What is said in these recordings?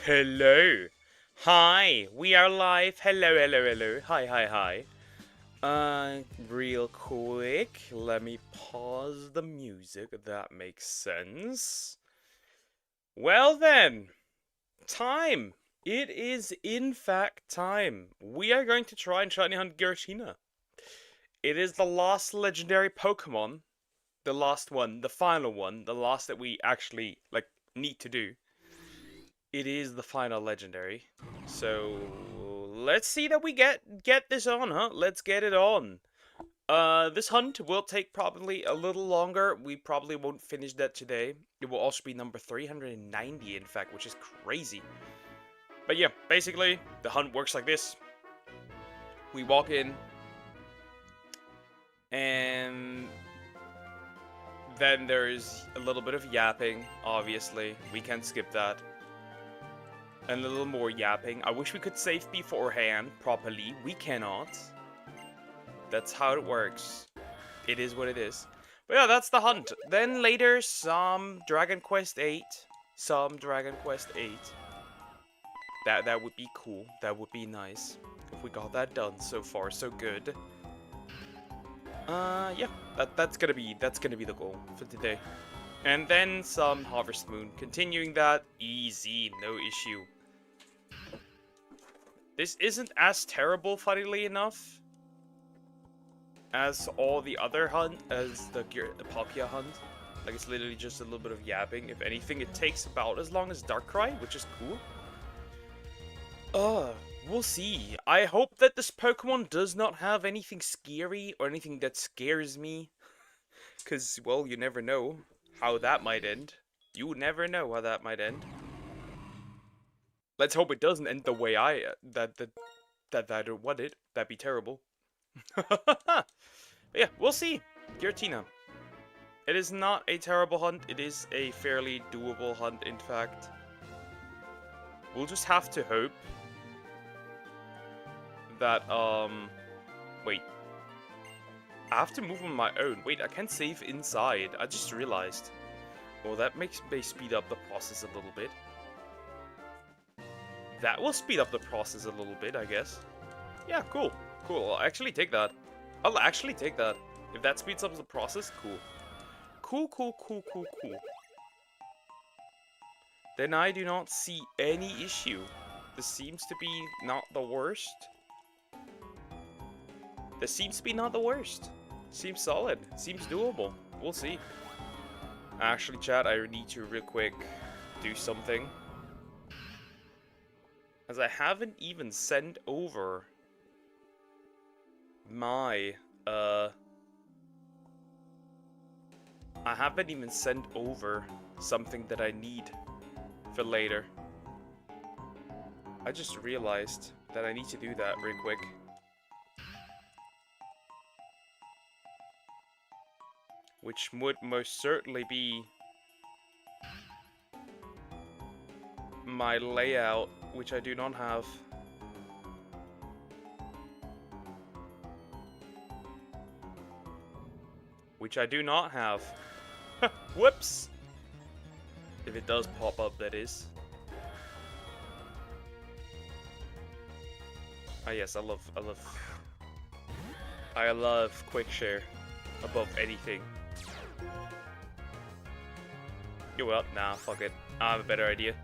Hello. Hi. We are live. Hello, hello, hello. Hi, hi, hi. Real quick, let me pause the music, if that makes sense. Well then, time. It is in fact time. We are going to try and shiny hunt Giratina. It is the last legendary Pokemon. The last one, the final one, the last that we actually, need to do. It is the final legendary. So let's see that we get this on, huh? Let's get it on. This hunt will take probably a little longer. We probably won't finish that today. It will also be number 390, in fact, which is crazy. But yeah, basically, the hunt works like this. We walk in, and then there's a little bit of yapping, obviously. We can't skip that. And a little more yapping. I wish we could save beforehand properly. We cannot. That's how it works. It is what it is. But yeah, that's the hunt. Then later, some Dragon Quest 8. That would be cool. That would be nice. If we got that done. So far, so good. Yeah. That's gonna be the goal for today. And then some Harvest Moon. Continuing that. Easy. No issue. This isn't as terrible, funnily enough, as all the other hunt, as the Palkia hunt. Like, it's literally just a little bit of yapping. If anything, it takes about as long as Darkrai, which is cool. We'll see. I hope that this Pokemon does not have anything scary or anything that scares me. Because, well, you never know how that might end. You never know how that might end. Let's hope it doesn't end the way I don't want it. That'd be terrible. Yeah, we'll see. Giratina. It is not a terrible hunt. It is a fairly doable hunt, in fact. We'll just have to hope that, wait. I have to move on my own. Wait, I can't save inside. I just realized. Well, that may speed up the process a little bit. That will speed up the process a little bit, I guess. Yeah, cool. Cool, I'll actually take that. I'll actually take that. If that speeds up the process, cool. Cool. Then I do not see any issue. This seems to be not the worst. This seems to be not the worst. Seems solid. Seems doable. We'll see. Actually, chat, I need to real quick do something. As I haven't even sent over my, I haven't even sent over something that I need for later. I just realized that I need to do that real quick. Which would most certainly be my layout, which I do not have. Which I do not have. Whoops! If it does pop up, that is. Ah yes, I love quick share above anything. You well, nah, fuck it. I have a better idea.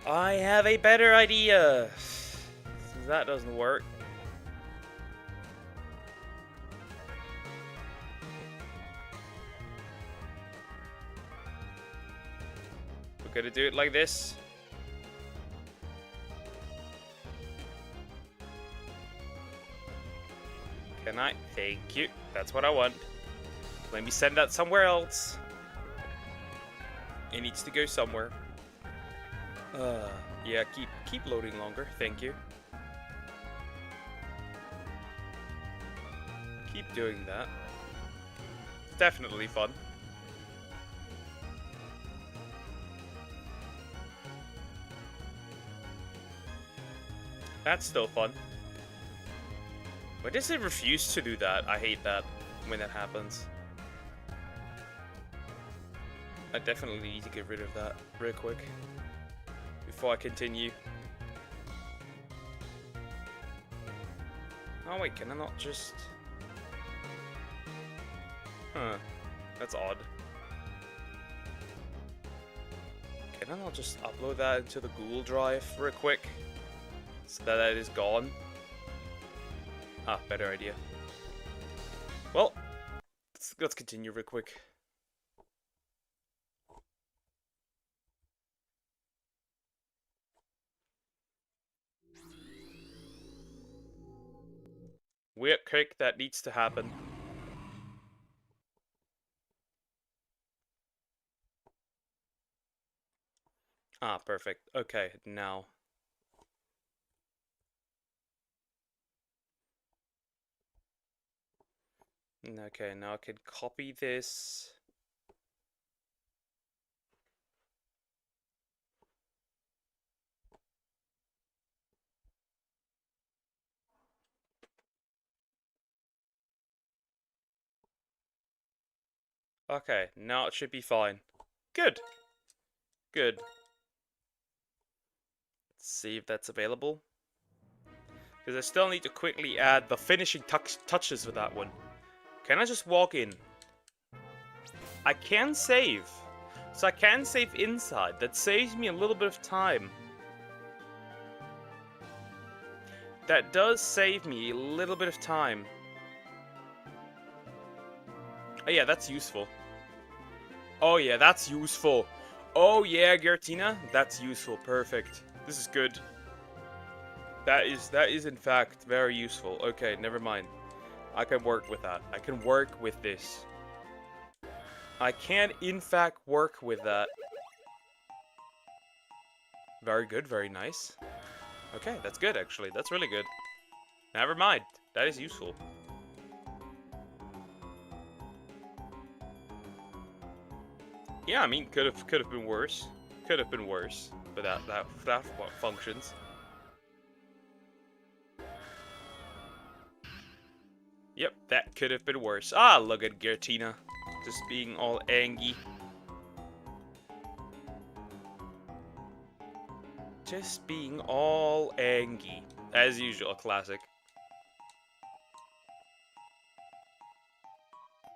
I have a better idea! Since that doesn't work. We're gonna do it like this. Can I? Thank you. That's what I want. Let me send that somewhere else. It needs to go somewhere. Yeah, keep loading longer. Thank you. Keep doing that. It's definitely fun. That's still fun. Why does it refuse to do that? I hate that when that happens. I definitely need to get rid of that real quick. before I continue. Oh wait, can I not just... Huh. That's odd. Can I not just upload that into the Google Drive real quick? So that it is gone? Ah, better idea. Well, let's continue real quick. Weird kick that needs to happen. Ah, perfect. Okay, now. Okay, now I can copy this. Okay, now it should be fine. Good. Good. Let's see if that's available. Because I still need to quickly add the finishing touches for that one. Can I just walk in? I can save. So I can save inside. That saves me a little bit of time. That does save me a little bit of time. Oh yeah, that's useful. Oh yeah, that's useful. Oh yeah, Giratina, that's useful. Perfect. This is good. That is in fact very useful. Okay, never mind. I can work with that. I can work with this. I can in fact work with that. Very good, very nice. Okay, that's good actually. That's really good. Never mind. That is useful. Yeah, I mean, could have been worse. Could have been worse, but that functions. Yep, that could have been worse. Ah, look at Giratina, just being all angry. Just being all angry, as usual. A classic.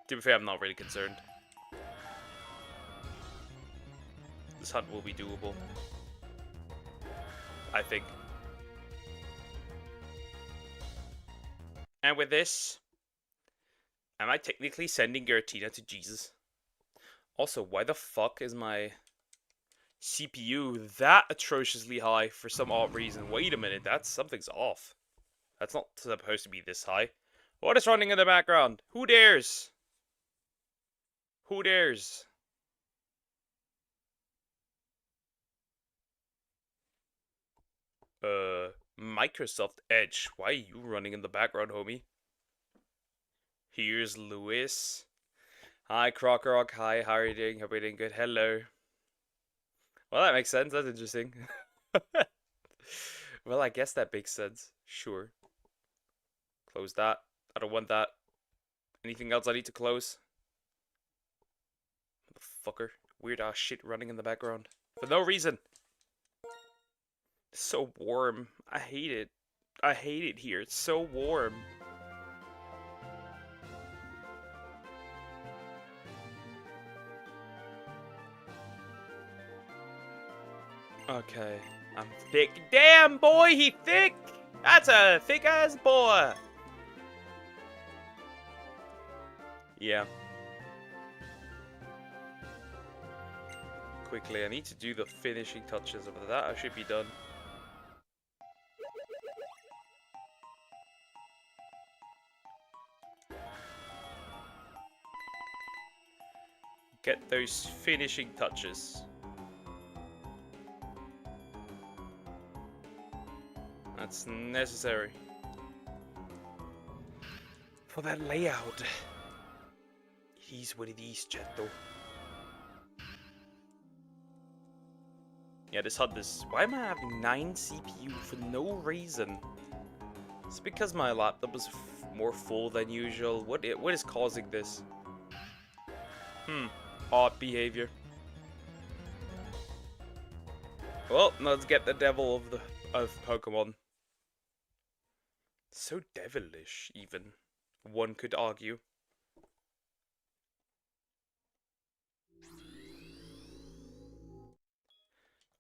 To be fair, I'm not really concerned. This hunt will be doable, I think. And with this, am I technically sending Giratina to Jesus? Also, why the fuck is my CPU that atrociously high for some odd reason? Wait a minute, something's off. That's not supposed to be this high. What is running in the background? Who dares? Who dares? Microsoft Edge. Why are you running in the background, homie? Here's Lewis. Hi, Crockrock. Hi, how are you doing? Hope you're doing good. Hello. Well, that makes sense. That's interesting. Well, I guess that makes sense. Sure. Close that. I don't want that. Anything else I need to close? Motherfucker. Weird ass shit running in the background. For no reason. It's so warm. I hate it. I hate it here. It's so warm. Okay. I'm thick. Damn, boy, he thick! That's a thick-ass boy! Yeah. Quickly, I need to do the finishing touches of that. I should be done. Get those finishing touches. That's necessary for that layout. It is what it is, chatto. Yeah, this HUD is... Why am I having 9 CPU for no reason? It's because my laptop is more full than usual. What is causing this? Odd behavior. Well, let's get the devil of Pokemon. So devilish, even. One could argue.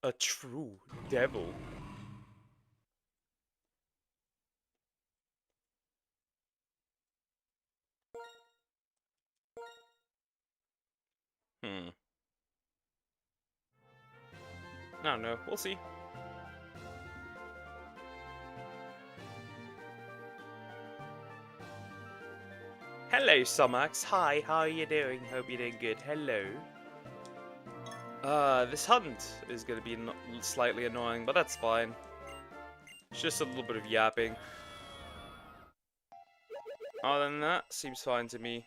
A true devil. I don't know. We'll see. Hello, Sumax. Hi, how are you doing? Hope you're doing good. Hello. This hunt is gonna be slightly annoying, but that's fine. It's just a little bit of yapping. Other than that, seems fine to me.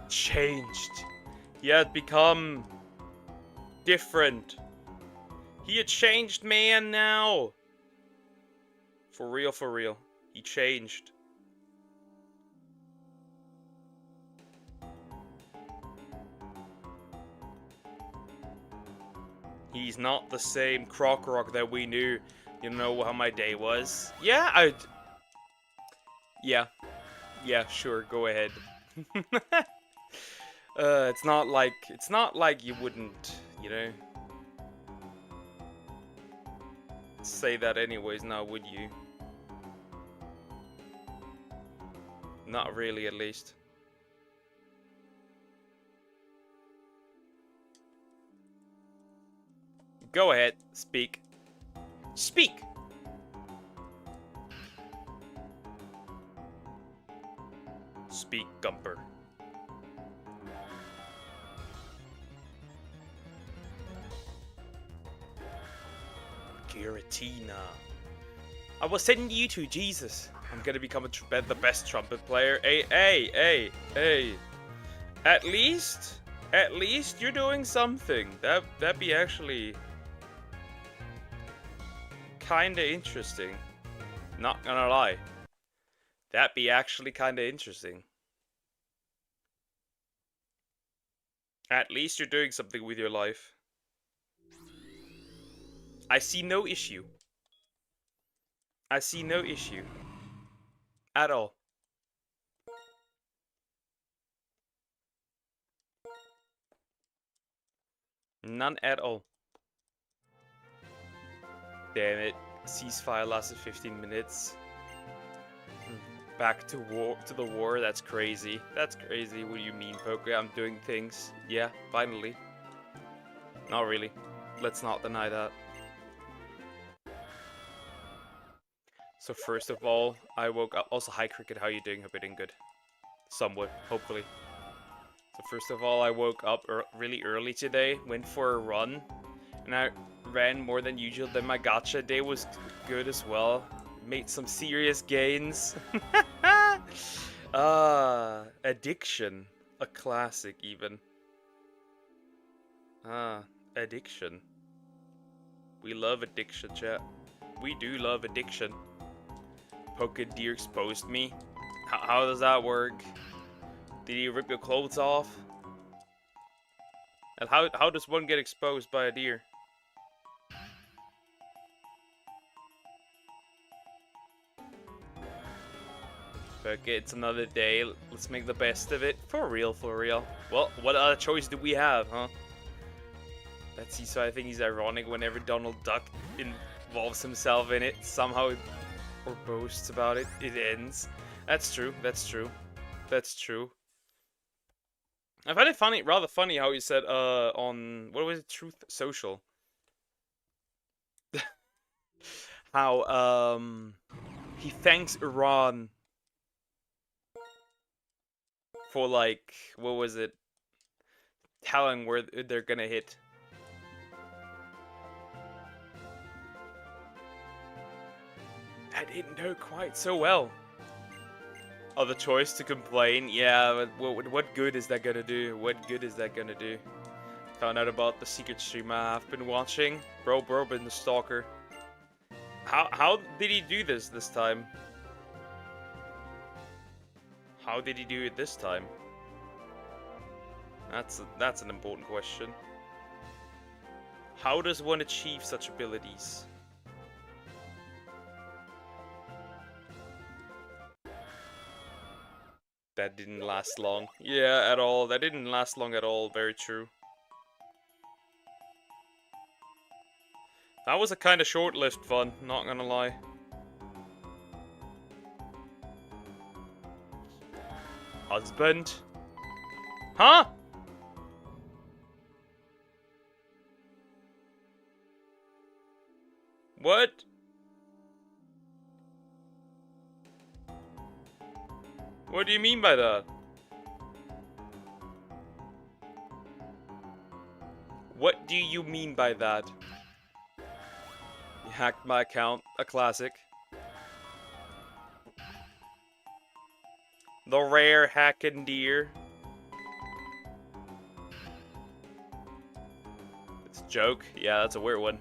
Changed. He had become different. He had changed, man, now. For real, for real. He changed. He's not the same Croc that we knew. You know how my day was? Yeah, Yeah. Yeah, sure, go ahead. It's not like you wouldn't, you know, say that anyways, now would you? Not really, at least. Go ahead, speak. Speak! Speak, Gumper. Giratina. I was sending you to Jesus. I'm gonna become the best trumpet player. Hey. At least you're doing something. That'd be actually kinda interesting. Not gonna lie. That'd be actually kinda interesting. At least you're doing something with your life. I see no issue. I see no issue. At all. None at all. Damn it. Ceasefire lasted 15 minutes. Back to the war, that's crazy. That's crazy. What do you mean, Poke? I'm doing things. Yeah, finally. Not really. Let's not deny that. So first of all, I woke up. Also, hi Cricket, how you doing? Hope you're doing good. Somewhat, hopefully. So first of all, I woke up really early today, went for a run, and I ran more than usual. Then my gacha day was good as well. Made some serious gains. Addiction. A classic, even. Addiction. We love addiction, chat. We do love addiction. Pokedeer exposed me. How does that work? Did he rip your clothes off? And how does one get exposed by a deer? Okay, it's another day. Let's make the best of it. For real, for real. Well, what other choice do we have, huh? Let's see, so I think he's ironic whenever Donald Duck involves himself in it. Somehow, or boasts about it, it ends. That's true, that's true. That's true. I find it funny, rather funny how he said, on, what was it, Truth Social? How, he thanks Iran for, like, what was it, telling where they're gonna hit. I didn't know quite so well. Other choice to complain, yeah, but what good is that gonna do? What good is that gonna do? Found out about the secret stream I've been watching. Bro been the stalker. How did he do this time? How did he do it this time? That's an important question. How does one achieve such abilities? That didn't last long. Yeah, at all. That didn't last long at all. Very true. That was a kind of short-lived fun, not gonna lie. Husband? Huh? What? What do you mean by that? What do you mean by that? You hacked my account, a classic. The rare hackin' deer. It's a joke. Yeah, that's a weird one.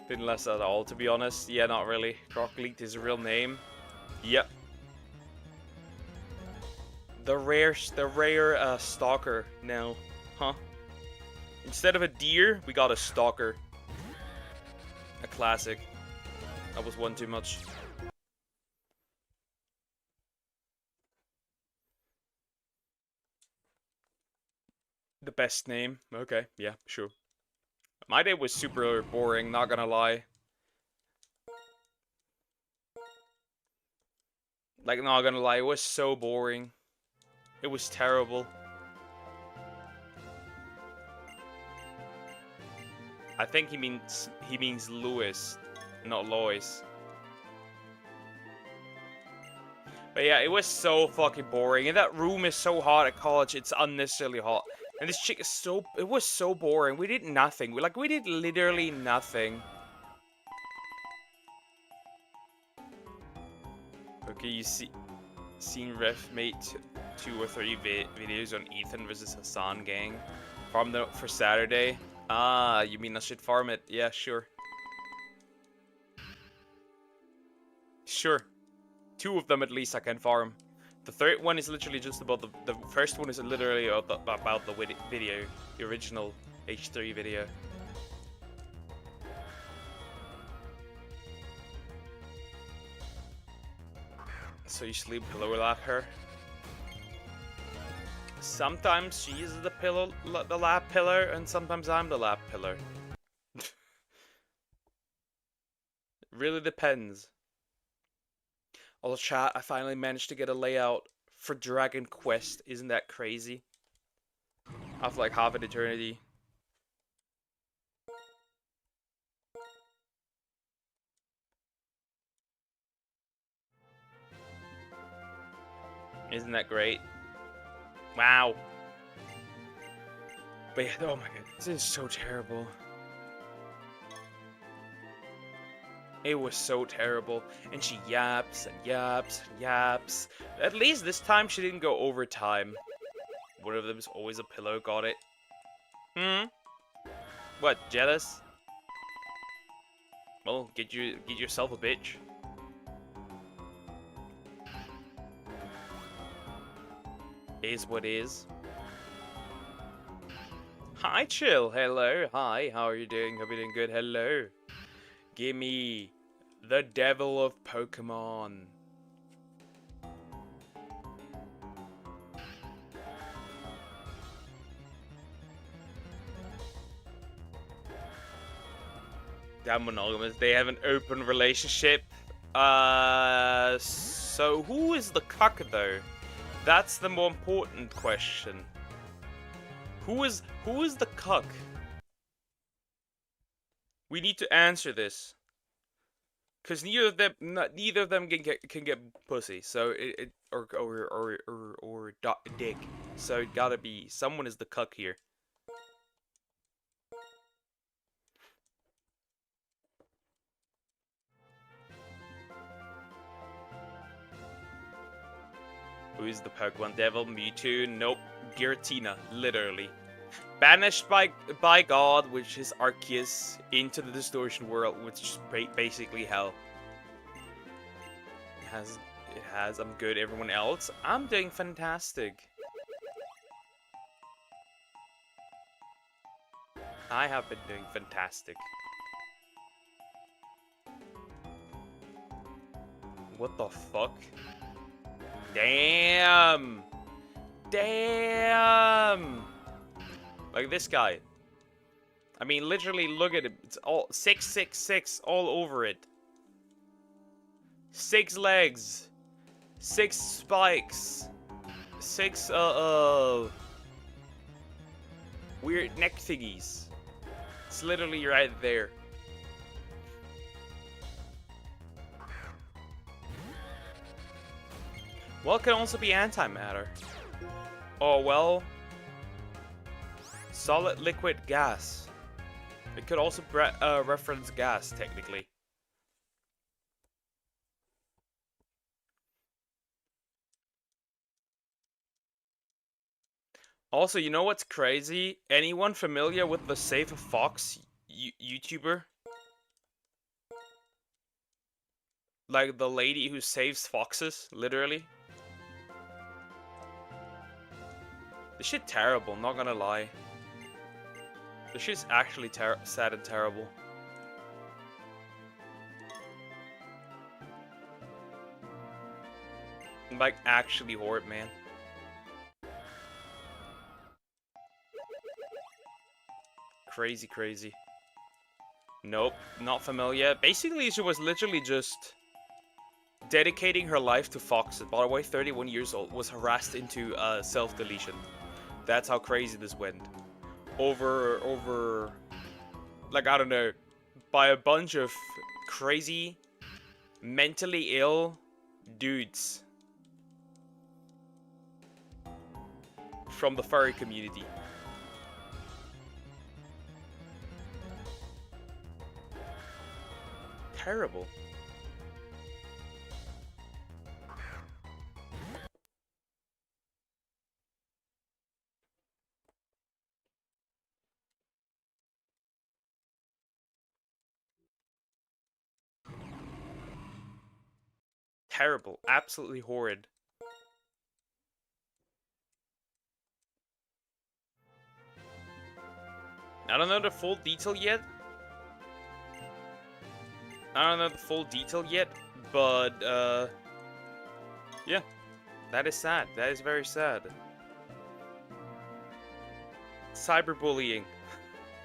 Didn't last at all, to be honest. Yeah, not really. Croc leaked his real name. Yep. The rare stalker now, huh? Instead of a deer, we got a stalker. A classic. That was one too much. The best name. Okay, yeah, sure. My day was super boring, not gonna lie. Like, not gonna lie, it was so boring. It was terrible. I think he means Lewis, not Lois. But yeah, it was so fucking boring. And that room is so hot at college, it's unnecessarily hot. And this chick is it was so boring. We did nothing. We did literally nothing. Okay, you seen Ref made 2 or 3 videos on Ethan versus Hassan gang for Saturday. Ah, you mean I should farm it? Yeah, sure. Sure. 2 of them at least I can farm. The third one is literally just about the first one is literally about the video, the original H3 video. So you sleep pillow lap her. Sometimes she's the lap pillar, and sometimes I'm the lap pillar. Really depends. Although chat, I finally managed to get a layout for Dragon Quest. Isn't that crazy? After like half an eternity. Isn't that great? Wow. But yeah, oh my god, this is so terrible. It was so terrible. And she yaps and yaps and yaps. At least this time she didn't go overtime. One of them is always a pillow, got it. Hmm? What, jealous? Well, get yourself a bitch. Is what is. Hi, Chill. Hello. Hi. How are you doing? Hope you're doing good. Hello. Gimme the devil of Pokemon. Damn monogamous. They have an open relationship. So who is the cuck though? That's the more important question. Who is the cuck? We need to answer this, cause neither of them can get pussy. So or dick. So it gotta be someone is the cuck here. Who is the Pokemon devil? Mewtwo? Nope. Giratina, literally. Banished by God, which is Arceus, into the distortion world, which is basically hell. It has. I'm good. Everyone else? I'm doing fantastic. I have been doing fantastic. What the fuck? Damn! Damn! Like this guy. I mean, literally, look at it. It's all 666 all over it. 6 legs. 6 spikes. 6, weird neck thingies. It's literally right there. Well, it can also be antimatter. Oh, well. Solid, liquid, gas. It could also reference gas, technically. Also, you know what's crazy? Anyone familiar with the Save a Fox YouTuber? Like the lady who saves foxes, literally. This shit terrible, not gonna lie. This shit's actually sad and terrible. Like, actually horrid, man. Crazy, crazy. Nope, not familiar. Basically, she was literally just dedicating her life to foxes. By the way, 31 years old, was harassed into self-deletion. That's how crazy this went. Over, like, I don't know, by a bunch of crazy, mentally ill dudes from the furry community. Terrible. Terrible. Absolutely horrid. I don't know the full detail yet. But, yeah. That is sad. That is very sad. Cyberbullying.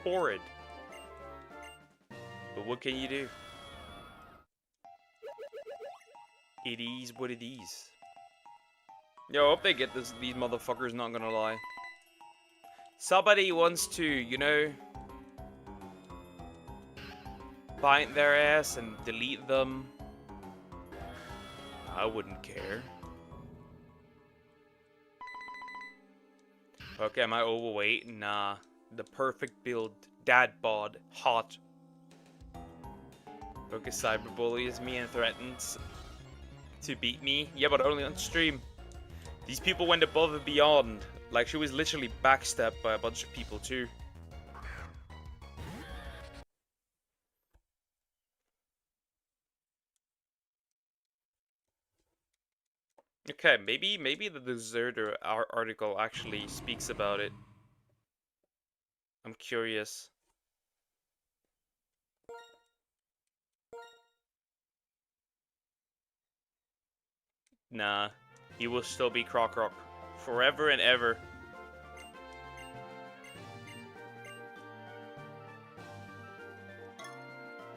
Horrid. But what can you do? It is what it is. Yo, I hope they get these motherfuckers, not gonna lie. Somebody wants to, you know, bind their ass and delete them. I wouldn't care. Okay, am I overweight? Nah. The perfect build. Dad bod. Hot. Okay, cyberbullies me and threatens to beat me. Yeah, but only on stream. These people went above and beyond. Like, she was literally backstabbed by a bunch of people too. Okay, maybe the Deserter article actually speaks about it. I'm curious. Nah, he will still be Croc Rock forever and ever.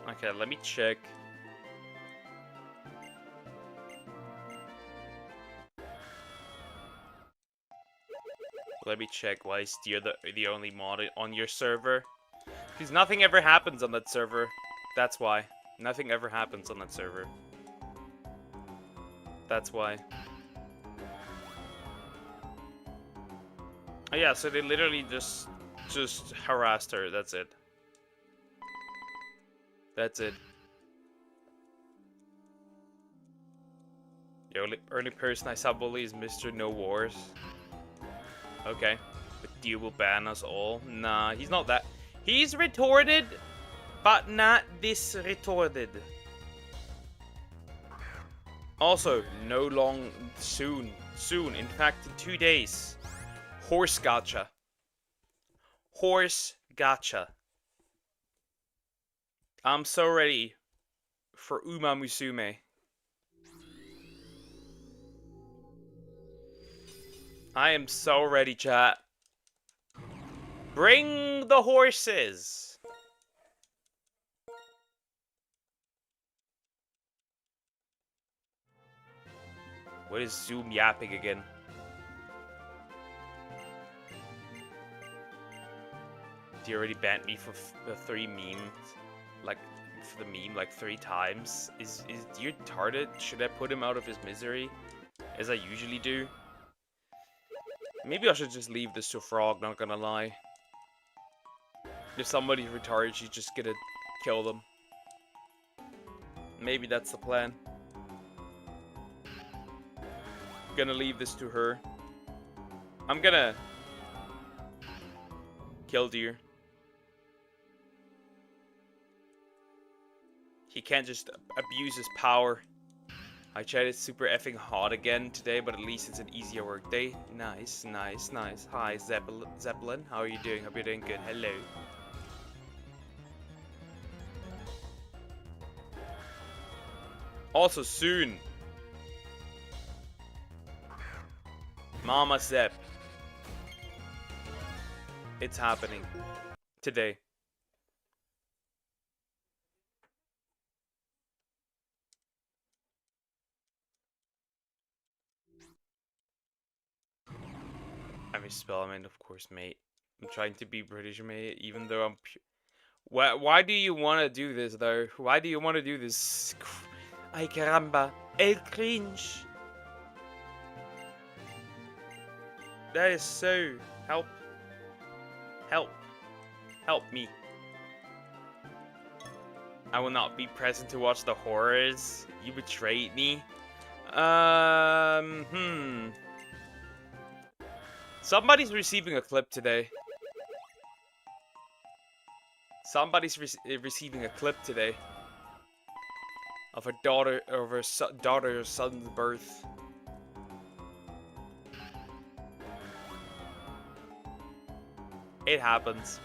Okay, let me check. Let me check why is Steer the only mod on your server. Because nothing ever happens on that server. That's why. Nothing ever happens on that server. That's why. Oh, yeah, so they literally just harassed her. That's it. That's it. The only person I saw bully is Mr. No Wars. Okay. But Dio will ban us all. Nah, he's not that. He's retorted, but not this retorted. Also, soon, in fact in 2 days, horse gacha. Horse gacha. I'm so ready for Uma Musume. I am so ready, chat. Bring the horses! What is Zoom yapping again? He already banned me for the 3 memes. Like, for the meme, like 3 times. Is Dear retarded? Should I put him out of his misery? As I usually do? Maybe I should just leave this to Frog, not gonna lie. If somebody's retarded, she's just gonna kill them. Maybe that's the plan. Gonna leave this to her. I'm gonna kill Deer. He can't just abuse his power. I tried it super effing hot again today, but at least it's an easier work day. Nice, nice, nice. Hi, Zeppelin. How are you doing? Hope you're doing good. Hello. Also soon. Mama Zepp. It's happening. Today. I misspell, I mean, of course, mate. I'm trying to be British, mate, even though I'm Why do you want to do this, though? Why do you want to do this? Ay, caramba. El cringe. That is so... Help. Help. Help me. I will not be present to watch the horrors. You betrayed me. Somebody's receiving a clip today. Somebody's receiving a clip today of a daughter, of her daughter or son's birth. It happens.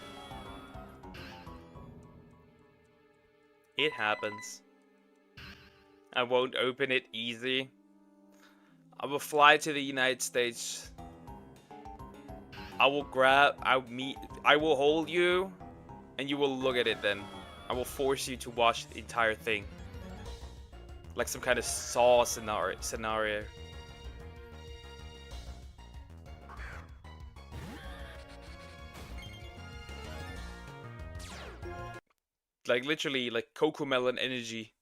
It happens. I won't open it easy. I will fly to the United States. I will hold you, and you will look at it then. I will force you to watch the entire thing. Like some kind of Saw scenario. Like literally, like Cocomelon energy.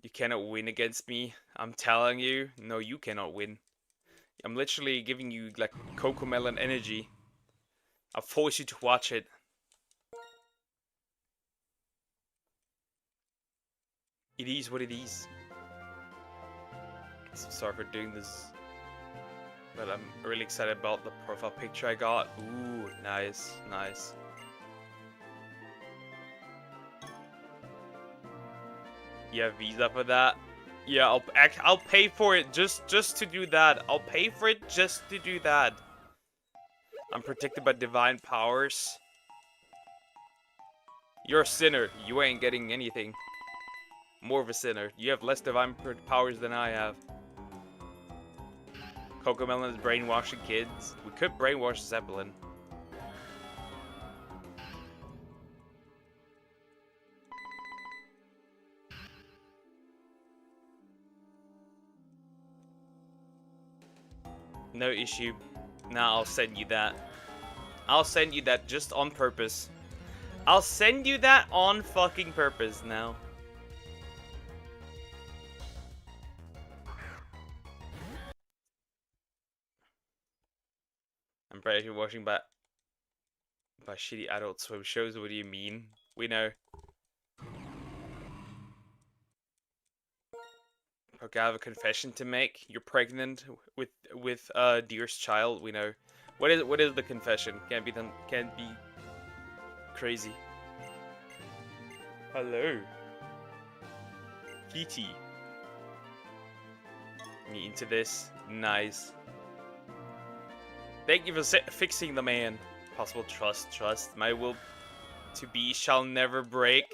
You cannot win against me. I'm telling you. No, you cannot win. I'm literally giving you like Cocomelon energy. I'll force you to watch it. It is what it is. So sorry for doing this. But I'm really excited about the profile picture I got. Ooh, nice, nice. You have Visa for that? Yeah, I'll pay for it just to do that. I'll pay for it just to do that. I'm protected by divine powers. You're a sinner. You ain't getting anything. More of a sinner. You have less divine powers than I have. Cocomelon is brainwashing kids. We could brainwash Zeppelin. No issue. Nah, I'll send you that. I'll send you that just on purpose. I'll send you that on fucking purpose now. I'm probably watching by shitty Adult Swim shows. What do you mean? We know. Okay, I have a confession to make. You're pregnant with Deer's child. We know. What is the confession? Can't be crazy. Hello. Kitty. Me into this. Nice. Thank you for fixing the man. Possible trust. My will to be shall never break.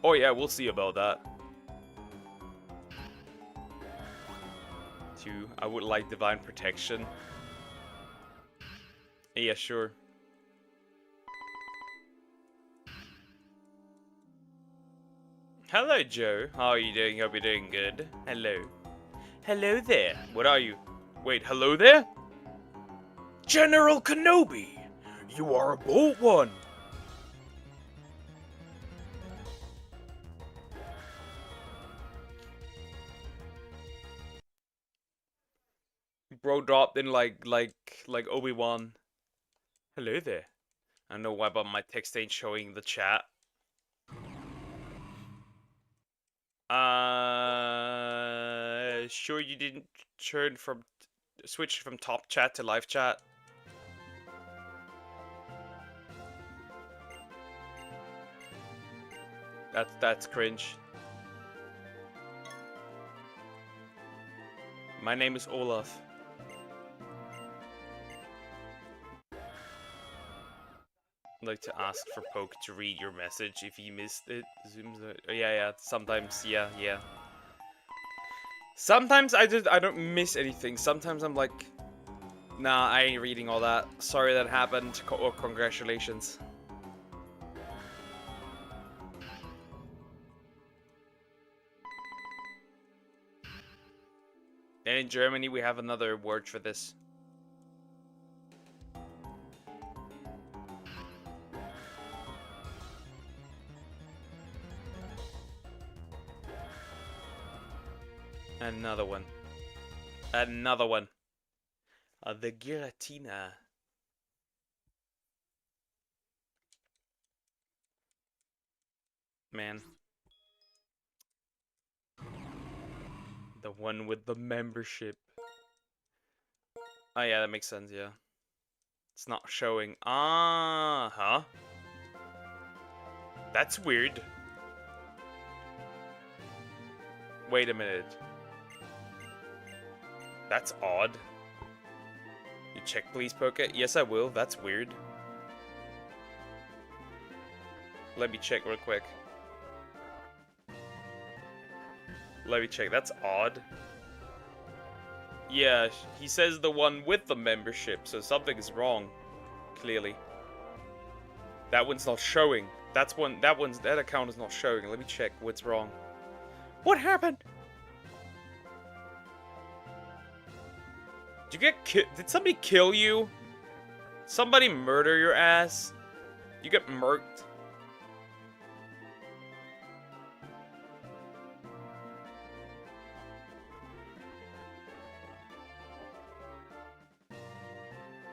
Oh yeah, we'll see about that. 2. I would like divine protection. Yeah, sure. Hello, Joe. How are you doing? Hope you're doing good. Hello. Hello there. What are you? Wait, hello there? General Kenobi! You are a bold one! Bro dropped in like Obi-Wan. Hello there. I don't know why, but my text ain't showing the chat. Sure you didn't switch from top chat to live chat? That's cringe. My name is Olaf. I'd like to ask for Poke to read your message if he missed it. Zooms out. Oh, yeah, sometimes, yeah. Sometimes I don't miss anything. Sometimes I'm like, nah, I ain't reading all that. Sorry that happened. Or congratulations. And in Germany, we have another word for this. Another one. The Giratina. Man. The one with the membership. Oh yeah, that makes sense, yeah. It's not showing. Huh? That's weird. Wait a minute. That's odd. You check please, Poke? Yes, I will. That's weird. Let me check real quick. Let me check. That's odd. Yeah, he says the one with the membership, so something is wrong. Clearly. That one's not showing. That account is not showing. Let me check what's wrong. What happened? Did you get did somebody kill you? Somebody murder your ass? You get murked.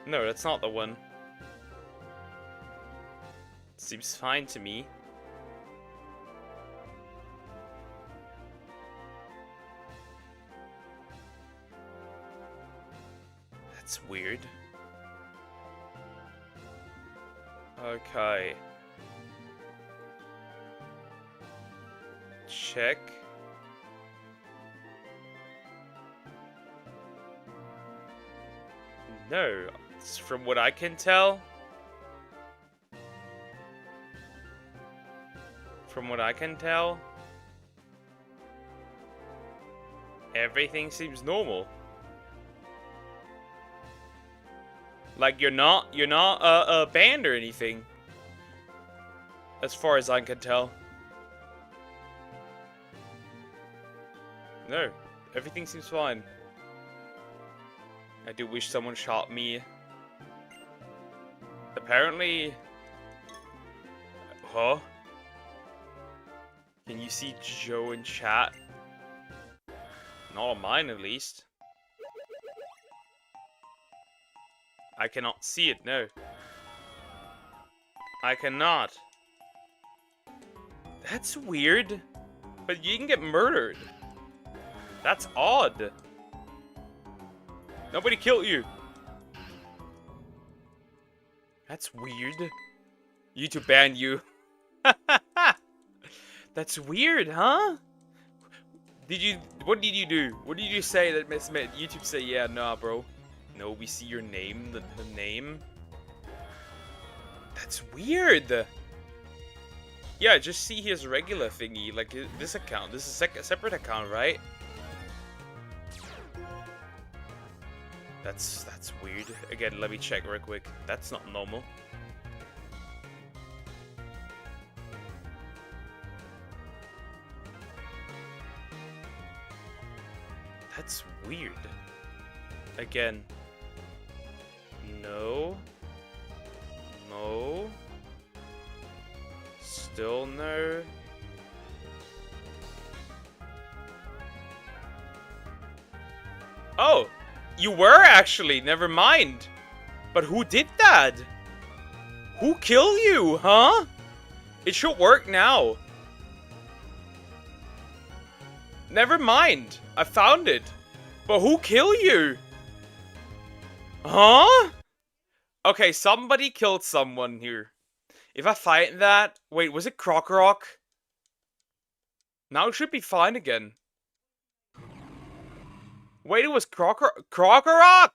No, that's not the one. Seems fine to me. That's weird. Okay. Check. No, from what I can tell. From what I can tell, everything seems normal. Like you're not banned or anything, as far as I can tell. No, everything seems fine. I do wish someone shot me. Apparently, huh? Can you see Joe in chat? Not on mine, at least. I cannot see it, no. I cannot. That's weird. But you can get murdered. That's odd. Nobody killed you. That's weird. YouTube banned you. That's weird, huh? What did you do? What did you say that made YouTube say, yeah, nah, bro? No, we see your name, the name. That's weird. Yeah, just see his regular thingy, like this account. This is a separate account, right? That's weird. Again, let me check real quick. That's not normal. That's weird. Again. No. No. Still no. Oh! You were actually, never mind. But who did that? Who killed you, huh? It should work now. Never mind. I found it. But who killed you? Huh? Okay, somebody killed someone here. If I find that... Wait, was it Krokorok? Now it should be fine again. Wait, it was Krokorok!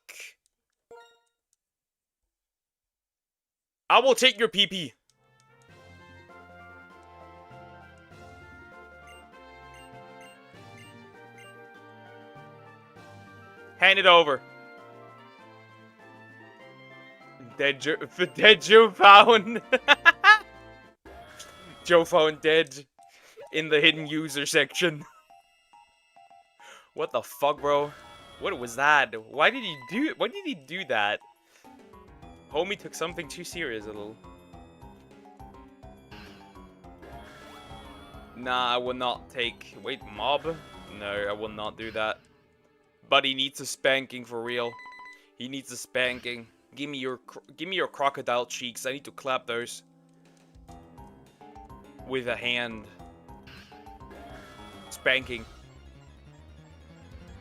I will take your PP. Hand it over. Dead Joe found. Joe found dead in the hidden user section. What the fuck, bro? What was that? Why did he do that? Homie took something too serious a little. Nah, I will not take... Wait, mob? No, I will not do that. But he needs a spanking for real. He needs a spanking. Give me your crocodile cheeks. I need to clap those. With a hand. Spanking.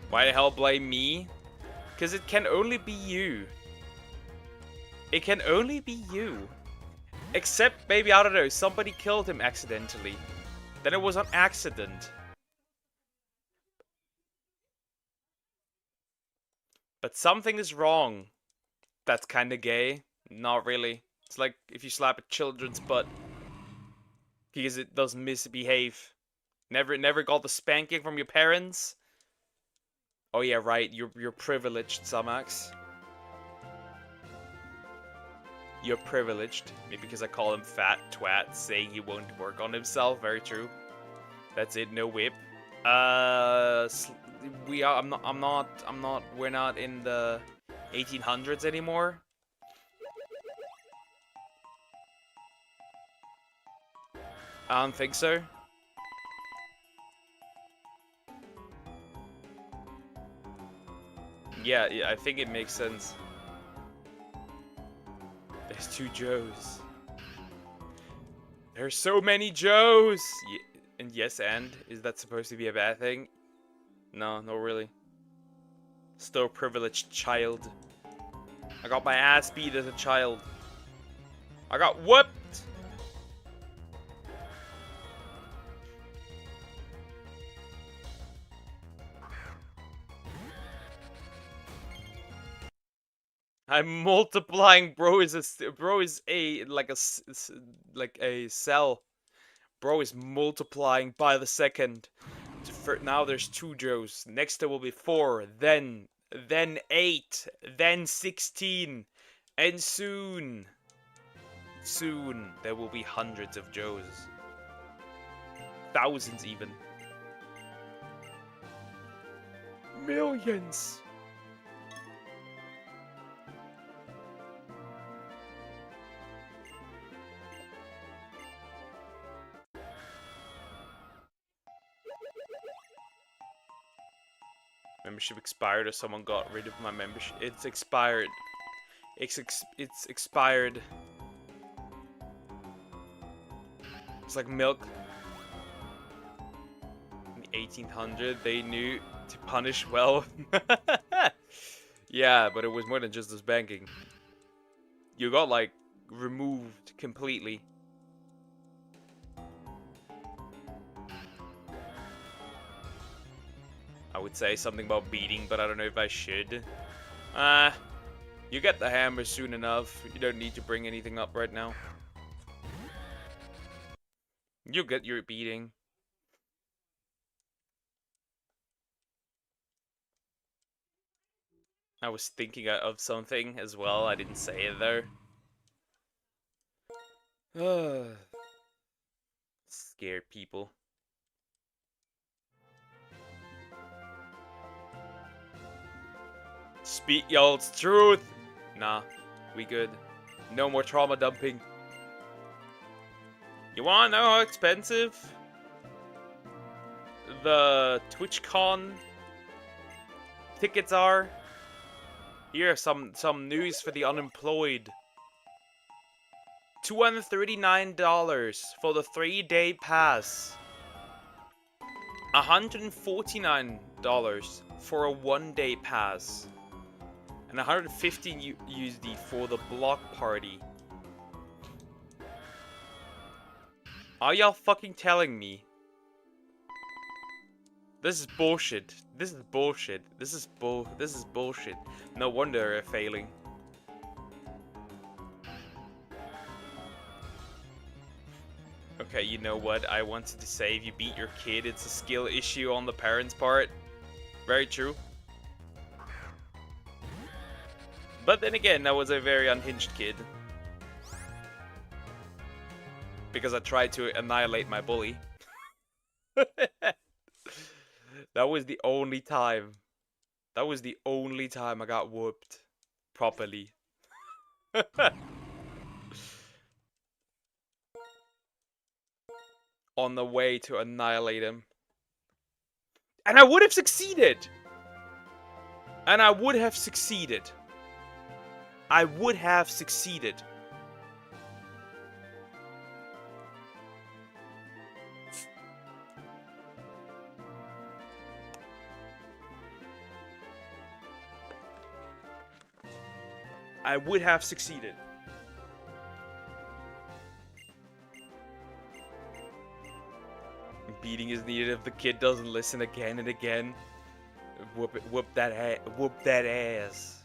Why the hell blame me? Because it can only be you. It can only be you. Except, maybe, I don't know, somebody killed him accidentally. Then it was an accident. But something is wrong. That's kinda gay. Not really. It's like if you slap a children's butt. Because it does misbehave. Never got the spanking from your parents? Oh yeah, right. You're privileged, Samax. You're privileged. Maybe because I call him fat twat, saying he won't work on himself. Very true. That's it. No whip. We're not in the 1800s anymore. I don't think so. Yeah, I think it makes sense. There's 2 Joes. There's so many Joes! And yes, and? Is that supposed to be a bad thing? No, not really. Still a privileged child. I got my ass beat as a child. I got whooped! I'm multiplying, bro. Is like a cell. Bro is multiplying by the second. Now there's 2 Joes. Next there will be 4. Then 8. Then 16. And soon there will be hundreds of Joes. Thousands even. Millions. Membership expired, or someone got rid of my membership. It's expired. It's expired. It's like milk. In the 1800s, they knew to punish well. Yeah, but it was more than just this banking. You got like removed completely. I would say something about beating, but I don't know if I should. You get the hammer soon enough. You don't need to bring anything up right now. You'll get your beating. I was thinking of something as well. I didn't say it though. Scared people. Speak y'all's truth. Nah, we good. No more trauma dumping. You wanna know how expensive the TwitchCon tickets are? Here, some news for the unemployed. $239 for the 3-day pass. $149 for a 1-day pass. And 150 USD for the block party. Are y'all fucking telling me? This is bullshit. This is bullshit. This is bullshit. No wonder they're failing. Okay, you know what? I wanted to say if you beat your kid, it's a skill issue on the parents' part. Very true. But then again, I was a very unhinged kid. Because I tried to annihilate my bully. That was the only time. That was the only time I got whooped properly. On the way to annihilate him. And I would have succeeded! And I would have succeeded. I would have succeeded. I would have succeeded. Beating is needed if the kid doesn't listen again and again. Whoop that ass.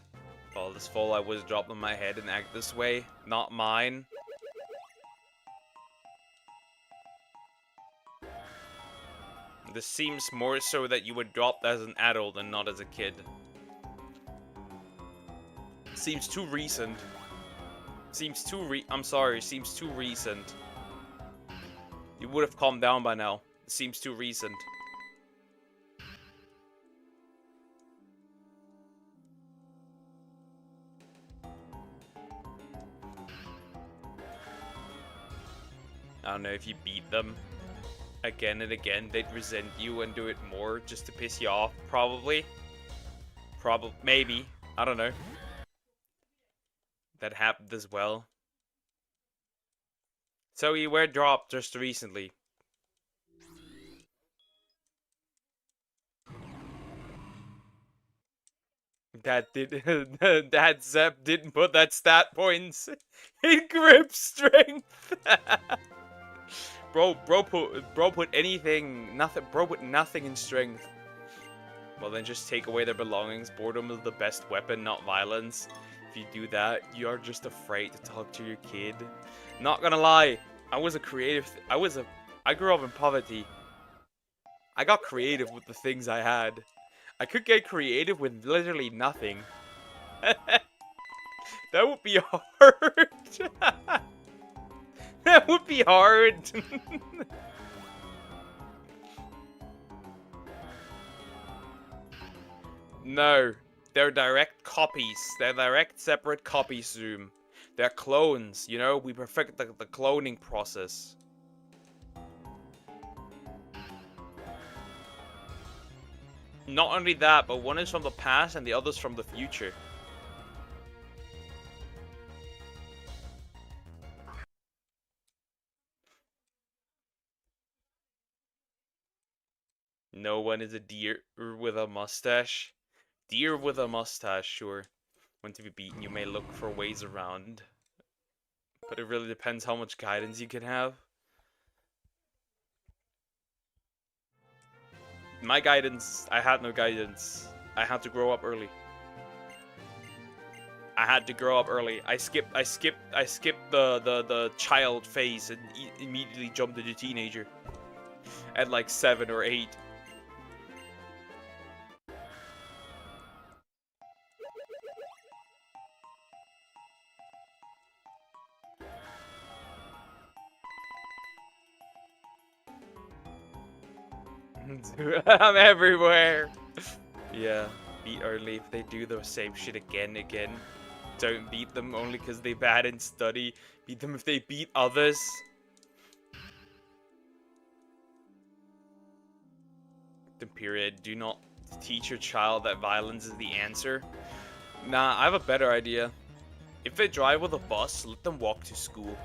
Oh, this fall I was dropped on my head and act this way. Not mine. This seems more so that you were dropped as an adult and not as a kid. Seems too recent. Seems too recent. You would have calmed down by now. Seems too recent. I don't know, if you beat them again and again, they'd resent you and do it more just to piss you off, probably. Maybe. I don't know. That happened as well. So you were dropped just recently. That Zep didn't put that stat points in grip strength. Bro put anything, bro put nothing in strength. Well then just take away their belongings. Boredom is the best weapon, not violence. If you do that, you are just afraid to talk to your kid. Not gonna lie, I grew up in poverty. I got creative with the things I had. I could get creative with literally nothing. That would be hard. That would be hard. No, they're direct copies. They're direct separate copies, Zoom. They're clones, you know? We perfect the cloning process. Not only that, but one is from the past and the other's from the future. No one is a deer with a mustache. Deer with a mustache, sure. When to be beaten, you may look for ways around. But it really depends how much guidance you can have. My guidance, I had no guidance. I had to grow up early. I had to grow up early. I skipped the child phase and immediately jumped into teenager at like 7 or 8. I'm everywhere. Yeah, beat early. If they do the same shit again, don't beat them only because they bad in study. Beat them if they beat others. The period. Do not teach your child that violence is the answer. Nah, I have a better idea. If they drive with a bus, let them walk to school.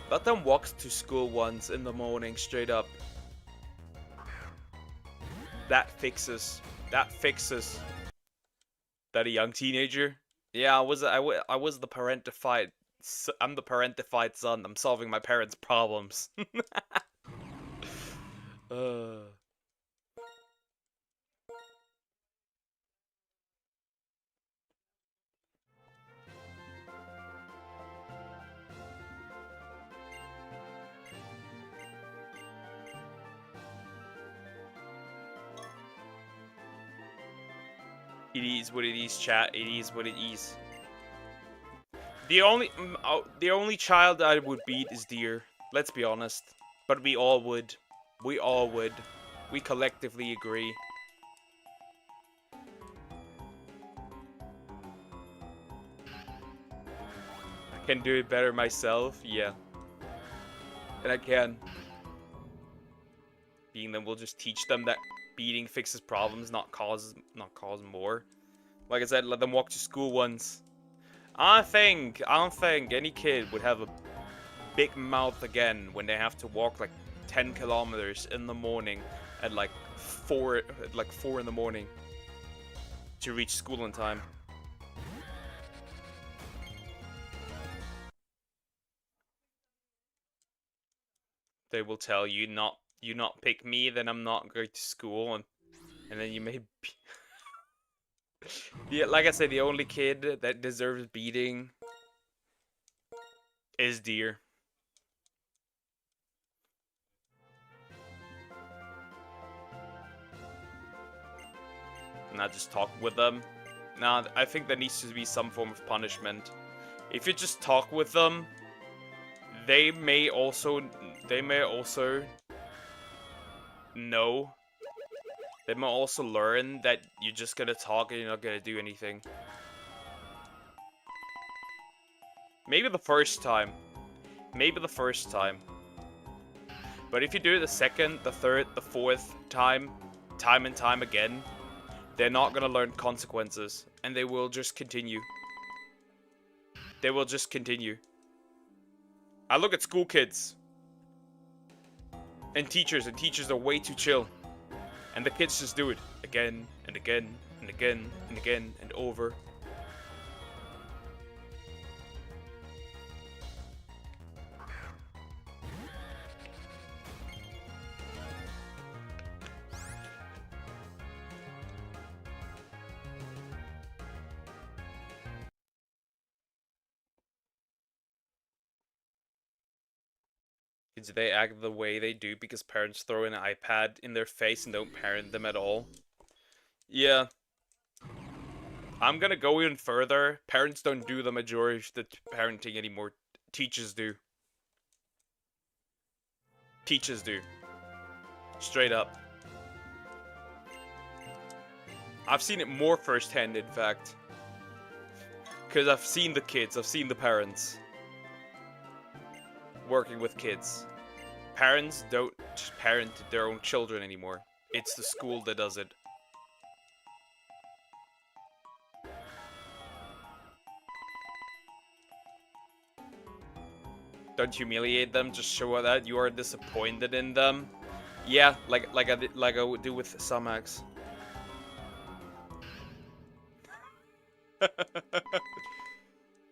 Let them walk to school once in the morning, straight up. That fixes. That fixes. That a young teenager? Yeah, I was the parentified. I'm the parentified son. I'm solving my parents' problems. uh. It is what it is, chat. It is what it is. The only child I would beat is Deer. Let's be honest. But we all would. We all would. We collectively agree. I can do it better myself, yeah. And I can. Being them will just teach them that beating fixes problems, not cause more. Like I said, let them walk to school once. I don't think any kid would have a big mouth again when they have to walk like 10 kilometers in the morning at like 4 in the morning to reach school in time. They will tell you not pick me, then I'm not going to school, and then you may be yeah, like I said, the only kid that deserves beating is Deer. Not just talk with them. Nah, I think there needs to be some form of punishment. If you just talk with them, they may also know. They might also learn that you're just gonna talk and you're not gonna do anything. Maybe the first time. Maybe the first time. But if you do it the second, the third, the fourth time and time again, they're not gonna learn consequences. And they will just continue. They will just continue. I look at school kids. And teachers are way too chill. And the kids just do it again and again and again and again and over. Kids, they act the way they do because parents throw an iPad in their face and don't parent them at all. Yeah. I'm gonna go even further. Parents don't do the majority of the parenting anymore. Teachers do. Teachers do. Straight up. I've seen it more firsthand, in fact. Because I've seen the kids, I've seen the parents working with kids. Parents don't parent their own children anymore. It's the school that does it. Don't humiliate them, just show that you are disappointed in them. Yeah, like I would do with Samax.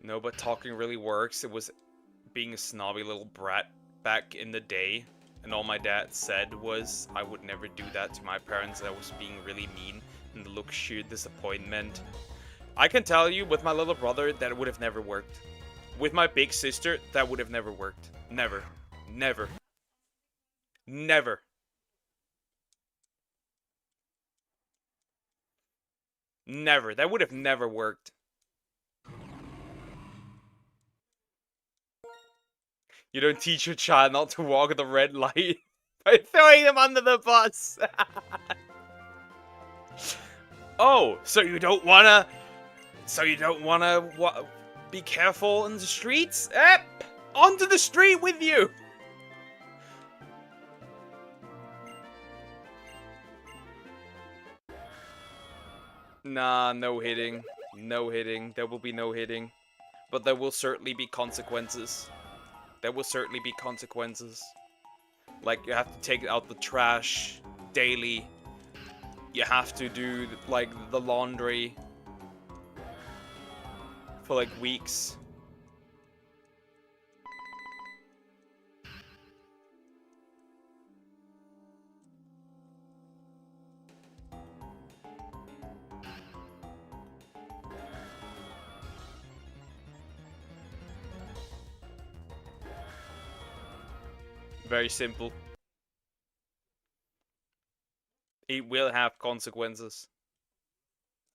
No, but talking really works. It was being a snobby little brat back in the day, and all my dad said was I would never do that to my parents. I was being really mean, and look sheer disappointment. I can tell you, with my little brother, that would have never worked. With my big sister, that would have never worked. Never. Never. Never. Never. That would have never worked. You don't teach your child not to walk at the red light by throwing them under the bus. Oh, so you don't wanna... be careful in the streets? Onto the street with you! Nah, no hitting. No hitting. There will be no hitting. But there will certainly be consequences. There will certainly be consequences. Like, you have to take out the trash daily. You have to do, like, the laundry for, like, weeks. Very simple. It will have consequences.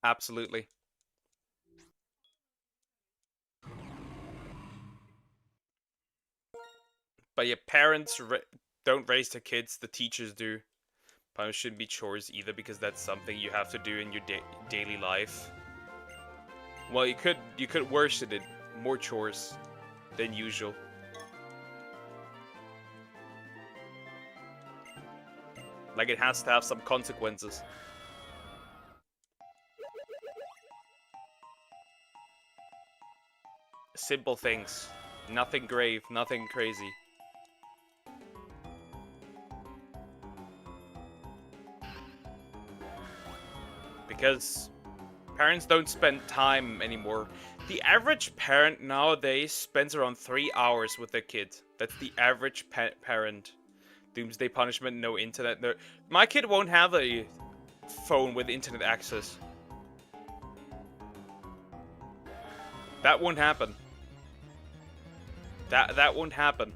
Absolutely. But your parents don't raise their kids, the teachers do. Parents shouldn't be chores either, because that's something you have to do in your daily life. Well, you could worsen it, more chores than usual. Like, it has to have some consequences. Simple things. Nothing grave, nothing crazy. Because parents don't spend time anymore. The average parent nowadays spends around 3 hours with their kid. That's the average parent. Doomsday punishment, no internet. No. My kid won't have a phone with internet access. That won't happen. That won't happen.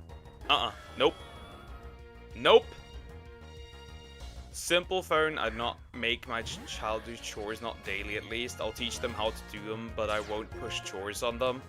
Nope. Nope. Simple phone. I'd not make my child do chores, not daily at least. I'll teach them how to do them, but I won't push chores on them.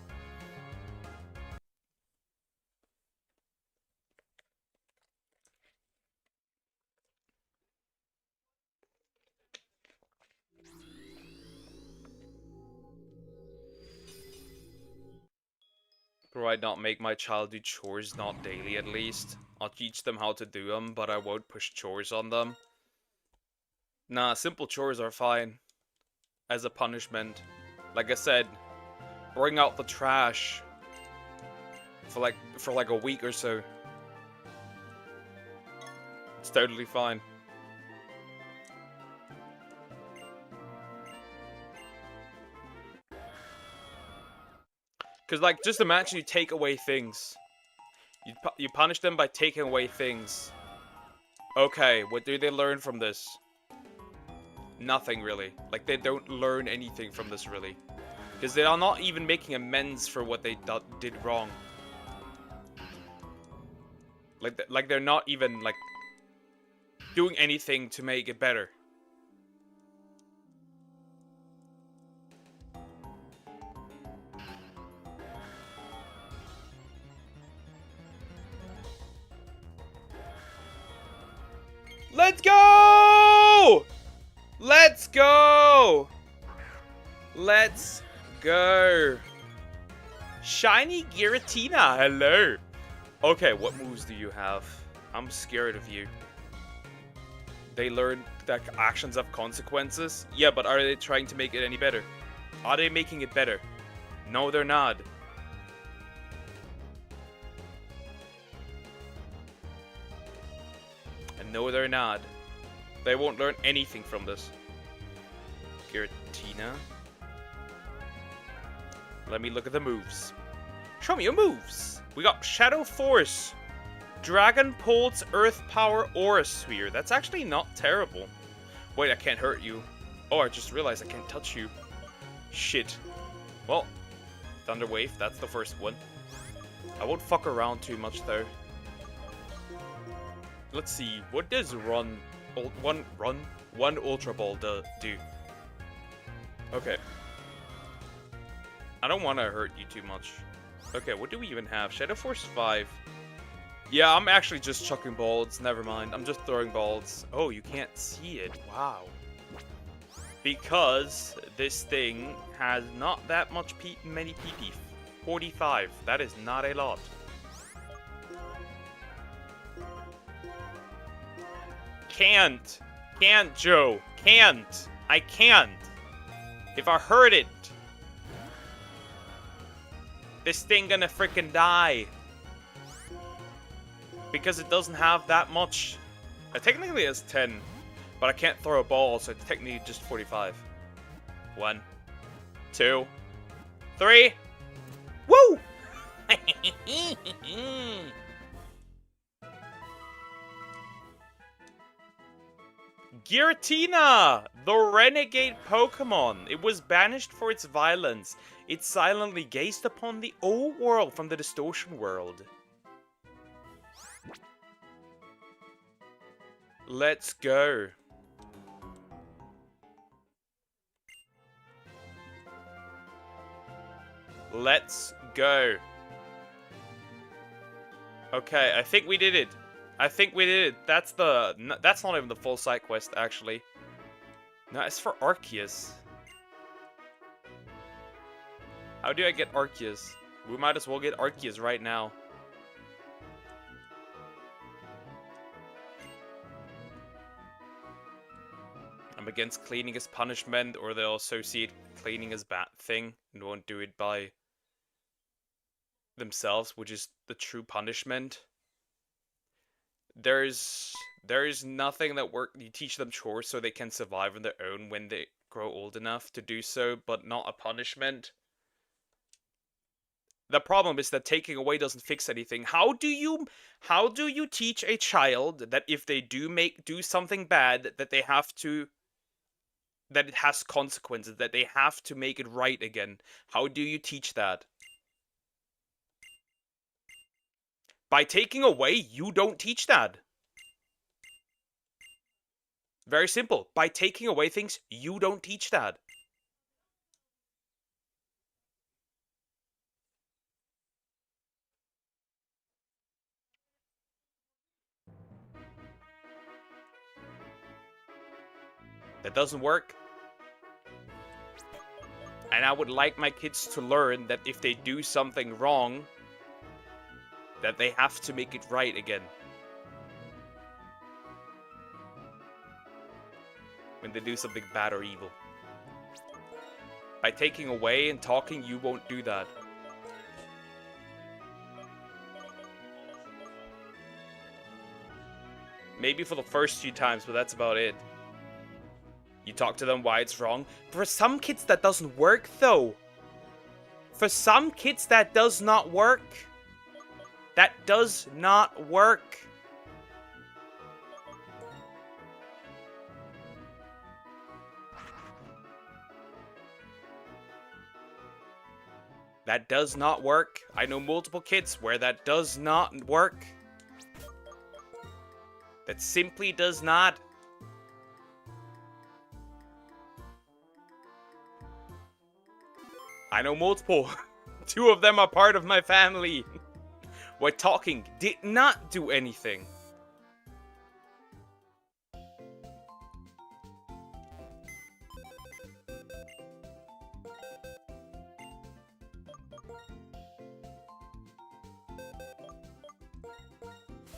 Or I'd not make my child do chores, not daily at least. I'll teach them how to do them, but I won't push chores on them. Nah, simple chores are fine. As a punishment. Like I said, bring out the trash for like a week or so. It's totally fine. Because, like, just imagine you take away things. You punish them by taking away things. Okay, what do they learn from this? Nothing, really. Like, they don't learn anything from this, really. Because they are not even making amends for what they did wrong. Like they're not even, like, doing anything to make it better. Let's go! Let's go! Let's go! Shiny Giratina, hello! Okay, what moves do you have? I'm scared of you. They learned that actions have consequences? Yeah, but are they trying to make it any better? Are they making it better? No, they're not. And no, they're not. They won't learn anything from this. Giratina. Let me look at the moves. Show me your moves! We got Shadow Force, Dragon Pulse, Earth Power, Aura Sphere. That's actually not terrible. Wait, I can't hurt you. Oh, I just realized I can't touch you. Shit. Well, Thunder Wave, that's the first one. I won't fuck around too much though. Let's see, what does one Ultra Ball do? Okay. I don't want to hurt you too much. Okay, what do we even have? Shadow Force 5. Yeah, I'm actually just chucking balls. Never mind. I'm just throwing balls. Oh, you can't see it. Wow. Because this thing has not that much many PP. 45. That is not a lot. Can't, Joe. Can't. I can't. If I hurt it, this thing gonna freaking die. Because it doesn't have that much. It technically has 10, but I can't throw a ball, so it's technically just 45. 1, 2, 3. Woo! Giratina! The renegade Pokemon. It was banished for its violence. It silently gazed upon the old world from the distortion world. Let's go. Let's go. Okay, I think we did it. I think we did it. That's not even the full side quest, actually. No, it's for Arceus. How do I get Arceus? We might as well get Arceus right now. I'm against cleaning as punishment, or they'll associate cleaning as bad thing and won't do it by themselves, which is the true punishment. There's nothing that you teach them chores so they can survive on their own when they grow old enough to do so, but not a punishment. The problem is that taking away doesn't fix anything. How do you teach a child that if they do something bad, that they have to, that it has consequences, that they have to make it right again? How do you teach that? By taking away, you don't teach that. Very simple. By taking away things, you don't teach that. That doesn't work. And I would like my kids to learn that if they do something wrong, that they have to make it right again. When they do something bad or evil. By taking away and talking, you won't do that. Maybe for the first few times, but that's about it. You talk to them why it's wrong. For some kids, that doesn't work, though. For some kids, that does not work. That does not work. That does not work. I know multiple kids where that does not work. That simply does not. I know multiple. 2 of them are part of my family. Where talking did not do anything.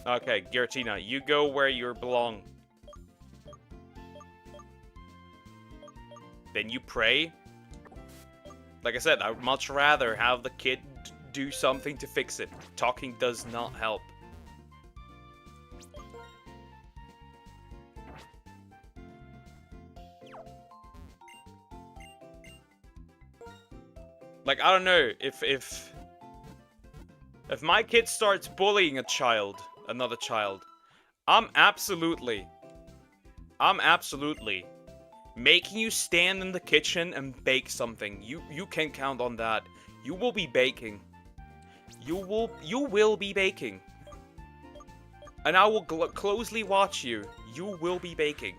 Okay, Giratina, you go where you belong. Then you pray. Like I said, I would much rather have the kid do something to fix it. Talking does not help. Like, I don't know if If my kid starts bullying another child, I'm absolutely making you stand in the kitchen and bake something. You can count on that. You will be baking. You will be baking. And I will closely watch you. You will be baking.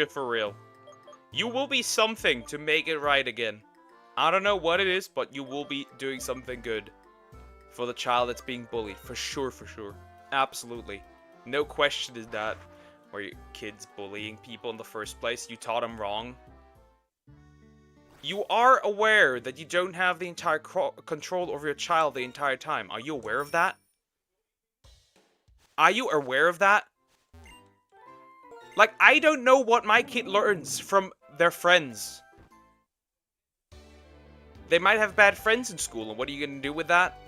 For real. You will be something to make it right again. I don't know what it is, but you will be doing something good for the child that's being bullied. For sure, for sure. Absolutely. No question is that. Were your kids bullying people in the first place? You taught them wrong. You are aware that you don't have the entire control over your child the entire time. Are you aware of that? Are you aware of that? Like, I don't know what my kid learns from their friends. They might have bad friends in school, and what are you gonna do with that?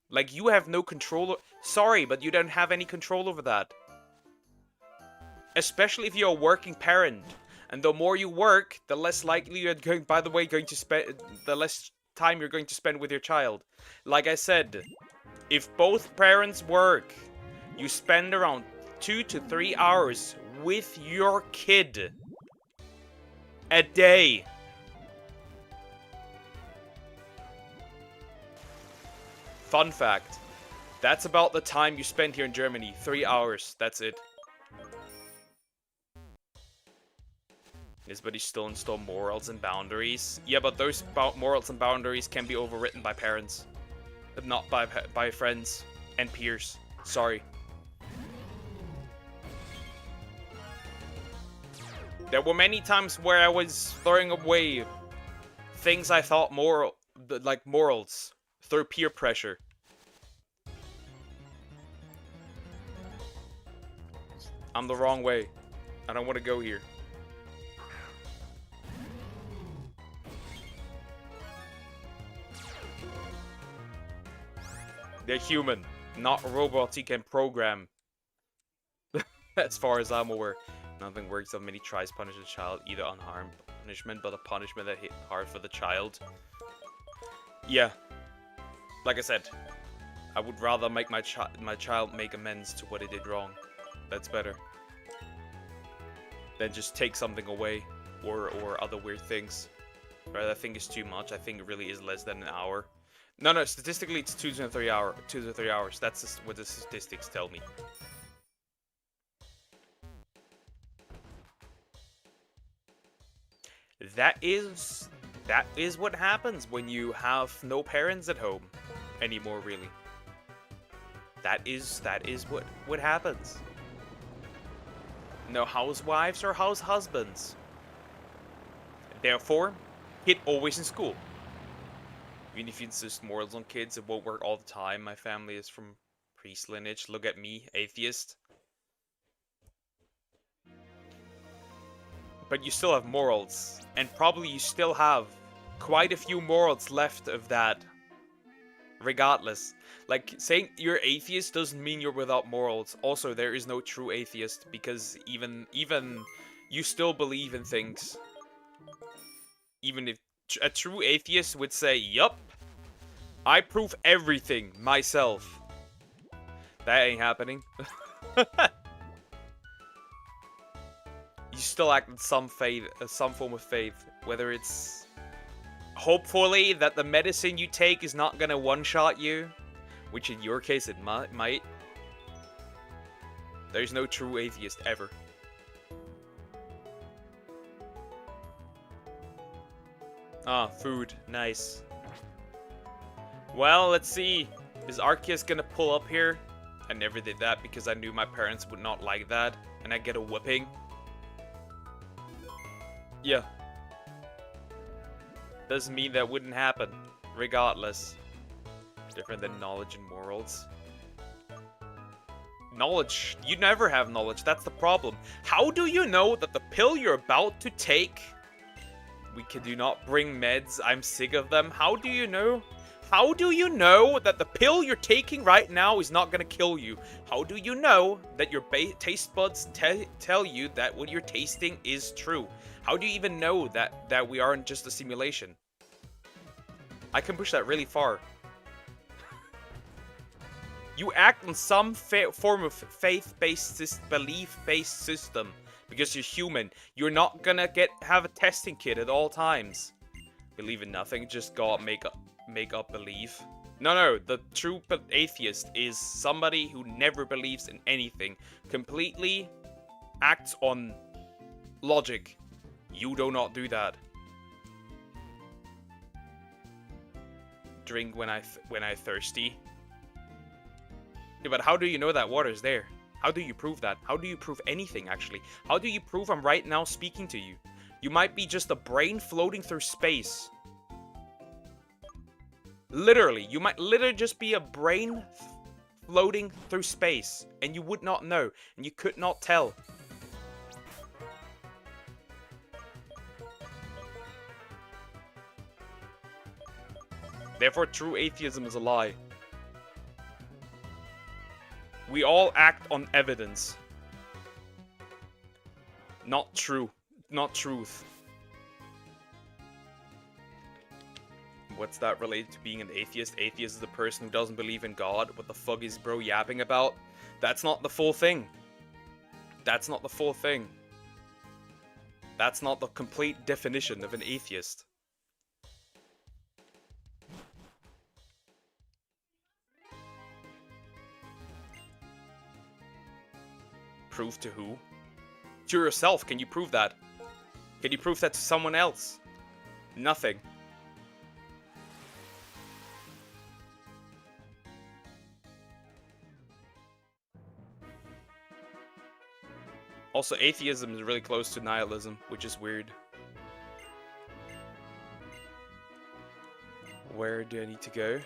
Like, you have no control. Sorry, but you don't have any control over that. Especially if you're a working parent. And the more you work, the less likely you're going to spend, the less time you're going to spend with your child. Like I said, if both parents work, you spend around 2 to 3 hours with your kid a day. Fun fact, that's about the time you spend here in Germany. 3 hours, that's it. But you still install morals and boundaries. Yeah, but those morals and boundaries can be overwritten by parents. But not by friends and peers. Sorry. There were many times where I was throwing away things I thought like morals, through peer pressure. I'm the wrong way. I don't want to go here. They're human, not robots you can program. As far as I'm aware. Nothing works how many tries punish a child, either unharmed punishment, but a punishment that hit hard for the child. Yeah. Like I said, I would rather make my child make amends to what he did wrong. That's better. Than just take something away, or other weird things. Right, I think it's too much. I think it really is less than an hour. No, statistically it's 2 to 3 hours. 2 to 3 hours. That's just what the statistics tell me. That is what happens when you have no parents at home anymore, really. That is what happens. No housewives or house husbands. Therefore, kid always in school. Even if you insist morals on kids, it won't work all the time. My family is from priest lineage. Look at me, atheist. But you still have morals. And probably you still have quite a few morals left of that. Regardless. Like, saying you're atheist doesn't mean you're without morals. Also, there is no true atheist. Because even you still believe in things. Even if a true atheist would say, yup, I prove everything myself. That ain't happening. You still act with some faith, some form of faith. Whether it's hopefully that the medicine you take is not gonna one-shot you, which in your case it might. There's no true atheist ever. Ah, food. Nice. Well, let's see. Is Arceus gonna pull up here? I never did that because I knew my parents would not like that. And I get a whipping. Yeah. Doesn't mean that wouldn't happen. Regardless. Different than knowledge and morals. Knowledge. You never have knowledge. That's the problem. How do you know that the pill you're about to take... We do not bring meds. I'm sick of them. How do you know? How do you know that the pill you're taking right now is not gonna kill you? How do you know that your taste buds tell you that what you're tasting is true? How do you even know that we aren't just a simulation? I can push that really far. You act on some form of faith-based, belief-based system because you're human. You're not gonna have a testing kit at all times. Believe in nothing, just God make up believe. No, the true atheist is somebody who never believes in anything, completely acts on logic. You do not do that. Drink when I thirsty. Yeah, but how do you know that water is there? How do you prove that? How do you prove anything, actually? How do you prove I'm right now speaking to you? You might be just a brain floating through space. Literally, you might literally just be a brain floating through space, and you would not know, and you could not tell. Therefore, true atheism is a lie. We all act on evidence. Not true. Not truth. What's that related to being an atheist? Atheist is the person who doesn't believe in God. What the fuck is bro yapping about? That's not the full thing. That's not the full thing. That's not the complete definition of an atheist. Prove to who? To yourself. Can you prove that? Can you prove that to someone else? Nothing. Also, atheism is really close to nihilism, which is weird. Where do I need to go?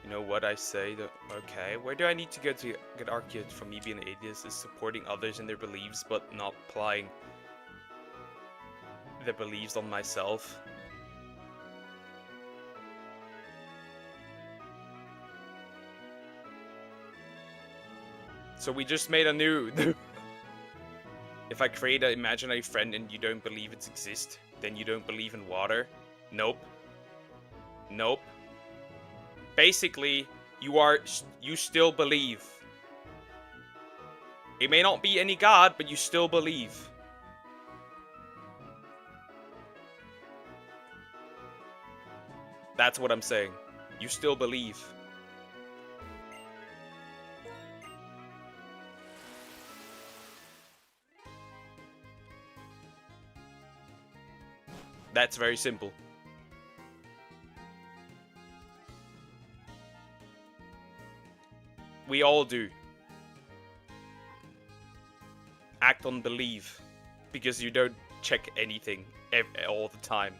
You know what I say? Okay, where do I need to go to get argued from me being an atheist is supporting others in their beliefs, but not applying their beliefs on myself. So we just made a new... If I create an imaginary friend and you don't believe it exists, then you don't believe in water? Nope. Nope. Basically, you still believe. It may not be any god, but you still believe. That's what I'm saying. You still believe. That's very simple. We all do. Act on belief. Because you don't check anything all the time.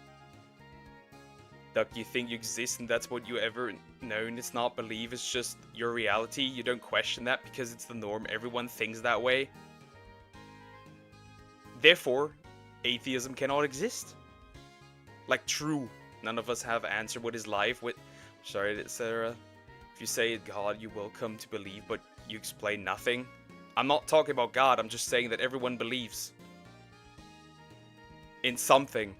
Like, you think you exist and that's what you ever known. It's not belief, it's just your reality. You don't question that because it's the norm. Everyone thinks that way. Therefore, atheism cannot exist. Like, true. None of us have answered what is life. Sorry, Sarah. If you say God, you will come to believe, but you explain nothing. I'm not talking about God. I'm just saying that everyone believes in something.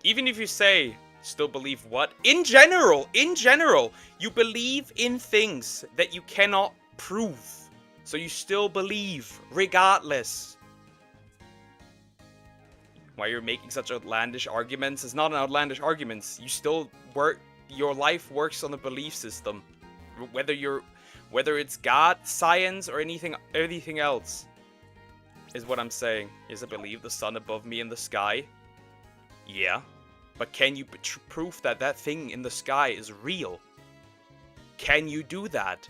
Even if you say, still believe what? In general, you believe in things that you cannot prove. So you still believe, regardless. Why you're making such outlandish arguments? It's not an outlandish argument. You still work. Your life works on a belief system, whether it's God, science, or anything else. Is what I'm saying. Is I believe the sun above me in the sky. Yeah, but can you prove that that thing in the sky is real? Can you do that?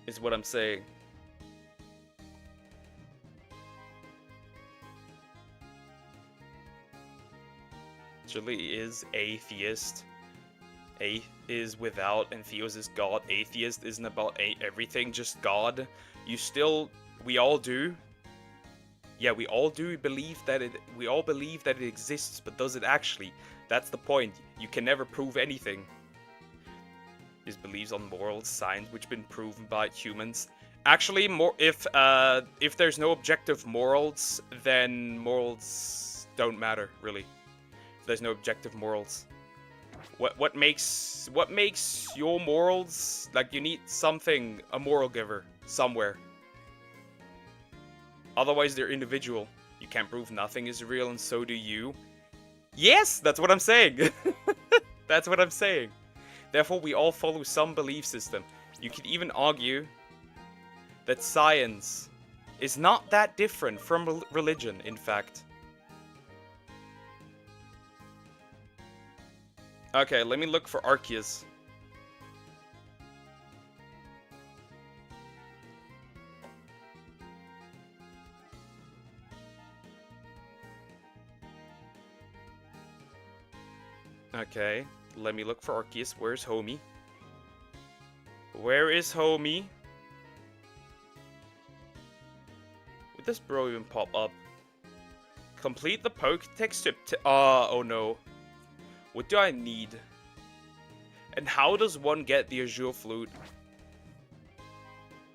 Is what I'm saying. Actually is atheist. is without, and theos is God. Atheist isn't about everything, just God. We all do. Yeah, we all believe that it exists, but does it actually? That's the point. You can never prove anything. His beliefs on morals, science, which have been proven by humans. Actually, if there's no objective morals, then morals don't matter, really. If there's no objective morals. What makes your morals, like, you need something, a moral giver somewhere. Otherwise they're individual. You can't prove nothing is real, and so do you. Yes, that's what I'm saying. That's what I'm saying. Therefore we all follow some belief system. You could even argue that science is not that different from religion, in fact. Okay, let me look for Arceus. Okay, let me look for Arceus. Where's Homie? Where is Homie? Would this bro even pop up? Complete the Pokédex to oh no. What do I need? And how does one get the Azure Flute?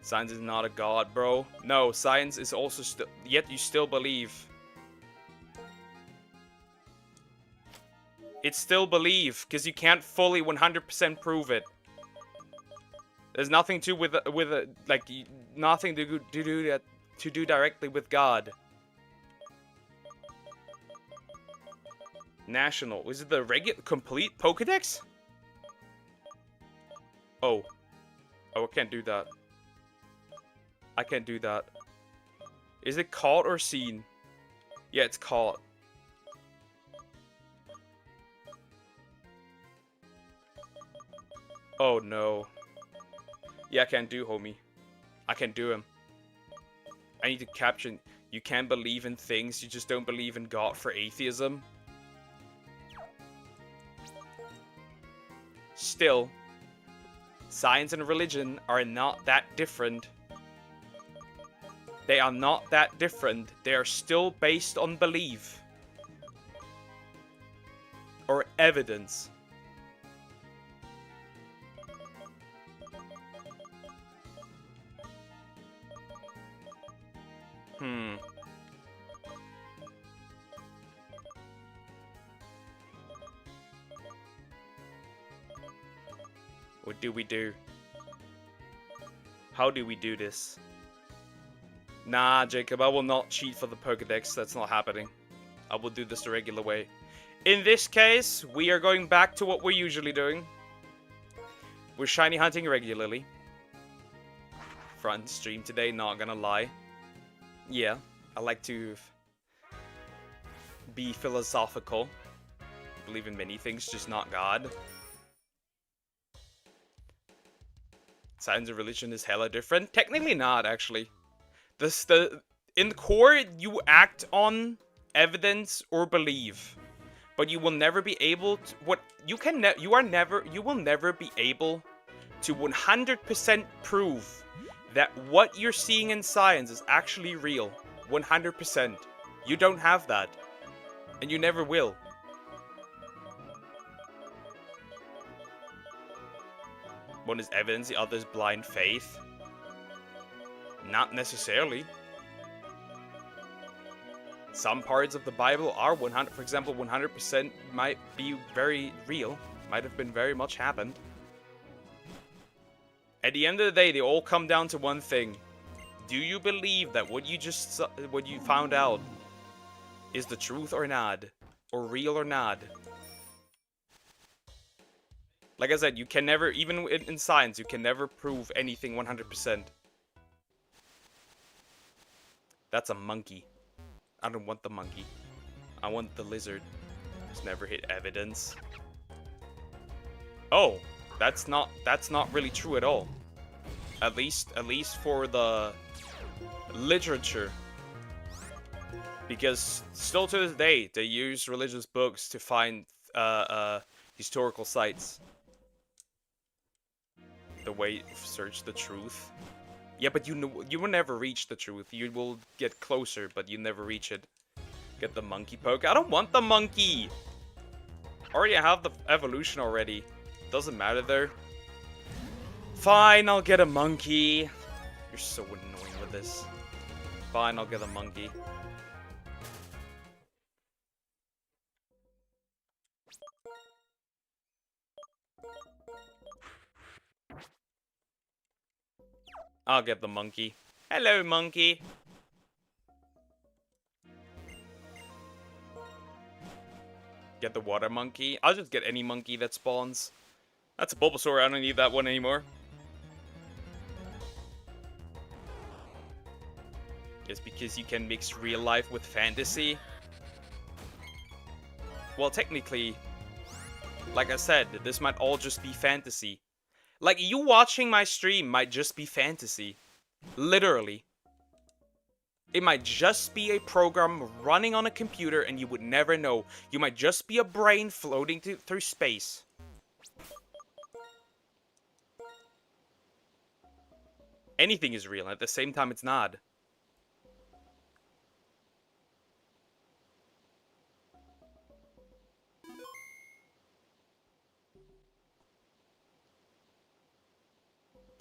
Science is not a god, bro. No, science is also still... Yet you still believe. It's still believe, because you can't fully 100% prove it. There's nothing to like, nothing to do directly with God. National. Is it the complete Pokédex? Oh. Oh, I can't do that. I can't do that. Is it caught or seen? Yeah, it's caught. Oh no. Yeah, I can't do Homie. I can't do him. I need to capture... You can believe in things, you just don't believe in God for atheism. Still, science and religion are not that different. They are not that different. They are still based on belief. Or evidence. What do we do? How do we do this? Nah, Jacob, I will not cheat for the Pokédex. That's not happening. I will do this the regular way. In this case, we are going back to what we're usually doing. We're shiny hunting regularly. Front stream today, not gonna lie. Yeah, I like to be philosophical. Believe in many things, just not God. Science and religion is hella different. Technically not, actually. In the core, you act on evidence or belief, but you will never be able to. You will never be able to 100% prove that what you're seeing in science is actually real. 100%. You don't have that, and you never will. One is evidence, the other is blind faith. Not necessarily. Some parts of the Bible are 100, for example, 100% might be very real. Might have been very much happened. At the end of the day, they all come down to one thing. Do you believe that what you found out is the truth or not? Or real or not? Like I said, you can never, even in science, you can never prove anything 100%. That's a monkey. I don't want the monkey. I want the lizard. Just never hit evidence. Oh, that's not really true at all. At least for the literature. Because still to this day, they use religious books to find historical sites. The way search the truth. Yeah, but you know, you will never reach the truth. You will get closer, but you never reach it. Get the monkey poke. I don't want the monkey! Already have the evolution already. Doesn't matter though. Fine, I'll get a monkey. You're so annoying with this. Fine, I'll get a monkey. I'll get the monkey. Hello, monkey. Get the water monkey. I'll just get any monkey that spawns. That's a Bulbasaur. I don't need that one anymore. Just because you can mix real life with fantasy. Well, technically, like I said, this might all just be fantasy. Like, you watching my stream might just be fantasy. Literally. It might just be a program running on a computer and you would never know. You might just be a brain floating through space. Anything is real, and at the same time it's not.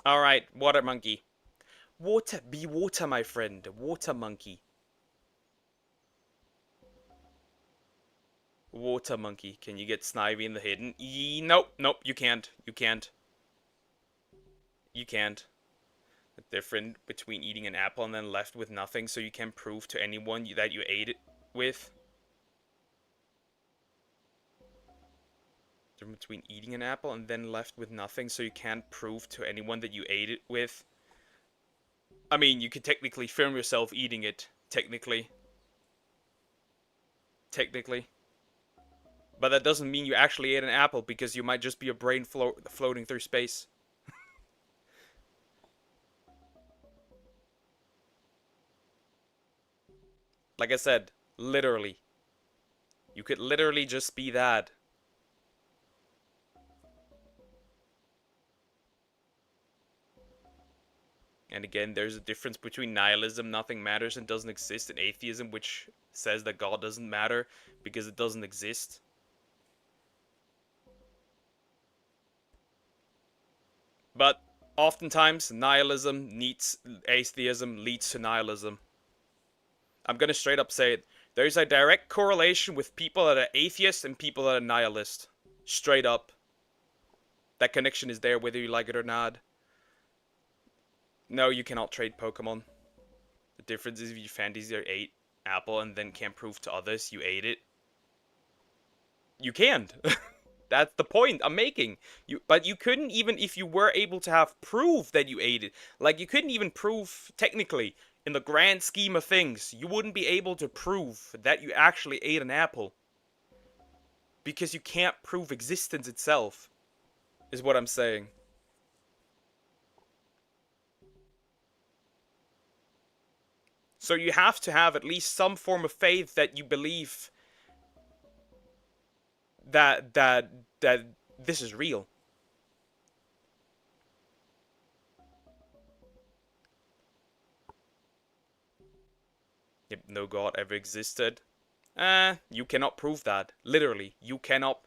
Alright, water monkey. Be water, my friend. Water monkey. Water monkey. Can you get Snivy in the hidden? Nope, nope, you can't. You can't. You can't. The difference between eating an apple and then left with nothing, so you can prove to anyone that you ate it with. The difference between eating an apple and then left with nothing, so you can't prove to anyone that you ate it with. I mean, you could technically film yourself eating it. Technically. Technically. But that doesn't mean you actually ate an apple, because you might just be a brain floating through space. Like I said, literally. You could literally just be that. And again, there's a difference between nihilism, nothing matters and doesn't exist, and atheism, which says that God doesn't matter because it doesn't exist. But oftentimes, atheism leads to nihilism. I'm gonna straight up say it. There's a direct correlation with people that are atheists and people that are nihilist. Straight up. That connection is there whether you like it or not. No, you cannot trade Pokemon. The difference is if you fantasy or ate apple and then can't prove to others you ate it. You can't. That's the point I'm making. But you couldn't even, if you were able to have proof that you ate it. Like, you couldn't even prove, technically, in the grand scheme of things, you wouldn't be able to prove that you actually ate an apple. Because you can't prove existence itself, is what I'm saying. So you have to have at least some form of faith that you believe that this is real. If no God ever existed, you cannot prove that. Literally, you cannot.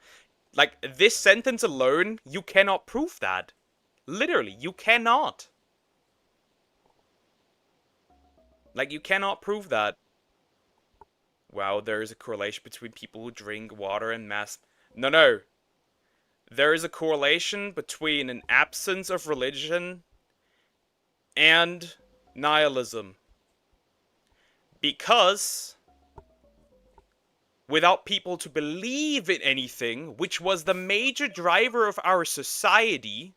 Like, this sentence alone, you cannot prove that. Literally, you cannot. Like, you cannot prove that. Wow, there is a correlation between people who drink water and mass... No. There is a correlation between an absence of religion and nihilism. Because without people to believe in anything, which was the major driver of our society,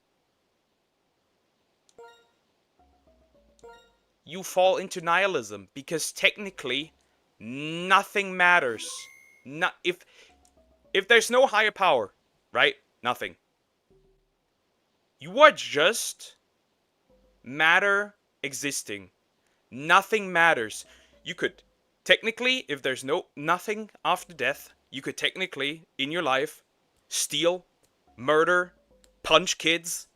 you fall into nihilism, because technically nothing matters. If there's no higher power, right? Nothing. You are just matter existing. Nothing matters. You could technically, if there's nothing after death, you could technically in your life steal, murder, punch kids,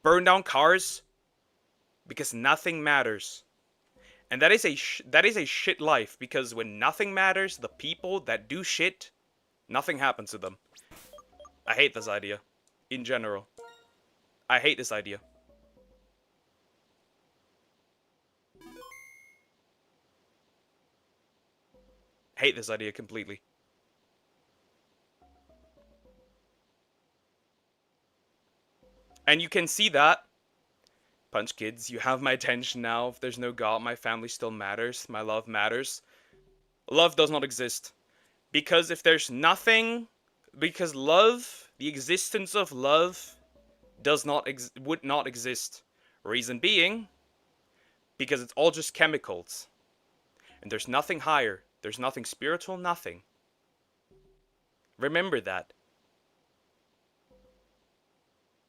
Burn down cars because nothing matters. And that is a shit life, because when nothing matters, the people that do shit, nothing happens to them. I hate this idea. In general. I hate this idea. Hate this idea completely. And you can see that. Punch kids, you have my attention now. If there's no God, my family still matters. My love matters. Love does not exist. Because if there's nothing... Because love, the existence of love, would not exist. Reason being, because it's all just chemicals. And there's nothing higher. There's nothing spiritual, nothing. Remember that.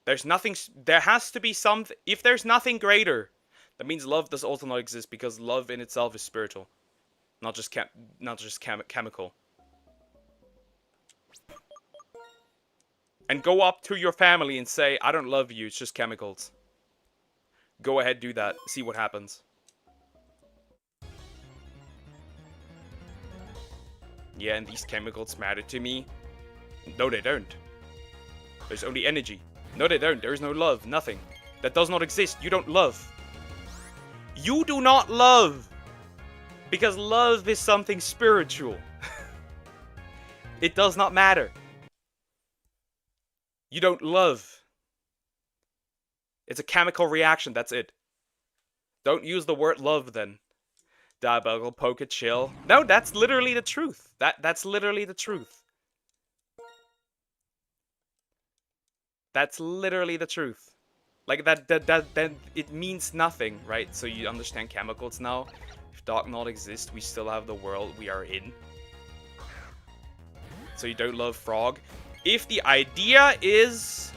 There's nothing, there has to be something, if there's nothing greater, that means love does also not exist, because love in itself is spiritual. Not just chemical. And go up to your family and say, I don't love you, it's just chemicals. Go ahead, do that, see what happens. Yeah, and these chemicals matter to me. No, they don't. There's only energy. No, they don't. There is no love. Nothing. That does not exist. You don't love. You do not love. Because love is something spiritual. It does not matter. You don't love. It's a chemical reaction. That's it. Don't use the word love then. Diabolical poker chill. No, that's literally the truth. That's literally the truth. That's literally the truth. Like, that it means nothing, right? So you understand chemicals now? If dark not exists, we still have the world we are in. So you don't love frog. If the idea is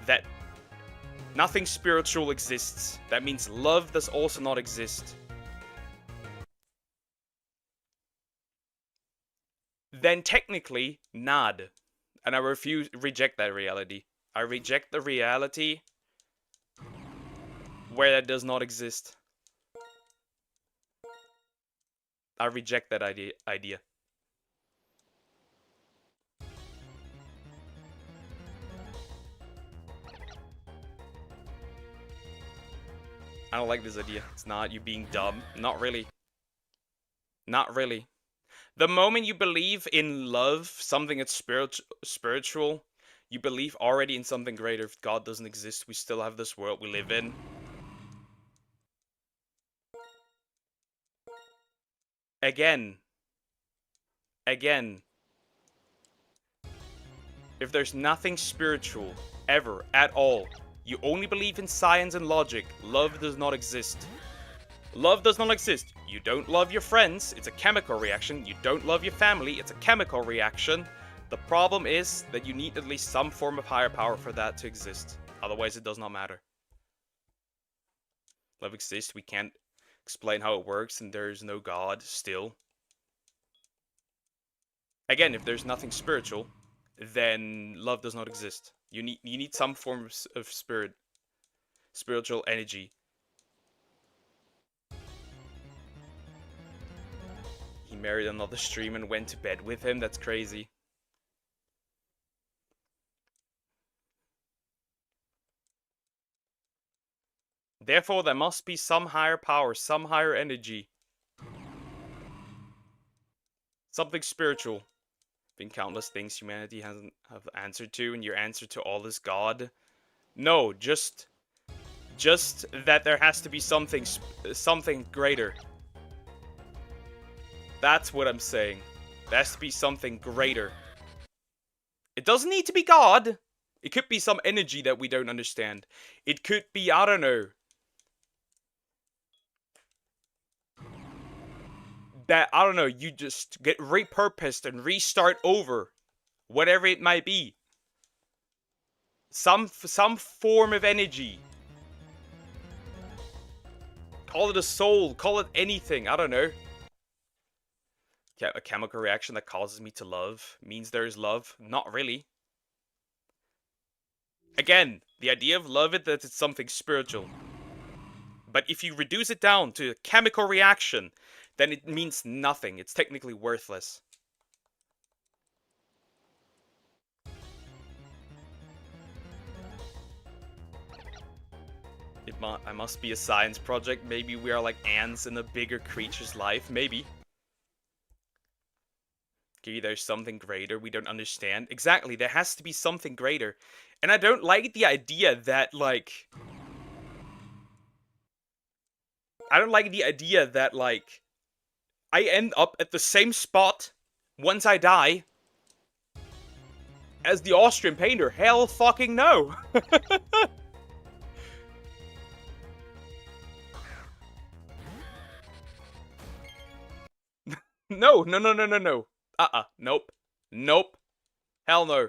that nothing spiritual exists, that means love does also not exist. Then technically, nad. And I reject that reality. I reject the reality where that does not exist. I reject that idea. I don't like this idea. It's not you being dumb. Not really. Not really. The moment you believe in love, something that's spiritual, you believe already in something greater. If God doesn't exist, we still have this world we live in. Again. If there's nothing spiritual, ever, at all, you only believe in science and logic, love does not exist. Love does not exist. You don't love your friends, it's a chemical reaction. You don't love your family, it's a chemical reaction. The problem is that you need at least some form of higher power for that to exist. Otherwise, it does not matter. Love exists, we can't explain how it works, and there is no God, still. Again, if there's nothing spiritual, then love does not exist. You need some form of spiritual energy. He married another streamer and went to bed with him. That's crazy. Therefore, there must be some higher power, some higher energy. Something spiritual. Been countless things humanity hasn't have answered to, and your answer to all is God. No, just that there has to be something greater. That's what I'm saying. There has to be something greater. It doesn't need to be God. It could be some energy that we don't understand. It could be, I don't know. That, I don't know, you just get repurposed and restart over. Whatever it might be. Some form of energy. Call it a soul, call it anything, I don't know. A chemical reaction that causes me to love means there is love. Not really. Again, the idea of love is that it's something spiritual. But if you reduce it down to a chemical reaction, then it means nothing. It's technically worthless. I must be a science project. Maybe we are like ants in a bigger creature's life. Maybe. Maybe there's something greater we don't understand. Exactly, there has to be something greater. And I don't like the idea that, like... I don't like the idea that, like... I end up at the same spot once I die as the Austrian painter. Hell fucking no! No, no, no, no, no, no. Nope. Nope. Hell no.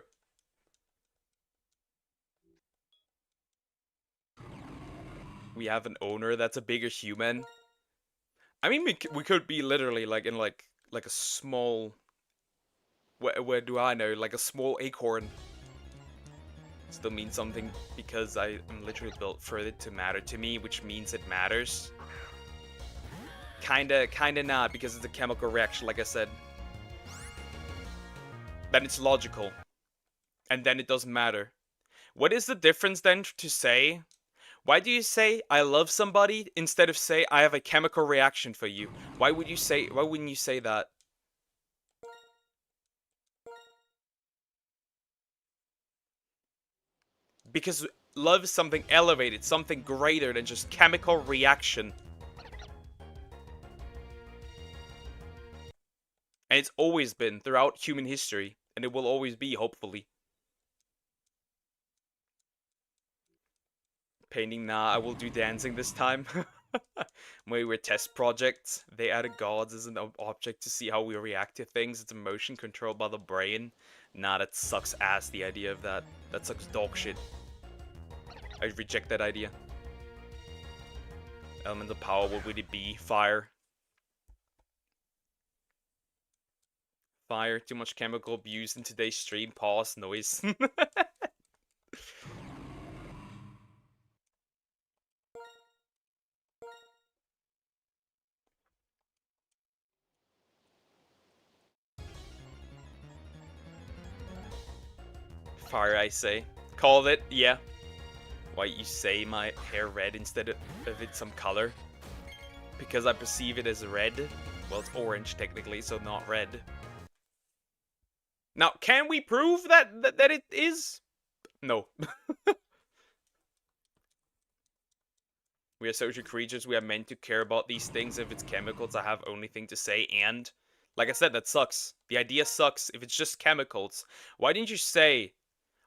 We have an owner that's a bigger human. I mean, we could be literally like in like a small... Where do I know? Like a small acorn. Still means something because I am literally built for it to matter to me, which means it matters. Kinda not, because it's a chemical reaction, like I said. Then it's logical. And then it doesn't matter. What is the difference then to say... Why do you say I love somebody instead of say I have a chemical reaction for you? Why wouldn't you say that? Because love is something elevated, something greater than just chemical reaction. And it's always been throughout human history, and it will always be, hopefully. Painting, nah, I will do dancing this time. When we were test projects, they added gods as an object to see how we react to things. It's emotion controlled by the brain. Nah, that sucks ass, the idea of that. That sucks dog shit. I reject that idea. Element of power, what would it be? Fire. Fire, too much chemical abuse in today's stream. Pause, noise. Fire, I say. Called it, yeah. Why you say my hair red instead of it some color? Because I perceive it as red. Well, it's orange technically, so not red. Now, can we prove that it is? No. We are social creatures. We are meant to care about these things. If it's chemicals, I have only thing to say. And, like I said, that sucks. The idea sucks. If it's just chemicals, why didn't you say...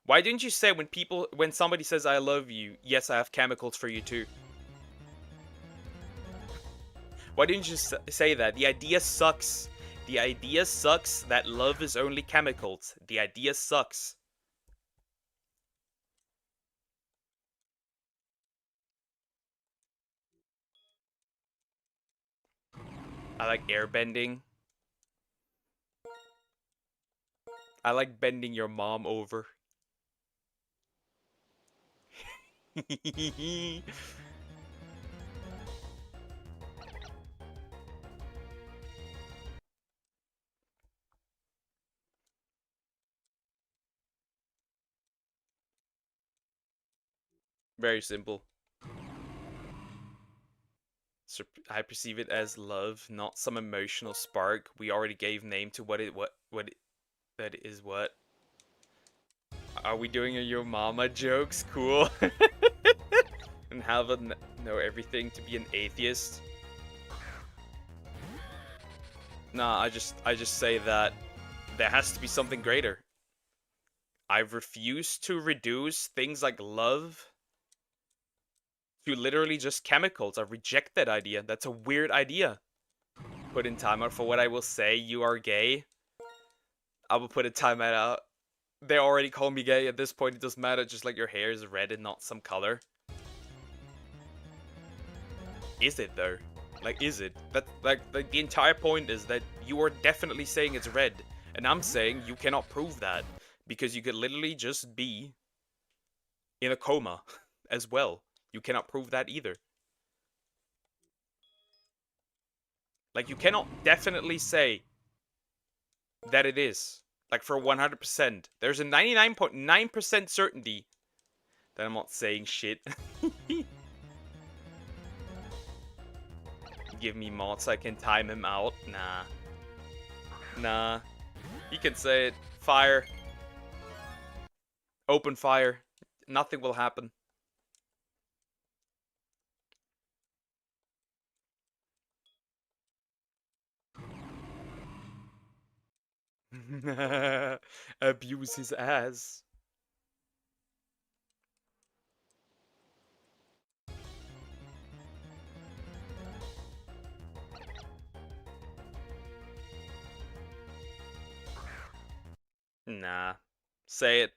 Why didn't you say when somebody says I love you, yes, I have chemicals for you too? Why didn't you say that? The idea sucks. The idea sucks that love is only chemicals. The idea sucks. I like airbending. I like bending your mom over. Very simple. I perceive it as love, not some emotional spark. We already gave name to that is what. Are we doing a Yo Mama jokes? Cool. And have a know everything to be an atheist. Nah, I just say that there has to be something greater. I refuse to reduce things like love to literally just chemicals. I reject that idea. That's a weird idea. Put in timeout for what I will say. You are gay. I will put a timeout out. They already call me gay. At this point, it doesn't matter. Just like your hair is red and not some color. Is it though? Like, is it? That like the entire point is that you are definitely saying it's red, and I'm saying you cannot prove that because you could literally just be in a coma as well. You cannot prove that either. Like, you cannot definitely say that it is. Like, for 100%. There's a 99.9% certainty that I'm not saying shit. Give me mods so I can time him out. Nah. Nah. He can say it. Fire. Open fire. Nothing will happen. Abuse his ass. Nah. Say it.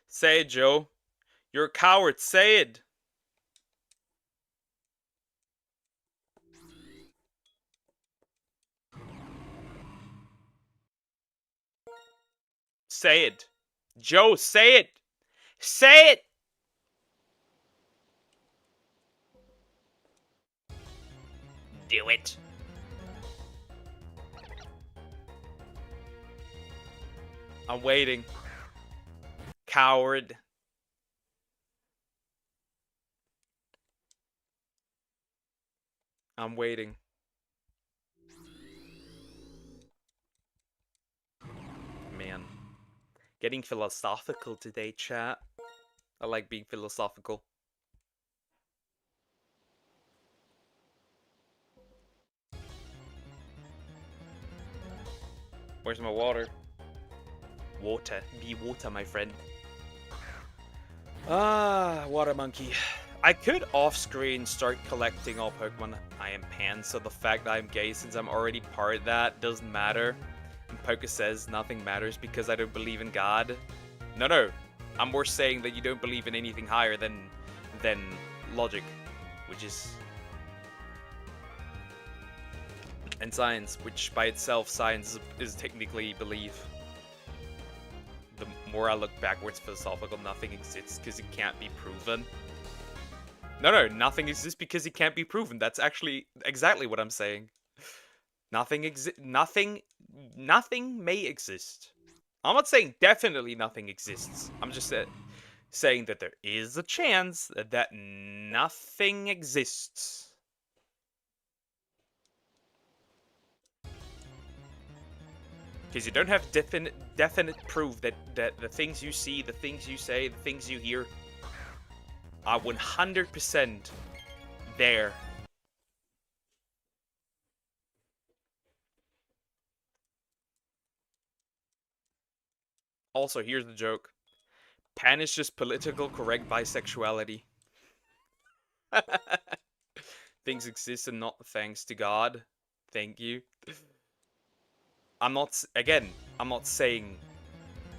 Say it, Joe. You're a coward. Say it. Say it. Joe, say it. Say it. Do it. I'm waiting. Coward. I'm waiting. Man. Getting philosophical today, chat. I like being philosophical. Where's my water? Water. Be water, my friend. Ah, water monkey. I could off-screen start collecting all Pokemon I am pan, so the fact that I'm gay since I'm already part of that doesn't matter. And Poke says nothing matters because I don't believe in God. No. I'm more saying that you don't believe in anything higher than logic, which is... and science, which by itself, science is technically belief. The more I look backwards philosophical, nothing exists because it can't be proven. No, nothing exists because it can't be proven. That's actually exactly what I'm saying. Nothing may exist. I'm not saying definitely nothing exists. I'm just saying that there is a chance that nothing exists. Because you don't have definite proof that the things you see, the things you say, the things you hear are 100% there. Also, here's the joke. Pan is just political correct bisexuality. Things exist and not thanks to God. Thank you. I'm not saying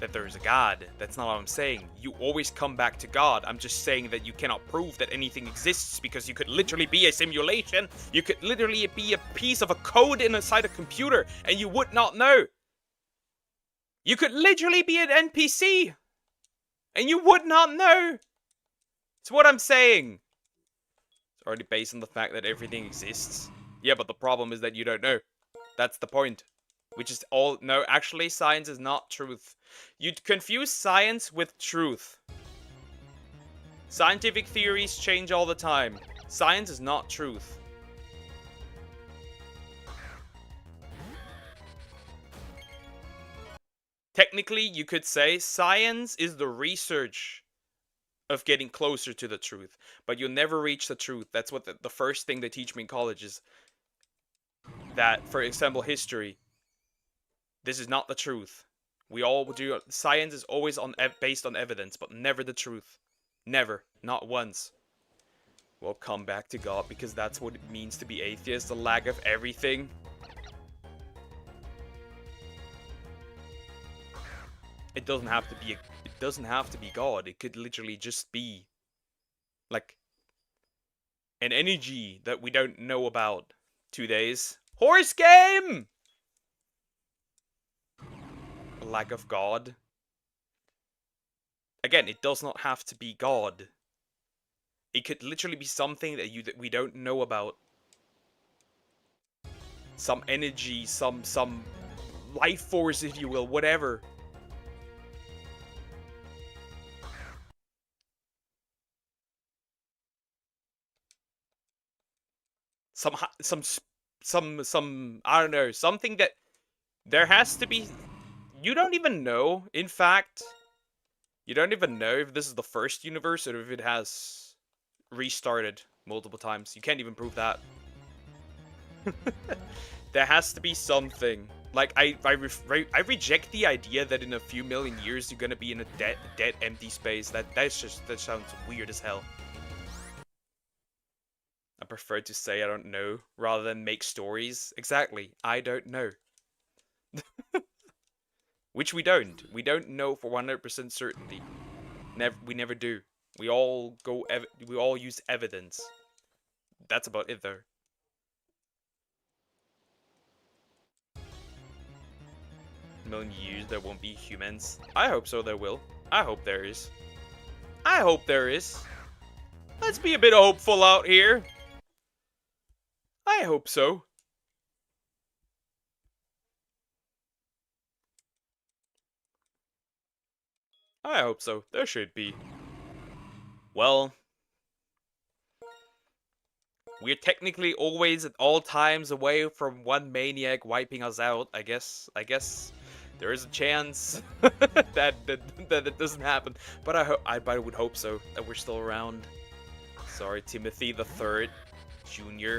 that there's a God. That's not what I'm saying. You always come back to God. I'm just saying that you cannot prove that anything exists because you could literally be a simulation. You could literally be a piece of a code inside a computer and you would not know. You could literally be an NPC and you would not know. It's what I'm saying. It's already based on the fact that everything exists. Yeah, but the problem is that you don't know. That's the point. Which is all... No, actually, science is not truth. You'd confuse science with truth. Scientific theories change all the time. Science is not truth. Technically, you could say science is the research of getting closer to the truth. But you'll never reach the truth. That's what the first thing they teach me in college is. That, for example, history. This is not the truth. We all do... Science is always based on evidence, but never the truth. Never. Not once. We'll come back to God because that's what it means to be atheist. The lack of everything. It doesn't have to be it doesn't have to be God. It could literally just be like an energy that we don't know about. 2 days. Horse game! A lack of God. Again, it does not have to be God. It could literally be something that we don't know about. Some energy, some life force, if you will, whatever. Some I don't know, something that there has to be. You don't even know. In fact, you don't even know if this is the first universe or if it has restarted multiple times. You can't even prove that. There has to be something. Like, I reject the idea that in a few million years you're gonna be in a dead empty space. That sounds weird as hell. I prefer to say I don't know rather than make stories. Exactly, I don't know. Which we don't. We don't know for 100% certainty. We never do. We all use evidence. That's about it though. Million years there won't be humans. I hope so there will. I hope there is. I hope there is. Let's be a bit hopeful out here. I hope so. I hope so. There should be. Well, we're technically always at all times away from one maniac wiping us out. I guess there is a chance that it doesn't happen. But I would hope so, that we're still around. Sorry, Timothy the Third Jr.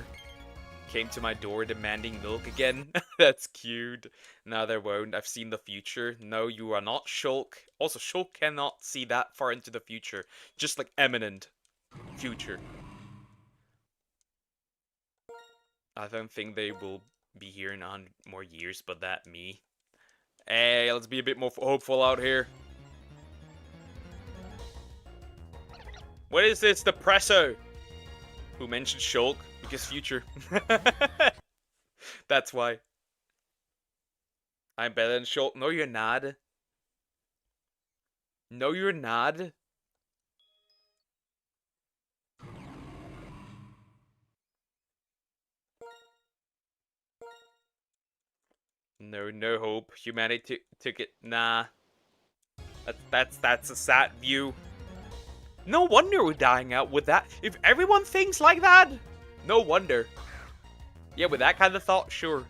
came to my door demanding milk again. That's cute. No, there won't. I've seen the future. No, you are not Shulk. Also, Shulk cannot see that far into the future. Just like eminent future. I don't think they will be here in 100 more years, but that me. Hey, let's be a bit more hopeful out here. What is this, Depresso? Who mentioned Shulk? Because future. That's why. I'm better than Shulk. No, you're not. No, you're not. No, no hope. Humanity took it. Nah. That's a sad view. No wonder we're dying out with that. If everyone thinks like that, no wonder. Yeah, with that kind of thought, sure.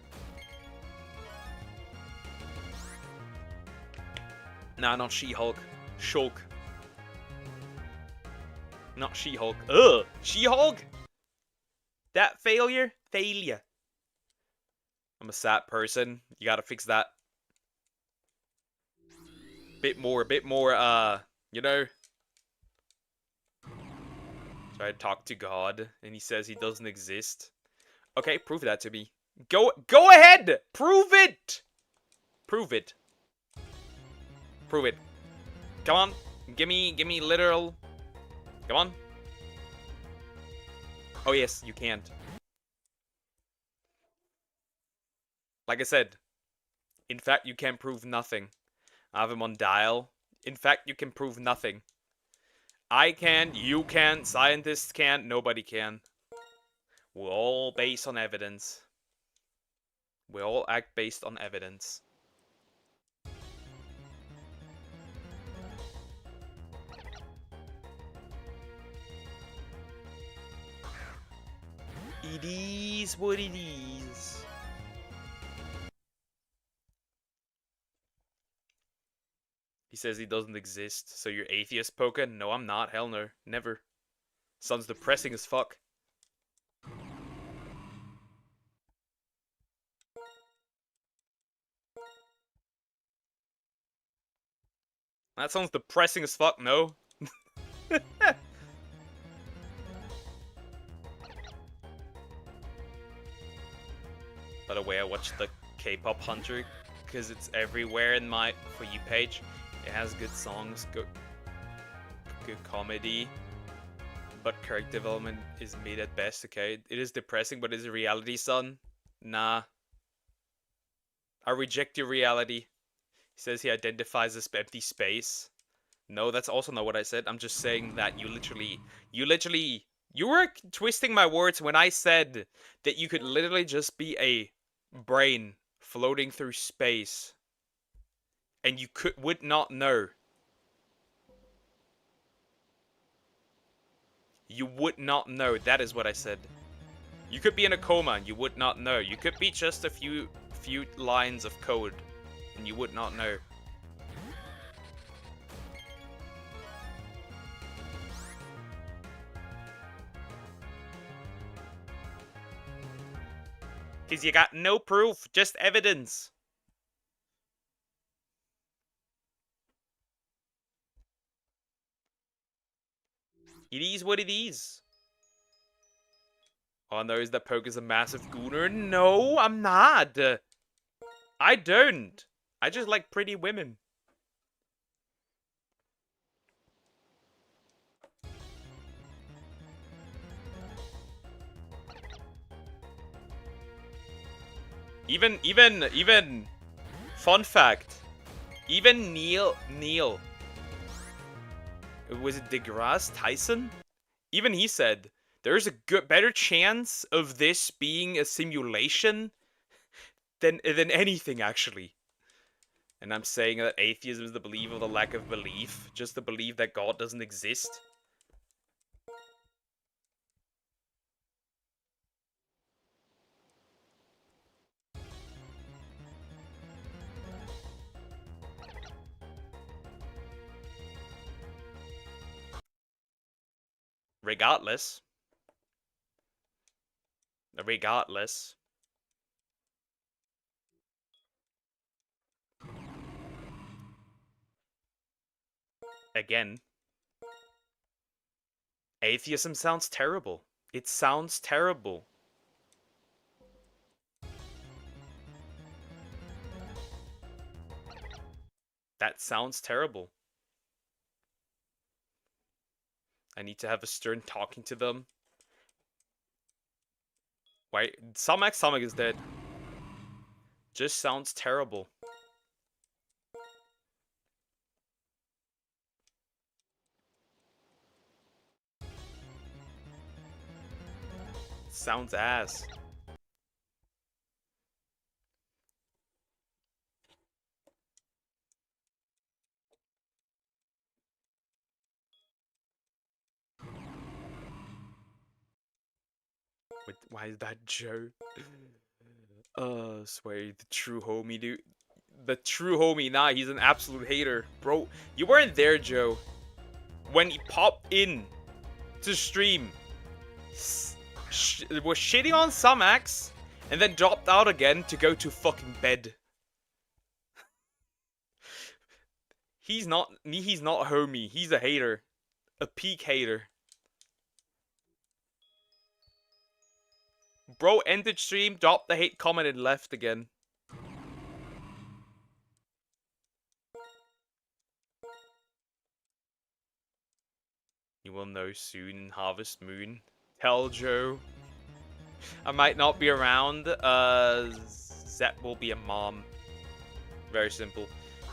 Nah, not She-Hulk. Shulk. Not She-Hulk. Ugh! She-Hulk? That failure? Failure. I'm a sad person. You gotta fix that. Bit more, you know? Try to talk to God, and he says he doesn't exist. Okay, prove that to me. Go ahead! Prove it! Prove it. Prove it. Come on. Give me literal. Come on. Oh yes, you can't. Like I said, in fact, you can prove nothing. I have him on dial. In fact, you can prove nothing. I can, you can, scientists can, nobody can. We're all based on evidence. We all act based on evidence. It is what it is. He says he doesn't exist, so you're atheist, Poka? No, I'm not. Hell no. Never. Sounds depressing as fuck. That sounds depressing as fuck, no? By the way, I watched the K-pop Hunter because it's everywhere in my For You page. It has good songs, good comedy, but character development is mid at best, okay? It is depressing, but is it reality, son? Nah. I reject your reality. He says he identifies as empty space. No, that's also not what I said. I'm just saying that you were twisting my words when I said that you could literally just be a brain floating through space and you would not know. You would not know. That is what I said. You could be in a coma and you would not know. You could be just a few lines of code and you would not know. Because you got no proof, just evidence. It is what it is. Oh no, is that Poke is a massive gooner? No, I'm not. I don't. I just like pretty women. Even, fun fact. Even Neil, was it DeGrasse Tyson? Even he said, there's a better chance of this being a simulation than anything, actually. And I'm saying that atheism is the belief of the lack of belief, just the belief that God doesn't exist. Regardless. Again. Atheism sounds terrible. It sounds terrible. That sounds terrible. I need to have a stern talking to them. Wait, Stomach is dead. Just sounds terrible. Sounds ass. Wait, why is that Joe? Swear, the true homie, dude. The true homie, nah, he's an absolute hater. Bro, you weren't there, Joe. When he popped in to stream, was shitting on Sumax, and then dropped out again to go to fucking bed. He's not a homie, he's a hater. A peak hater. Bro ended stream, dropped the hate comment, and left again. You will know soon in Harvest Moon. Tell Joe. I might not be around. Zep will be a mom. Very simple.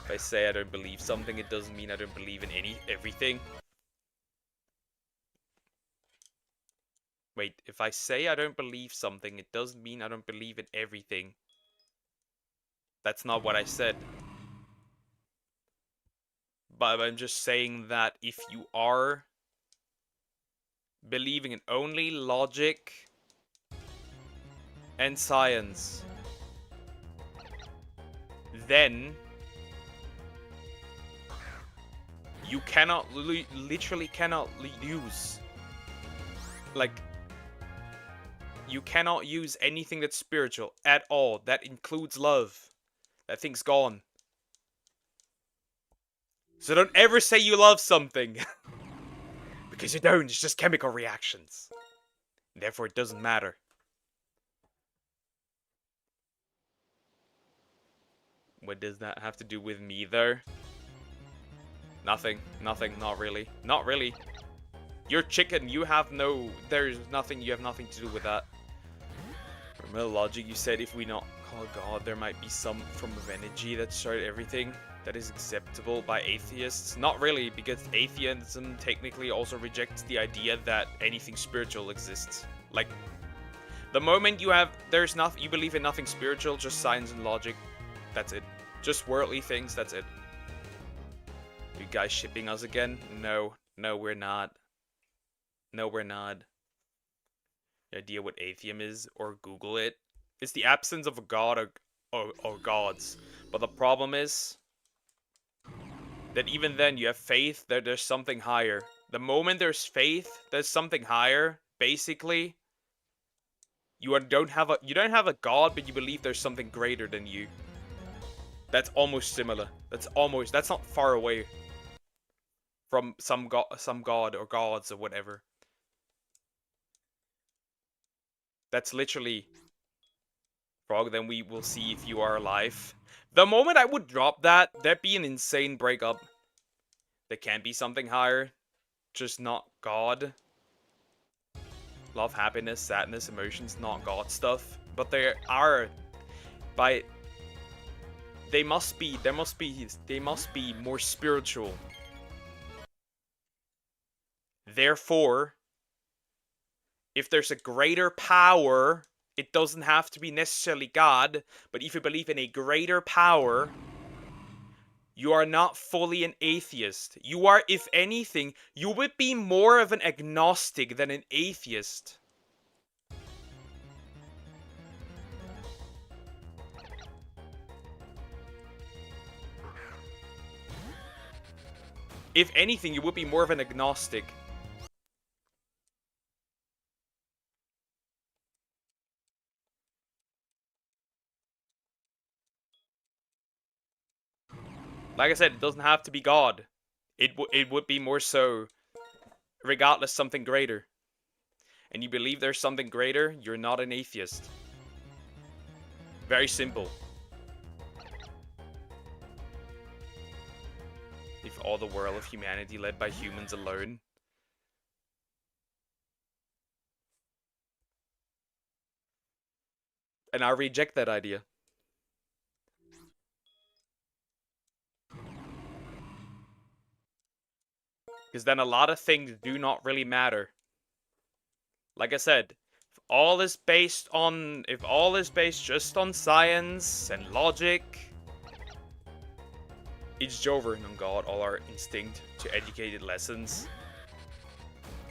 If I say I don't believe something, it doesn't mean I don't believe in everything. Wait, if I say I don't believe something, it doesn't mean I don't believe in everything. That's not what I said. But I'm just saying that if you are believing in only logic and science, then you cannot, literally cannot use, like, you cannot use anything that's spiritual at all. That includes love. That thing's gone. So don't ever say you love something. Because you don't, it's just chemical reactions. Therefore, it doesn't matter. What does that have to do with me, though? Nothing, not really. Not really. You're chicken, you have no... There's nothing, you have nothing to do with that. From the logic, you said if we not... Oh god, there might be some form of energy that started everything. that is acceptable by atheists? Not really, because atheism technically also rejects the idea that anything spiritual exists. Like, the moment you believe in nothing spiritual, just science and logic, that's it. Just worldly things, that's it. You guys shipping us again? No, we're not. No, we're not. The idea what atheism is, or Google it. It's the absence of a god or gods. But the problem is that even then you have faith that there's something higher. The moment there's faith, there's something higher. Basically, you don't have a god, but you believe there's something greater than you. That's almost similar. That's not far away from some god or gods or whatever. That's literally, Frog, then we will see if you are alive. The moment I would drop that, that'd be an insane breakup. There can be something higher, just not God. Love, happiness, sadness, emotions, not God stuff. But there are, they must be more spiritual. Therefore, if there's a greater power, it doesn't have to be necessarily God, but if you believe in a greater power, you are not fully an atheist. You are, if anything, you would be more of an agnostic than an atheist. If anything, you would be more of an agnostic. Like I said, it doesn't have to be God. It would be more so, regardless, something greater. And you believe there's something greater, you're not an atheist. Very simple. If all the world of humanity led by humans alone. And I reject that idea. Because then a lot of things do not really matter. Like I said, if all is based just on science and logic, it's over on God, all our instinct to educated lessons.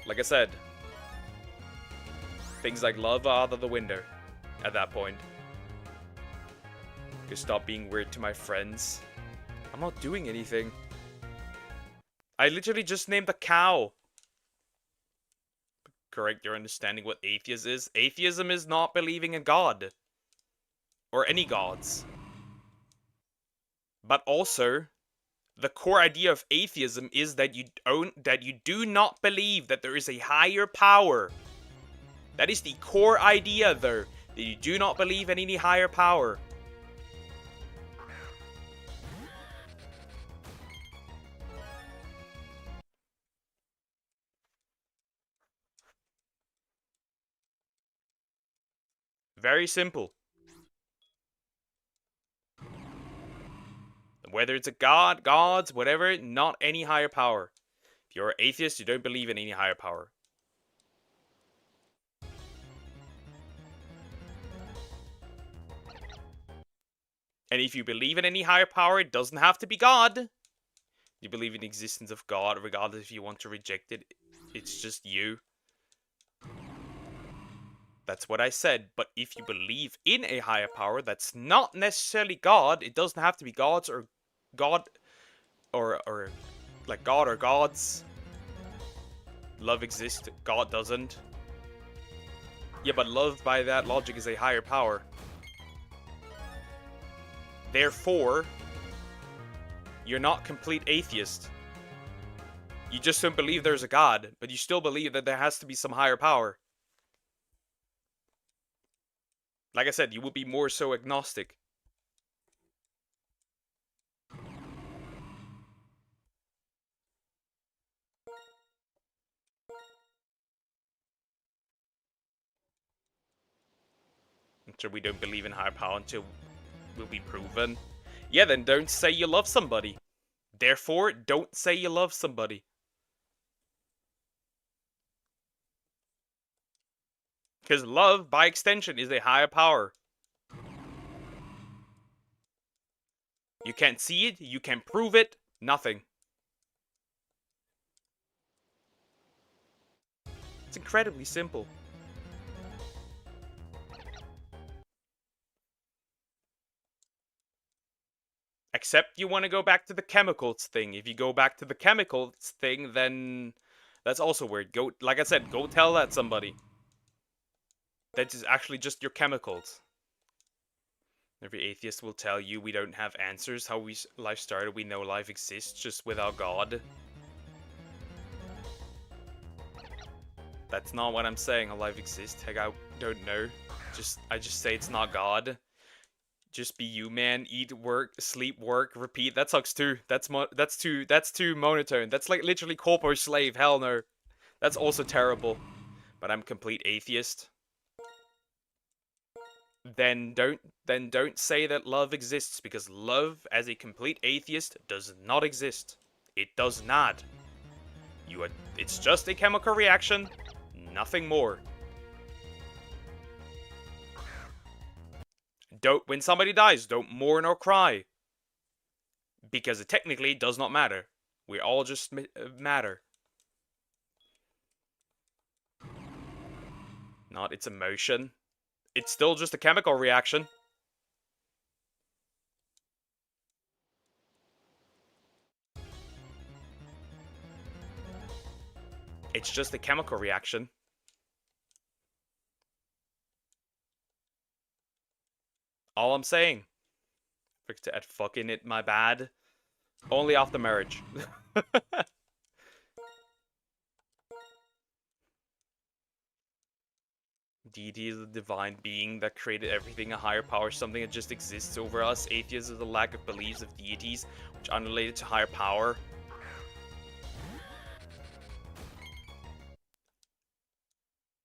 Like I said, things like love are out of the window at that point. You stop being weird to my friends. I'm not doing anything. I literally just named a cow. Correct your understanding what atheism is. Atheism is not believing in God. Or any gods. But also, the core idea of atheism is that you do not believe that there is a higher power. That is the core idea, though. That you do not believe in any higher power. Very simple. Whether it's a god, gods, whatever, not any higher power. If you're an atheist, you don't believe in any higher power. And if you believe in any higher power, it doesn't have to be God. You believe in the existence of God, regardless if you want to reject it. It's just you. That's what I said. But if you believe in a higher power that's not necessarily God, it doesn't have to be gods or God or like God or gods. Love exists, God doesn't. Yeah, but love by that logic is a higher power. Therefore, you're not complete atheist. You just don't believe there's a God, but you still believe that there has to be some higher power. Like I said, you would be more so agnostic. Until we don't believe in higher power, until will be proven. Yeah, then don't say you love somebody. Therefore, don't say you love somebody. Because love, by extension, is a higher power. You can't see it, you can't prove it, nothing. It's incredibly simple. Except you want to go back to the chemicals thing. If you go back to the chemicals thing, then that's also weird. Go, like I said, go tell that somebody. That is actually just your chemicals. Every atheist will tell you we don't have answers. How life started, we know life exists just without God. That's not what I'm saying. How life exists. Heck, I don't know. I just say it's not God. Just be you, man. Eat, work, sleep, work, repeat. That sucks too. That's too monotone. That's like literally corpo slave. Hell no. That's also terrible. But I'm a complete atheist. Then don't say that love exists, because love as a complete atheist does not exist. It does not. It's just a chemical reaction, nothing more. When somebody dies, don't mourn or cry. Because it technically does not matter. We all just matter. Not its emotion. It's still just a chemical reaction. It's just a chemical reaction. All I'm saying. Forget to add fucking it, my bad. Only after marriage. Deity is a divine being that created everything, a higher power, something that just exists over us. Atheism is the lack of beliefs of deities, which are unrelated to higher power.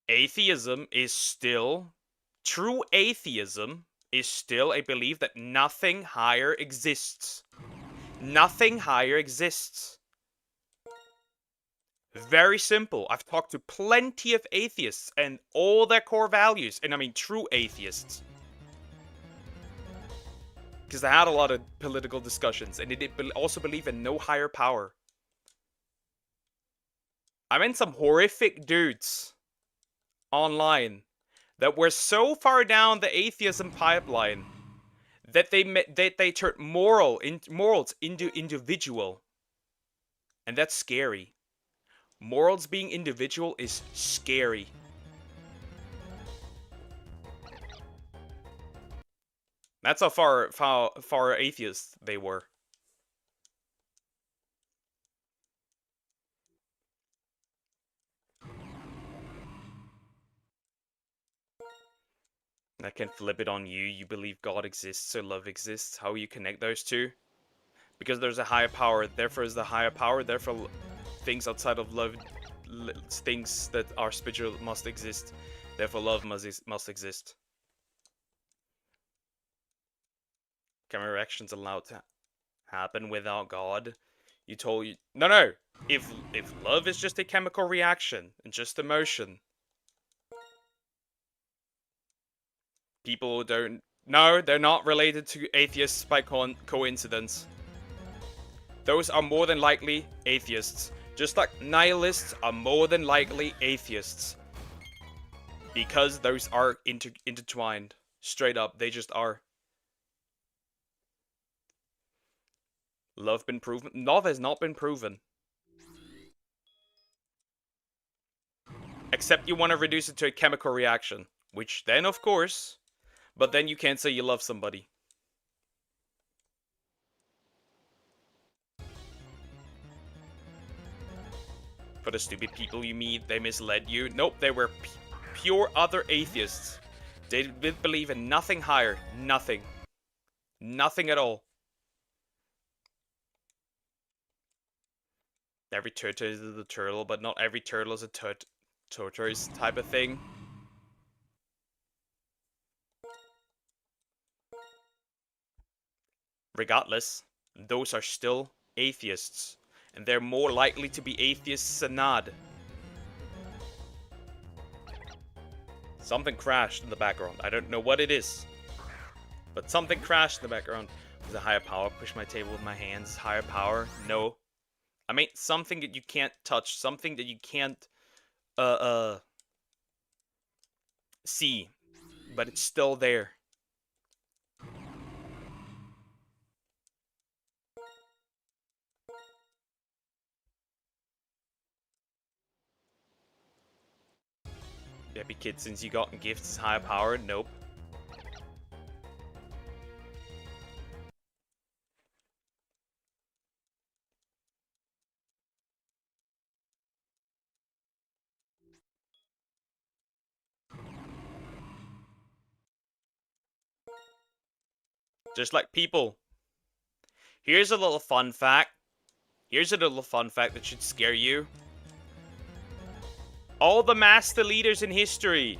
Atheism is still... True atheism is still a belief that nothing higher exists. Nothing higher exists. Very simple. I've talked to plenty of atheists and all their core values, and I mean true atheists. Because I had a lot of political discussions, and they did also believe in no higher power. I meant some horrific dudes online that were so far down the atheism pipeline that they turned morals into individual. And that's scary. Morals being individual is scary. That's how far atheists they were. I can flip it on you. You believe God exists, so love exists. How you connect those two? Because there's a higher power, therefore is the higher power, therefore things outside of love, things that are spiritual must exist. Therefore love must exist. Chemical reactions allowed to happen without God? No. If love is just a chemical reaction and just emotion, people don't... No, they're not related to atheists by coincidence. Those are more than likely atheists. Just like nihilists are more than likely atheists. Because those are intertwined. Straight up, they just are. Love been proven? Love has not been proven. Except you want to reduce it to a chemical reaction. Which then, of course... But then you can't say you love somebody. For the stupid people you meet, they misled you. Nope, they were pure other atheists. They did believe in nothing higher. Nothing. Nothing at all. Every tortoise is a turtle, but not every turtle is a tortoise type of thing. regardless, those are still atheists. And they're more likely to be atheists than not. Something crashed in the background. I don't know what it is. But something crashed in the background. Was a higher power? Push my table with my hands. Higher power? No. I mean, something that you can't touch. Something that you can't, see. But it's still there. Happy kid, since you got gifts, higher power? Nope. Just like people. Here's a little fun fact. Here's a little fun fact that should scare you. All the master leaders in history,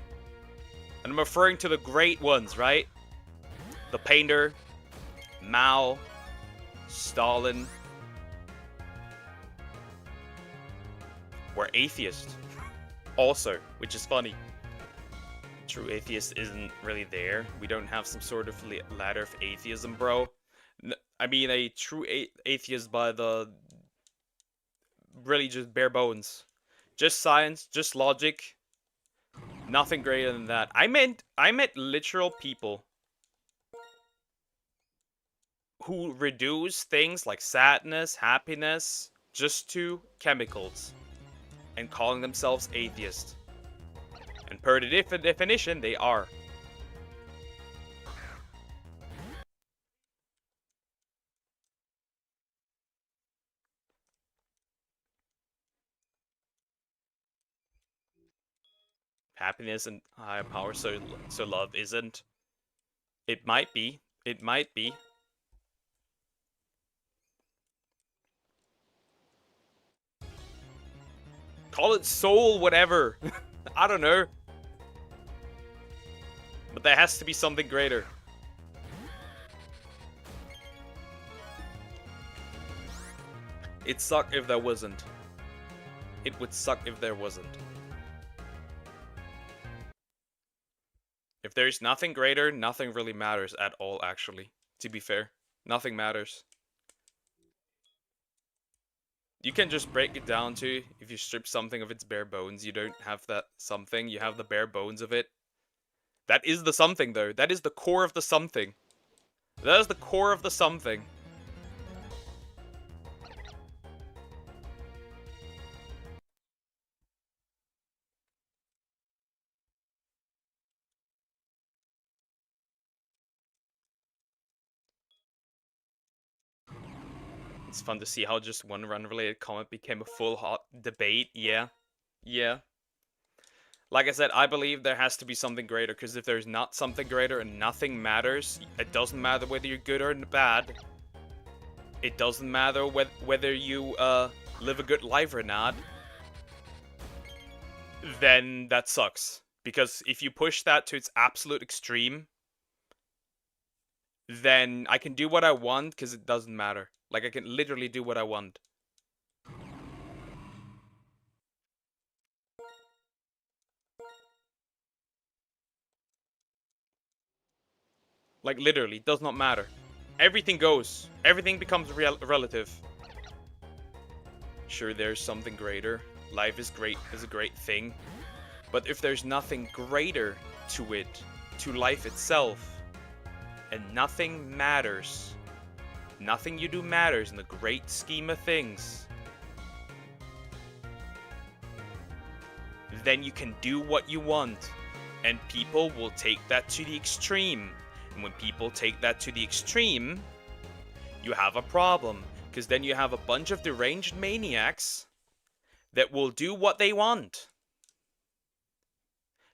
and I'm referring to the great ones, right? The painter, Mao, Stalin, were atheists. Also, which is funny. True atheist isn't really there. We don't have some sort of ladder of atheism, bro. I mean, a true atheist by the really just bare bones. Just science, just logic. Nothing greater than that. I meant literal people who reduce things like sadness, happiness, just to chemicals, and calling themselves atheists. And per the definition, they are. Happiness and higher power, so love isn't. It might be. It might be. Call it soul, whatever. I don't know. But there has to be something greater. It'd suck if there wasn't. It would suck if there wasn't. If there's nothing greater, nothing really matters at all, actually. To be fair. Nothing matters. You can just break it down to, if you strip something of its bare bones, you don't have that something, you have the bare bones of it. That is the something, though. That is the core of the something. That is the core of the something. It's fun to see how just one run-related comment became a full hot debate. Yeah. Yeah. Like I said, I believe there has to be something greater, because if there's not something greater and nothing matters, it doesn't matter whether you're good or bad. It doesn't matter whether you live a good life or not. Then that sucks. Because if you push that to its absolute extreme, then I can do what I want because it doesn't matter. Like, I can literally do what I want. Like, literally, does not matter. Everything goes. Everything becomes relative. Sure, there's something greater. Life is great, is a great thing. But if there's nothing greater to it, to life itself, and nothing matters, nothing you do matters in the great scheme of things, then you can do what you want, and people will take that to the extreme. And when people take that to the extreme, you have a problem, because then you have a bunch of deranged maniacs that will do what they want.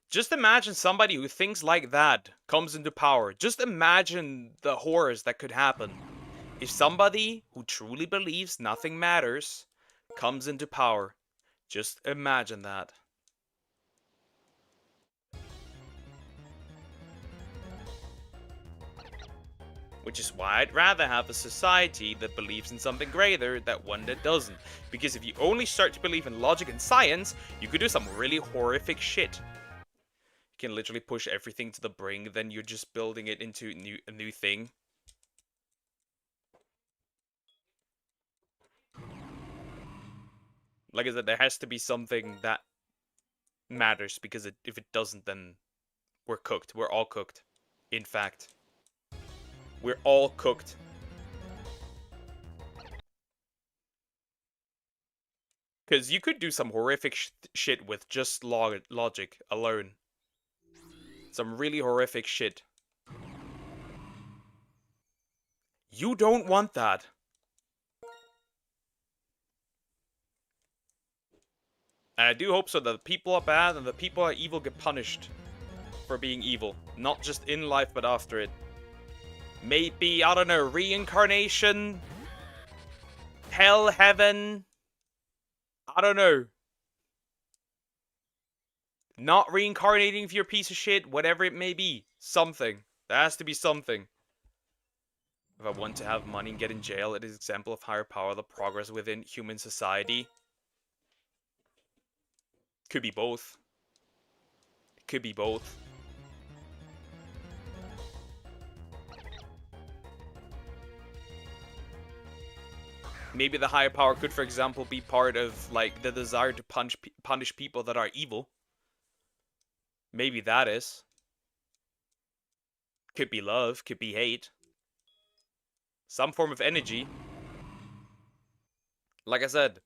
Just imagine somebody who thinks like that comes into power. Just imagine the horrors that could happen if somebody who truly believes nothing matters comes into power. Just imagine that. Which is why I'd rather have a society that believes in something greater than one that doesn't. Because if you only start to believe in logic and science, you could do some really horrific shit. You can literally push everything to the brink, then you're just building it into a new thing. Like I said, there has to be something that matters, because if it doesn't, then we're cooked. We're all cooked. In fact, we're all cooked. Because you could do some horrific shit with just logic alone. Some really horrific shit. You don't want that. And I do hope so, that the people are bad and the people are evil get punished for being evil. Not just in life, but after it. Maybe, I don't know, reincarnation? Hell, heaven? I don't know. Not reincarnating if you're a piece of shit, whatever it may be. Something. There has to be something. If I want to have money and get in jail, it is an example of higher power, the progress within human society. Could be both. Could be both. Maybe the higher power could, for example, be part of, like, the desire to punish people that are evil. Maybe that is. Could be love, could be hate. Some form of energy. Like I said,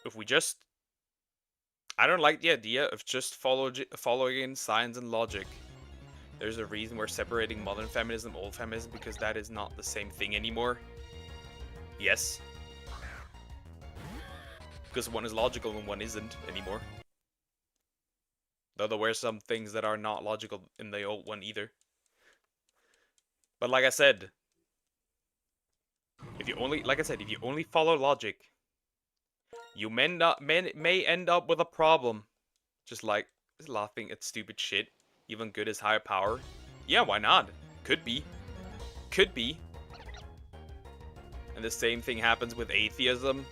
if we just... I don't like the idea of just following science and logic. There's a reason we're separating modern feminism, old feminism, because that is not the same thing anymore. Yes. Because one is logical and one isn't anymore. Though there were some things that are not logical in the old one either. But like I said, if you only follow logic, you may end up with a problem. Just like laughing at stupid shit, even good as higher power. Yeah, why not? Could be. Could be. And the same thing happens with atheism.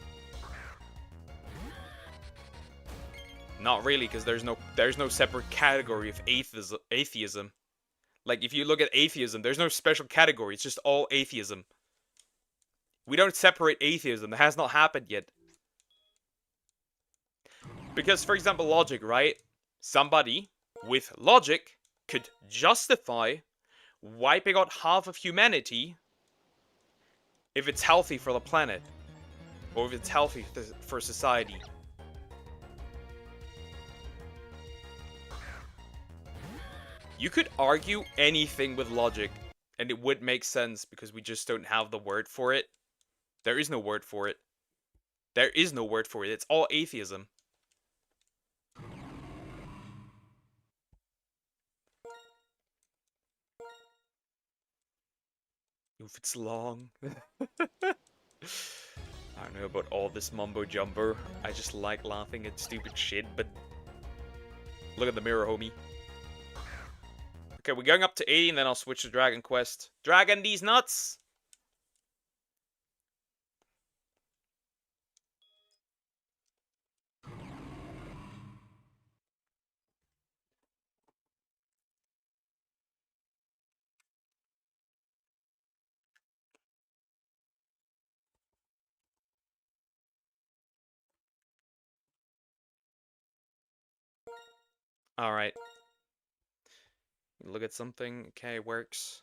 Not really, because there's no separate category of atheism. Like, if you look at atheism, there's no special category. It's just all atheism. We don't separate atheism. That has not happened yet. Because, for example, logic, right? Somebody with logic could justify wiping out half of humanity if it's healthy for the planet. Or if it's healthy for society. You could argue anything with logic, and it would make sense, because we just don't have the word for it. There is no word for it. There is no word for it. It's all atheism. Oof, it's long. I don't know about all this mumbo jumbo. I just like laughing at stupid shit, but look at the mirror, homie. Okay, we're going up to 80, and then I'll switch to Dragon Quest. Dragon these nuts! Alright. Look at something. Okay, works.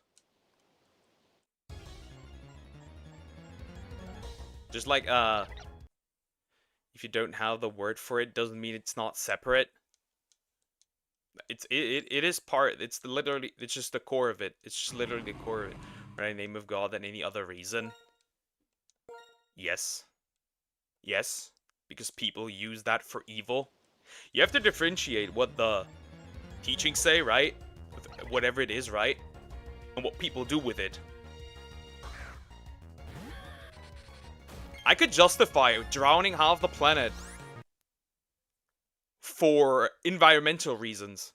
Just like, if you don't have the word for it, doesn't mean it's not separate. It is part, it's just the core of it. It's just literally the core of it. Right, in the name of God and any other reason. Yes. Yes. Because people use that for evil. You have to differentiate what the teachings say, right? Whatever it is, right? And what people do with it. I could justify drowning half the planet for environmental reasons.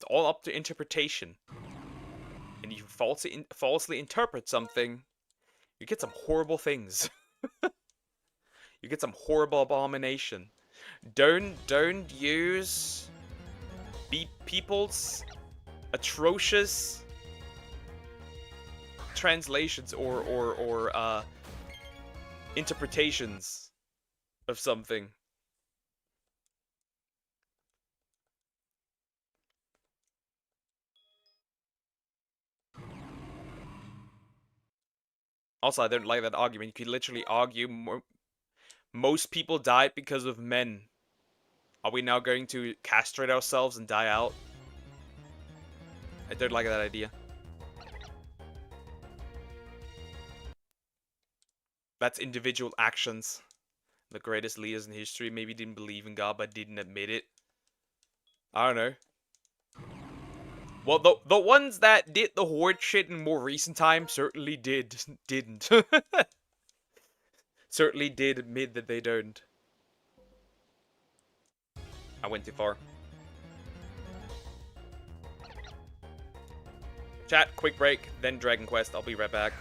It's all up to interpretation. And you falsely interpret something, you get some horrible things. You get some horrible abomination. Don't use people's atrocious translations or interpretations of something. Also, I don't like that argument. You could literally argue most people died because of men. Are we now going to castrate ourselves and die out? I don't like that idea. That's individual actions. The greatest leaders in history maybe didn't believe in God, but didn't admit it. I don't know. Well, the ones that did the horde shit in more recent times certainly didn't. Certainly did admit that they don't. I went too far. Chat, quick break, then Dragon Quest. I'll be right back.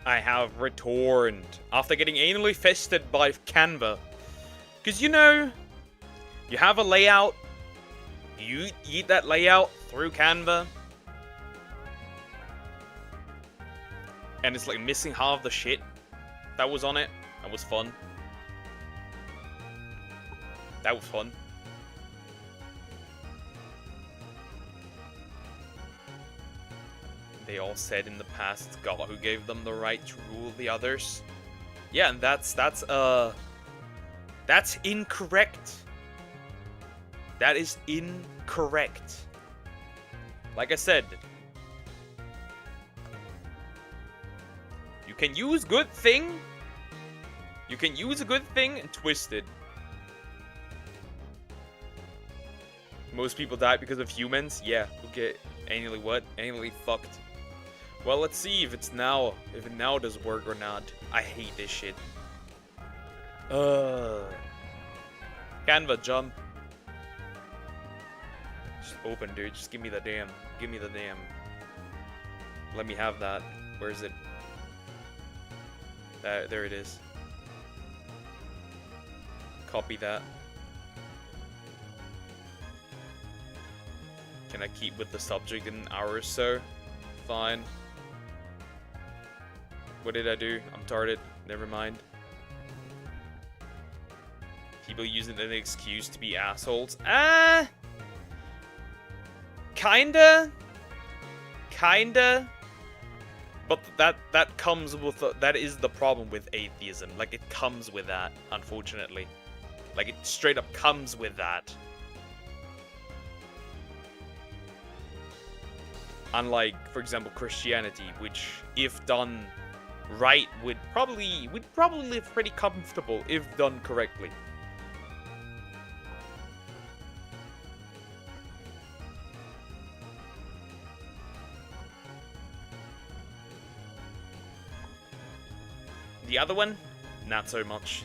I have returned after getting anally fisted by Canva. Because, you know, you have a layout, you eat that layout through Canva, and it's like missing half the shit that was on it. That was fun. That was fun. They all said in the past it's God who gave them the right to rule the others. Yeah, and that's incorrect. That is incorrect. Like I said, you can use good thing. You can use a good thing and twist it. Most people die because of humans. Yeah, okay. Annually what? Annually fucked. Well, let's see if it now does work or not. I hate this shit. Canva, jump. Just open, dude. Just give me the damn. Give me the damn. Let me have that. Where is it? There it is. Copy that. Can I keep with the subject in an hour or so? Fine. What did I do? I'm retarded. Never mind. People using it as an excuse to be assholes. Kinda. But that comes with that is the problem with atheism. Like, it comes with that, unfortunately. Like, it straight up comes with that. Unlike, for example, Christianity, which, if done right, would probably live pretty comfortable if done correctly. The other one, not so much.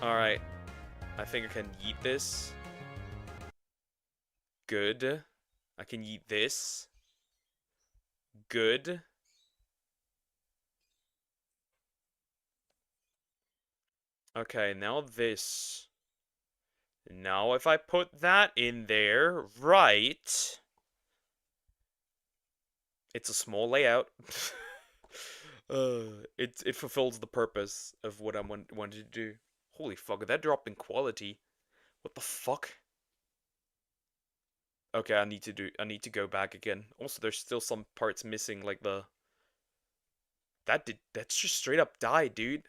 Alright. I think I can yeet this. Good. I can yeet this. Good. Okay, now this. Now if I put that in there, right. It's a small layout. It fulfills the purpose of what I wanted to do. Holy fuck, that dropped in quality. What the fuck? Okay, I need to go back again. Also, there's still some parts missing, like that's just straight up died, dude.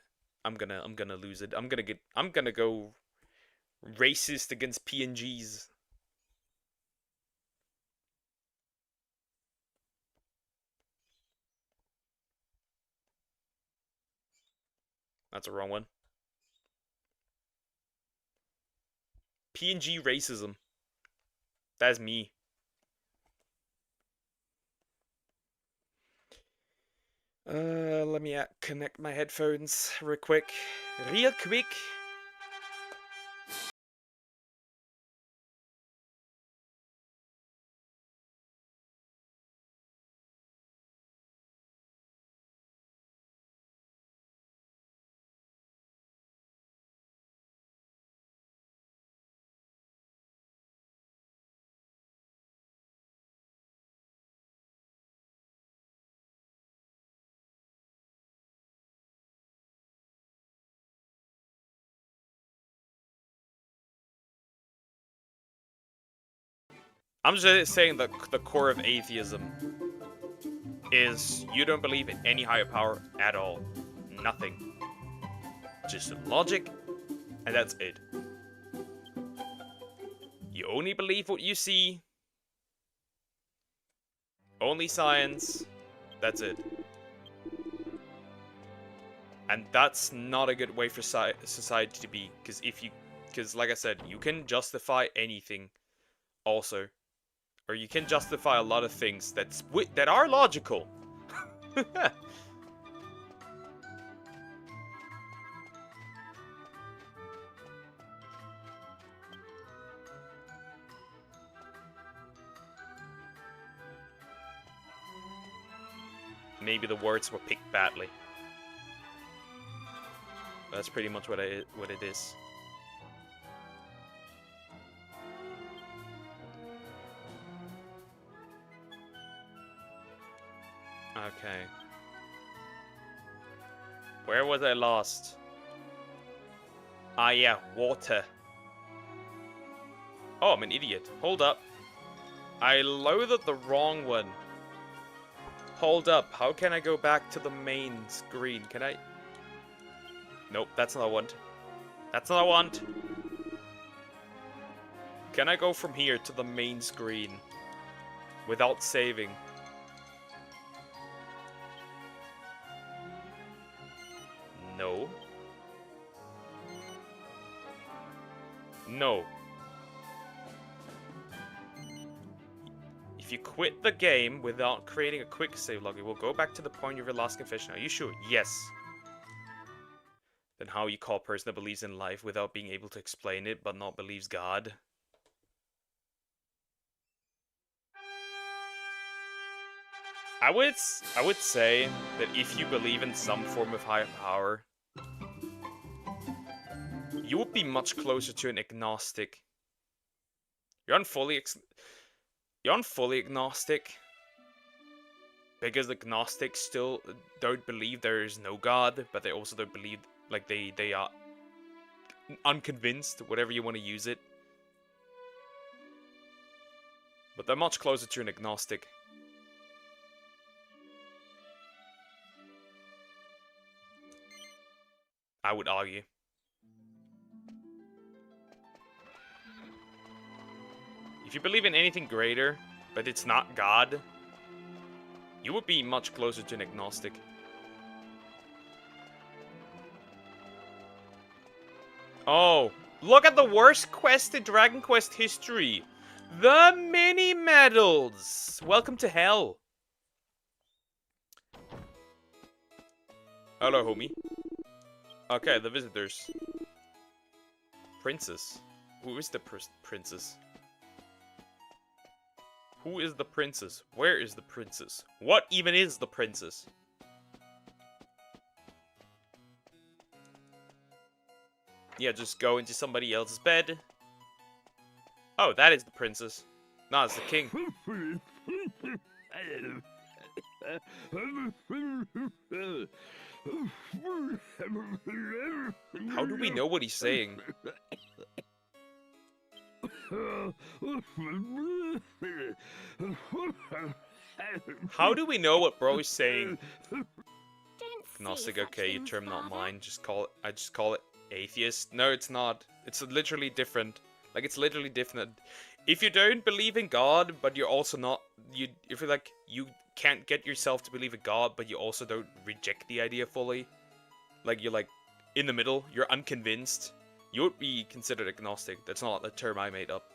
I'm gonna lose it. I'm gonna go racist against PNGs. That's a wrong one. PNG racism. That's me. Let me connect my headphones real quick. Real quick. I'm just saying that the core of atheism is you don't believe in any higher power at all. Nothing. Just logic, and that's it. You only believe what you see. Only science. That's it. And that's not a good way for society to be. Because like I said, you can justify anything also. Or you can justify a lot of things that are logical. Maybe the words were picked badly. That's pretty much what it is. Okay. Where was I lost? Ah, yeah, water. Oh, I'm an idiot. Hold up. I loaded the wrong one. Hold up. How can I go back to the main screen? Can I? Nope, that's not what I want. That's not what I want. Can I go from here to the main screen without saving? No. No. If you quit the game without creating a quick save log, it will go back to the point of your last confession. Are you sure? Yes. Then how you call a person that believes in life without being able to explain it, but not believes God? I would say that if you believe in some form of higher power, you would be much closer to an agnostic. You're unfully agnostic because agnostics still don't believe there is no God, but they also don't believe, like, they are unconvinced, whatever you want to use it. But they're much closer to an agnostic. I would argue. If you believe in anything greater, but it's not God, you would be much closer to an agnostic. Oh, look at the worst quest in Dragon Quest history. The mini medals. Welcome to hell. Hello, homie. Okay, the visitors. Princess. Who is the princess? Who is the princess? Where is the princess? What even is the princess? Yeah, just go into somebody else's bed. Oh, that is the princess. No, it's the king. How do we know what he's saying? How do we know what bro is saying? Agnostic, okay, your term not mine. I just call it atheist. No, it's not. It's literally different. Like, it's literally different. If you don't believe in God, but you're also not, if you're like, you can't get yourself to believe in God, but you also don't reject the idea fully. Like, you're like, in the middle, you're unconvinced. You would be considered agnostic. That's not a term I made up.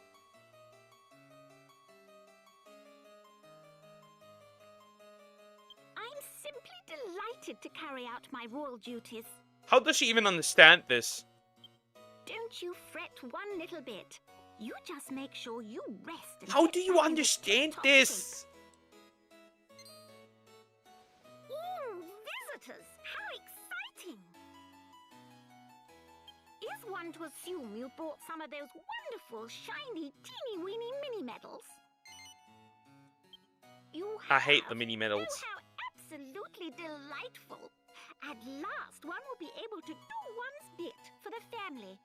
I'm simply delighted to carry out my royal duties. How does she even understand this? Don't you fret one little bit. You just make sure you rest. And How get do you back into understand tip-top this? shape. Visitors! How exciting! Is one to assume you brought some of those wonderful, shiny, teeny-weeny mini-medals? You I hate have. the mini medals. Oh, how absolutely delightful! At last, one will be able to do one's bit for the family.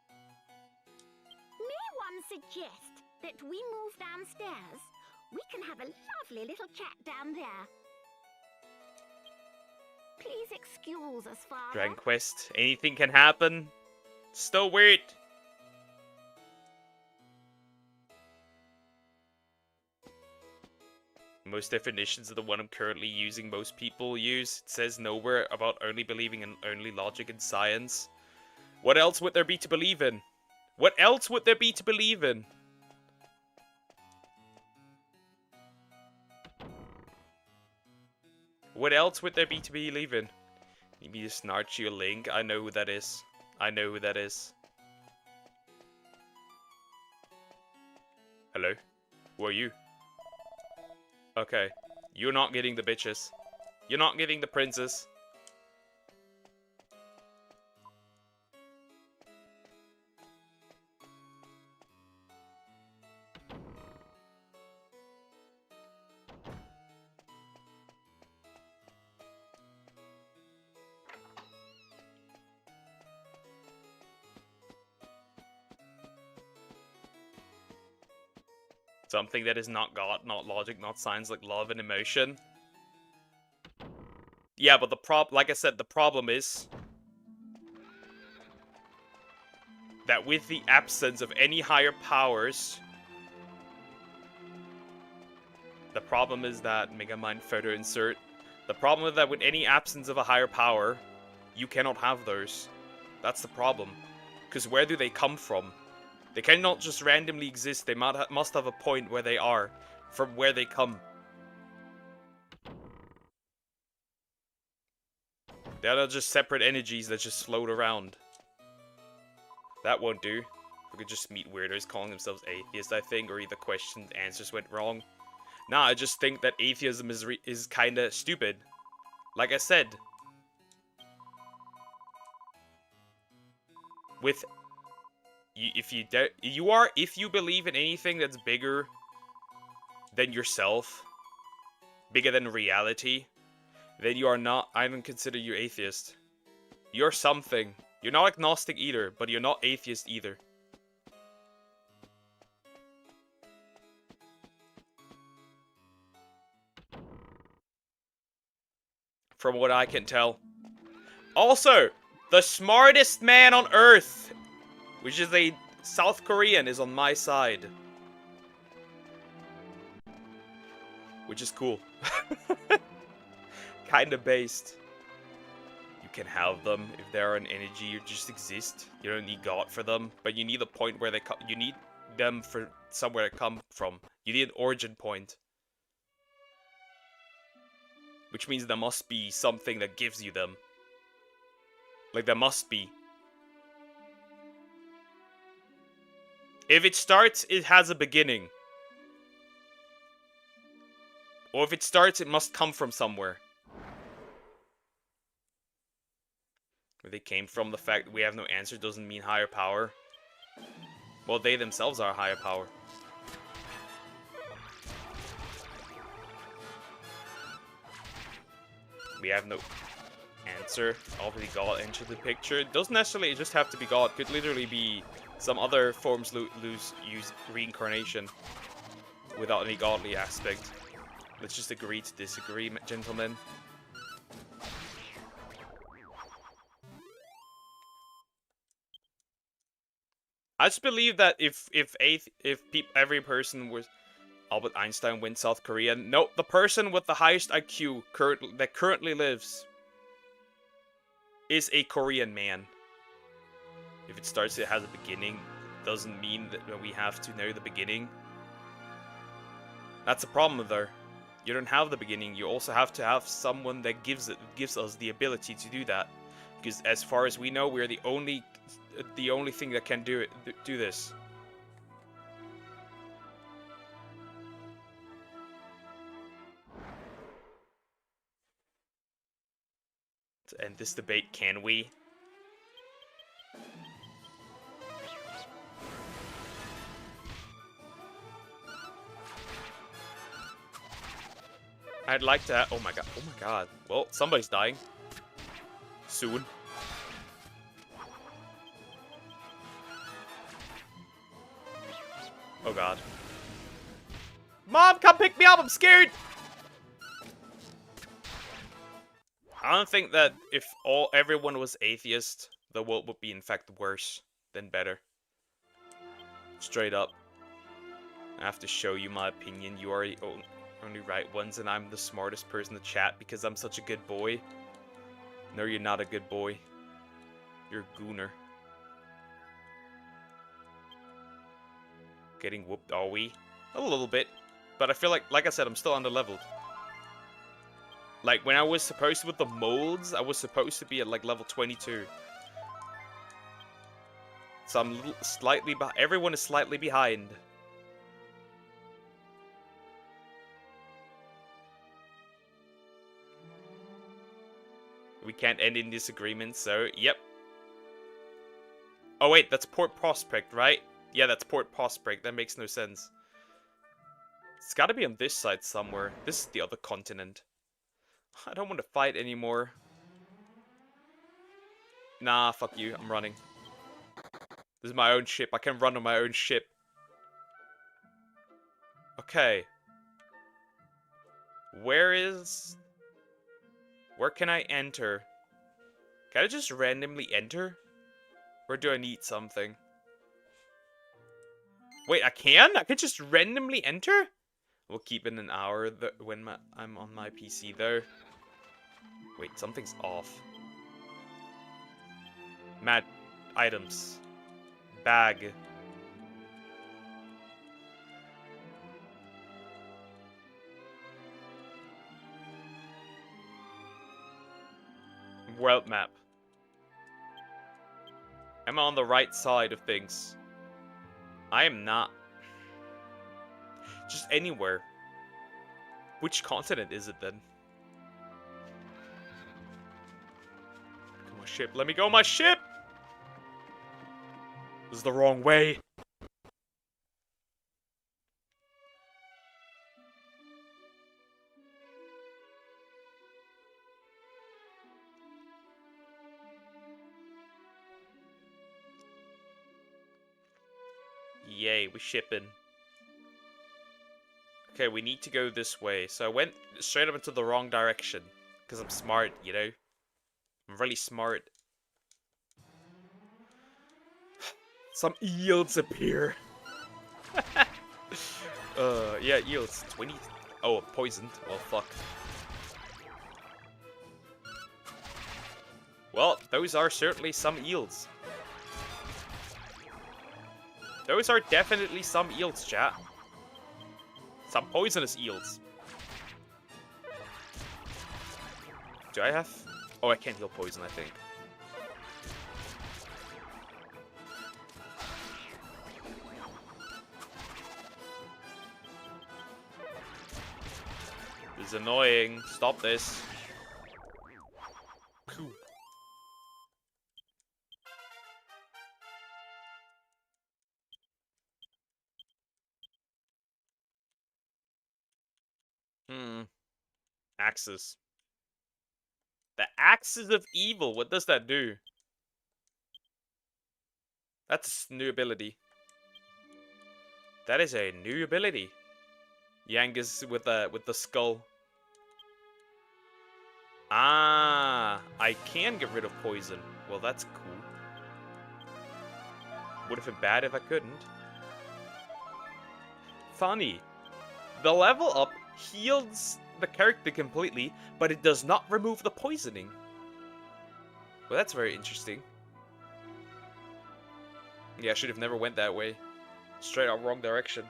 May one suggest that we move downstairs? We can have a lovely little chat down there. Please excuse us, Father. Dragon Quest, anything can happen. Still weird. Most definitions of the one I'm currently using, most people use. It says nowhere about only believing in only logic and science. What else would there be to believe in? What else would there be to believe in? What else would there be to believe in? Need me to snarch you a link? I know who that is. I know who that is. Hello? Who are you? Okay. You're not getting the bitches. You're not giving the princess. Something that is not God, not logic, not science, like love and emotion. Yeah, but like I said, the problem is that with the absence of any higher powers, the problem is that Megamind photo insert. The problem is that with any absence of a higher power, you cannot have those. That's the problem. Because where do they come from? They cannot just randomly exist. They must have a point where they are, from where they come. They're not just separate energies that just float around. That won't do. We could just meet weirdos calling themselves atheists, I think, or either questions, answers went wrong. Nah, I just think that atheism is kinda stupid. Like I said. With... If you believe in anything that's bigger than yourself, bigger than reality, then you are not, I don't consider you atheist. You're something. You're not agnostic either, but you're not atheist either. From what I can tell. Also, the smartest man on Earth, which is a South Korean, is on my side. Which is cool. Kinda based. You can have them if they're an energy, you just exist. You don't need God for them, but you need a point where they come. You need them for somewhere to come from. You need an origin point. Which means there must be something that gives you them. Like, there must be. If it starts, it has a beginning. Or if it starts, it must come from somewhere. Where they came from, the fact that we have no answer doesn't mean higher power. Well, they themselves are a higher power. We have no answer. Obviously, God entered the picture. It doesn't necessarily just have to be God. It could literally be some other forms use reincarnation without any godly aspect. Let's just agree to disagree, gentlemen. I just believe that if every person was Albert Einstein went South Korea. No, the person with the highest IQ that currently lives is a Korean man. If it starts, it has a beginning. Doesn't mean that we have to know the beginning. That's a problem there. You don't have the beginning. You also have to have someone that gives us the ability to do that. Because as far as we know, we're the only thing that can do this. To end this debate, can we? I'd like to. Oh my god! Oh my god! Well, somebody's dying. Soon. Oh god. Mom, come pick me up! I'm scared. I don't think that if everyone was atheist, the world would be in fact worse than better. Straight up. I have to show you my opinion. You are the only right ones, and I'm the smartest person to chat because I'm such a good boy. No, you're not a good boy. You're a gooner. Getting whooped, are we? A little bit. But I feel like I said, I'm still underleveled. Like, when I was supposed to with the molds, I was supposed to be at, like, level 22. So I'm slightly behind. Everyone is slightly behind. We can't end in disagreement, so yep. Oh wait, that's Port Prospect, right? Yeah, that's Port Prospect. That makes no sense. It's gotta be on this side somewhere. This is the other continent. I don't want to fight anymore. Nah, fuck you. I'm running. This is my own ship. I can run on my own ship. Okay. Where can I enter? Can I just randomly enter? Or do I need something? Wait, I can? I can just randomly enter? We'll keep it an hour when I'm on my PC though. Wait, something's off. Mad items. Bag. World map. Am I on the right side of things? I am not. Just anywhere. Which continent is it then? Come on, ship. Let me go on my ship! This is the wrong way. Yay, we're shipping. Okay, we need to go this way. So I went straight up into the wrong direction. Because I'm smart, you know? I'm really smart. Some eels appear. Yeah, eels. 20... Oh, poisoned. Well, fuck. Well, those are certainly some eels. Those are definitely some eels, chat. Some poisonous eels. Do I have... Oh, I can't heal poison, I think. This is annoying. Stop this. Phew. Axes. The Axes of Evil. What does that do? That's a new ability. That is a new ability. Yangus with the skull. Ah, I can get rid of poison. Well, that's cool. Would have been bad if I couldn't. Funny. The level up heals the character completely, but it does not remove the poisoning. Well, that's very interesting. Yeah, I should have never went that way. Straight out wrong direction.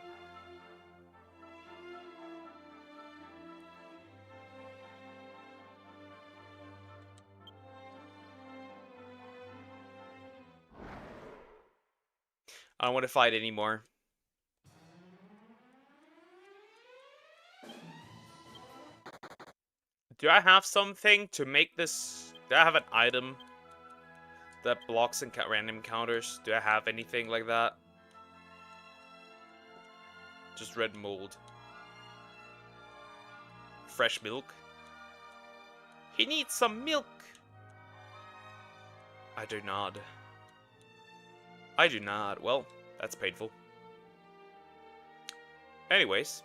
I don't want to fight anymore. Do I have something to make this... Do I have an item that blocks and random encounters? Do I have anything like that? Just red mold. Fresh milk. He needs some milk. I do not. I do not. Well, that's painful. Anyways.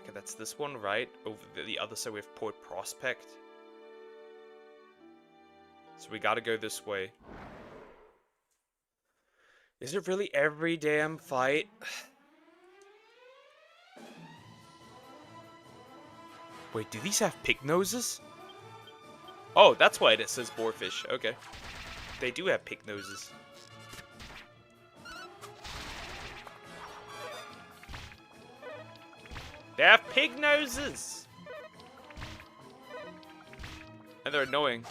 Okay, that's this one, right? Over the other side we have Port Prospect. So we gotta go this way. Is it really every damn fight? Wait, do these have pig noses? Oh, that's why it says boarfish. Okay. They do have pig noses. They have pig noses! And they're annoying.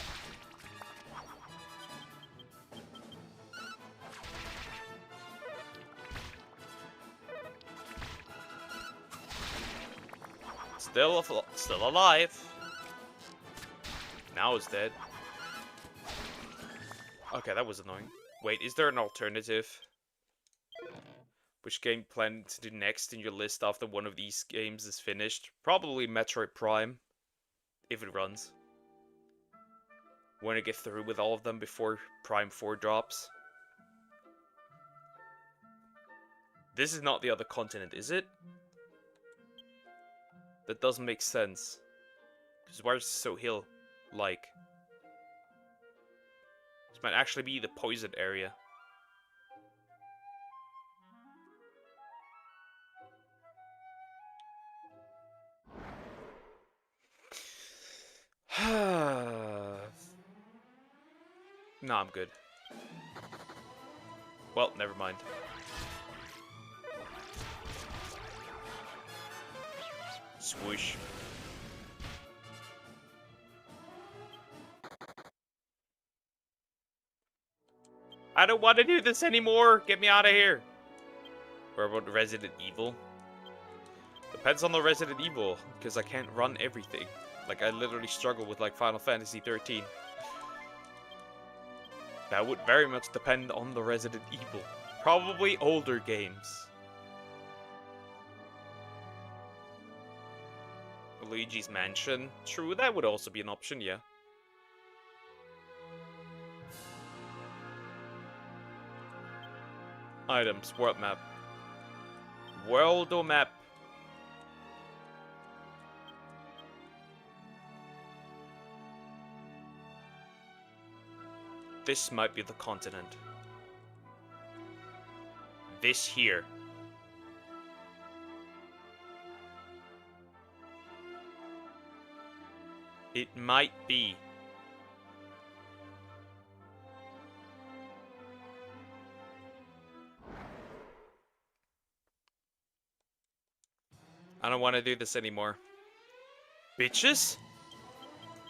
Still alive. Now it's dead. Okay, that was annoying. Wait, is there an alternative? Which game plan to do next in your list after one of these games is finished? Probably Metroid Prime, if it runs. Want to get through with all of them before Prime 4 drops. This is not the other continent, is it? That doesn't make sense. Because why is it so hill-like? This might actually be the poison area. No, I'm good. Well, never mind. Swoosh. I don't want to do this anymore! Get me out of here! Or about Resident Evil? Depends on the Resident Evil, because I can't run everything. Like, I literally struggle with, like, Final Fantasy 13. That would very much depend on the Resident Evil. Probably older games. Luigi's Mansion. True, that would also be an option, yeah. Items, world map. World map. This might be the continent. This here. It might be. I don't want to do this anymore. Bitches?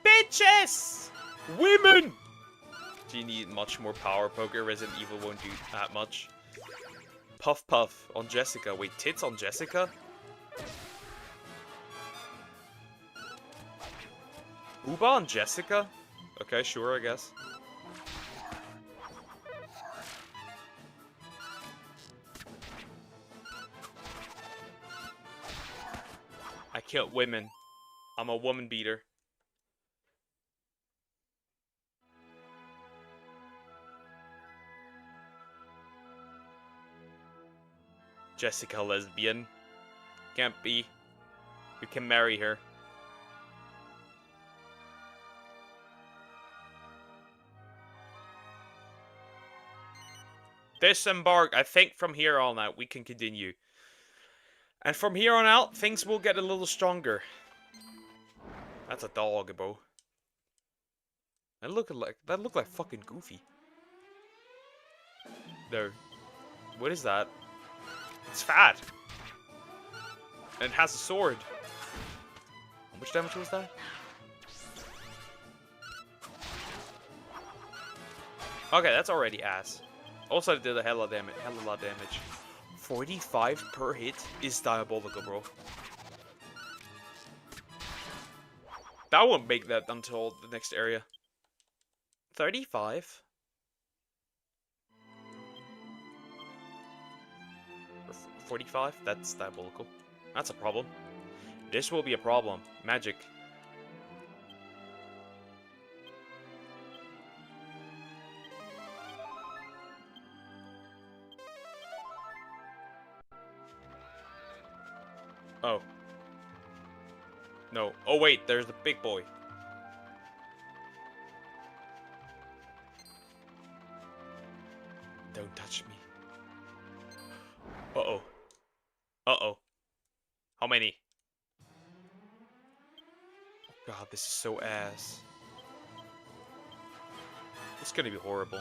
Bitches! Women! Do you need much more power poker? Resident Evil won't do that much. Puff Puff on Jessica. Wait, tits on Jessica? Uba on Jessica? Okay, sure, I guess. I killed women. I'm a woman beater. Jessica lesbian. Can't be. You can marry her. Disembark. I think from here on out we can continue. And from here on out, things will get a little stronger. That's a dog, bro. That looked like fucking Goofy. There. What is that? It's fat. And it has a sword. How much damage was that? Okay, that's already ass. Also, it did a hell of a lot of damage. 45 per hit is diabolical, bro. That won't make that until the next area. 35? 45? That's diabolical. That's a problem. This will be a problem. Magic. Oh. No. Oh wait, there's the big boy. Don't touch me. Uh-oh. Uh-oh. How many? Oh god, this is so ass. It's gonna be horrible.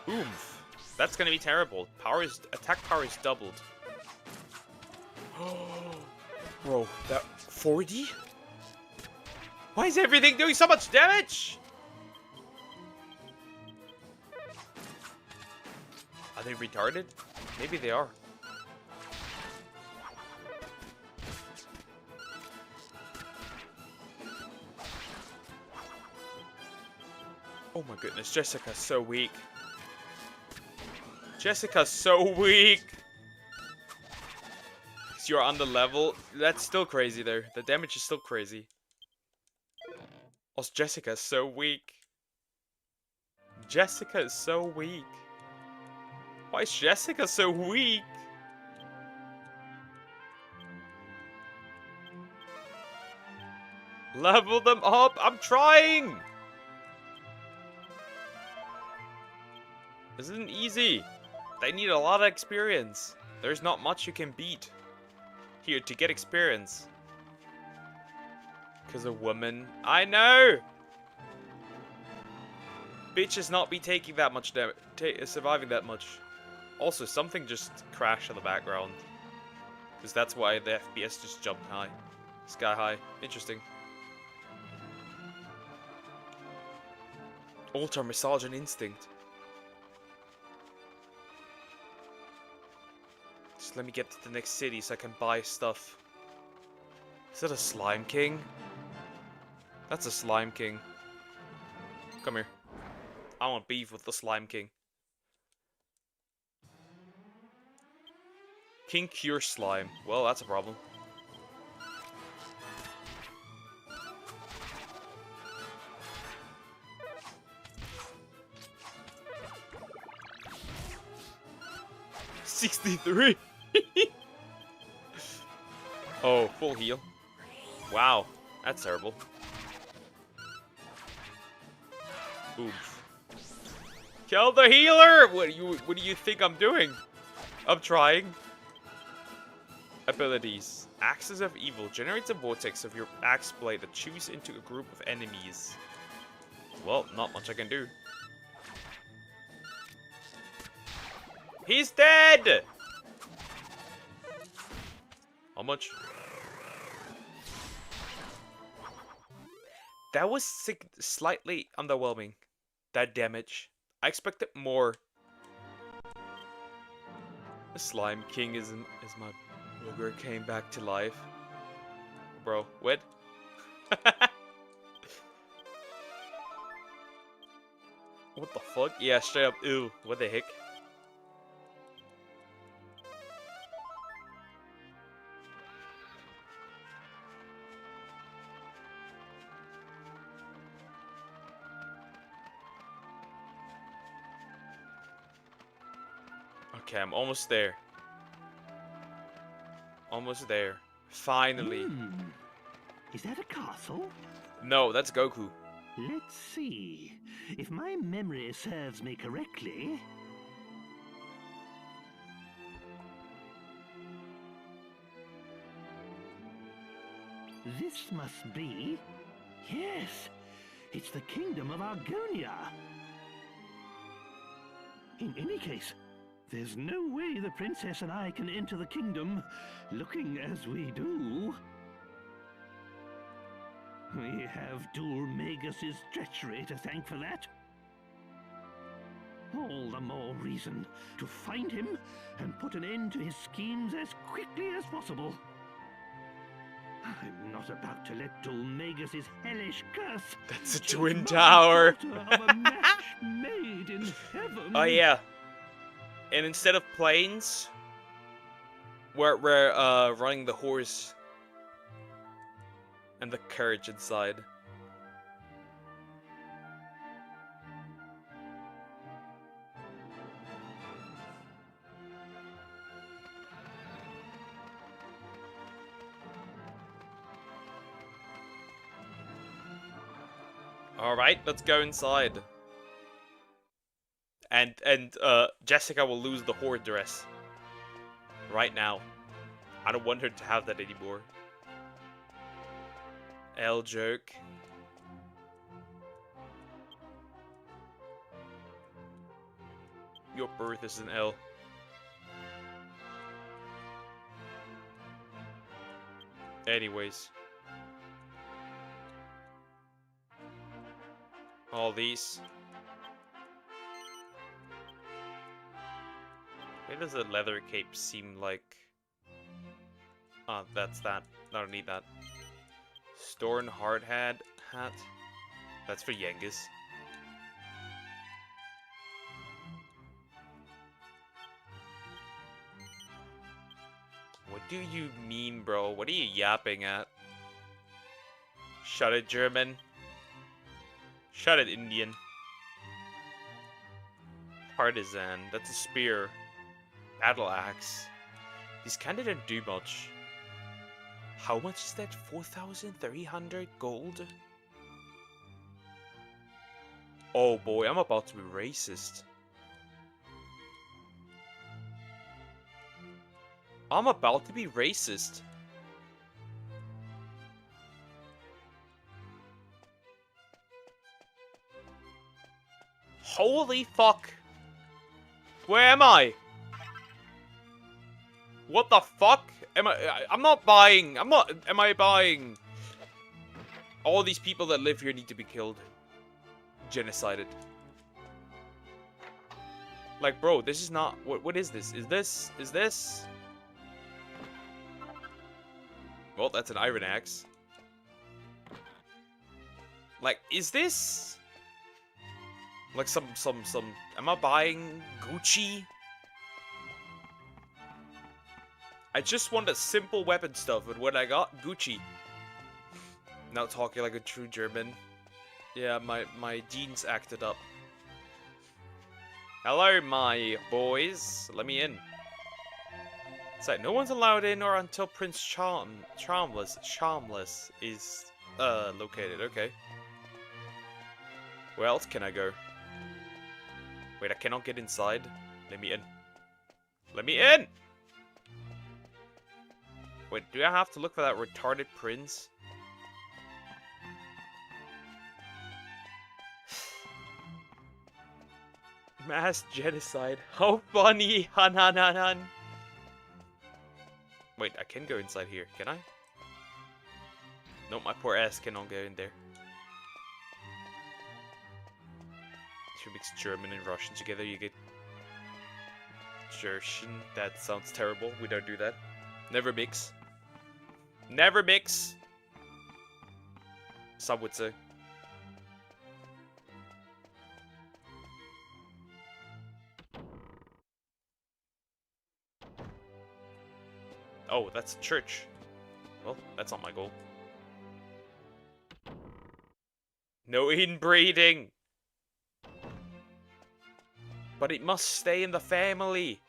Oomph. That's gonna be terrible. Attack power is doubled. Bro, that 40? Why is everything doing so much damage? Are they retarded? Maybe they are. Oh my goodness, Jessica's so weak. Jessica's so weak. Because you're on the level. That's still crazy there. The damage is still crazy. Also, Jessica's so weak. Jessica is so weak. Why is Jessica so weak? Level them up! I'm trying! This isn't easy. They need a lot of experience. There's not much you can beat here to get experience. Because a woman. I know! Bitches not be taking that much damage. Surviving that much. Also, something just crashed in the background. Because that's why the FPS just jumped high. Sky high. Interesting. Ultra Misogyn Instinct. Just let me get to the next city so I can buy stuff. Is that a Slime King? That's a Slime King. Come here. I want beef with the Slime King. King Cure Slime. Well, that's a problem. $63. Oh, full heal. Wow, that's terrible. Oof. Kill the healer! What do you think I'm doing? I'm trying. Abilities. Axis of Evil generates a vortex of your axe blade that chews into a group of enemies. Well, not much I can do. He's dead! How much? That was slightly underwhelming. That damage. I expected more. The Slime King is my booger came back to life. Bro, what? What the fuck? Yeah, straight up, ew. What the heck? Okay, I'm almost there. Almost there. Finally. Is that a castle? No, that's Goku. Let's see. If my memory serves me correctly... This must be... Yes, it's the kingdom of Argonia. In any case, there's no way the princess and I can enter the kingdom looking as we do. We have Dur Magus' treachery to thank for that. All the more reason to find him and put an end to his schemes as quickly as possible. I'm not about to let Dur Magus' hellish curse... That's a twin tower! of a match made in heaven. Oh yeah. And instead of planes, we're running the horse and the carriage inside. All right, let's go inside. And Jessica will lose the horde dress right now. I don't want her to have that anymore. L joke. Your birth is an L. Anyways. All these. Why does a leather cape seem like... Oh, that's that. I don't need that. Storn hard hat. That's for Yengus. do you mean, bro? What are you yapping at? Shut it, German. Shut it, Indian. Partisan. That's a spear. Battle axe. These kinda don't do much. How much is that? 4,300 gold? Oh boy, I'm about to be racist. I'm about to be racist. Holy fuck. Where am I? What the fuck? I'm not buying. Am I buying? All these people that live here need to be killed. Genocided. Like, bro, this is not... What is this? Is this? Well, that's an iron axe. Like, is this... Like some... Am I buying Gucci? I just want a simple weapon stuff, but what I got? Gucci. Now talking like a true German. Yeah, my genes acted up. Hello, my boys. Let me in. It's like, no one's allowed in or until Prince Charmless is, located. Okay. Where else can I go? Wait, I cannot get inside. Let me in. Let me in! Wait, do I have to look for that retarded prince? Mass genocide. How funny! Han han han han! Wait, I can go inside here, can I? Nope, my poor ass cannot go in there. If you mix German and Russian together, you get... Jerschen. That sounds terrible. We don't do that. Never mix. Never mix! Some would say. Oh, that's a church. Well, that's not my goal. No inbreeding! But it must stay in the family!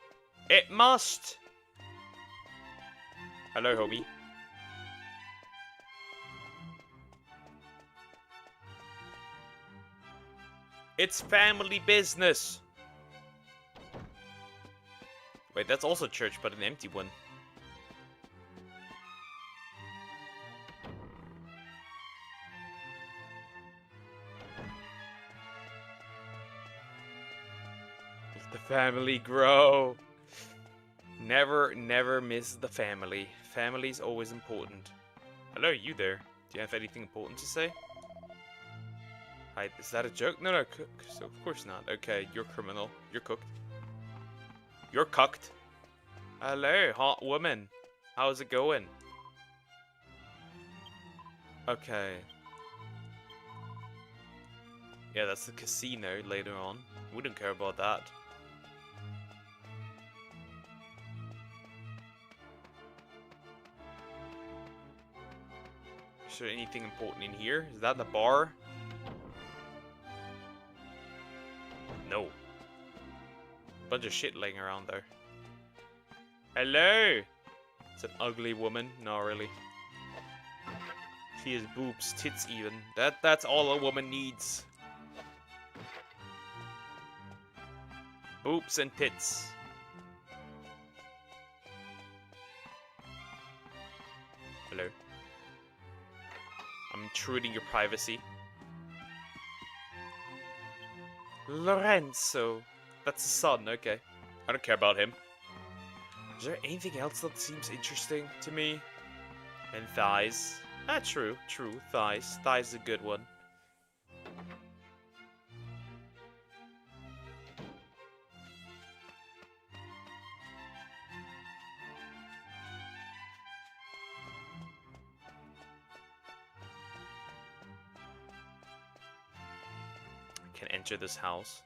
It must! Hello, homie. It's family business! Wait, that's also church, but an empty one. Let the family grow. Never miss the family. Family's always important. Hello, you there? Do you have anything important to say? Hi, is that a joke? No, so of course not. Okay, you're criminal. You're cooked. You're cucked. Hello, hot woman. How's it going? Okay. Yeah, that's the casino later on. We don't care about that. Is there anything important in here? Is that the bar? No. Bunch of shit laying around there. Hello! It's an ugly woman. Not really. She has boobs, tits even. That's all a woman needs. Boobs and tits. Hello. I'm intruding your privacy. Lorenzo. That's the son, okay. I don't care about him. Is there anything else that seems interesting to me? And thighs. Ah, true, thighs. Thighs is a good one. I can enter this house.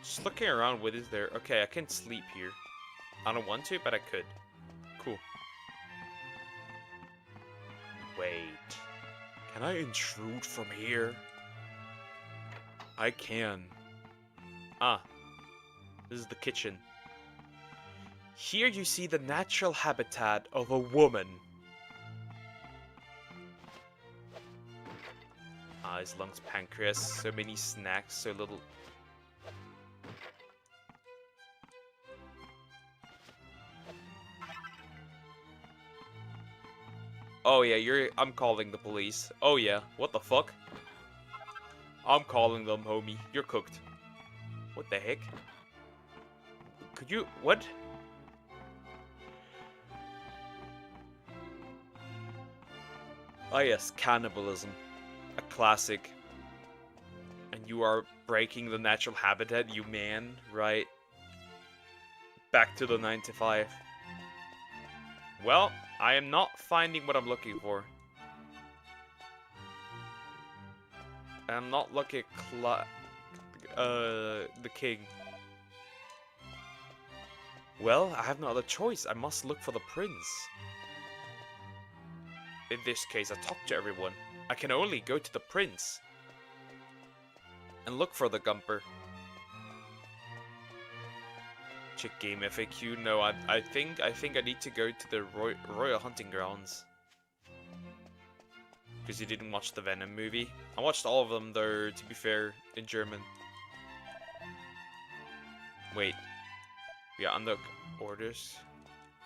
Just looking around, what is there? Okay, I can sleep here. I don't want to, but I could. Cool. Wait. Can I intrude from here? I can. Ah. This is the kitchen. Here you see the natural habitat of a woman. Eyes, lungs, pancreas, so many snacks, so little... Oh yeah, I'm calling the police. Oh yeah, what the fuck? I'm calling them, homie. You're cooked. What the heck? Could you... what? Ah yes, cannibalism. A classic. And you are breaking the natural habitat, you man, right? Back to the 9 to 5. Well, I am not finding what I'm looking for. I'm not looking at the king. Well, I have no other choice. I must look for the prince. In this case, I talk to everyone. I can only go to the prince. And look for the Gumper. Check game FAQ. No, I think I need to go to the Royal Hunting Grounds. Because you didn't watch the Venom movie. I watched all of them though, to be fair, in German. Wait. Yeah, under orders.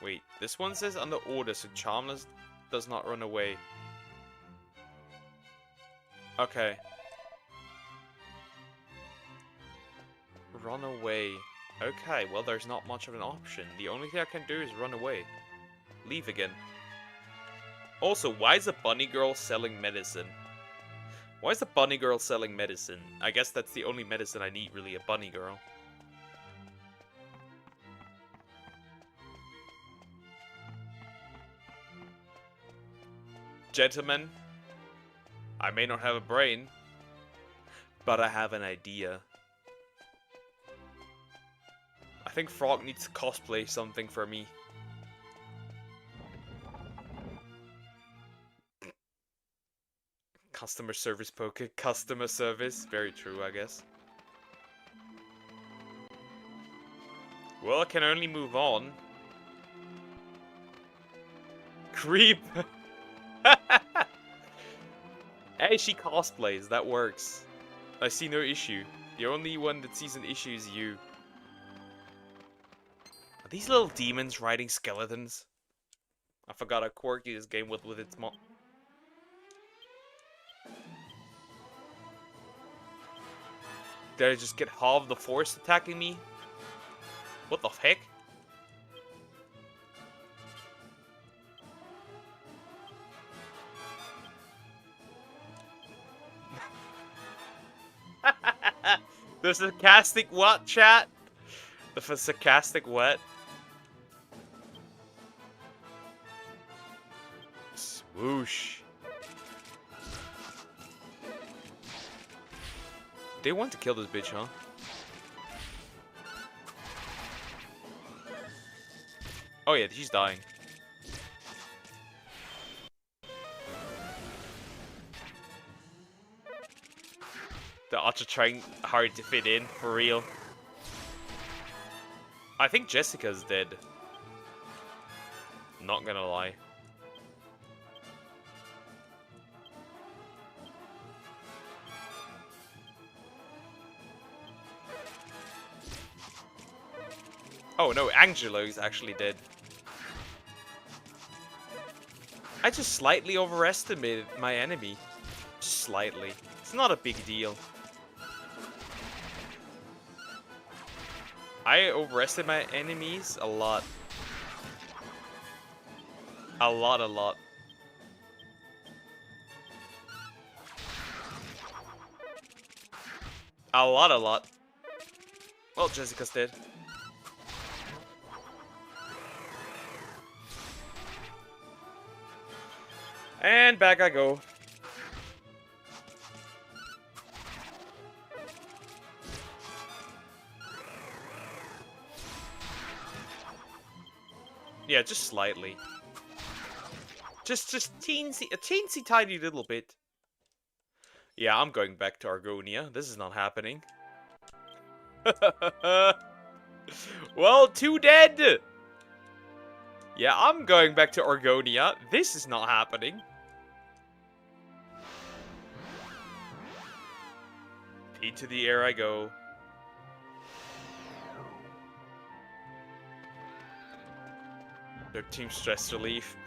Wait, this one says under orders, so Charmless does not run away. Okay. Run away. Okay, well there's not much of an option. The only thing I can do is run away. Leave again. Also, why is a bunny girl selling medicine? Why is a bunny girl selling medicine? I guess that's the only medicine I need, really, a bunny girl. Gentlemen, I may not have a brain, but I have an idea. I think Frog needs to cosplay something for me. Customer service poker. Customer service. Very true, I guess. Well, I can only move on. Creep! Hey, she cosplays. That works. I see no issue. The only one that sees an issue is you. Are these little demons riding skeletons? I forgot how quirky this game was with its mo- Did I just get half the force attacking me? What the heck? The sarcastic what, chat? The sarcastic what? Swoosh. They want to kill this bitch, huh? Oh yeah, she's dying. The Archer trying hard to fit in, for real. I think Jessica's dead. Not gonna lie. Oh no, Angelo's actually dead. I just slightly overestimated my enemy. Just slightly. It's not a big deal. I overestimate my enemies a lot. A lot. A lot. Well, Jessica's dead. And back I go. Yeah, just slightly. Just teensy, a teensy tiny little bit. Yeah, I'm going back to Argonia. This is not happening. Well, 2 dead! Yeah, I'm going back to Argonia. This is not happening. Into the air I go. Their team stress relief.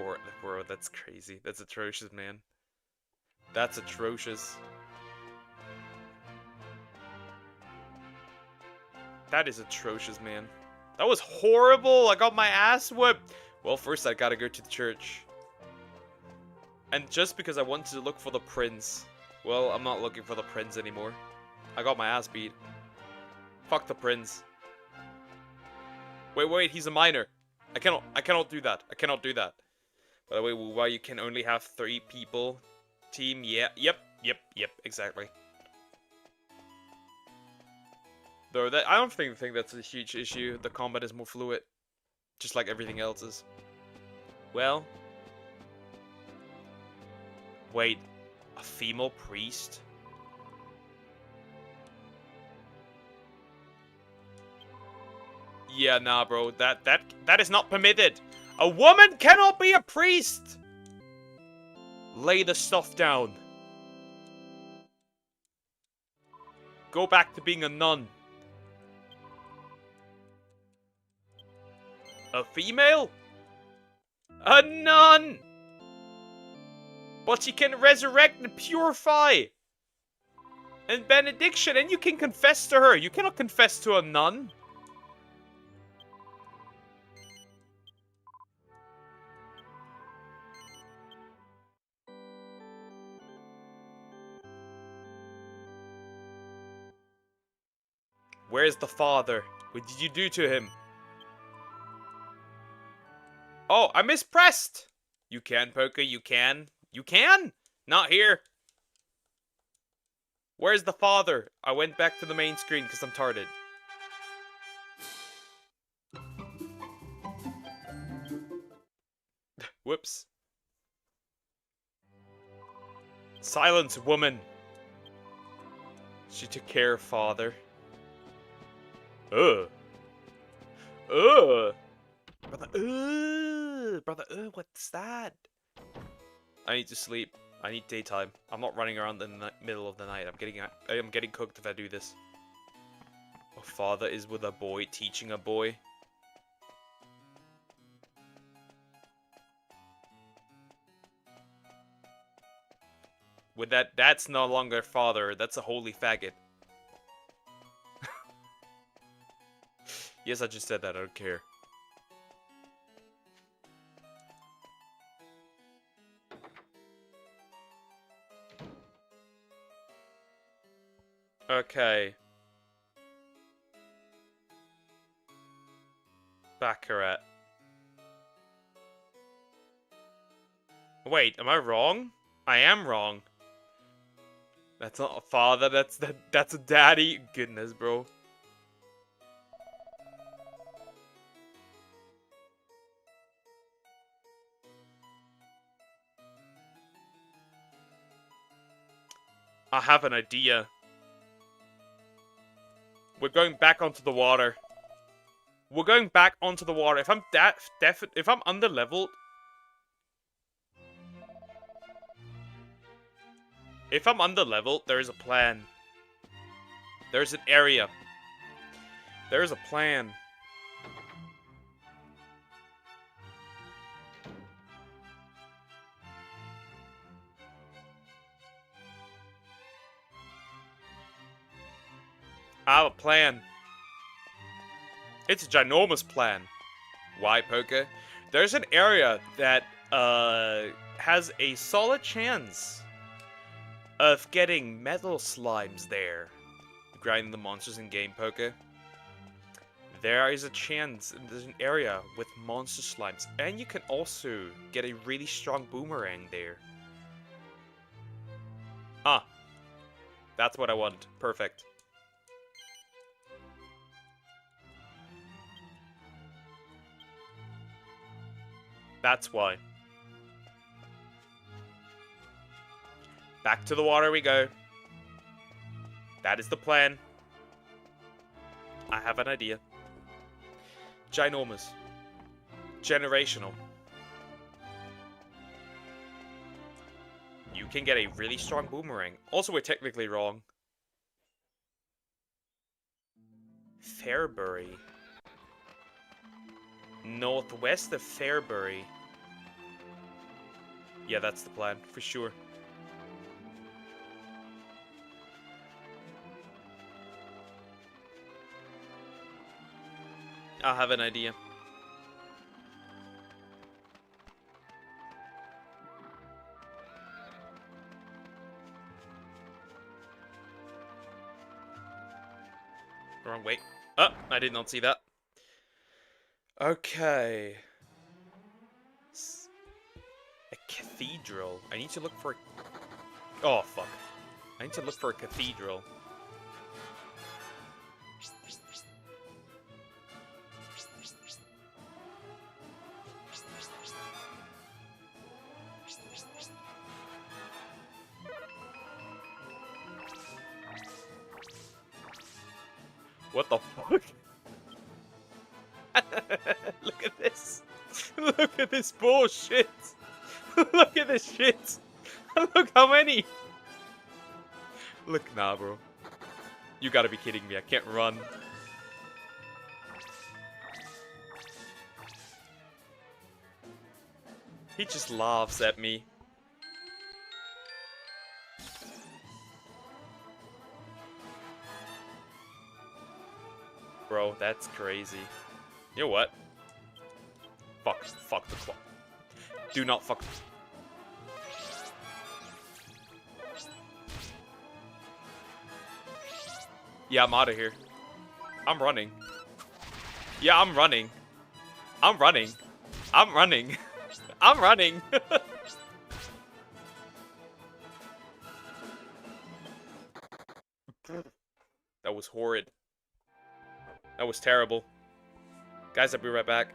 Bro, that's crazy. That's atrocious, man. That's atrocious. That is atrocious, man. That was horrible. I got my ass whipped. Well, first I gotta go to the church. And just because I wanted to look for the prince. Well, I'm not looking for the prince anymore. I got my ass beat. Fuck the prince. Wait, he's a minor. I cannot do that. I cannot do that. By the way, why you can only have 3 people. Team, yeah, yep, exactly. Though, I don't think that's a huge issue. The combat is more fluid. Just like everything else is. Well. Wait. A female priest? Yeah, nah, bro. That is not permitted. A woman cannot be a priest! Lay the stuff down. Go back to being a nun. A female? A nun! But she can resurrect and purify! And benediction, and you can confess to her. You cannot confess to a nun. Where's the father? What did you do to him? Oh, I mispressed! You can, Poker, you can. You can? Not here. Where's the father? I went back to the main screen because I'm tarded. Whoops. Silence, woman. She took care of father. Brother, brother, what's that? I need to sleep. I need daytime. I'm not running around in the middle of the night. I'm getting cooked if I do this. A father is with a boy, teaching a boy. With that's no longer father. That's a holy faggot. Yes, I just said that. I don't care. Okay. Baccarat. Wait, am I wrong? I am wrong. That's not a father, that's a daddy. Goodness, bro. I have an idea. We're going back onto the water. We're going back onto the water. If I'm if I'm underleveled. If I'm underleveled, there is a plan. There's an area. There is a plan. I have a plan. It's a ginormous plan. Why, Poker? There's an area that has a solid chance of getting metal slimes there. Grinding the monsters in game, Poker. There is a chance, there's an area with monster slimes. And you can also get a really strong boomerang there. Ah. That's what I want. Perfect. That's why. Back to the water we go. That is the plan. I have an idea. Ginormous. Generational. You can get a really strong boomerang. Also, we're technically wrong. Fairbury. Northwest of Fairbury. Yeah, that's the plan, for sure. I have an idea. Wrong way. Oh, I did not see that. Okay. A cathedral. I need to look for... Oh, fuck. I need to look for a cathedral. What the fuck? Look at this. Look at this bullshit. Look at this shit. Look how many. Look, nah, bro. You gotta be kidding me. I can't run. He just laughs at me. Bro, that's crazy. You know what? Fuck the clock. Do not fuck. Yeah, I'm out of here. I'm running. Yeah, I'm running. I'm running. I'm running. I'm running. That was horrid. That was terrible. Guys, I'll be right back.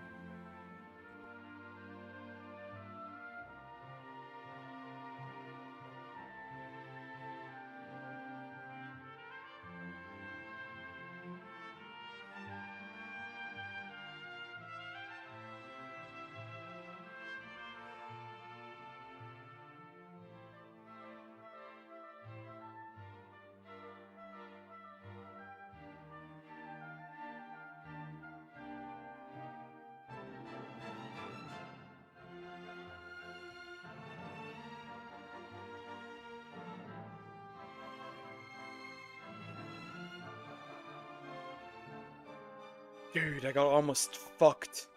Dude, I got almost fucked.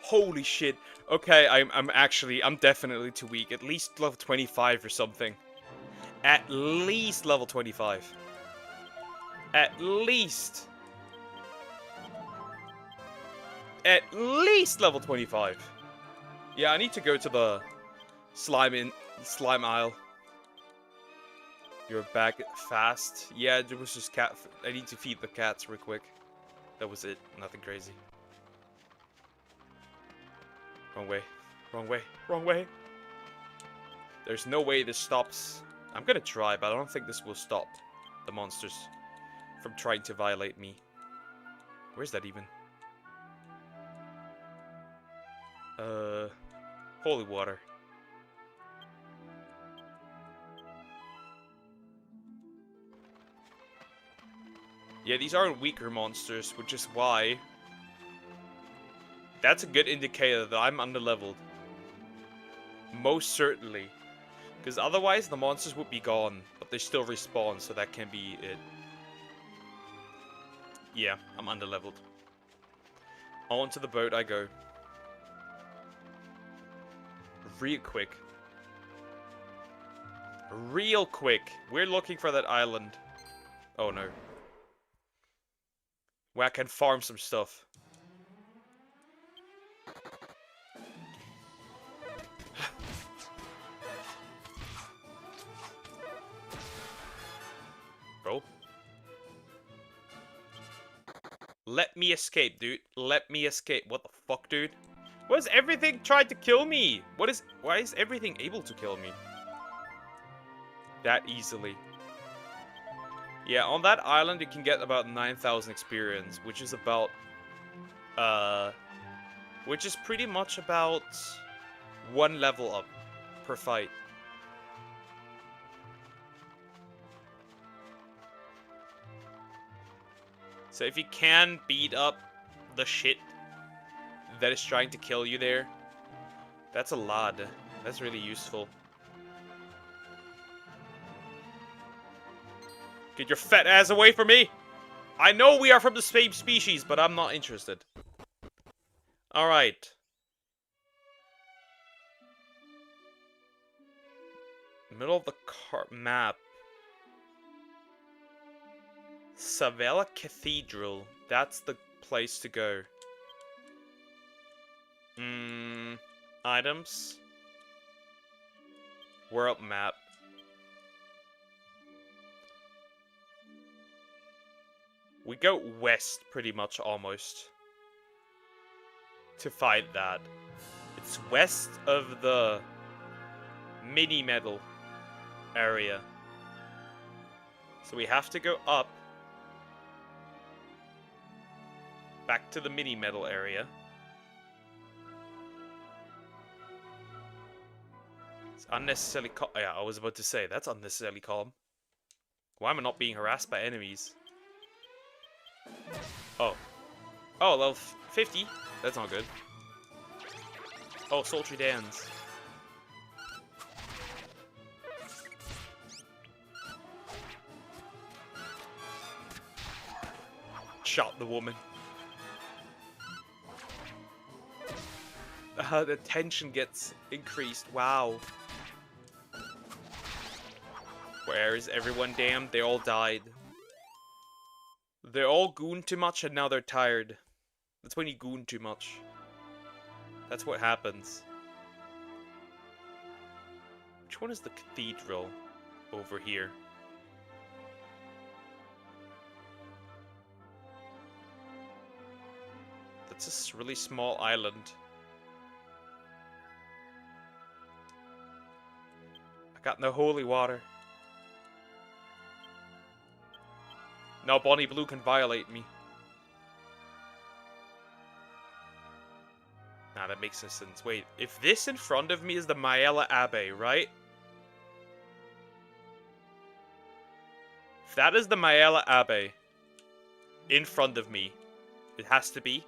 Holy shit. Okay, I'm definitely too weak. At least level 25 or something. At least level 25. At least. At least level 25. Yeah, I need to go to the slime aisle. You're back fast. Yeah, there was just cat. I need to feed the cats real quick. That was it. Nothing crazy. Wrong way. Wrong way. Wrong way. There's no way this stops. I'm gonna try, but I don't think this will stop the monsters from trying to violate me. Where's that even? Holy water. Yeah, these are weaker monsters, which is why... That's a good indicator that I'm underleveled. Most certainly. Because otherwise, the monsters would be gone, but they still respawn, so that can be it. Yeah, I'm underleveled. Onto the boat I go. Real quick. Real quick. We're looking for that island. Oh no. Where I can farm some stuff. Bro. Let me escape, dude. Let me escape. What the fuck, dude? Why is everything trying to kill me? Why is everything able to kill me? That easily. Yeah, on that island you can get about 9,000 experience, which is about, which is pretty much about 1 level up per fight. So if you can beat up the shit that is trying to kill you there, that's a lot. That's really useful. Get your fat ass away from me! I know we are from the same species, but I'm not interested. Alright. Middle of the map. Savella Cathedral. That's the place to go. Items. World map. We go west, pretty much, almost. To fight that. It's west of the mini-metal area. So we have to go up. Back to the mini-metal area. It's unnecessarily calm. Yeah, I was about to say, that's unnecessarily calm. Why am I not being harassed by enemies? Oh. Oh, level 50? That's not good. Oh, sultry dance. Shot the woman. The tension gets increased. Wow. Where is everyone? Damn, they all died. They're all gooned too much and now they're tired. That's when you goon too much. That's what happens. Which one is the cathedral over here? That's a really small island. I got no holy water. Now Bonnie Blue can violate me. Nah, that makes no sense. Wait, if this in front of me is the Maella Abbey, right? If that is the Maella Abbey in front of me, it has to be.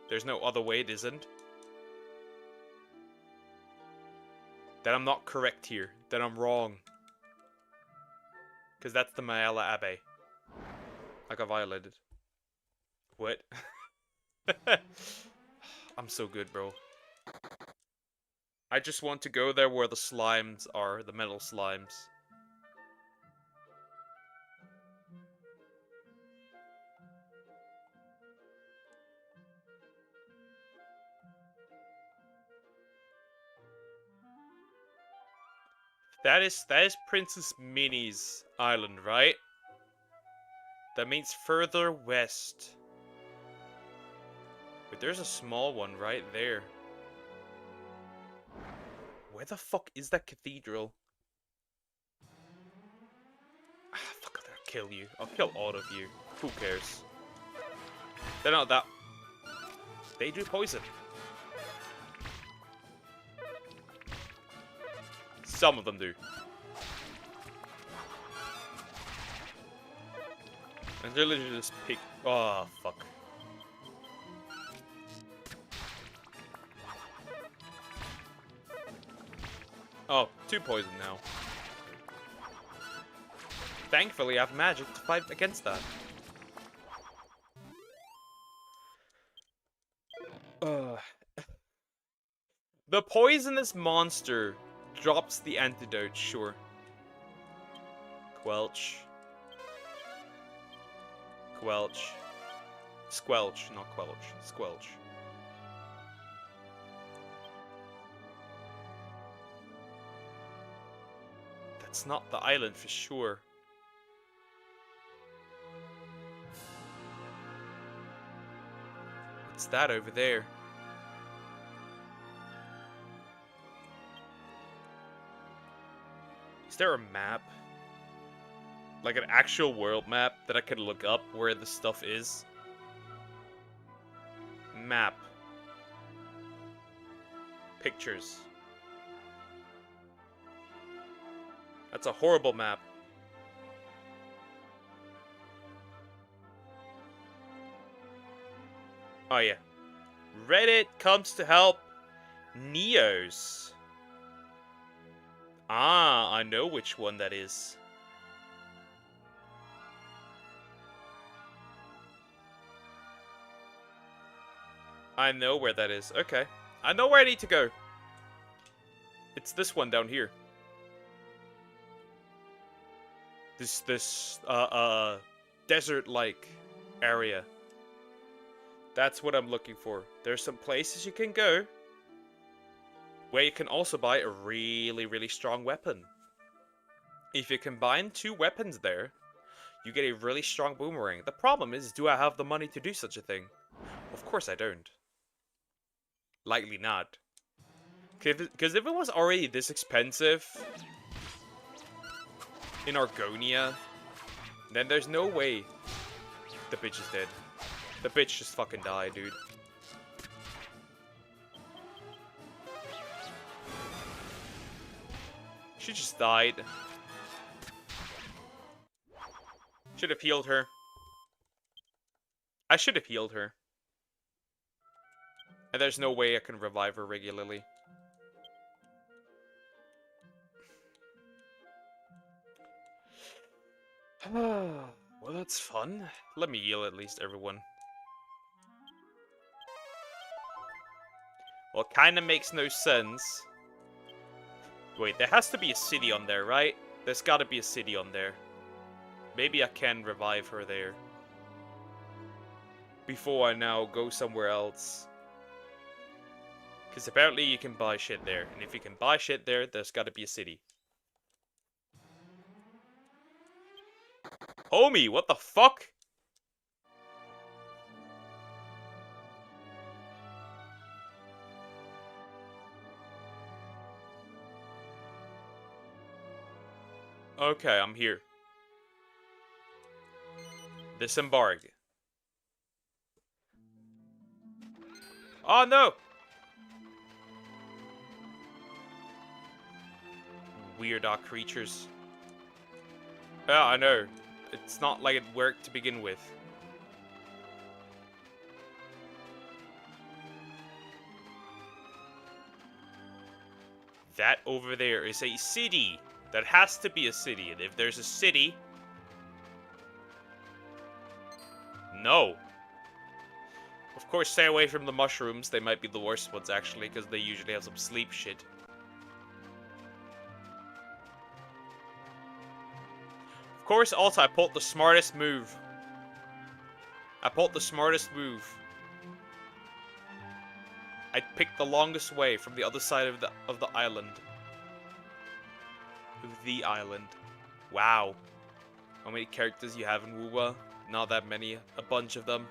There's no other way it isn't. Then I'm not correct here. Then I'm wrong. Because that's the Maella Abbey. I got violated. What? I'm so good, bro. I just want to go there where the slimes are, the metal slimes. That is Princess Minnie's island, right? That means further west. But there's a small one right there. Where the fuck is that cathedral? Ah, fuck, I'll kill you. I'll kill all of you. Who cares? They're not that... They do poison. Some of them do. And they're literally just pick... Oh, fuck. Oh, 2 poison now. Thankfully, I have magic to fight against that. The poisonous monster drops the antidote, sure. Quelch. Quelch. Squelch, not quelch. Squelch. That's not the island for sure. What's that over there? Is there a map? Like an actual world map that I could look up where the stuff is? Map. Pictures. That's a horrible map. Oh yeah. Reddit comes to help Neos. Ah, I know which one that is. I know where that is. Okay. I know where I need to go. It's this one down here. This desert-like area. That's what I'm looking for. There's some places you can go where you can also buy a really, really strong weapon. If you combine 2 weapons there, you get a really strong boomerang. The problem is, do I have the money to do such a thing? Of course I don't. Likely not. Because if it was already this expensive in Argonia, then there's no way the bitch is dead. The bitch just fucking died, dude. She just died. Should have healed her. I should have healed her. And there's no way I can revive her regularly. Well, that's fun. Let me heal at least everyone. Well, it kinda makes no sense. Wait, there has to be a city on there, right? There's gotta be a city on there. Maybe I can revive her there. Before I now go somewhere else. Because apparently you can buy shit there. And if you can buy shit there, there's gotta be a city. Homie, what the fuck? Okay, I'm here. Disembark. Oh no! Weird creatures. Yeah, I know. It's not like it worked to begin with. That over there is a city. That has to be a city. And if there's a city... No. Of course, stay away from the mushrooms. They might be the worst ones, actually, because they usually have some sleep shit. Of course, also, I pulled the smartest move. I picked the longest way from the other side of the island. The island. Wow. How many characters you have in Wuwa? Not that many. A bunch of them.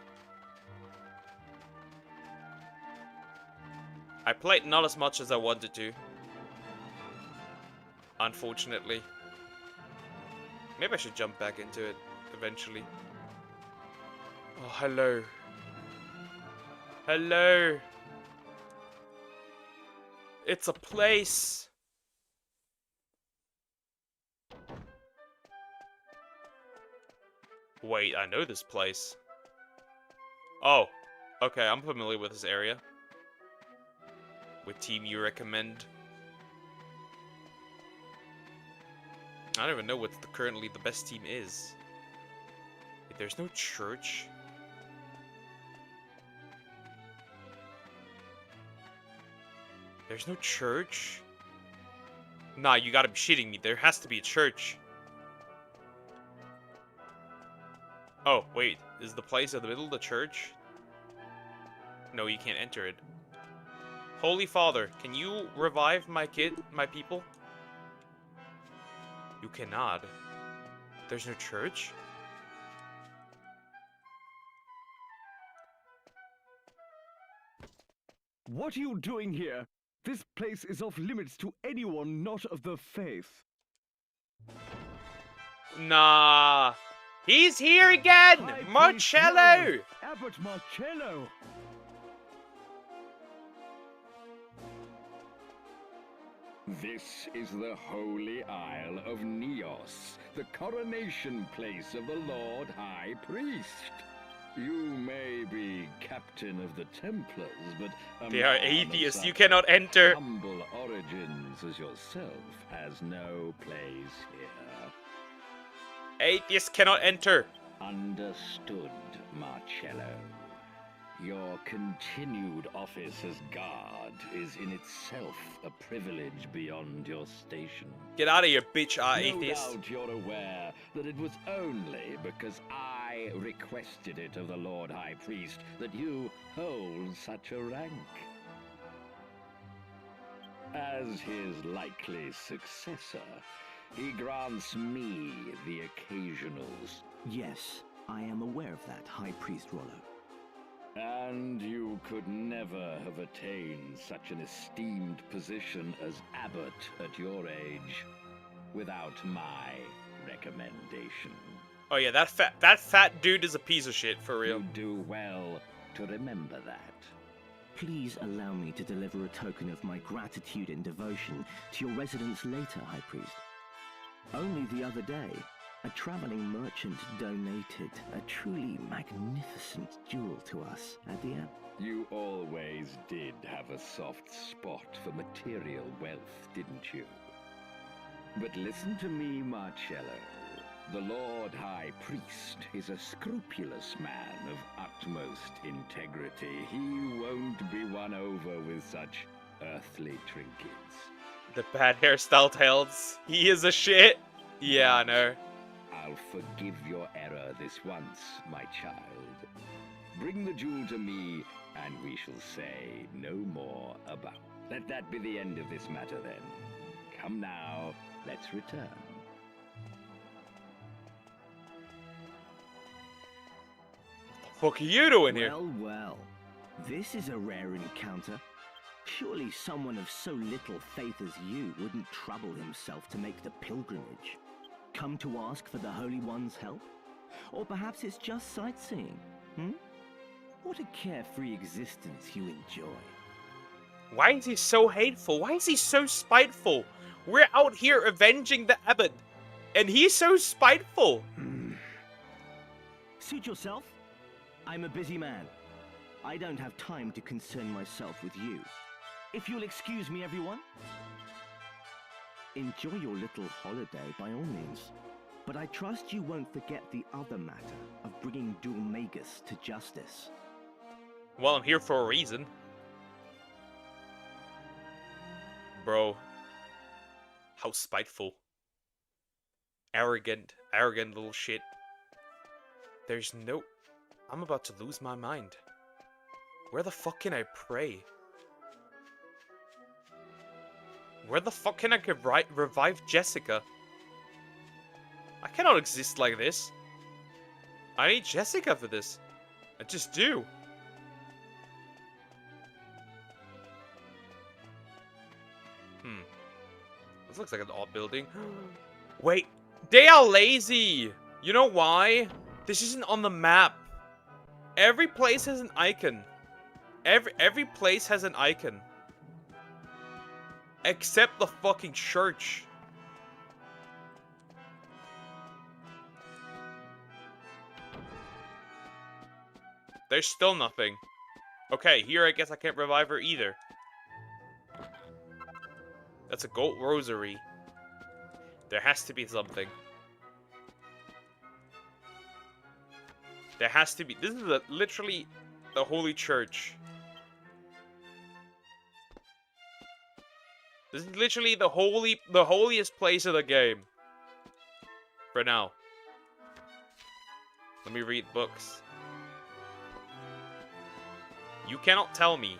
I played not as much as I wanted to. Unfortunately. Maybe I should jump back into it eventually. Oh, hello. Hello. It's a place. Wait, I know this place. Oh, okay, I'm familiar with this area. What team you recommend? I don't even know what currently the best team is. Wait, there's no church? There's no church? Nah, you gotta be shitting me. There has to be a church. Oh, wait. Is the place in the middle of the church? No, you can't enter it. Holy Father, can you revive my people? You cannot. There's no church? What are you doing here? This place is off limits to anyone not of the faith. Nah. He's here again! High Priest Marcello! Rollo, Abbot Marcello! This is the Holy Isle of Neos, the coronation place of the Lord High Priest. You may be captain of the Templars, but a They are man of atheists. You such cannot enter. humble origins as yourself has no place here. Atheists cannot enter. Understood, Marcello. Your continued office as guard is in itself a privilege beyond your station. Get out of here, bitch, No atheist. doubt you're aware that it was only because I requested it of the Lord High Priest that you hold such a rank. As his likely successor, he grants me the occasionals. Yes, I am aware of that, High Priest Rollo. And you could never have attained such an esteemed position as abbot at your age without my recommendation. Oh yeah, that fat dude is a piece of shit, for real. You do well to remember that. Please allow me to deliver a token of my gratitude and devotion to your residence later, High Priest. Only the other day, a traveling merchant donated a truly magnificent jewel to us at the inn. You always did have a soft spot for material wealth, didn't you? But listen to me, Marcello. The Lord High Priest is a scrupulous man of utmost integrity. He won't be won over with such earthly trinkets. The bad hairstyle tells. He is a shit. Yeah, I know. I'll forgive your error this once, my child. Bring the jewel to me, and we shall say no more about it. Let that be the end of this matter, then. Come now, let's return. What the fuck are you doing here? Well, well, this is a rare encounter. Surely someone of so little faith as you wouldn't trouble himself to make the pilgrimage. Come to ask for the Holy One's help? Or perhaps it's just sightseeing, What a carefree existence you enjoy. Why is he so hateful? Why is he so spiteful? We're out here avenging the abbot, and he's so spiteful. Suit yourself. I'm a busy man. I don't have time to concern myself with you. If you'll excuse me, everyone. Enjoy your little holiday by all means. But I trust you won't forget the other matter of bringing Dulmagus to justice. Well, I'm here for a reason. Bro. How spiteful. Arrogant little shit. There's no... I'm about to lose my mind. Where the fuck can I pray? Where the fuck can I revive Jessica? I cannot exist like this. I need Jessica for this. I just do. This looks like an odd building. Wait, they are lazy. You know why? This isn't on the map. Every place has an icon. Every place has an icon. Except the fucking church. There's still nothing. Okay, here I guess I can't revive her either. That's a gold rosary. There has to be something. There has to be. This is literally the holy church. This is literally the holiest place of the game. For now. Let me read books. You cannot tell me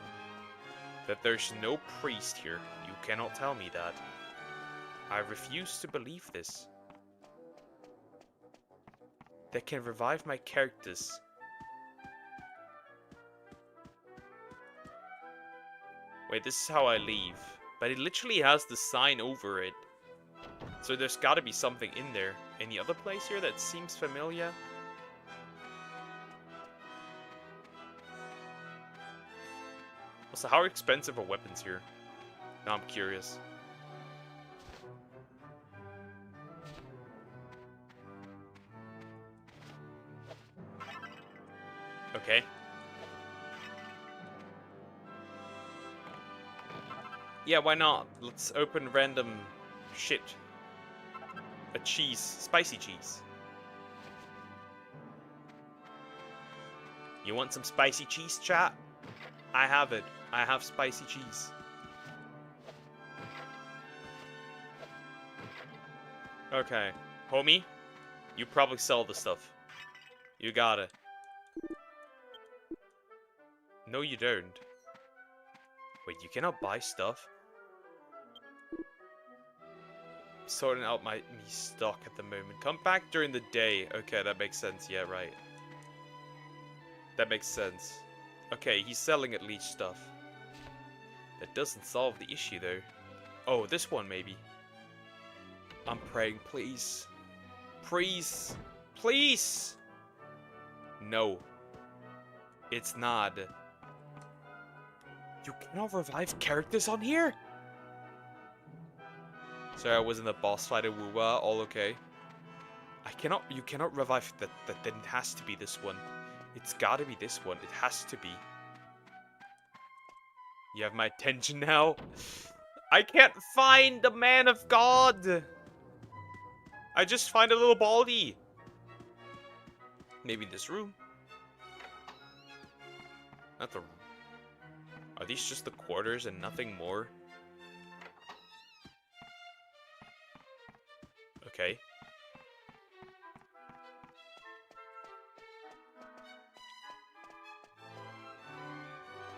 that there's no priest here. You cannot tell me that. I refuse to believe this. They can revive my characters. Wait, this is how I leave. But it literally has the sign over it. So there's gotta be something in there. Any other place here that seems familiar? Also, how expensive are weapons here? Now I'm curious. Okay. Yeah, why not? Let's open random shit. A cheese. Spicy cheese. You want some spicy cheese, chat? I have it. I have spicy cheese. Okay. Homie, you probably sell the stuff. You got it. No, you don't. Wait, you cannot buy stuff? Sorting out me stock at the moment. Come back during the day. Okay, that makes sense. Yeah, right. That makes sense. Okay, he's selling at least stuff. That doesn't solve the issue, though. Oh, this one, maybe. I'm praying, please. Please. Please! No. It's not. You cannot revive characters on here? Sorry, I was in the boss fight of Wuwa. All okay. You cannot revive that. Then it has to be this one. It's gotta be this one. It has to be. You have my attention now? I can't find the man of God! I just find a little baldy. Maybe this room? Not the... Are these just the quarters and nothing more? Okay.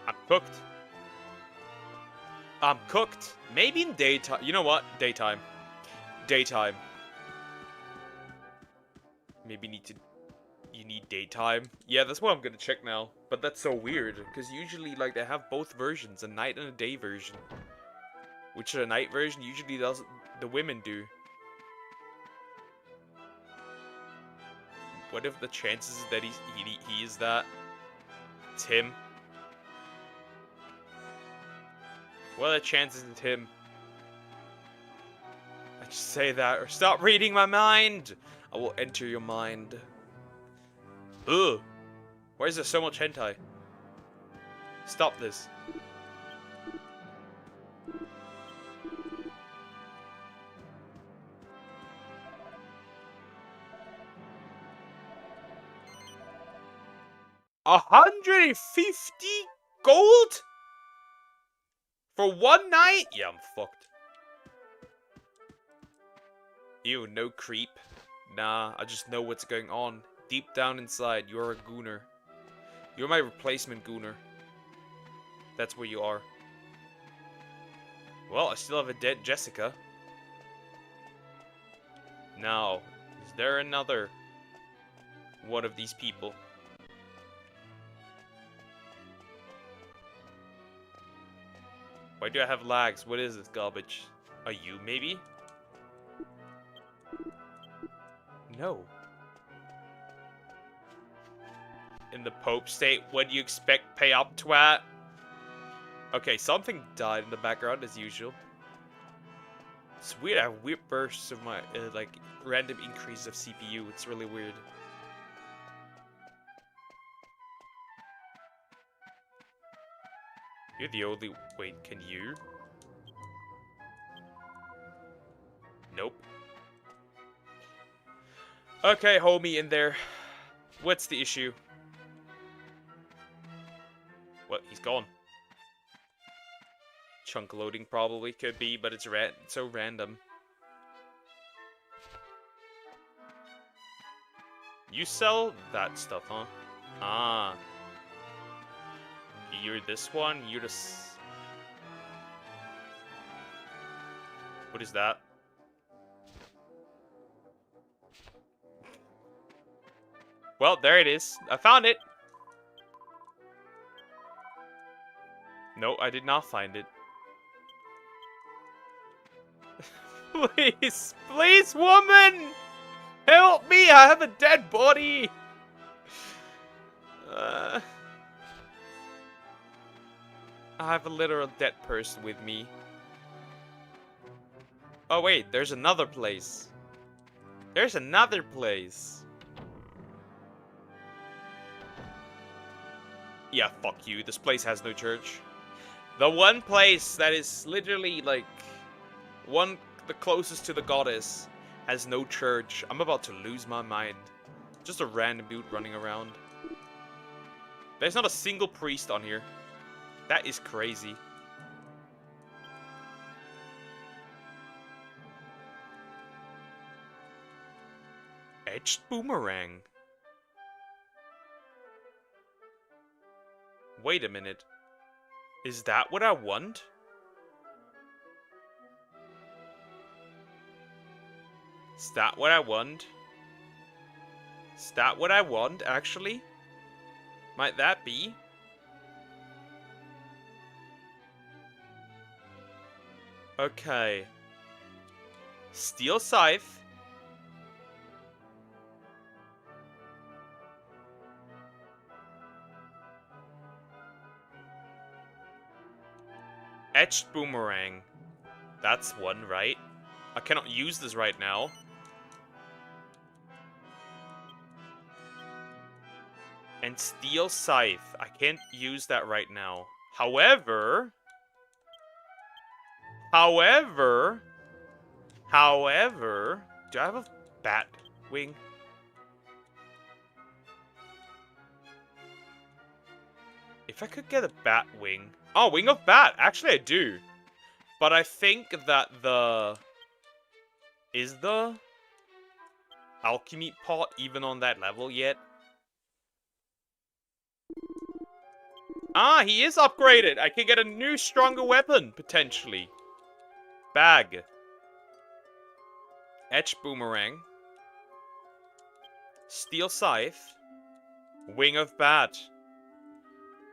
I'm cooked. I'm cooked. Maybe in daytime. You know what? Daytime. Daytime. Maybe you need daytime. Yeah, that's what I'm gonna check now. But that's so weird, because usually, like, they have both versions, a night and a day version. Which the night version usually does the women do. What if the chances that he is that? It's him. What are the chances it's him? I just say that, or stop reading my mind! I will enter your mind. Ugh! Why is there so much hentai? Stop this. $150 gold? For one night? Yeah, I'm fucked. Ew, no creep. Nah, I just know what's going on. Deep down inside, you're a gooner. You're my replacement gooner. That's where you are. Well, I still have a dead Jessica. Now, is there another one of these people? Why do I have lags? What is this garbage? Are you, maybe? No. In the Pope state, what do you expect pay up, twat? Okay, something died in the background as usual. It's weird, I have weird bursts of my, like, random increase of CPU. It's really weird. You're the only... Wait, can you? Nope. Okay, homie in there. What's the issue? What? He's gone. Chunk loading probably could be, but it's so random. You sell that stuff, huh? Ah. You're this one? You're just... What is that? Well, there it is. I found it! No, I did not find it. Please! Please, woman! Help me! I have a dead body! I have a literal dead person with me. Oh wait, there's another place. There's another place. Yeah, fuck you. This place has no church. The one place that is literally like the closest to the goddess has no church. I'm about to lose my mind. Just a random dude running around. There's not a single priest on here. That is crazy. Edged boomerang. Wait a minute. Is that what I want? Is that what I want? Is that what I want, actually? Might that be? Okay. Steel scythe. Etched boomerang. That's one, right? I cannot use this right now. And steel scythe. I can't use that right now. However, do I have a bat wing? If I could get a bat wing. Oh, wing of bat. Actually, I do. But I think that is the alchemy pot even on that level yet? Ah, he is upgraded. I can get a new, stronger weapon, potentially. Bag. Etch boomerang. Steel scythe. Wing of bat.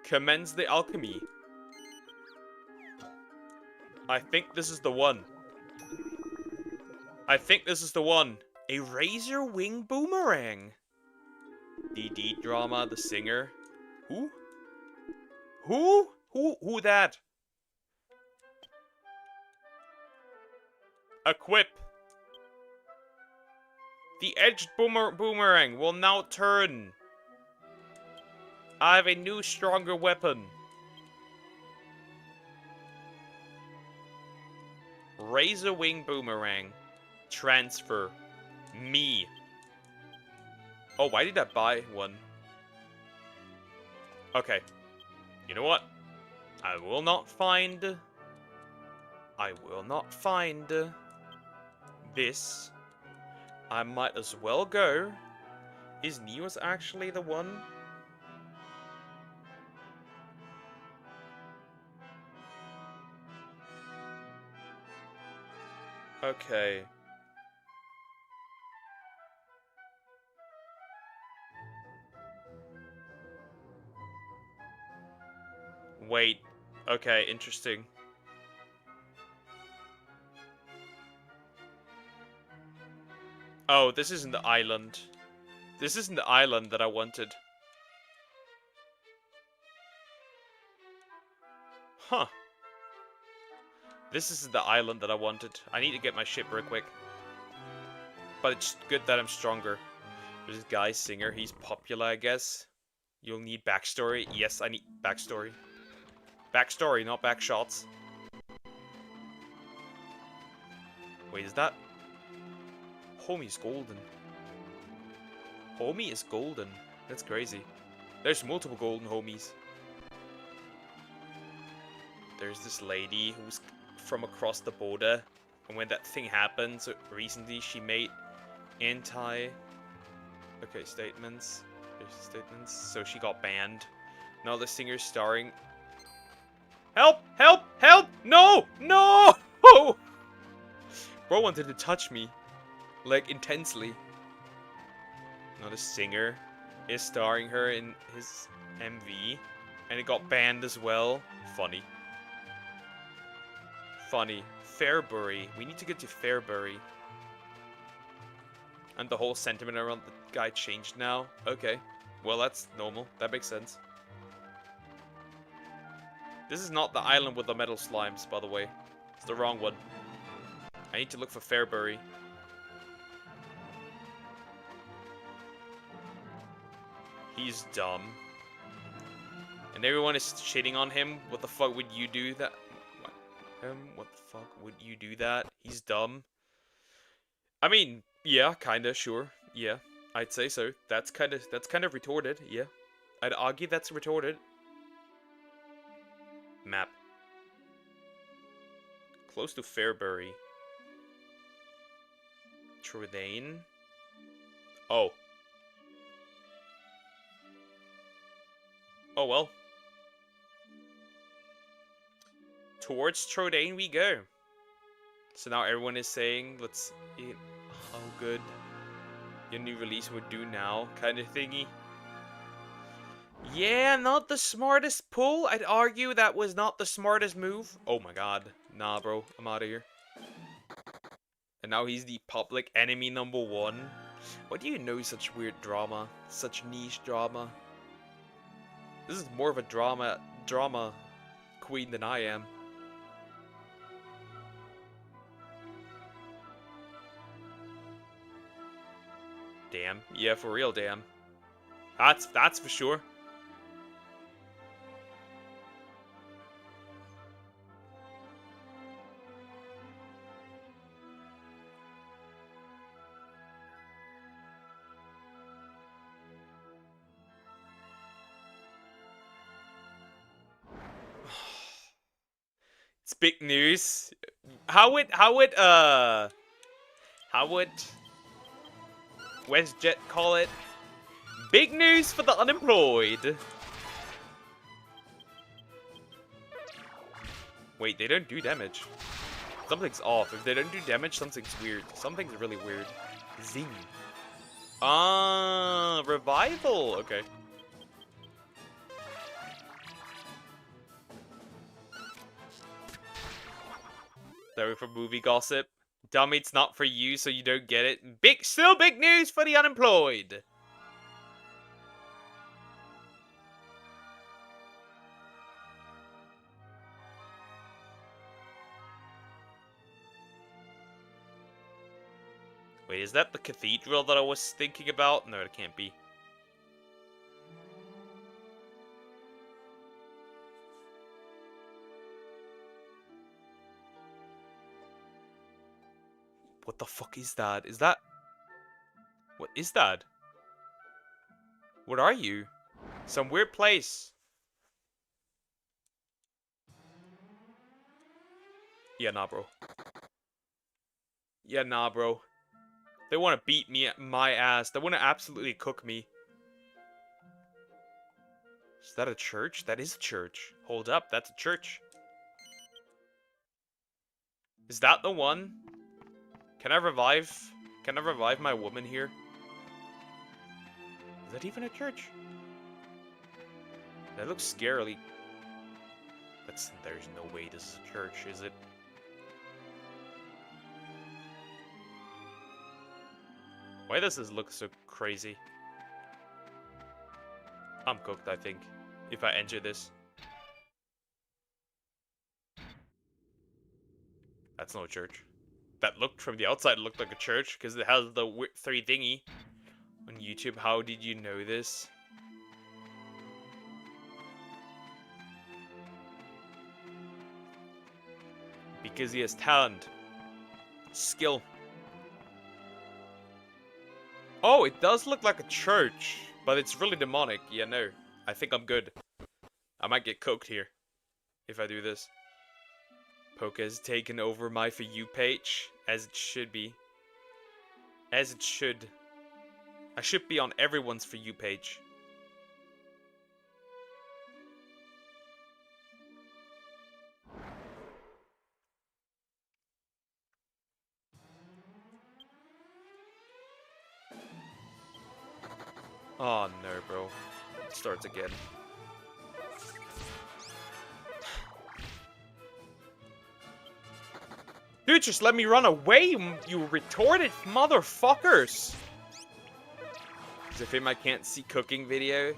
Commence the alchemy. I think this is the one. I think this is the one. A razor wing boomerang. DD drama, the singer. Who? Who that? Equip. The edged boomerang will now turn. I have a new, stronger weapon. Razor wing boomerang. Transfer. Me. Oh, why did I buy one? Okay. You know what? I will not find this. I might as well go. Is Neos actually the one? Okay. Wait. Okay, interesting. Oh, this isn't the island. This isn't the island that I wanted. Huh. This isn't the island that I wanted. I need to get my ship real quick. But it's good that I'm stronger. There's this guy singer. He's popular, I guess. You'll need backstory. Yes, I need backstory. Backstory, not back shots. Wait, is that... Homie's golden. Homie is golden. That's crazy. There's multiple golden homies. There's this lady who's from across the border. And when that thing happened, so recently she made okay, statements. There's statements. So she got banned. Now the singer's starring... Help! Help! Help! No! No! Bro wanted to touch me. Like, intensely. Now the singer is starring her in his MV. And it got banned as well. Funny. Funny. Fairbury. We need to get to Fairbury. And the whole sentiment around the guy changed now. Okay. Well, that's normal. That makes sense. This is not the island with the metal slimes, by the way. It's the wrong one. I need to look for Fairbury. He's dumb. And everyone is shitting on him. What the fuck would you do that? What the fuck would you do that? He's dumb. I mean, yeah, kinda, sure. Yeah, I'd say so. That's kind of retorted, yeah. I'd argue that's retorted. Map. Close to Fairbury. Trudane. Oh. Oh well. Towards Trudane we go. So now everyone is saying, let's see how good your new release would do now, kind of thingy. Yeah, not the smartest pull. I'd argue that was not the smartest move. Oh my god. Nah, bro. I'm out of here. And now he's the public enemy #1. Why do you know such weird drama? Such niche drama? This is more of a drama queen than I am. Damn. Yeah, for real, damn. That's for sure. It's big news. How would WestJet call it? Big news for the unemployed. Wait, they don't do damage. Something's off. If they don't do damage, something's weird. Something's really weird. Zing. Ah, revival. Okay. Sorry for movie gossip. Dummy, it's not for you, so you don't get it. Still big news for the unemployed. Wait, is that the cathedral that I was thinking about? No, it can't be. What the fuck is that? Is that... What is that? What are you? Some weird place. Yeah, nah, bro. Yeah, nah, bro. They want to beat me, my ass. They want to absolutely cook me. Is that a church? That is a church. Hold up, that's a church. Is that the one? Can I revive my woman here? Is that even a church? That looks scarily. There's no way this is a church, is it? Why does this look so crazy? I'm cooked, I think, if I enter this. That's no church. That looked from the outside looked like a church because it has the 3 thingy on YouTube. How did you know this? Because he has talent, skill. Oh, it does look like a church, but it's really demonic. Yeah, no, I think I'm good. I might get cooked here if I do this. Poke has taken over my For You page, as it should be. As it should. I should be on everyone's For You page. Oh no, bro. It starts again. Dude, just let me run away, you retorted motherfuckers! Is it him I can't see cooking video?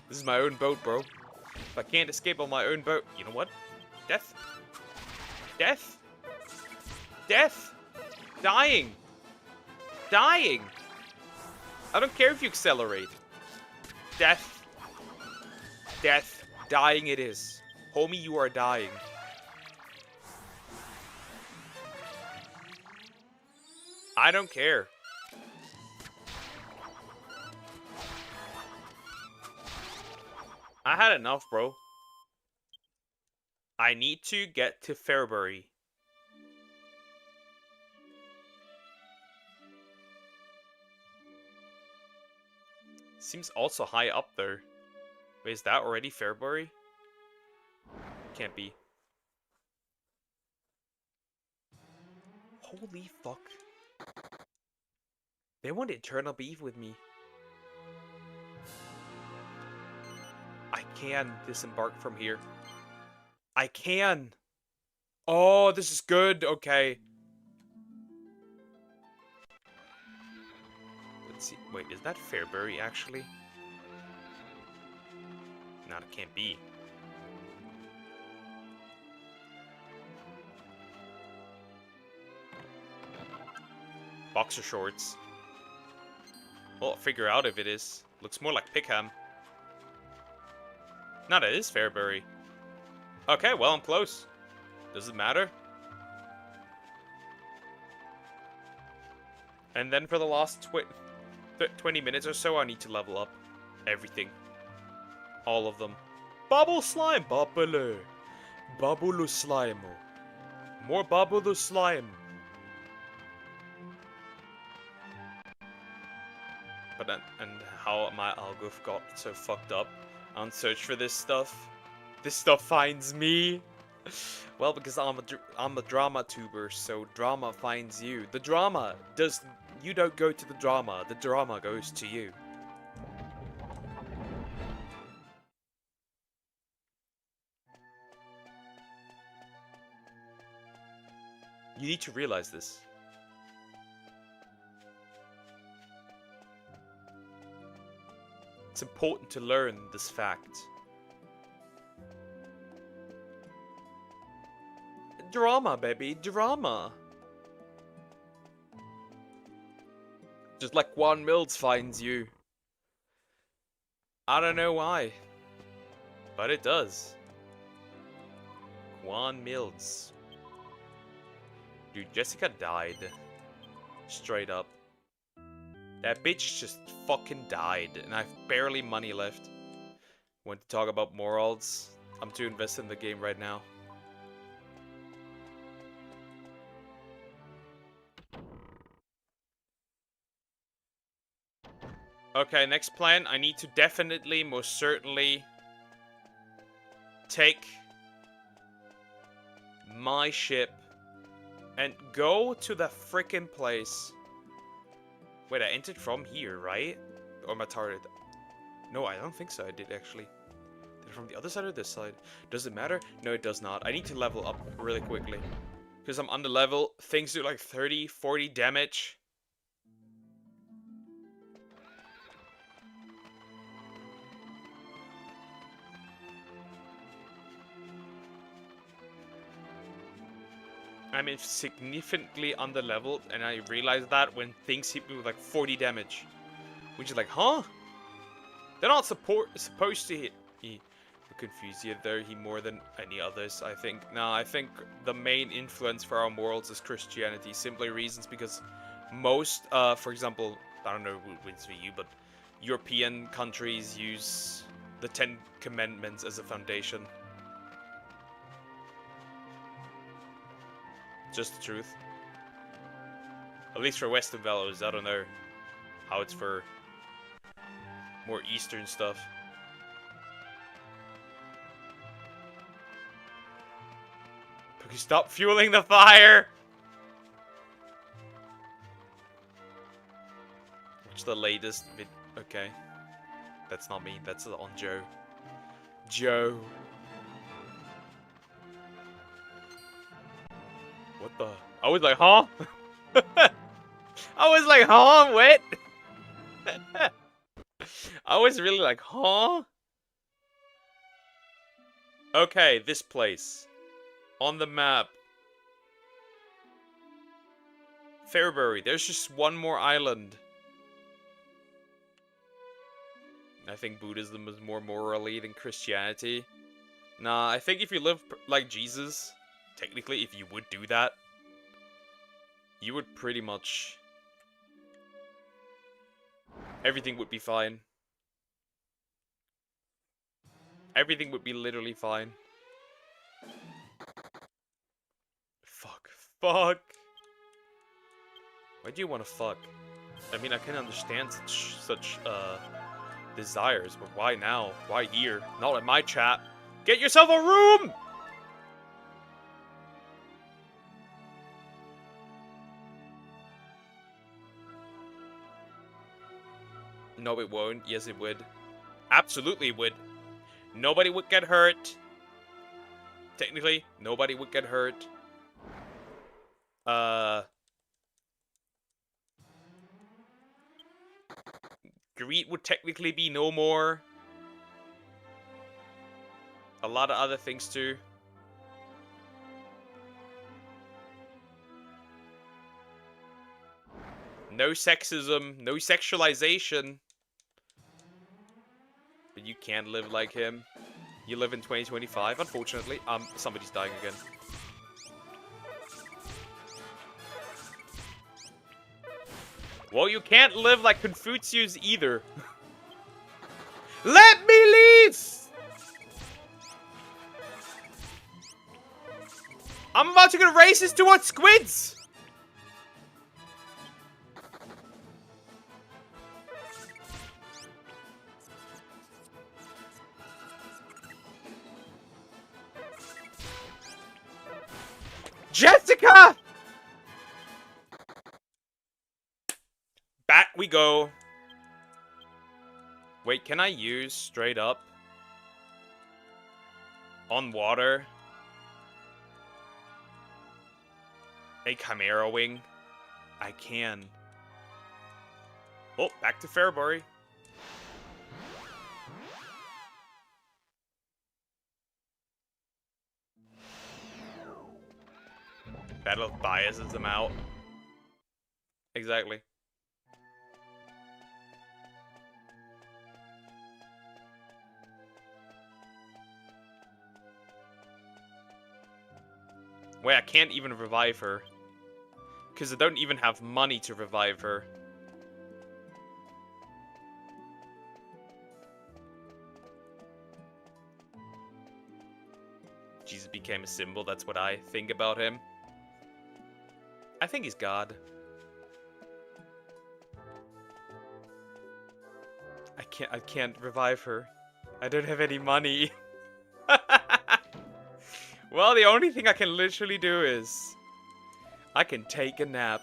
This is my own boat, bro. If I can't escape on my own boat, you know what? Death. Death. Death. Dying. Dying. I don't care if you accelerate. Death. Death. Dying it is. Homie, you are dying. I don't care. I had enough, bro. I need to get to Fairbury. Seems also high up there. Wait, is that already Fairbury? Can't be. Holy fuck. They want eternal beef with me. I can disembark from here. I can. Oh, this is good. Okay. Let's see. Wait, is that Fairbury actually? No, it can't be. Boxer shorts. Well, I'll figure out if it is. Looks more like Pickham. No, that is Fairbury. Okay, well, I'm close. Does it matter? And then for the last 20 minutes or so, I need to level up everything. All of them. Bubble slime! Bubble! Bubble slime. More bubble slime. But then, and how my algo got so fucked up. I don't search for this stuff. This stuff finds me. Well, because I'm a drama tuber, so drama finds you. The drama does. You don't go to the drama goes to you. You need to realize this. It's important to learn this fact. Drama, baby, drama. Just like Juan Mills finds you. I don't know why, but it does. Juan Mills. Dude, Jessica died. Straight up. That bitch just fucking died, and I have barely money left. Want to talk about morals? I'm too invested in the game right now. Okay, next plan. I need to definitely, most certainly, take my ship and go to the frickin' place. Wait, I entered from here, right? Or am I retarded? No, I don't think so. I did actually. Did it from the other side or this side? Does it matter? No, it does not. I need to level up really quickly. Because I'm under level. Things do like 30, 40 damage. I'm significantly under leveled, and I realize that when things hit me with like 40 damage. Which is like, huh? They're not supposed to hit me. Confuse you there, he more than any others, I think. No, I think the main influence for our morals is Christianity. Simply reasons because most, for example, I don't know who wins for you, but European countries use the 10 Commandments as a foundation. Just the truth. At least for Western values, I don't know how it's for more Eastern stuff. But you stop fueling the fire! What's the latest vid? Okay. That's not me, that's on Joe. Joe. What the? I was like, huh? I was like, huh? What? I was really like, huh? Okay, this place. On the map. Fairbury. There's just one more island. I think Buddhism is more morally than Christianity. Nah, I think if you live like Jesus, technically, if you would do that, you would pretty much... everything would be fine. Everything would be literally fine. Fuck. Fuck! Why do you want to fuck? I mean, I can understand such desires, but why now? Why here? Not in my chat. Get yourself a room! No, it won't. Yes, it would. Absolutely it would. Nobody would get hurt. Technically, nobody would get hurt. Greed would technically be no more. A lot of other things too. No sexism, no sexualization. But you can't live like him. You live in 2025, unfortunately. Somebody's dying again. Well, you can't live like Confucius either. Let me leave! I'm about to get racist towards squids! Jessica! Back we go. Wait, can I use straight up on water a Chimera Wing? I can. Oh, back to Fairbury. Battle of biases them out. Exactly. Wait, I can't even revive her. Because I don't even have money to revive her. Jesus became a symbol, that's what I think about him. I think he's God. I can't revive her. I don't have any money. Well, the only thing I can literally do is I can take a nap.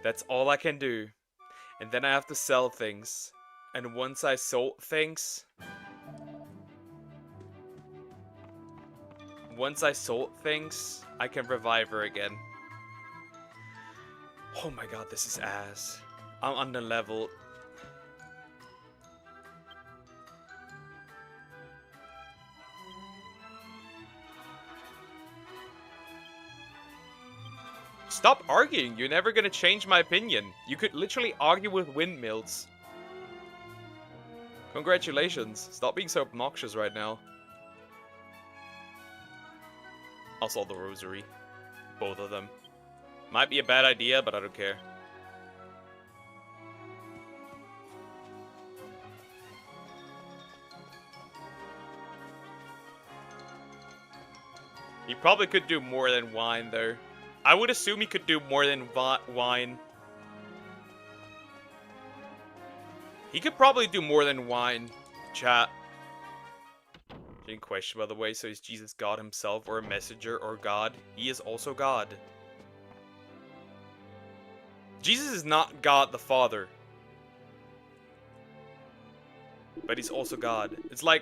That's all I can do. And then I have to sell things. And once I sold things... I can revive her again. Oh my god, this is ass. I'm under leveled. Stop arguing, you're never gonna change my opinion. You could literally argue with windmills. Congratulations, stop being so obnoxious right now. I'll solve the rosary. Both of them. Might be a bad idea, but I don't care. He probably could do more than wine, though. I would assume he could do more than wine. He could probably do more than wine, chat. In question, by the way, so is Jesus God himself, or a messenger, or God? He is also God. Jesus is not God the Father. But he's also God. It's like,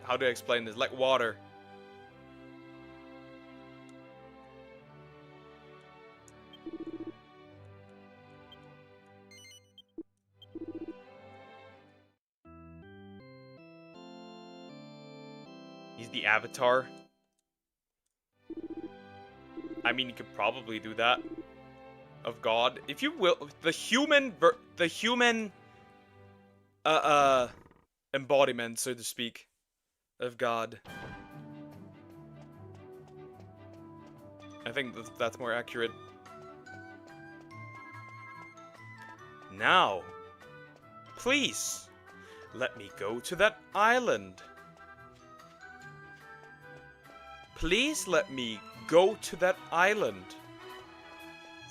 how do I explain this? Like water. He's the avatar. I mean, you could probably do that. Of God. If you will, the human embodiment, so to speak, of God. I think that's more accurate. Now, please, let me go to that island. Please let me go to that island.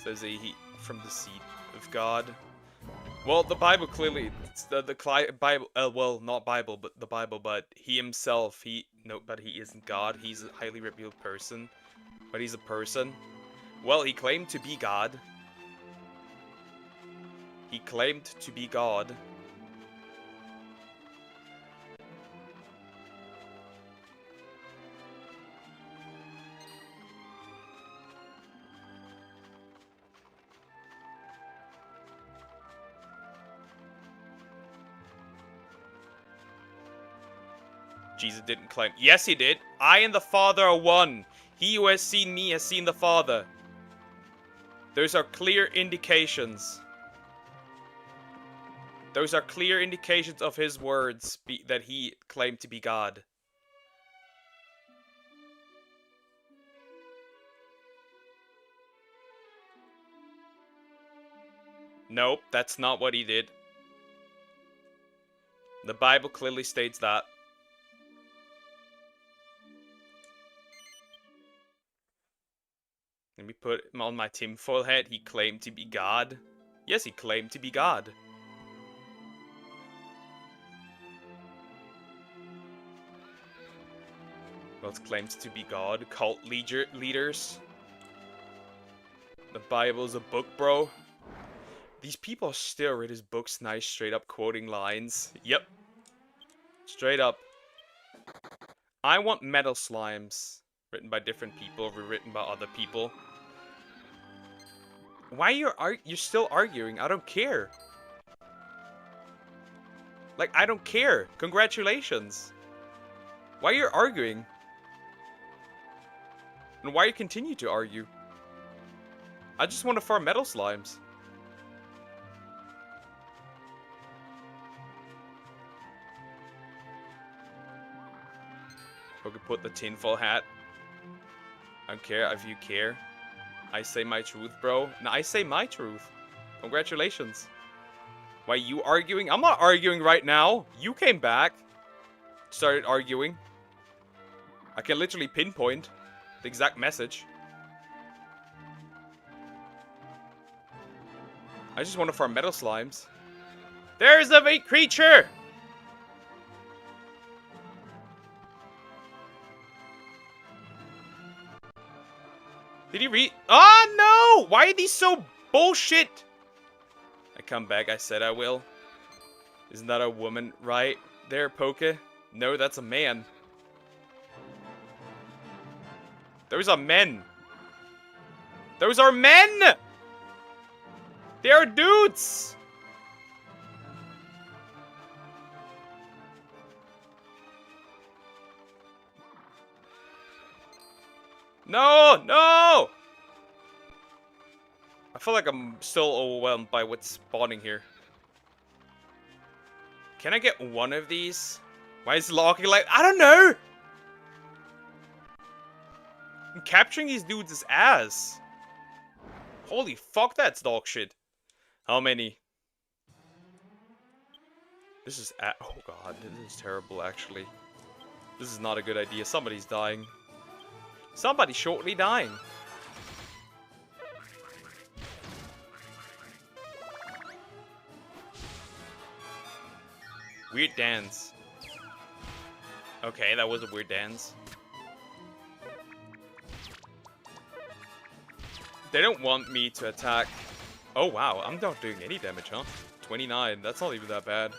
Says he from the seat of God. Well, the Bible clearly, Bible, well, not Bible, but the Bible, but he himself, but he isn't God. He's a highly revealed person, but he's a person. Well, he claimed to be God. He claimed to be God. Jesus didn't claim. Yes, he did. I and the Father are one. He who has seen me has seen the Father. Those are clear indications. Those are clear indications of his words that he claimed to be God. Nope, that's not what he did. The Bible clearly states that. Let me put him on my tinfoil head. He claimed to be God. Yes, he claimed to be God. Who else claims to be God? Cult leaders. The Bible's a book, bro. These people still read his books nice, straight up quoting lines. Yep. Straight up. I want metal slimes. Written by different people, rewritten by other people. Why you're still arguing? I don't care. Like, I don't care. Congratulations. Why you're arguing? And why you continue to argue? I just want to farm metal slimes. I could put the tinfoil hat. I don't care if you care. I say my truth, bro. No, I say my truth. Congratulations. Why you arguing? I'm not arguing right now. You came back. Started arguing. I can literally pinpoint the exact message. I just want to farm metal slimes. There's a bait creature! Did he read? Oh no! Why are these so bullshit? I come back, I said I will. Isn't that a woman right there, Poke? No, that's a man. Those are men. Those are men! They are dudes! No! No! I feel like I'm still overwhelmed by what's spawning here. Can I get one of these? Why is it locking like... I don't know! I'm capturing these dudes is ass. Holy fuck, that's dog shit. How many? This is... oh god, this is terrible, actually. This is not a good idea. Somebody's dying. Somebody's shortly dying. Weird dance. Okay, that was a weird dance. They don't want me to attack. Oh wow, I'm not doing any damage, huh? 29, that's not even that bad.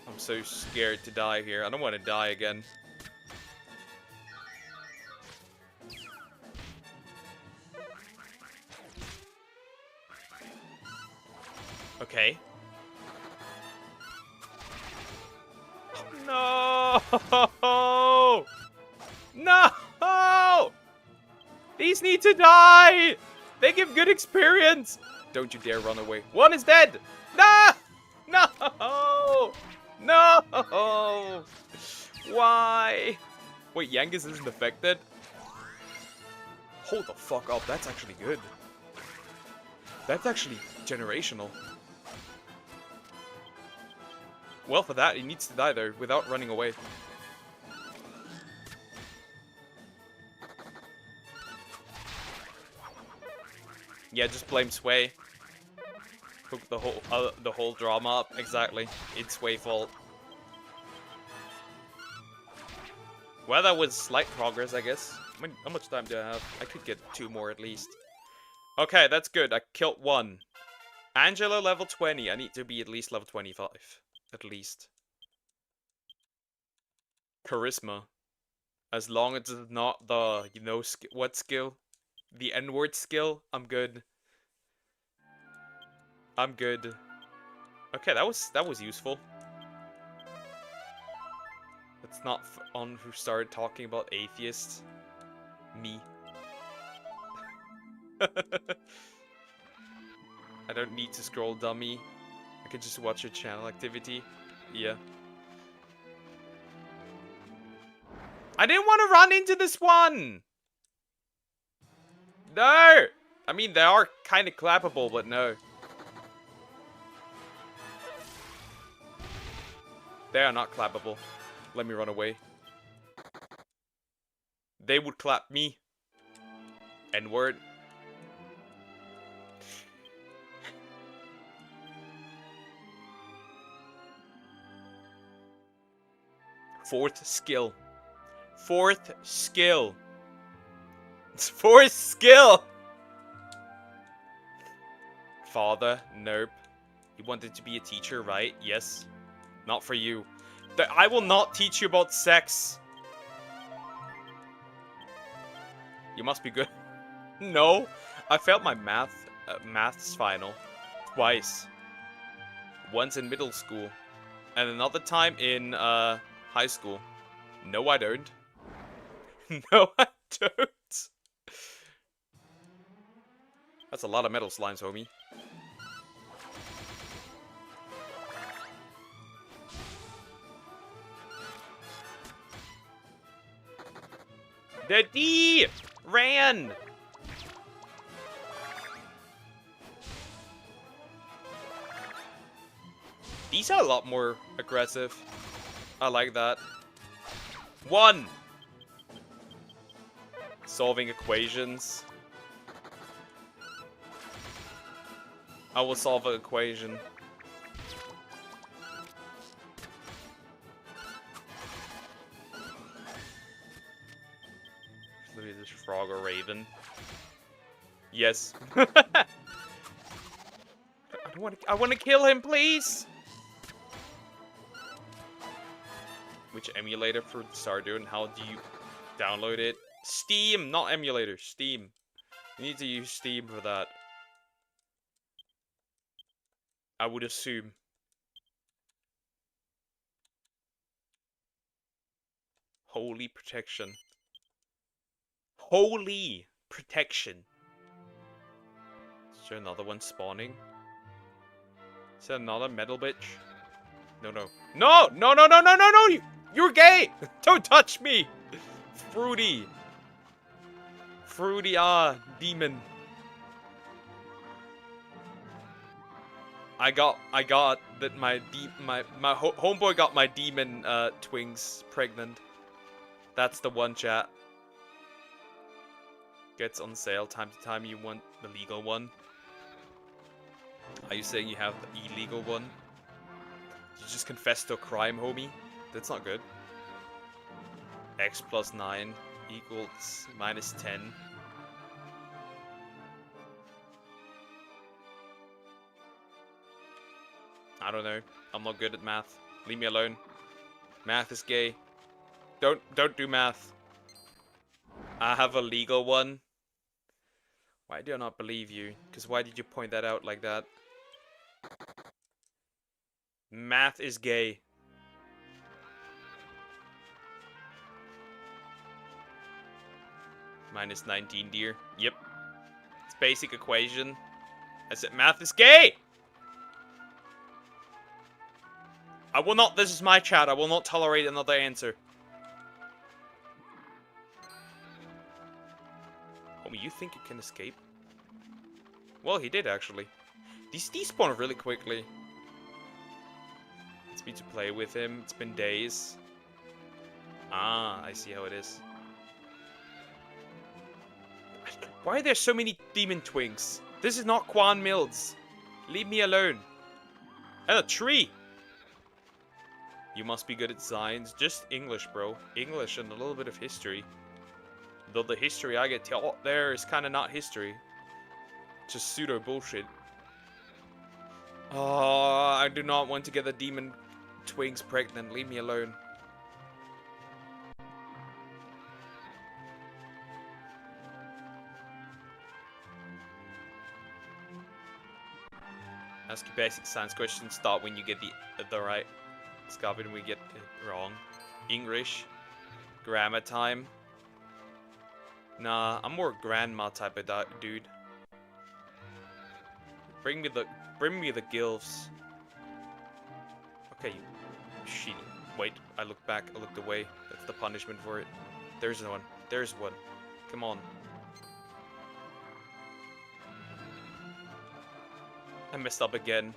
I'm so scared to die here. I don't want to die again. Okay. No! No! These need to die! They give good experience! Don't you dare run away. One is dead! No! No! No! Why? Wait, Yangus isn't affected? Hold the fuck up, that's actually good. That's actually generational. Well, for that, he needs to die though, without running away. Yeah, just blame Sway. Hook the whole drama up. Exactly, it's Sway's fault. Well, that was slight progress, I guess. How much time do I have? I could get 2 more at least. Okay, that's good. I killed 1. Angela level 20. I need to be at least level 25. At least. Charisma. As long as it's not the, you know, what skill? The N-word skill. I'm good. I'm good. Okay, that was useful. It's not on who started talking about atheists. Me. I don't need to scroll, dummy. I can just watch your channel activity. Yeah. I didn't want to run into this one! No! I mean, they are kind of clappable, but no. They are not clappable. Let me run away. They would clap me. N-word. Fourth skill. Fourth skill. It's fourth skill! Father, nope. You wanted to be a teacher, right? Yes. Not for you. I will not teach you about sex. You must be good. No. I failed my maths final. Twice. Once in middle school. And another time in, high school. No, I don't. No, I don't. That's a lot of metal slimes, homie. The D ran. These are a lot more aggressive. I like that. 1. Solving equations. I will solve an equation. Look at this frog or raven. Yes. I want to kill him, please. Which emulator for Stardew, how do you download it? Steam, not emulator, Steam. You need to use Steam for that. I would assume. Holy protection. Holy protection. Is there another one spawning? Is there another metal bitch? No, no. No! No, no, no, no, no, no! You're gay! Don't touch me! Fruity. Fruity, demon. I got that my homeboy got my demon twins pregnant. That's the one, chat. Gets on sale time to time. You want the legal one? Are you saying you have the illegal one? You just confessed to a crime, homie? That's not good. X plus 9 equals minus 10. I don't know. I'm not good at math. Leave me alone. Math is gay. Don't do math. I have a legal one. Why do I not believe you? Because why did you point that out like that? Math is gay. Minus 19, dear. Yep. It's basic equation. I said math is gay! I will not, this is my chat, I will not tolerate another answer. Homie, you think you can escape? Well, he did, actually. These despawn really quickly. It's me to play with him. It's been days. Ah, I see how it is. Why are there so many demon twinks? This is not Quan Mills. Leave me alone. And a tree! You must be good at science. Just English, bro. English and a little bit of history. Though the history I get taught there is kind of not history. Just pseudo bullshit. Oh, I do not want to get the demon twinks pregnant. Leave me alone. Ask you basic science questions. Start when you get the right. Stop when we get it wrong. English. Grammar time. Nah, I'm more grandma type of dude. Bring me the gilfs. Okay, you shit. Wait, I looked back, I looked away. That's the punishment for it. There's one. There's one. Come on. I messed up again.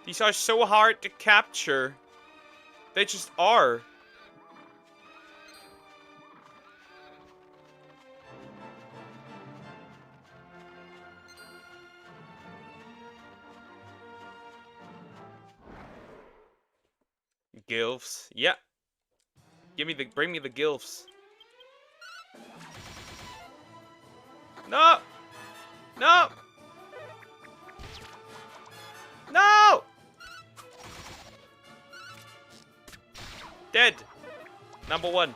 These are so hard to capture. They just are. Gilfs. Yeah. Bring me the gilfs. No! No! No! Dead. Number one.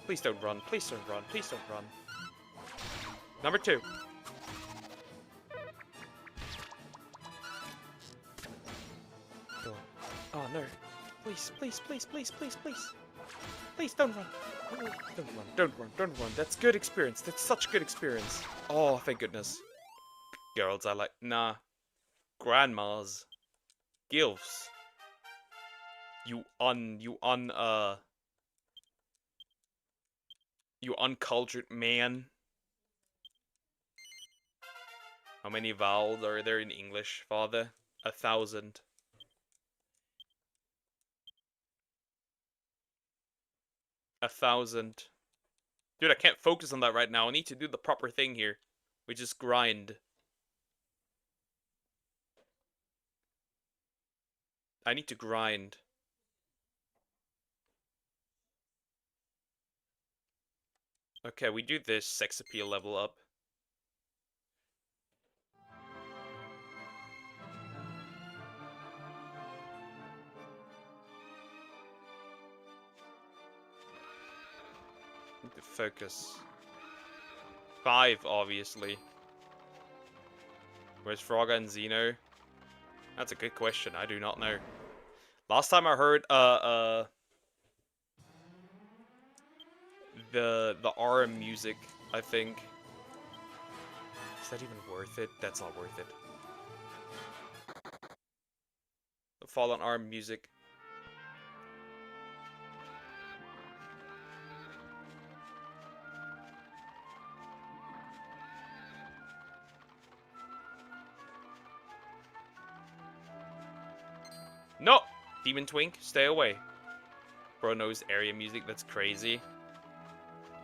Please don't run. Please don't run. Please don't run. Number two. Oh no. Please, please, please, please, please, please. Please don't run. Don't run. Don't run. Don't run. That's good experience. That's such good experience. Oh, thank goodness. Girls, I like. Nah. Grandmas. Gilfs. You uncultured man. How many vowels are there in English, father? 1,000. A 1,000. Dude, I can't focus on that right now. I need to do the proper thing here. We just grind. I need to grind. Okay, we do this sex appeal level up. Need to focus. 5, obviously. Where's Frogga and Xeno? That's a good question. I do not know. Last time I heard, the RM music, I think. Is that even worth it? That's not worth it. The Fallen RM music. No! Demon Twink, stay away. Bro knows area music, that's crazy.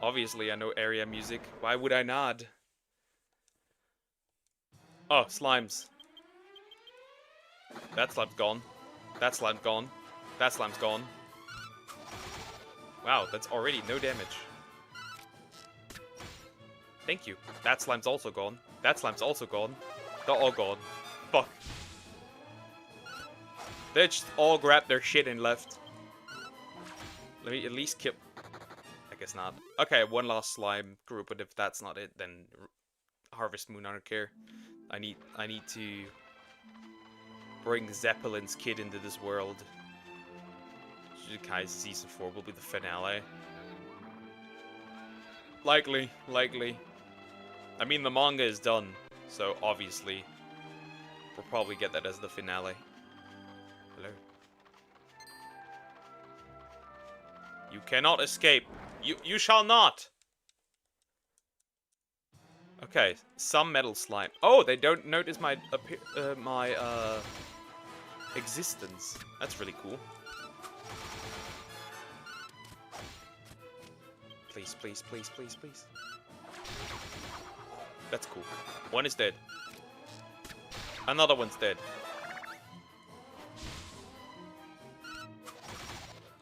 Obviously I know area music. Why would I not? Oh, slimes. That slime's gone. That slime's gone. That slime's gone. Wow, that's already no damage. Thank you. That slime's also gone. That slime's also gone. They're all gone. Fuck. They just all grabbed their shit and left. Let me at least kill... I guess not. Okay, one last slime group, but if that's not it, then Harvest Moon, I don't care. I need to bring Zeppelin's kid into this world. Jujutsu Season 4 will be the finale. Likely. I mean, the manga is done, so obviously we'll probably get that as the finale. Hello. You cannot escape. You shall not. Okay, some metal slime. Oh, they don't notice my existence. That's really cool. Please. That's cool. One is dead. Another one's dead.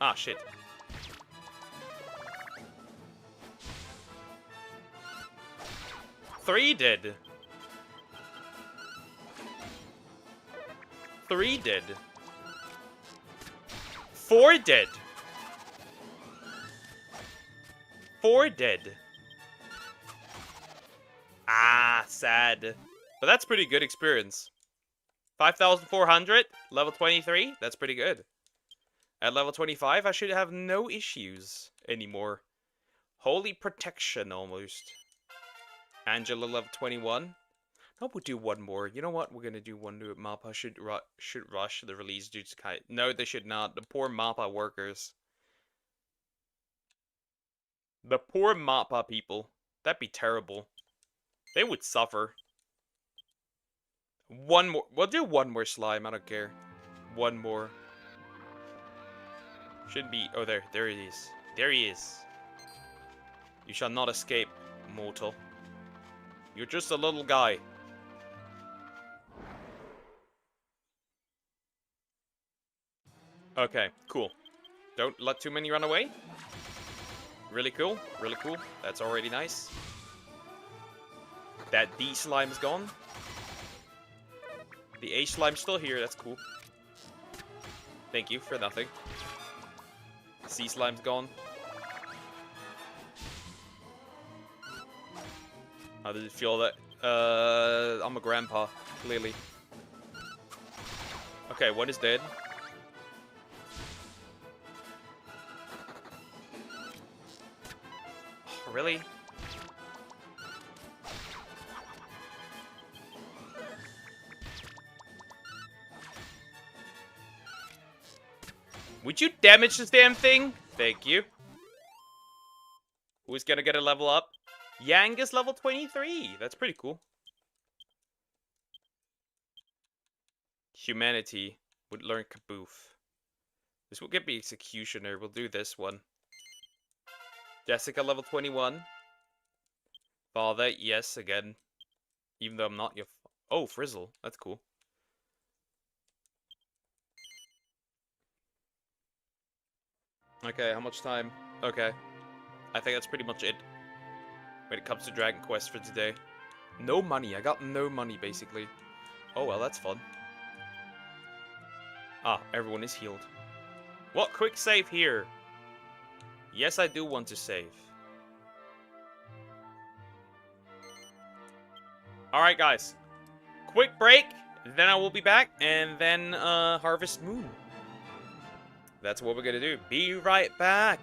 Ah, shit. Three dead. 3 dead. 4 dead. 4 dead. Ah, sad. But that's pretty good experience. 5,400, level 23. That's pretty good. At level 25, I should have no issues anymore. Holy protection, almost. Angela, level 21. I we'll do one more. You know what? We're gonna do one new Mappa. Should rush the release due to Kai. No, they should not. The poor Mappa workers. The poor Mappa people. That'd be terrible. They would suffer. One more. We'll do one more slime. I don't care. One more. Should be. Oh, there. There he is. There he is. You shall not escape, mortal. You're just a little guy. Okay, cool. Don't let too many run away. Really cool. Really cool. That's already nice. That D slime is gone. The A slime's still here. That's cool. Thank you for nothing. C slime's gone. How does it feel that... I'm a grandpa, clearly. Okay, one is dead. Oh, really? Would you damage this damn thing? Thank you. Who's gonna get a level up? Yang is level 23. That's pretty cool. Humanity would learn Kaboof. This will get me Executioner. We'll do this one. Jessica, level 21. Father, yes, again. Even though I'm not your... Oh, Frizzle. That's cool. Okay, how much time? Okay. I think that's pretty much it when it comes to Dragon Quest for today. No money. I got no money, basically. Oh, well, that's fun. Ah, everyone is healed. What? Quick save here. Yes, I do want to save. Alright, guys. Quick break. Then I will be back. And then, Harvest Moon. That's what we're gonna do. Be right back.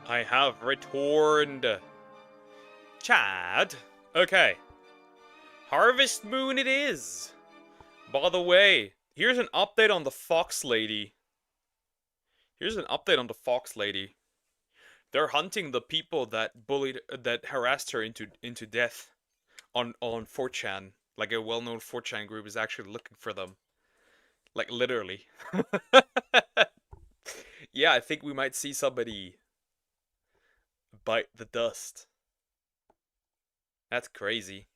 I have returned. Chad. Okay. Harvest Moon it is. By the way, here's an update on the Fox Lady. They're hunting the people that harassed her into death on 4chan. Like a well-known 4chan group is actually looking for them. Like literally. Yeah, I think we might see somebody bite the dust. That's crazy.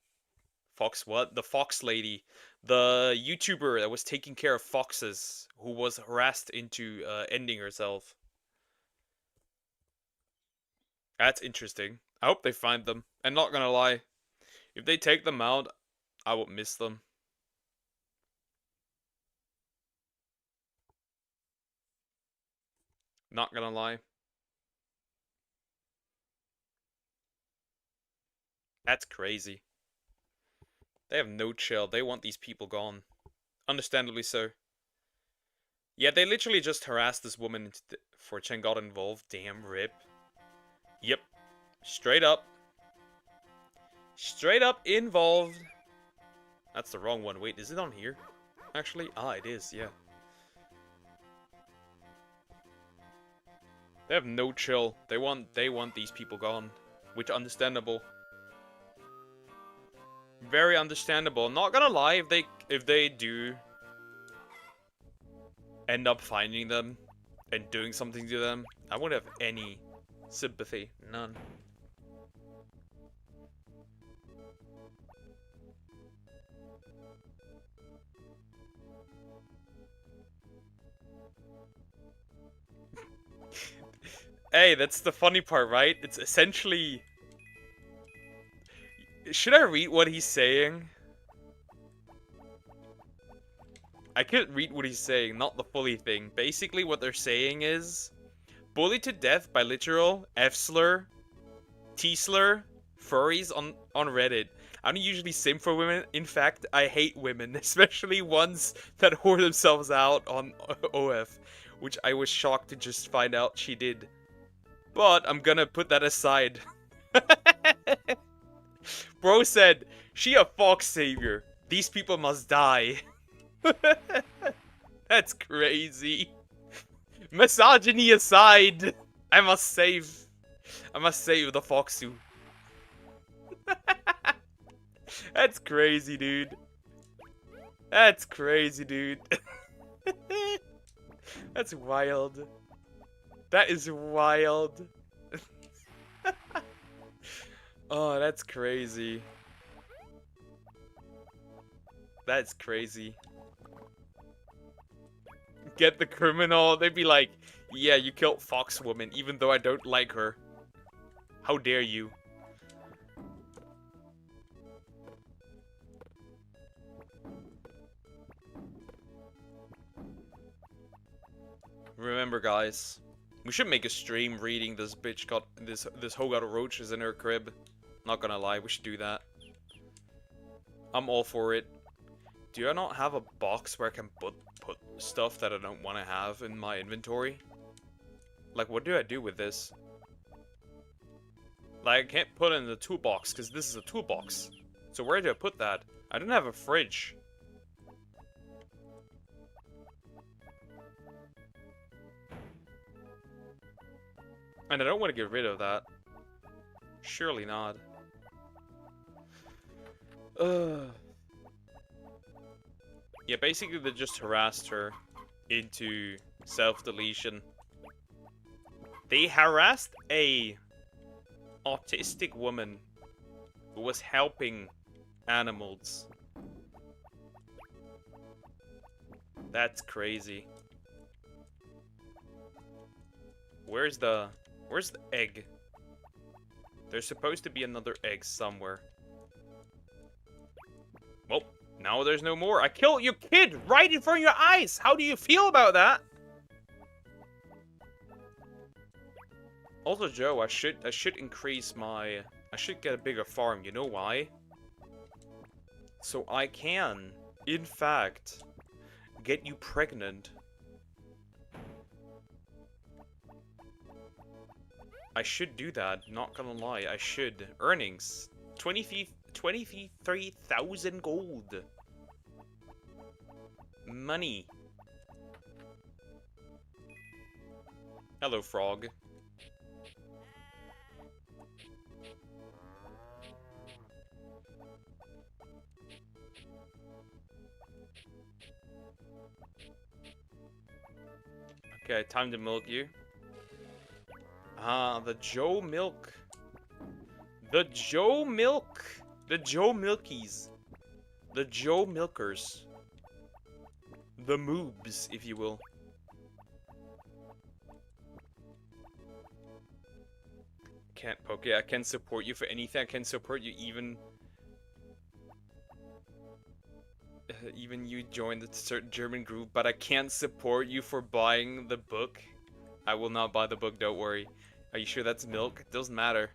Fox what? The Fox Lady. The YouTuber that was taking care of foxes who was harassed into ending herself. That's interesting. I hope they find them. And not gonna lie, if they take them out, I would miss them. Not gonna lie. That's crazy. They have no chill. They want these people gone. Understandably so. Yeah, they literally just harassed this woman for Chen got involved. Damn, rip. Yep. Straight up. Straight up involved. That's the wrong one. Wait, is it on here? Actually? Ah, it is, yeah. They have no chill. They want these people gone. Which understandable. Very understandable. Not gonna lie, if they do end up finding them and doing something to them, I wouldn't have any sympathy. None. Hey, that's the funny part, right? It's essentially... Should I read what he's saying? I can't read what he's saying, not the fully thing. Basically, what they're saying is... Bullied to death by literal F-slur, T-slur, furries on Reddit. I don't usually sim for women. In fact, I hate women, especially ones that whore themselves out on OF, which I was shocked to just find out she did. But I'm gonna put that aside. Bro said, she a fox savior. These people must die. That's crazy. Misogyny aside, I must save the foxu. That's crazy, dude. That's crazy, dude. That's wild. That is wild. Oh, that's crazy. That's crazy. Get the criminal. They'd be like, yeah, you killed Foxwoman, even though I don't like her. How dare you? Remember, guys, we should make a stream reading this bitch got this hoe got roaches in her crib. Not gonna lie, we should do that. I'm all for it. Do I not have a box where I can put stuff that I don't want to have in my inventory? Like, what do I do with this? Like, I can't put it in the toolbox because this is a toolbox. So where do I put that? I don't have a fridge. And I don't want to get rid of that. Surely not. Yeah, basically they just harassed her into self-deletion. They harassed a autistic woman who was helping animals. That's crazy. Where's the egg? There's supposed to be another egg somewhere. Well, now there's no more. I killed your kid right in front of your eyes. How do you feel about that? Also, Joe, I should increase my... I should get a bigger farm. You know why? So I can, in fact, get you pregnant. I should do that, not gonna lie, I should. Earnings. 23,000 gold. Money. Hello, frog. Okay, time to milk you. Ah, the Joe Milk. The Joe Milk. The Joe Milkies. The Joe Milkers. The Moobs, if you will. Can't poke it. I can support you for anything. I can support you even... even you joined a certain German group, but I can't support you for buying the book. I will not buy the book, don't worry. Are you sure that's milk? It doesn't matter.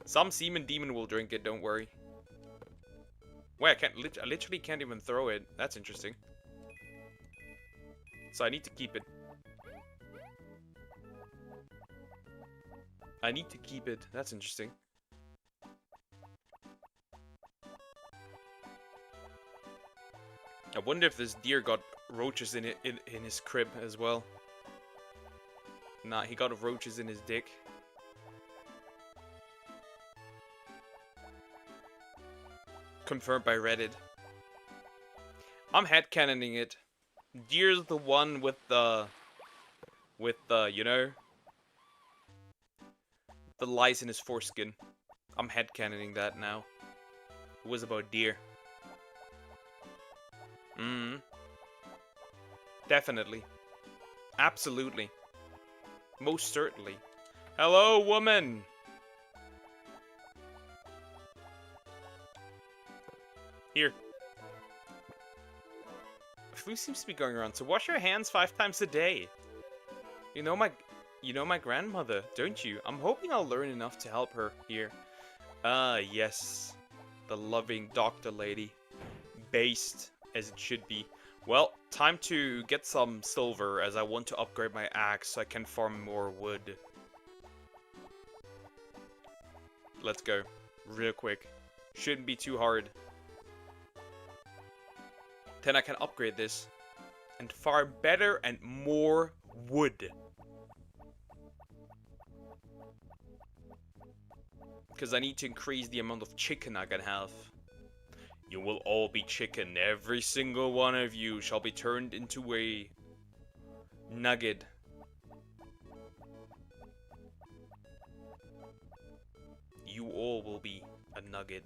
Some semen demon will drink it, don't worry. Wait, I literally can't even throw it. That's interesting. So I need to keep it. I need to keep it. That's interesting. I wonder if this deer got roaches in his crib as well. Nah, he got roaches in his dick. Confirmed by Reddit. I'm headcanoning it. Deer's the one with the, you know, the lice in his foreskin. I'm headcanoning that now. It was about deer. Definitely. Absolutely. Most certainly. Hello, woman! Here. Flu seems to be going around, so wash your hands 5 times a day. You know my grandmother, don't you? I'm hoping I'll learn enough to help her here. Yes. The loving doctor lady. Based, as it should be. Well, time to get some silver, as I want to upgrade my axe so I can farm more wood. Let's go. Real quick. Shouldn't be too hard. Then I can upgrade this and farm better and more wood. Because I need to increase the amount of chicken I can have. You will all be chicken. Every single one of you shall be turned into a nugget. You all will be a nugget.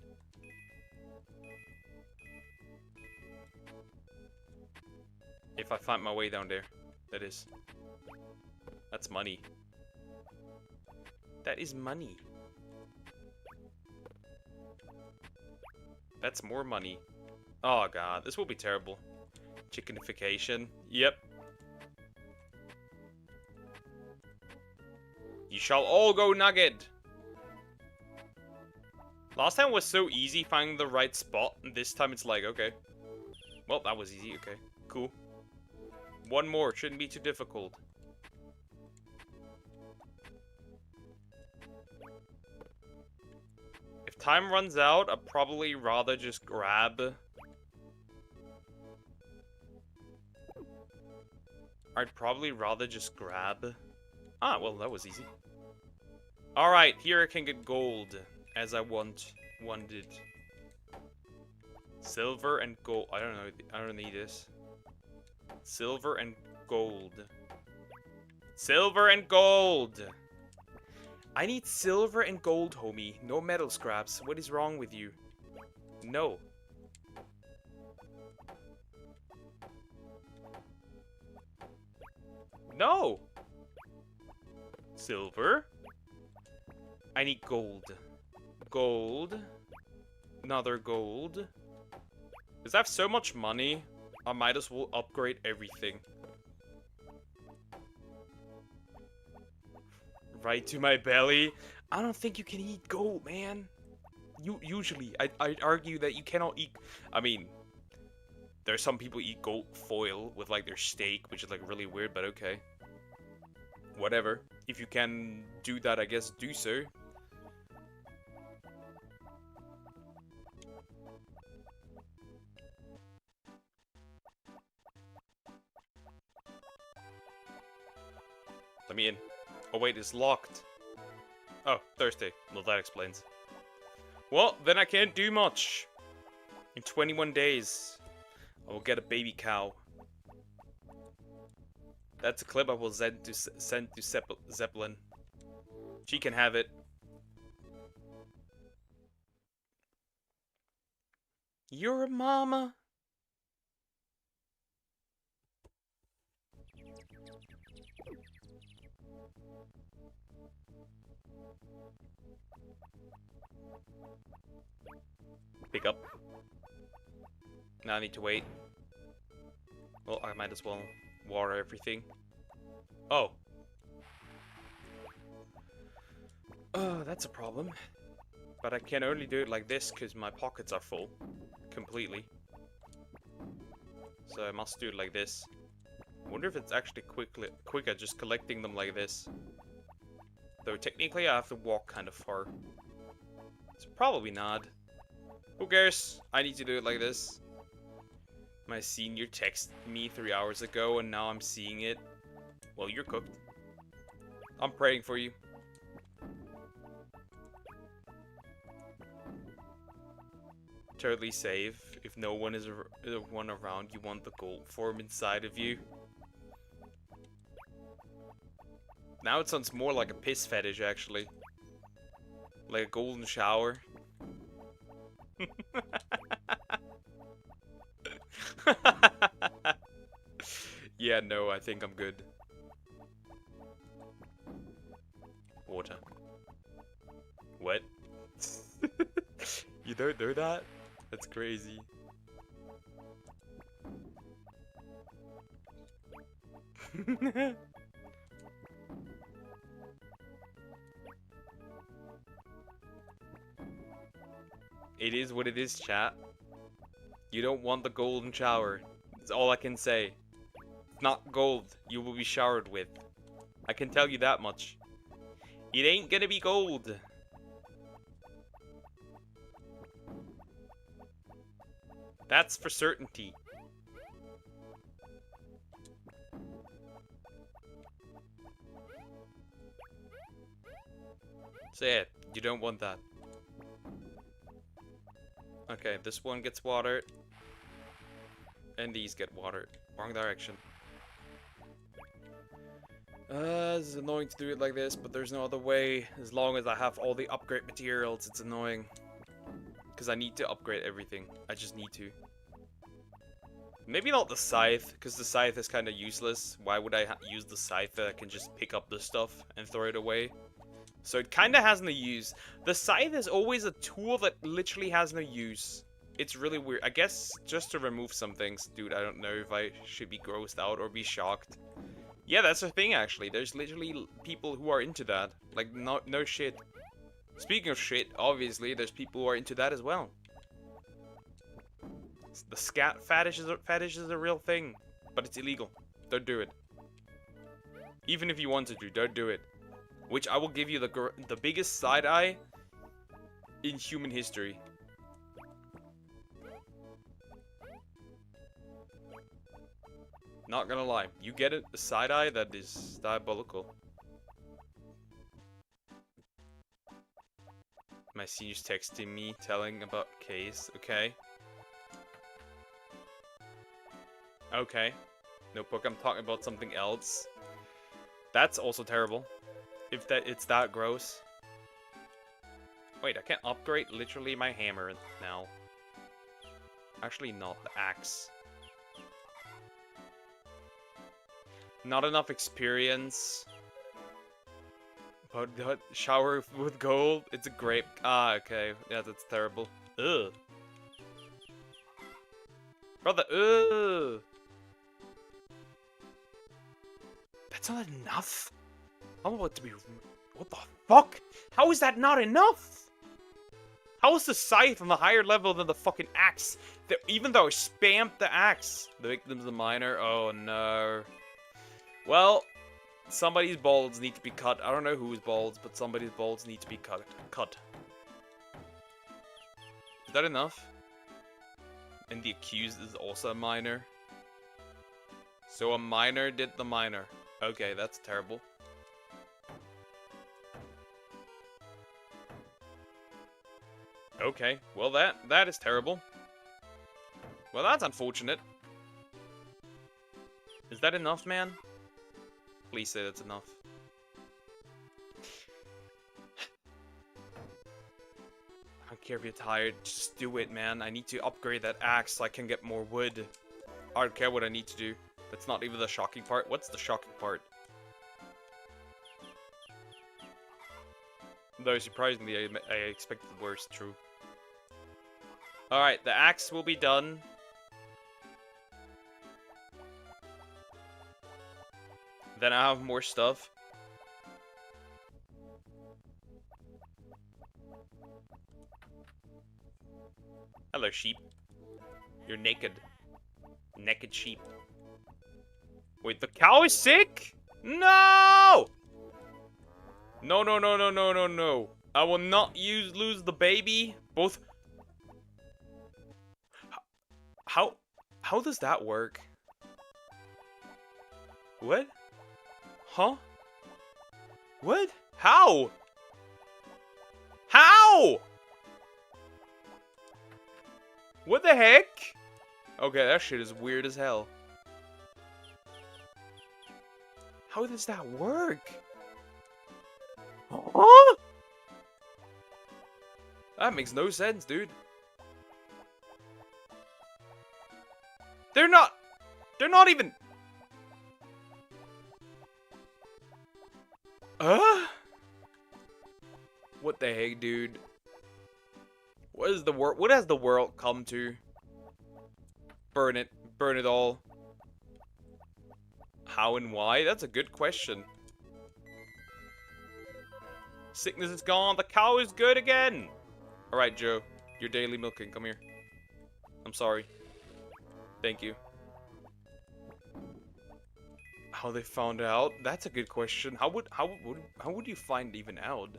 If I find my way down there, that is. That's money. That is money. That's more money. Oh god, this will be terrible. Chickenification. Yep. You shall all go nugget. Last time was so easy finding the right spot, and this time it's like, okay. Well, that was easy, okay. Cool. One more, shouldn't be too difficult. If time runs out, I'd probably rather just grab... Ah, well, that was easy. Alright, here I can get gold, as I wanted. Silver and gold. I don't know, I don't need this. Silver and gold. Silver and gold! I need silver and gold, homie. No metal scraps. What is wrong with you? No. No! Silver. I need gold. Gold. Another gold. Because I have so much money, I might as well upgrade everything. Right to my belly. I don't think you can eat gold, man. Usually, I'd argue that you cannot eat... I mean, there's some people eat gold foil with, like, their steak, which is, like, really weird, but okay. Whatever. If you can do that, I guess do so. Let me in. Oh wait, it's locked. Oh, Thursday. Well, that explains. Well, then I can't do much. In 21 days, I will get a baby cow. That's a clip I will send to Zeppelin. She can have it. You're a mama. Pick up. Now I need to wait. Well, I might as well water everything. Oh. Oh, that's a problem. But I can only do it like this because my pockets are full. Completely. So I must do it like this. I wonder if it's actually quicker just collecting them like this. Though technically I have to walk kind of far. It's probably not. Who cares? I need to do it like this. My senior texted me 3 hours ago and now I'm seeing it. Well, you're cooked. I'm praying for you. Totally safe. If no one is around, you want the gold form inside of you. Now it sounds more like a piss fetish, actually. Like a golden shower. Yeah, no, I think I'm good. Water. What? You don't know that? That's crazy. It is what it is, chat. You don't want the golden shower. That's all I can say. It's not gold you will be showered with. I can tell you that much. It ain't gonna be gold. That's for certainty. So yeah, you don't want that. Okay, this one gets watered. And these get watered. Wrong direction. It's annoying to do it like this, but there's no other way. As long as I have all the upgrade materials, it's annoying. Because I need to upgrade everything. I just need to. Maybe not the scythe, because the scythe is kind of useless. Why would I use the scythe that I can just pick up the stuff and throw it away? So it kind of has no use. The scythe is always a tool that literally has no use. It's really weird. I guess just to remove some things. Dude, I don't know if I should be grossed out or be shocked. Yeah, that's a thing, actually. There's literally people who are into that. Like, no shit. Speaking of shit, obviously, there's people who are into that as well. The scat fetish is a real thing. But it's illegal. Don't do it. Even if you wanted to, don't do it. Which I will give you the biggest side eye in human history. Not gonna lie, you get it, a side eye that is diabolical. My senior's texting me, telling about case. Okay. Okay. Notebook, I'm talking about something else. That's also terrible. If it's that gross. Wait, I can upgrade literally my hammer now. Actually not, the axe. Not enough experience. But shower with gold? It's a grape. Ah, okay. Yeah, that's terrible. Ugh. Brother, ugh. That's not enough? I'm about to be... What the fuck? How is that not enough? How is the scythe on the higher level than the fucking axe? Even though I spammed the axe. The victim's the miner? Oh no. Well, Somebody's balls need to be cut. I don't know whose balls, but somebody's balls need to be cut. Is that enough? And the accused is also a minor. So a minor did the minor. Okay, that's terrible. Okay, well that is terrible. Well, that's unfortunate. Is that enough, man? Please say that's enough. I don't care if you're tired, just do it, man. I need to upgrade that axe so I can get more wood. I don't care what I need to do. That's not even the shocking part. What's the shocking part? Though surprisingly, I expected the worst, true. Alright, the axe will be done. Then I have more stuff. Hello, sheep. You're naked. Naked sheep. Wait, the cow is sick? No! No, no, no, no, no, no, no. I will not lose the baby. Both. How does that work? What? Huh? What? How? How? What the heck? Okay, that shit is weird as hell. How does that work? Huh? That makes no sense, dude. They're not even... What the heck, dude? What is the world? What has the world come to? Burn it all. How and why? That's a good question. Sickness is gone. The cow is good again. All right, Joe. Your daily milking. Come here. I'm sorry. Thank you. How they found out? That's a good question. How would you find even out?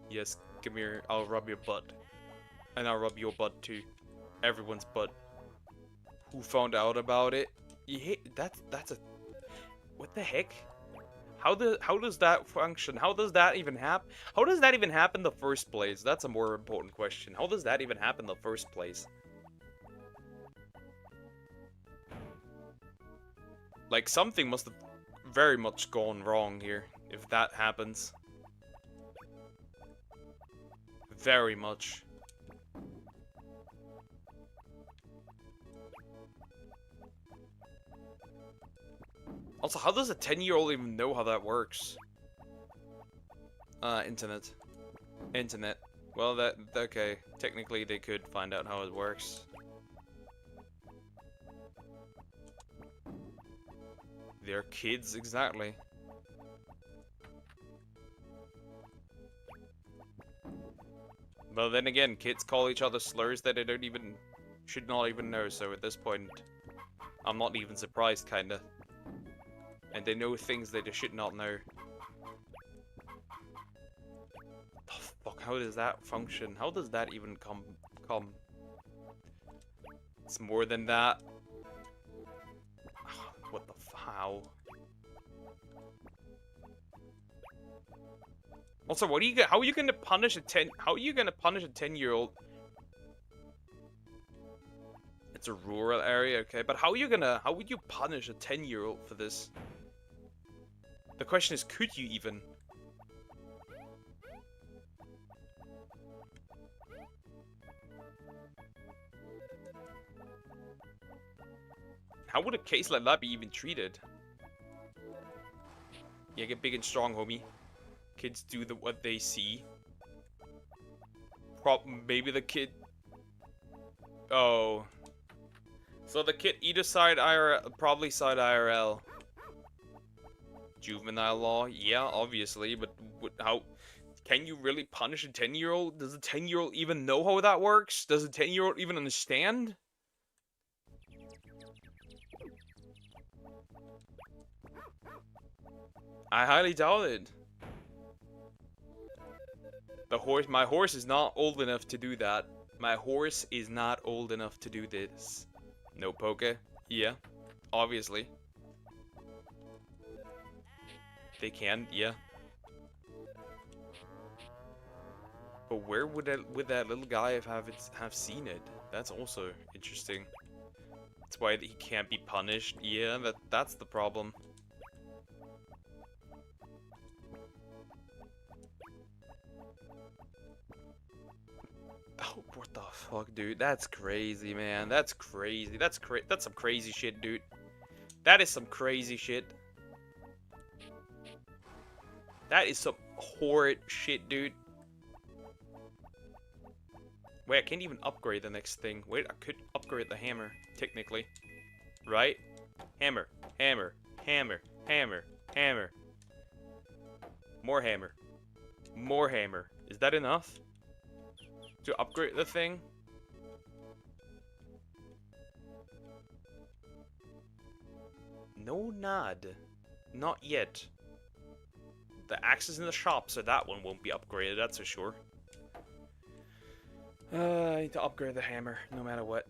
Yes, come here. I'll rub your butt. And I'll rub your butt too. Everyone's butt. Who found out about it? That's a... What the heck? How does that function? How does that even happen? How does that even happen in the first place? That's a more important question. How does that even happen in the first place? Like, something must have very much gone wrong here, if that happens. Very much. Also, how does a 10-year-old even know how that works? Internet. Internet. Well, okay. Technically, they could find out how it works. They're kids, exactly. But then again, kids call each other slurs that they should not even know, so at this point, I'm not even surprised, kinda. And they know things that they should not know. The fuck, how does that function? How does that even come? It's more than that. What the how? Also, how are you gonna punish a 10-year-old? It's a rural area, okay, but how would you punish a 10-year-old for this? The question is, could you even? How would a case like that be even treated? Yeah, get big and strong, homie. Kids do what they see. Maybe the kid... Oh. So the kid either side IRL, probably side IRL. Juvenile law, yeah, obviously, but how... Can you really punish a 10-year-old? Does a 10-year-old even know how that works? Does a 10-year-old even understand? I highly doubt it. My horse is not old enough to do that. My horse is not old enough to do this. No poke? Yeah, obviously. They can, yeah. But where would that little guy have seen it? That's also interesting. That's why he can't be punished. Yeah, that's the problem. Oh, what the fuck, dude? That's crazy, man. That's crazy. That's some crazy shit, dude. That is some crazy shit. That is some horrid shit, dude. Wait, I can't even upgrade the next thing. Wait, I could upgrade the hammer, technically. Right? Hammer, hammer, hammer, hammer, hammer. More hammer. More hammer. Is that enough to upgrade the thing? No nod. Not yet. The axe is in the shop, so that one won't be upgraded, that's for sure. I need to upgrade the hammer, no matter what.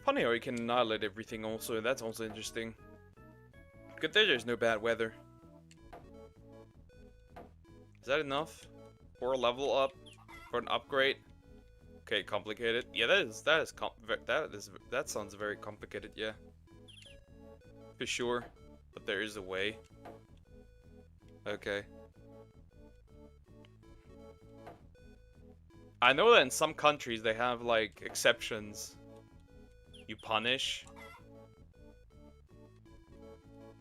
Funny how you can annihilate everything also, that's also interesting. Good thing there's no bad weather. Is that enough? For a level up? For an upgrade? Okay, complicated. Yeah, that sounds very complicated, yeah. For sure. But there is a way. Okay. I know that in some countries they have like exceptions. You punish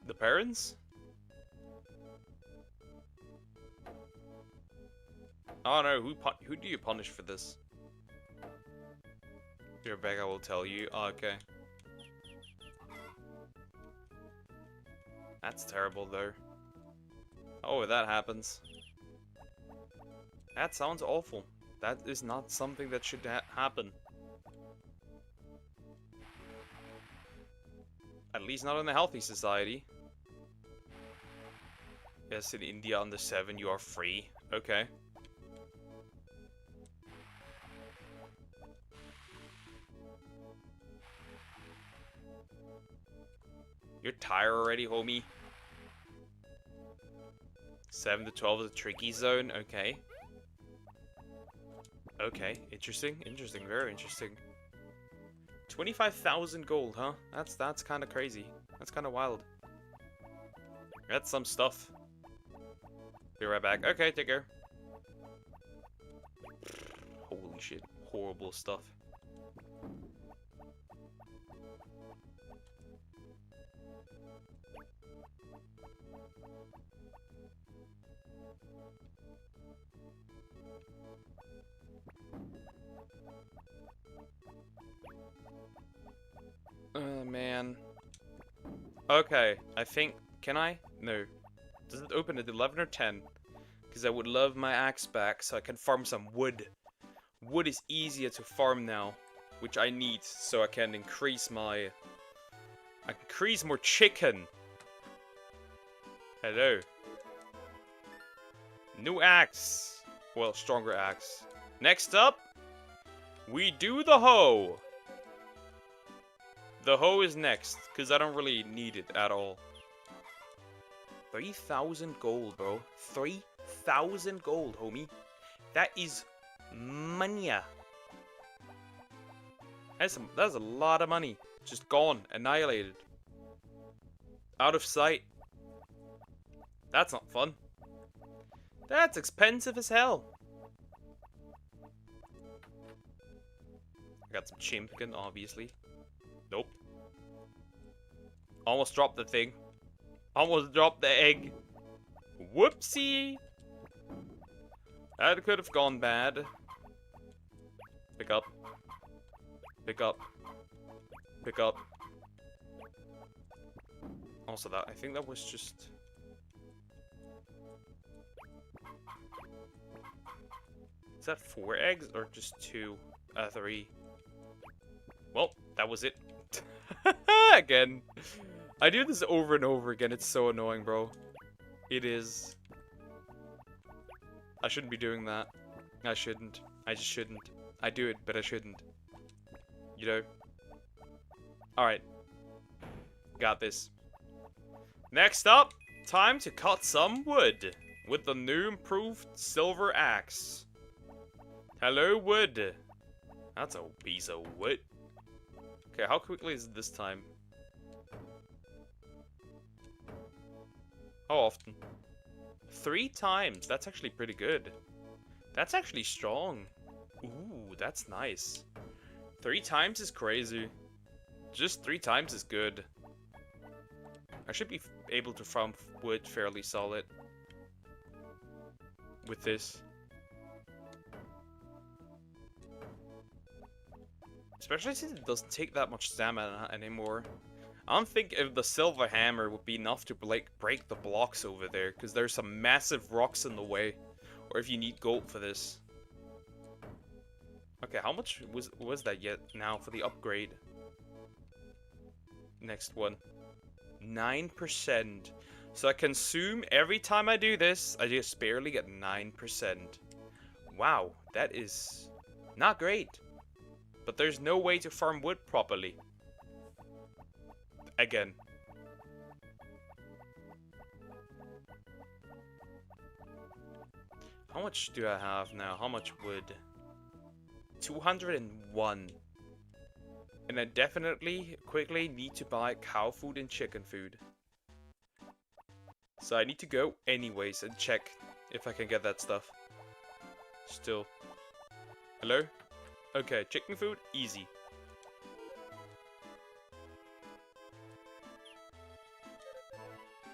the parents? I don't know, who do you punish for this? Rebecca will tell you. Oh, okay. That's terrible though. Oh, that happens. That sounds awful. That is not something that should happen. At least not in a healthy society. Yes, in India under 7 you are free. Okay. You're tired already, homie? 7 to 12 is a tricky zone. Okay. Okay, interesting, very interesting. 25,000 gold, huh? That's kind of crazy. That's kind of wild. That's some stuff. Be right back. Okay, take care. Holy shit, horrible stuff. Oh, man. Okay, I think... Can I? No. Does it open at 11 or 10? Because I would love my axe back so I can farm some wood. Wood is easier to farm now, which I need so I can increase my... I can increase more chicken. Hello. New axe. Well, stronger axe. Next up, we do the hoe. The hoe is next, because I don't really need it at all. 3,000 gold, bro. 3,000 gold, homie. That is money. That's a lot of money. Just gone, annihilated. Out of sight. That's not fun. That's expensive as hell. I got some chimpkin, obviously. Nope. Almost dropped the thing. Almost dropped the egg. Whoopsie. That could have gone bad. Pick up. Pick up. Pick up. Also that, I think that was just... Is that 4 eggs or just 2? 3. Well, that was it. Again. I do this over and over again. It's so annoying, bro. It is. I shouldn't be doing that. I shouldn't. I just shouldn't. I do it, but I shouldn't. You know? Alright. Got this. Next up, time to cut some wood with the new improved silver axe. Hello, wood. That's a piece of wood. Okay, how quickly is it this time? How often? 3 times. That's actually pretty good. That's actually strong. Ooh, that's nice. 3 times is crazy. Just 3 times is good. I should be able to farm wood fairly solid with this. Especially since it doesn't take that much stamina anymore. I don't think if the silver hammer would be enough to break the blocks over there, because there's some massive rocks in the way. Or if you need gold for this. Okay, how much was that yet now for the upgrade? Next one. 9%. So I consume every time I do this, I just barely get 9%. Wow, that is not great. But there's no way to farm wood properly. Again. How much do I have now? How much wood? 201. And I definitely quickly need to buy cow food and chicken food. So I need to go anyways and check if I can get that stuff. Still. Hello? Okay, chicken food, easy.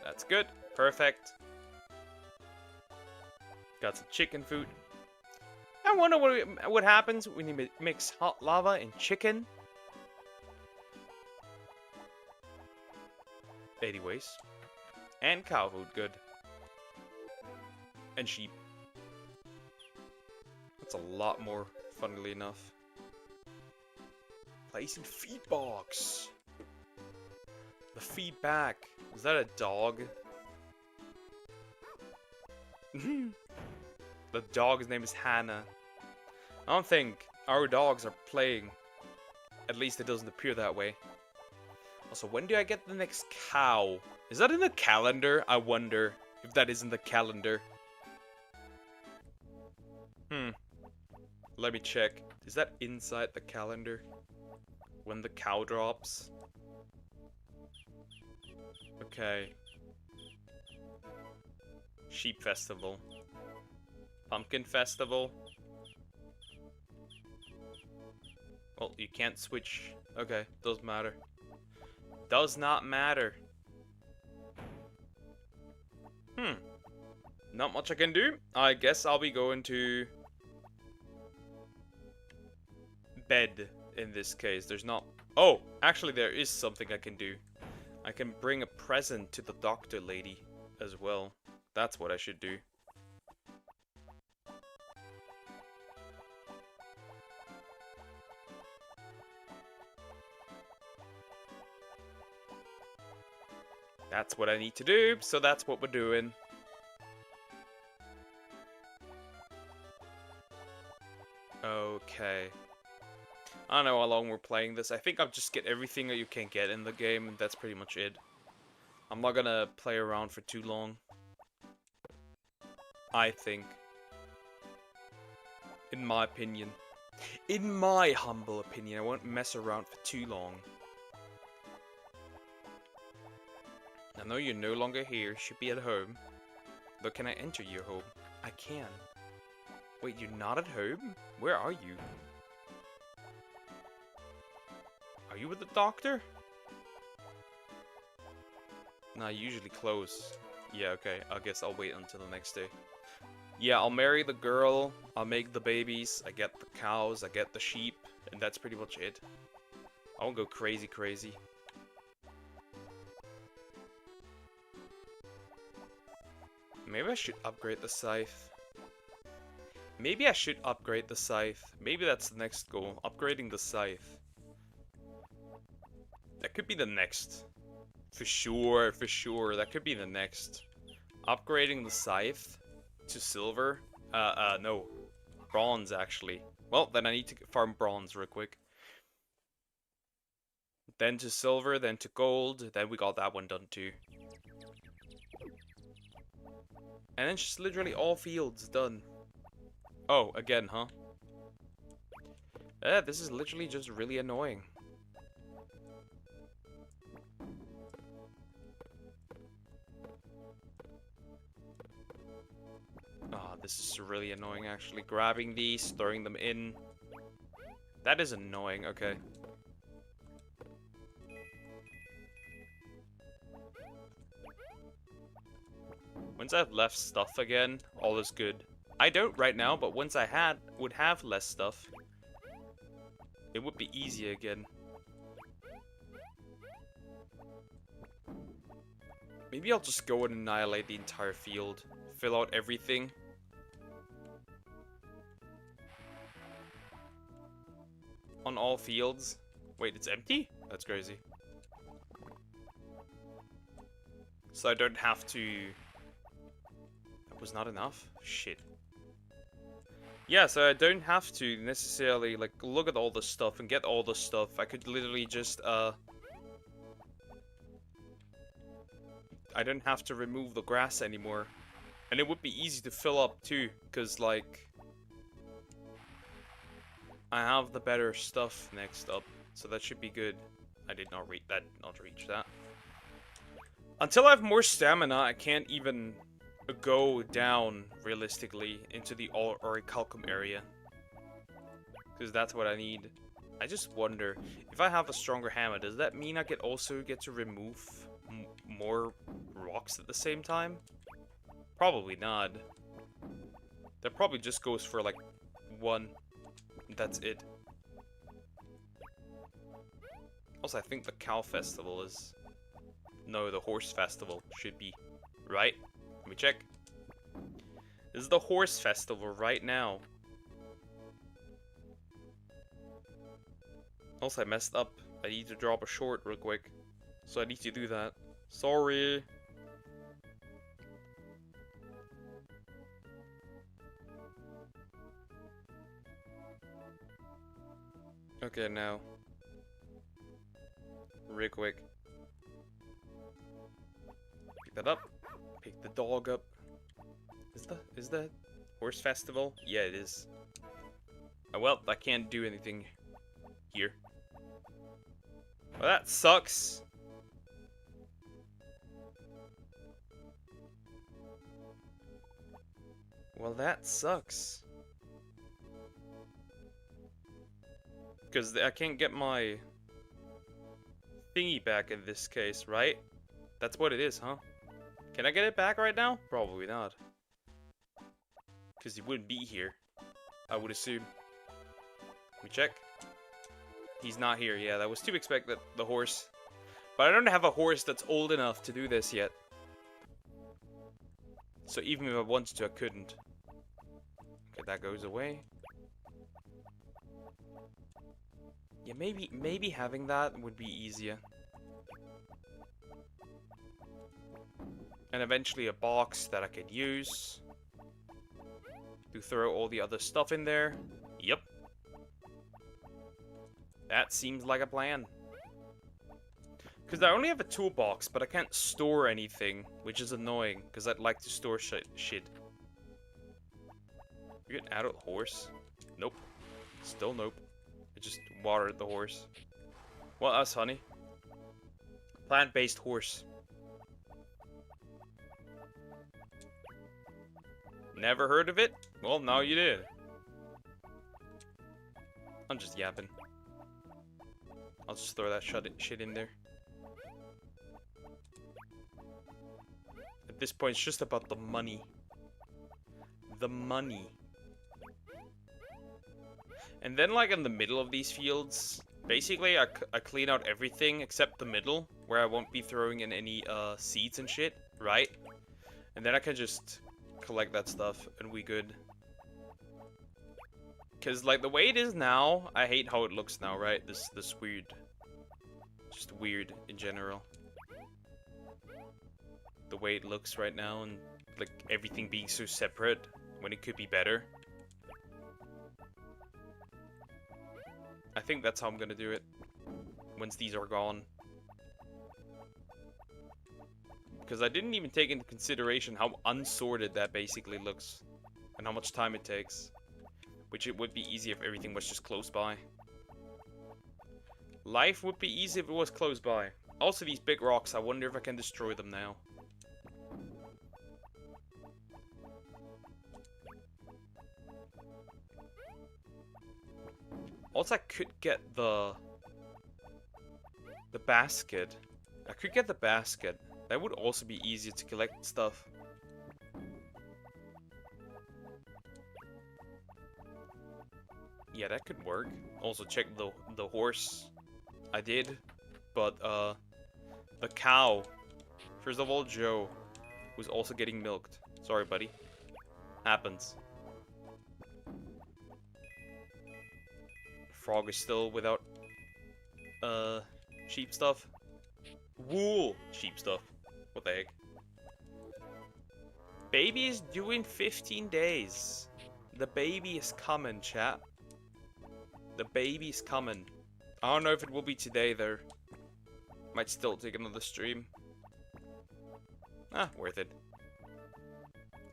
That's good. Perfect. Got some chicken food. I wonder what happens when you mix hot lava and chicken. Anyways. And cow food, good. And sheep. That's a lot more, funnily enough. Placing feed box. The feedback. Is that a dog? The dog's name is Hannah. I don't think our dogs are playing. At least it doesn't appear that way. Also, when do I get the next cow? Is that in the calendar? I wonder if that is in the calendar. Let me check. Is that inside the calendar? When the cow drops? Okay. Sheep festival. Pumpkin festival. Well, you can't switch. Okay, doesn't matter. Does not matter. Not much I can do. I guess I'll be going to bed in this case. There's not... Oh, actually there is something I can do. I can bring a present to the doctor lady as well. That's what I should do. That's what I need to do, so that's what we're doing. Okay. I don't know how long we're playing this. I think I'll just get everything that you can get in the game, and that's pretty much it. I'm not gonna play around for too long. I think. In my opinion. In my humble opinion, I won't mess around for too long. I know you're no longer here, should be at home. Though can I enter your home? I can. Wait, you're not at home? Where are you? Are you with the doctor? Nah, usually close. Yeah, okay, I guess I'll wait until the next day. Yeah, I'll marry the girl, I'll make the babies, I get the cows, I get the sheep, and that's pretty much it. I won't go crazy. Maybe I should upgrade the scythe. Maybe that's the next goal. Upgrading the scythe. The that could be the next. For sure, for sure. That could be the next. Upgrading the scythe to silver. No. Bronze, actually. Well, then I need to farm bronze real quick. Then to silver, then to gold. Then we got that one done too. And then just literally all fields done. Oh, again, huh? Yeah, this is literally just really annoying. Ah, this is really annoying, actually. Grabbing these, throwing them in. That is annoying, okay. Once I've left stuff again, all is good. I don't right now, but once I would have less stuff, it would be easy again. Maybe I'll just go and annihilate the entire field. Fill out everything. On all fields. Wait, it's empty? That's crazy. So I don't have to... That was not enough? Shit. Yeah, so I don't have to necessarily, like, look at all the stuff and get all the stuff. I could literally just, I don't have to remove the grass anymore. And it would be easy to fill up, too, because, like, I have the better stuff next up. So that should be good. I did not reach that. Until I have more stamina, I can't even go down, realistically, into the Orichalcum area. Because that's what I need. I just wonder, if I have a stronger hammer, does that mean I could also get to remove more rocks at the same time? Probably not. That probably just goes for, like, one. That's it. Also, I think the cow festival is... No, the horse festival should be. Right? Let me check. This is the horse festival right now. Also, I messed up. I need to drop a short real quick. So I need to do that. Sorry. Okay, now. Real quick. Pick that up. Pick the dog up. Is the horse festival? Yeah, it is. Oh, well, I can't do anything here. Well, that sucks. Well, that sucks. Because I can't get my thingy back in this case, right? That's what it is, huh? Can I get it back right now? Probably not. Because he wouldn't be here, I would assume. We check. He's not here. Yeah, that was to expect that the horse. But I don't have a horse that's old enough to do this yet. So even if I wanted to, I couldn't. Okay, that goes away. Yeah, maybe having that would be easier. And eventually a box that I could use to throw all the other stuff in there. Yep. That seems like a plan. Because I only have a toolbox, but I can't store anything, which is annoying, because I'd like to store shit. You get an adult horse? Nope. Still nope. I just watered the horse. What else, honey? Plant-based horse. Never heard of it? Well, now you did. I'm just yapping. I'll just throw that shit in there. At this point, it's just about the money. The money. And then, like, in the middle of these fields, basically, I clean out everything except the middle, where I won't be throwing in any, seeds and shit, right? And then I can just collect that stuff, and we good. Because, like, the way it is now, I hate how it looks now, right? This weird... just weird in general. The way it looks right now, and like everything being so separate when it could be better. I think that's how I'm gonna do it once these are gone. Because I didn't even take into consideration how unsorted that basically looks. And how much time it takes. Which it would be easy if everything was just close by. Life would be easy if it was close by. Also, these big rocks, I wonder if I can destroy them now. Also, I could get the basket. I could get the basket. That would also be easier to collect stuff. Yeah, that could work. Also check the horse. I did, but the cow. First of all, Joe was also getting milked. Sorry, buddy. Happens. Frog is still without sheep stuff. Wool sheep stuff. What the heck? Baby is due in 15 days. The baby is coming, chat. The baby's coming. I don't know if it will be today, though. Might still take another stream. Ah, worth it.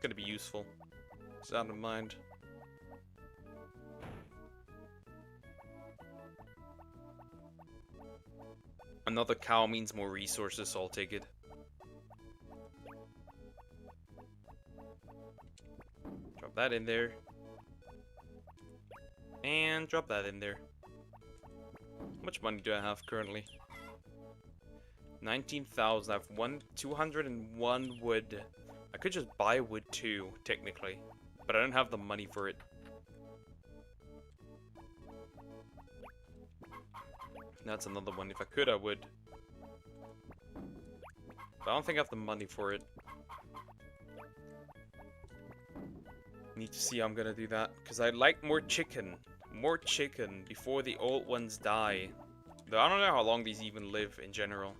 Gonna be useful. Sound of mind. Another cow means more resources, so I'll take it. Drop that in there. And drop that in there. How much money do I have currently? 19,000. I have 201 wood. I could just buy wood too, technically. But I don't have the money for it. That's another one. If I could, I would. But I don't think I have the money for it. Need to see how I'm gonna do that. Because I'd like more chicken. More chicken before the old ones die. Though I don't know how long these even live in general.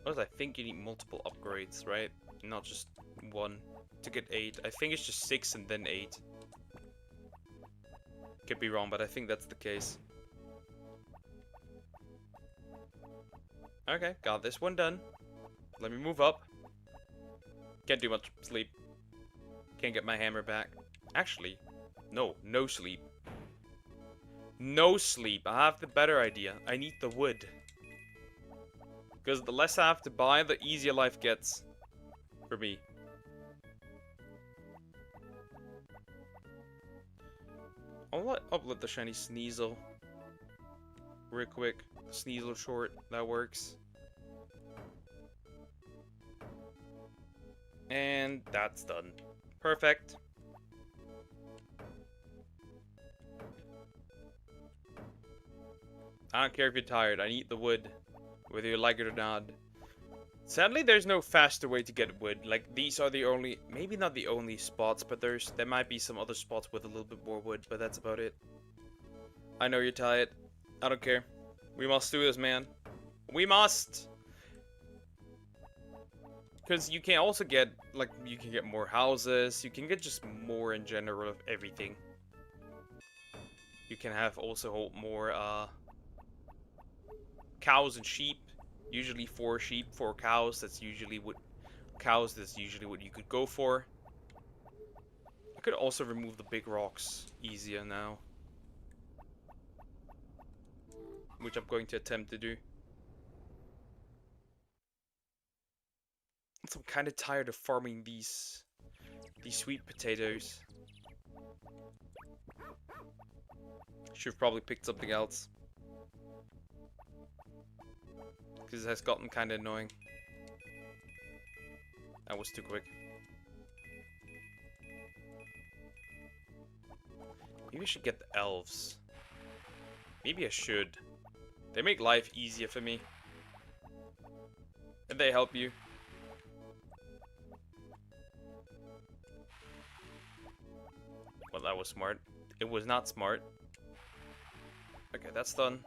Plus, I think you need multiple upgrades, right? Not just one to get 8. I think it's just 6 and then 8. Could be wrong, but I think that's the case. Okay, got this one done. Let me move up. Can't do much sleep. Can't get my hammer back. Actually, no sleep. No sleep. I have the better idea. I need the wood. Because the less I have to buy, the easier life gets. For me. I'll upload the shiny Sneasel. Real quick. Sneasel short. That works. And that's done. Perfect. I don't care if you're tired. I need the wood. Whether you like it or not. Sadly, there's no faster way to get wood. Like, these are the only... Maybe not the only spots, but there might be some other spots with a little bit more wood, but that's about it. I know you're tired. I don't care. We must do this, man. We must! Because you can also get, like, you can get more houses. You can get just more in general of everything. You can have also hold more, cows and sheep. Usually 4 sheep, 4 cows. That's usually what you could go for. I could also remove the big rocks easier now, which I'm going to attempt to do. I'm kind of tired of farming these sweet potatoes. Should have probably picked something else. Because it has gotten kind of annoying. That was too quick. Maybe I should get the elves. Maybe I should. They make life easier for me. And they help you. Well, that was smart. It was not smart. Okay, that's done.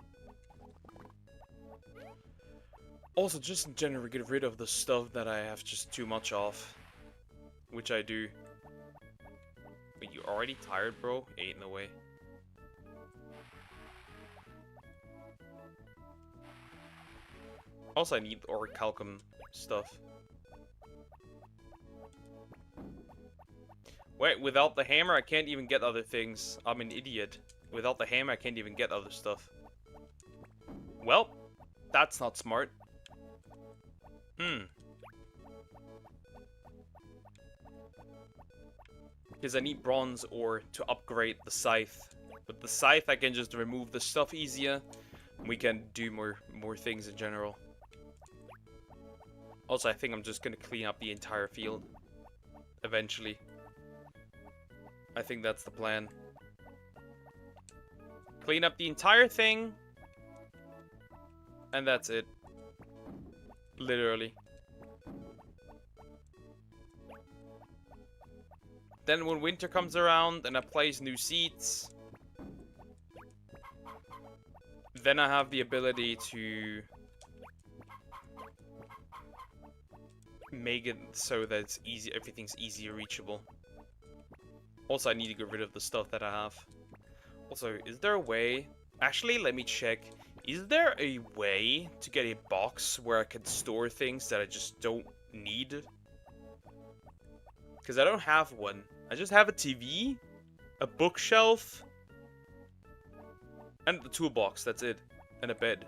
Also, just in general, get rid of the stuff that I have just too much of. Which I do. Wait, you already tired, bro? Ain't no way. Also, I need orichalcum stuff. Wait, without the hammer, I can't even get other things. I'm an idiot. Without the hammer, I can't even get other stuff. Well, that's not smart. Because I need bronze ore to upgrade the scythe. With the scythe, I can just remove the stuff easier. We can do more things in general. Also, I think I'm just gonna clean up the entire field. Eventually. I think that's the plan. Clean up the entire thing. And that's it. Literally. Then when winter comes around and I place new seeds, then I have the ability to make it so that it's easy, everything's easier reachable. Also, I need to get rid of the stuff that I have. Also, is there a way? Actually, let me check. Is there a way to get a box where I can store things that I just don't need? Because I don't have one. I just have a TV, a bookshelf, and the toolbox, that's it. And a bed.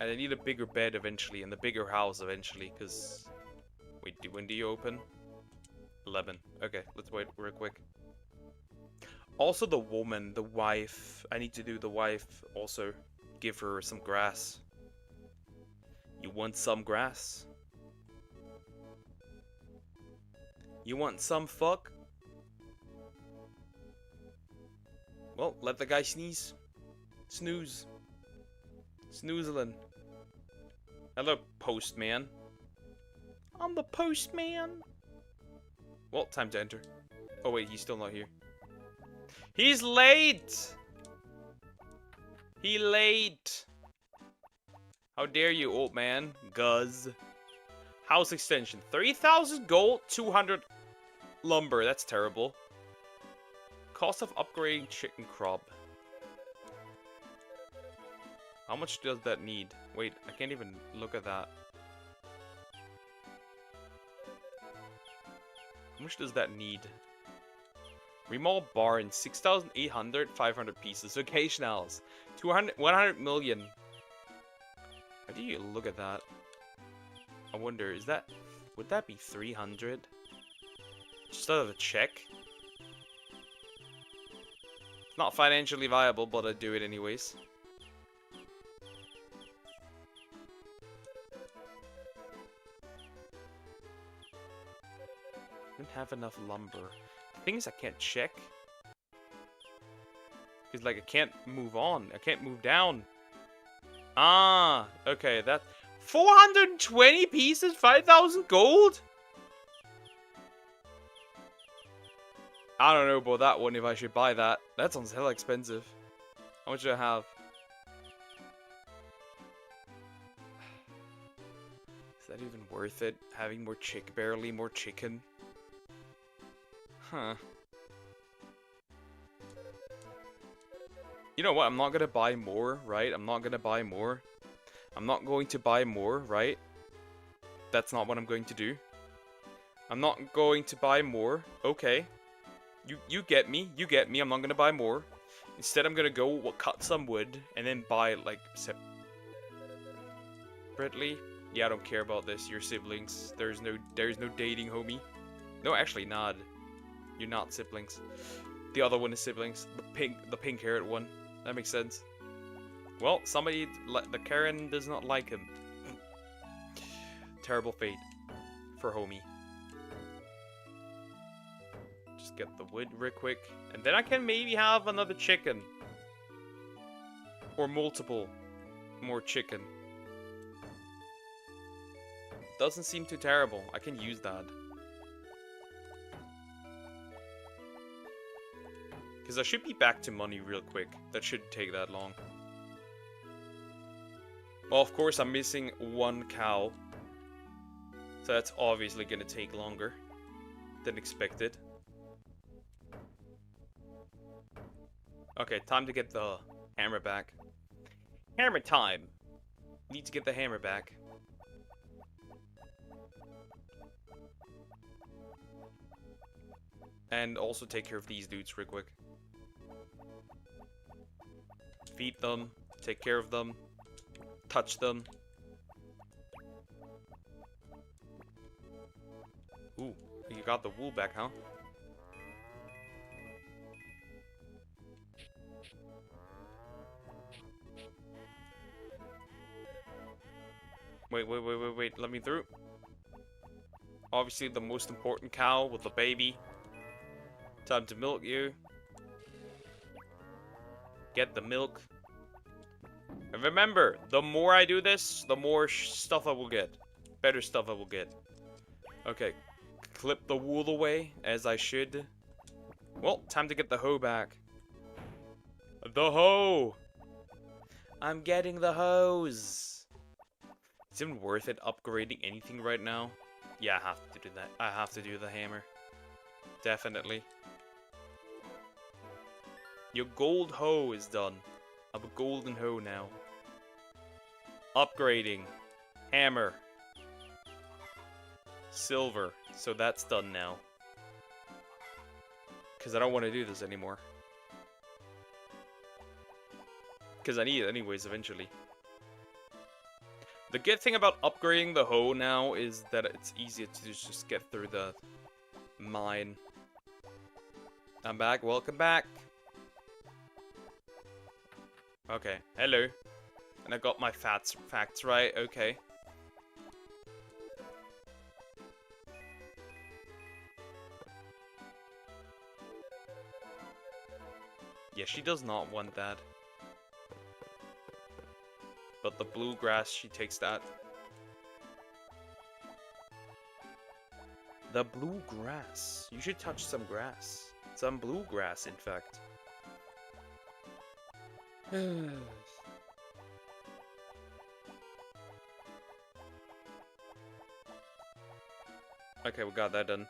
And I need a bigger bed eventually, and a bigger house eventually, because... Wait, when do you open? 11. Okay, let's wait real quick. Also the woman, the wife. I need to do the wife also. Give her some grass. You want some grass? You want some fuck? Well, let the guy sneeze. Snooze. Snoozlin'. Hello, postman. I'm the postman. Well, time to enter. Oh wait, he's still not here. He's late! He late! How dare you, old man? Guz. House extension. 3,000 gold, 200 lumber. That's terrible. Cost of upgrading chicken crop. How much does that need? Wait, I can't even look at that. How much does that need? Remodel barn, 6,800, 500 pieces. Occasionals, 100 million. How do you look at that? I wonder, would that be 300? Just out of a check? It's not financially viable, but I'd do it anyways. I don't have enough lumber. The thing is, I can't check. Because, like, I can't move on. I can't move down. Ah, okay, that... 420 pieces? 5,000 gold? I don't know about that one, if I should buy that. That sounds hella expensive. How much do I have? Is that even worth it? Having more barely more chicken? Huh. You know what? I'm not gonna buy more, right? I'm not gonna buy more. I'm not going to buy more, right? That's not what I'm going to do. I'm not going to buy more. Okay. You get me. You get me. I'm not gonna buy more. Instead, I'm gonna go cut some wood and then buy, like, separately. Yeah, I don't care about this. Your siblings. There's no dating, homie. No, actually, not. You're not siblings. The other one is siblings. The pink-haired one. That makes sense. Well, the Karen does not like him. Terrible fate for homie. Just get the wood real quick, and then I can maybe have another chicken. Or multiple more chicken. Doesn't seem too terrible. I can use that. Because I should be back to money real quick. That shouldn't take that long. Well, of course, I'm missing one cow. So that's obviously gonna take longer than expected. Okay, time to get the hammer back. Hammer time! Need to get the hammer back. And also take care of these dudes real quick. Feed them, take care of them, touch them. Ooh, you got the wool back, huh? Wait, let me through. Obviously the most important cow with the baby. Time to milk you. Get the milk. And remember, the more I do this, the more stuff I will get. Better stuff I will get. Okay, clip the wool away, as I should. Well, time to get the hoe back. The hoe! I'm getting the hose! Is it worth it upgrading anything right now? Yeah, I have to do that. I have to do the hammer. Definitely. Your gold hoe is done. I have a golden hoe now. Upgrading. Hammer. Silver. So that's done now. Because I don't want to do this anymore. Because I need it anyways eventually. The good thing about upgrading the hoe now is that it's easier to just get through the mine. I'm back. Welcome back. Okay. Hello. And I got my facts right. Okay. Yeah, she does not want that. But the bluegrass, she takes that. The bluegrass. You should touch some grass. Some bluegrass, in fact. Okay, we got that done.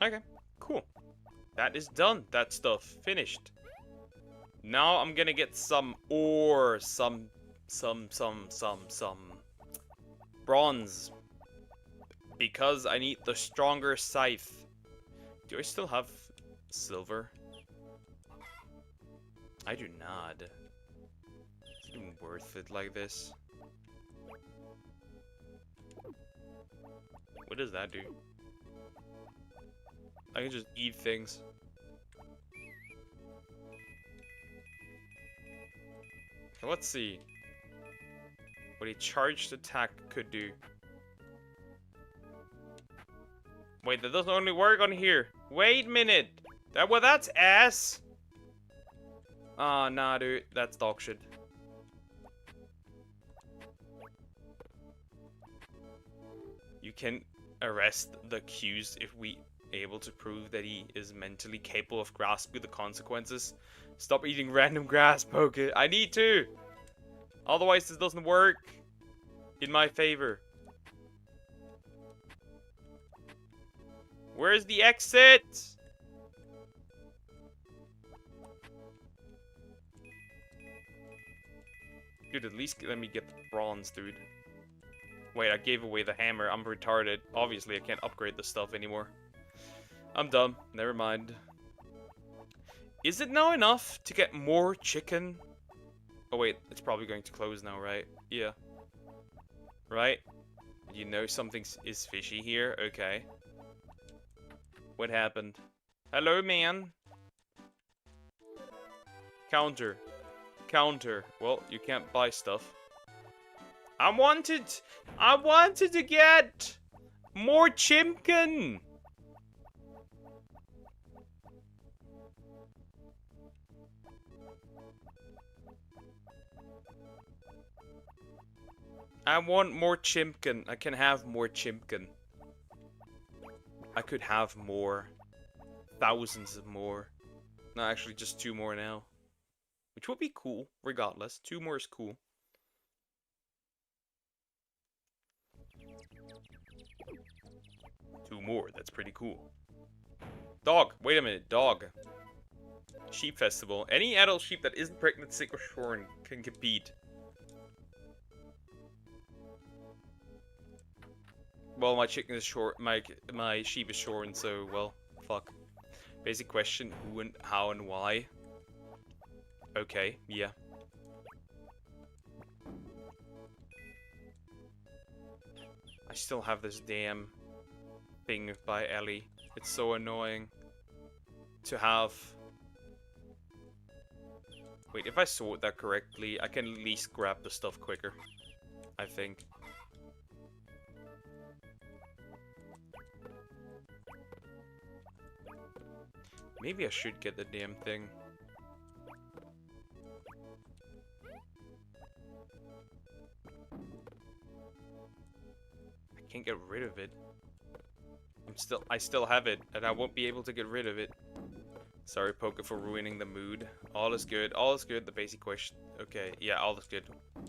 Okay, cool. That is done. That stuff finished. Now I'm gonna get some ore, some bronze. Because I need the stronger scythe. Do I still have silver? I do not. It's even worth it like this. What does that do? I can just eat things. Okay, let's see what a charged attack could do. Wait, that doesn't only work on here. Wait a minute. Well, that's ass. Ah, nah, dude. That's dog shit. You can arrest the accused if we able to prove that he is mentally capable of grasping the consequences. Stop eating random grass, Poke. I need to. Otherwise, this doesn't work in my favor. Where's the exit? Dude, at least let me get the bronze, dude. Wait, I gave away the hammer. I'm retarded. Obviously, I can't upgrade the stuff anymore. I'm dumb. Never mind. Is it now enough to get more chicken? Oh wait, it's probably going to close now, right? Yeah. Right? You know something is fishy here? Okay. What happened? Hello, man. Counter. Counter. Well, you can't buy stuff. I wanted to get more chimkin. I want more Chimkin. I can have more Chimkin. I could have more. Thousands of more. No, actually just 2 more now. Which would be cool, regardless. 2 more is cool. Two more, that's pretty cool. Dog, wait a minute, dog. Sheep festival. Any adult sheep that isn't pregnant, sick, or shorn can compete. Well, my chicken is short. My sheep is shorn, so well, fuck. Basic question: who and how and why? Okay, yeah. I still have this damn thing by Ellie. It's so annoying to have. Wait, if I sort that correctly, I can at least grab the stuff quicker. I think. Maybe I should get the damn thing. I can't get rid of it. I still have it, and I won't be able to get rid of it. Sorry, Poker, for ruining the mood. All is good. All is good. The basic question. Okay, yeah, all is good.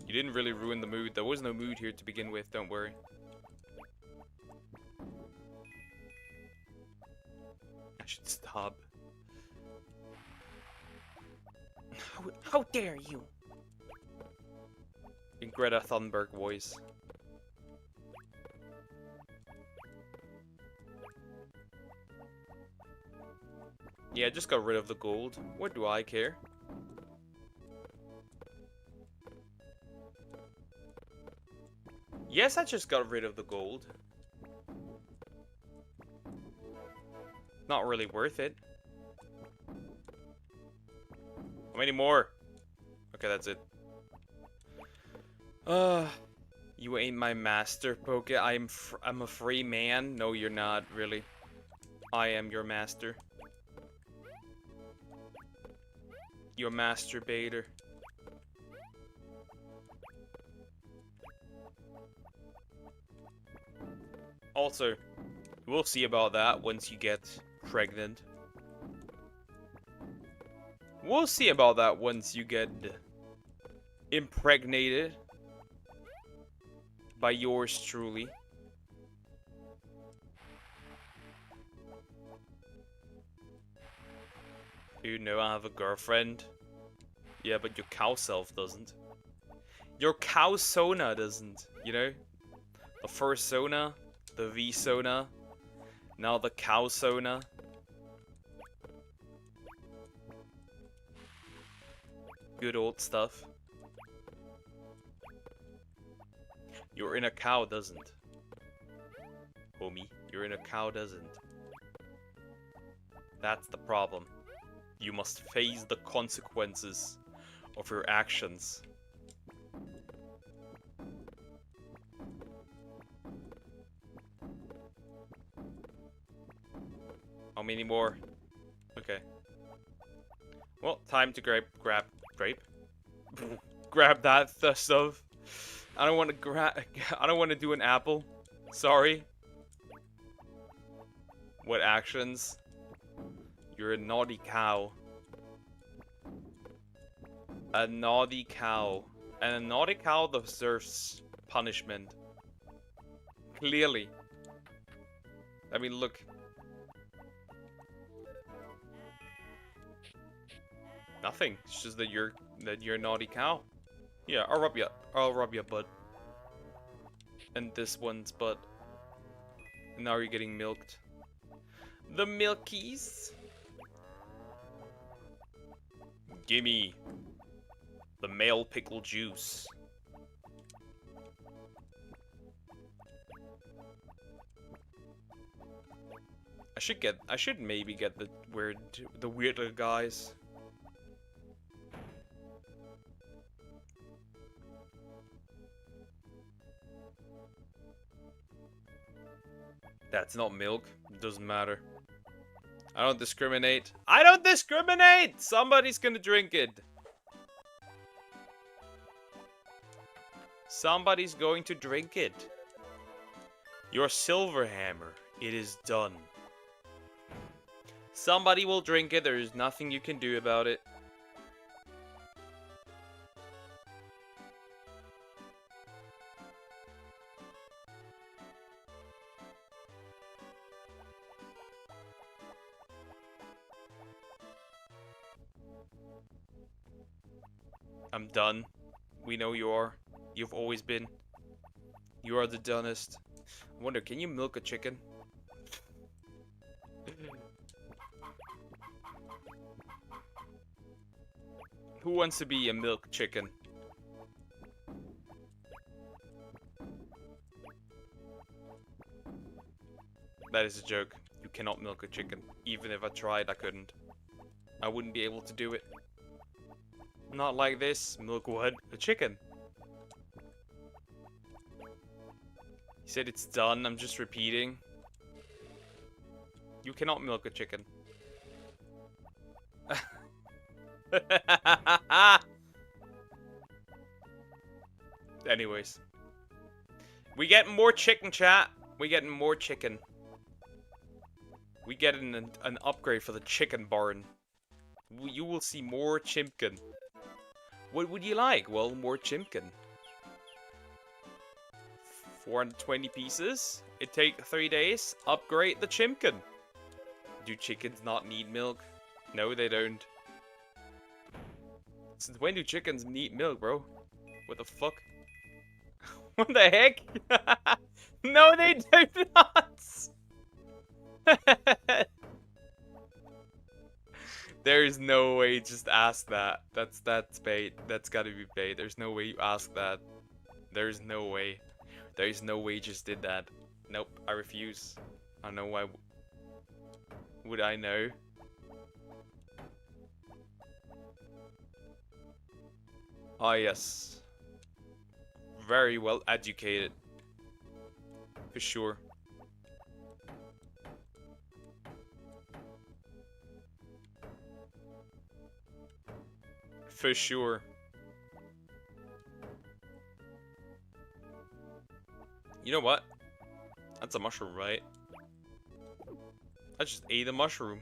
You didn't really ruin the mood. There was no mood here to begin with. Don't worry. I should stop. How dare you? In Greta Thunberg voice. Yeah, I just got rid of the gold. What do I care? Yes, I just got rid of the gold. Not really worth it. How many more? Okay, that's it. You ain't my master, Poke. I'm a free man. No, you're not, really. I am your master. Your masturbator. Also, we'll see about that once you get pregnant. We'll see about that once you get impregnated by yours truly. You know I have a girlfriend. Yeah, but your cow self doesn't. Your cow Sona doesn't, you know? The first Sona, the V Sona, now the cow Sona. Good old stuff. Your inner cow doesn't. Homie, your inner cow doesn't. That's the problem. You must face the consequences of your actions. How many more? Okay. Well, time to grab that stuff. I don't want to I don't want to do an apple. Sorry. What actions? You're a naughty cow. A naughty cow. And a naughty cow deserves punishment. Clearly. I mean, look. Nothing. It's just that you're a naughty cow. Yeah, I'll rub your butt. And this one's butt. And now you're getting milked. The milkies. Gimme the male pickle juice. I should maybe get the weirder guys. That's not milk. It doesn't matter. I don't discriminate. I don't discriminate! Somebody's gonna drink it. Somebody's going to drink it. Your silver hammer. It is done. Somebody will drink it. There is nothing you can do about it. I'm done. We know you are. You've always been. You are the dunnest. I wonder, can you milk a chicken? Who wants to be a milk chicken? That is a joke. You cannot milk a chicken. Even if I tried, I couldn't. I wouldn't be able to do it. Not like this. Milk what? A chicken. He said it's done. I'm just repeating. You cannot milk a chicken. Anyways. We get more chicken, chat. We getting more chicken. We get an upgrade for the chicken barn. You will see more chimkin. What would you like? Well, more chimkin. 420 pieces. It take 3 days. Upgrade the chimkin. Do chickens not need milk? No, they don't. Since when do chickens need milk, bro? What the fuck? What the heck? No, they do not! There's no way, just ask that. That's bait. That's gotta be bait. There's no way you ask that. There's no way. There's no way you just did that. Nope, I refuse. I don't know why. Would I know? Ah, yes. Very well educated. For sure. For sure. You know what? That's a mushroom, right? I just ate a mushroom.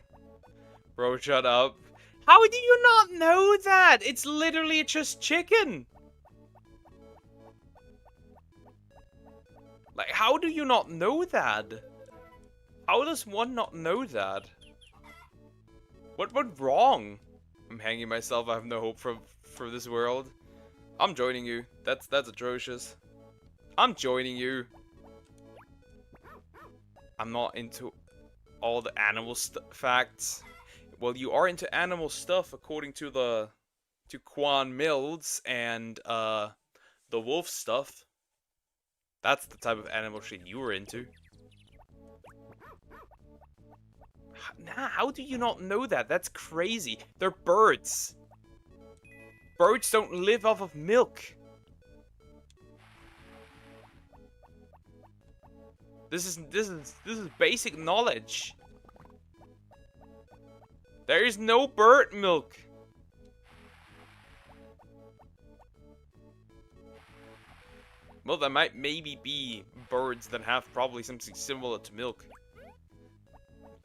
Bro, shut up. How do you not know that? It's literally just chicken. Like, how do you not know that? How does one not know that? What went wrong? I'm hanging myself. I have no hope for this world. I'm joining you. That's atrocious. I'm joining you. I'm not into all the animal facts. Well, you are into animal stuff according to Quan Mills and the wolf stuff. That's the type of animal shit you were into. Nah, how do you not know that? That's crazy. They're birds. Birds don't live off of milk. This is basic knowledge. There is no bird milk. Well, there might maybe be birds that have probably something similar to milk.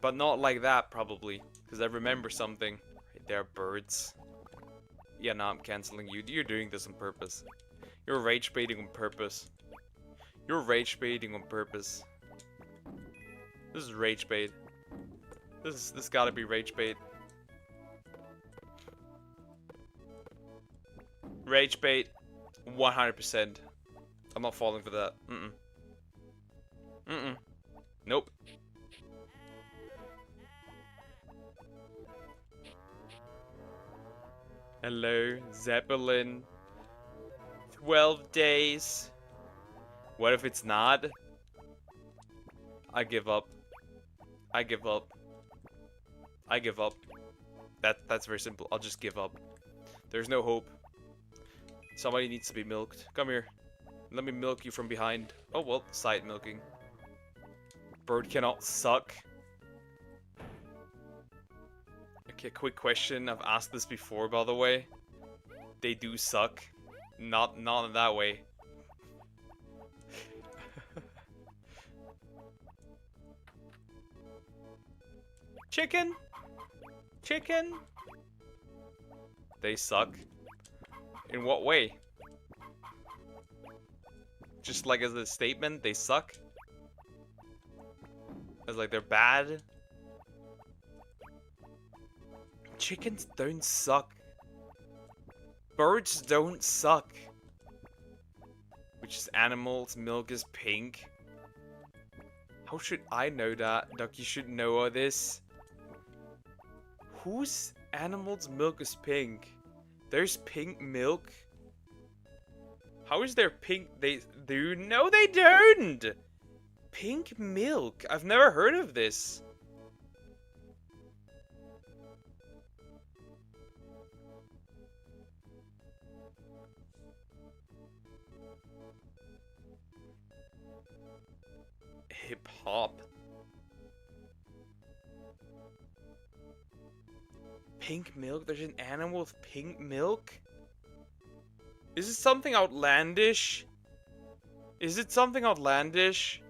But not like that, probably. Because I remember something. They're birds. Yeah, no, I'm canceling you. You're doing this on purpose. You're rage baiting on purpose. You're rage baiting on purpose. This is rage bait. This gotta be rage bait. Rage bait. 100%. I'm not falling for that. Nope. Hello, Zeppelin. 12 days. What if it's not? I give up. I give up. I give up. That's very simple. I'll just give up. There's no hope. Somebody needs to be milked. Come here. Let me milk you from behind. Oh well, side milking. Bird cannot suck. Okay, quick question. I've asked this before, by the way. They do suck. Not in that way. Chicken? Chicken? They suck. In what way? Just like as a statement, they suck? As like they're bad? Chickens don't suck. Birds don't suck. Which is animals, milk is pink. How should I know that? Duck, you should know all this. Whose animal's milk is pink? There's pink milk? How is there pink? They do? No, they don't! Pink milk? I've never heard of this. Hip hop. Pink milk? There's an animal with pink milk? Is it something outlandish? Is it something outlandish?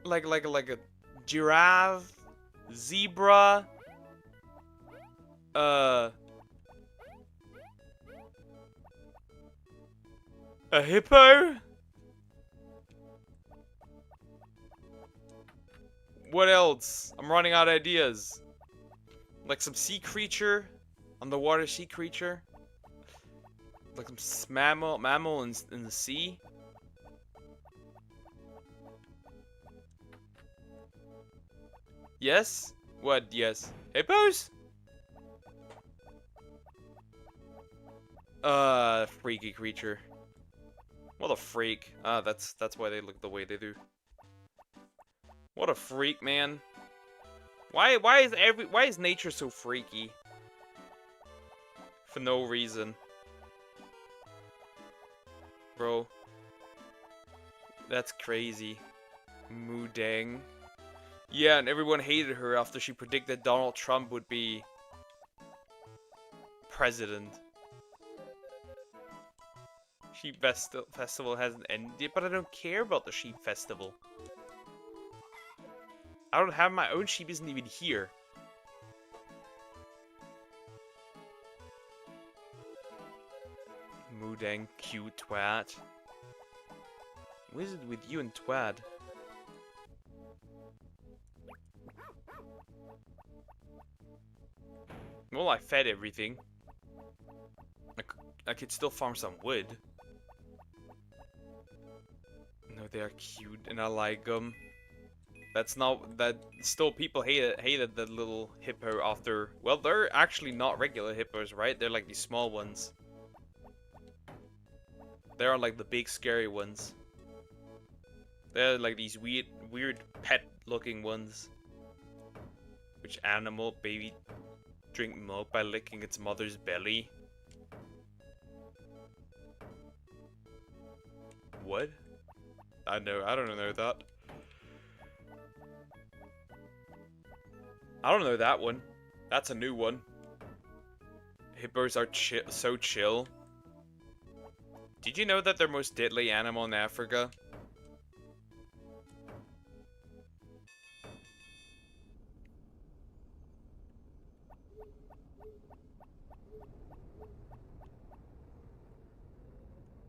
Like a giraffe? Zebra? A hippo? What else? I'm running out of ideas. Like some sea creature? Underwater sea creature? Like some mammal in the sea? Yes? What? Yes. Hippos? Freaky creature. What a freak. That's why they look the way they do. What a freak, man. Why is nature so freaky? For no reason. Bro. That's crazy. Mudang. Yeah, and everyone hated her after she predicted Donald Trump would be president. Sheep Festival hasn't ended yet, but I don't care about the Sheep Festival. I don't have my own sheep, isn't even here. Mudang, cute twat. What is it with you and twad? Well, I fed everything. I could still farm some wood. No, they are cute and I like them. That's not that. Still, people hated the little hippo after. Well, they're actually not regular hippos, right? They're like these small ones. They aren't like the big scary ones. They're like these weird pet-looking ones. Which animal baby drink milk by licking its mother's belly? What? I don't know that. I don't know that one. That's a new one. Hippos are so chill. Did you know that they're most deadly animal in Africa?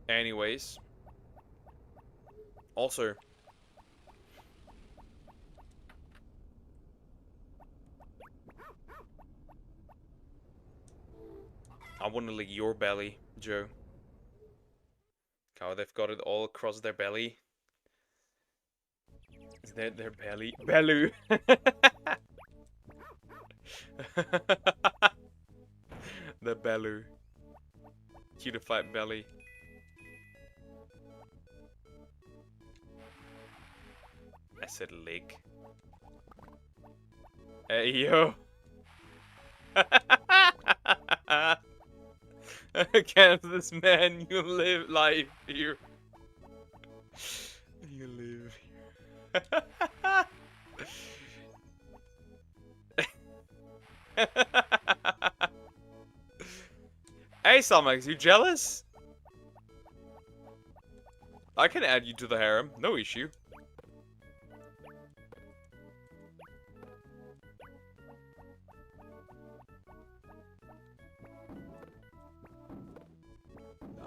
Anyways. Also. I want to lick your belly, Joe. Oh, they've got it all across their belly. Is that their belly? Bellu! The bellu. Cutified belly. I said lick. Hey, yo! Kansas man, you live life here. You live here. Hey, Salmax, you jealous? I can add you to the harem, no issue.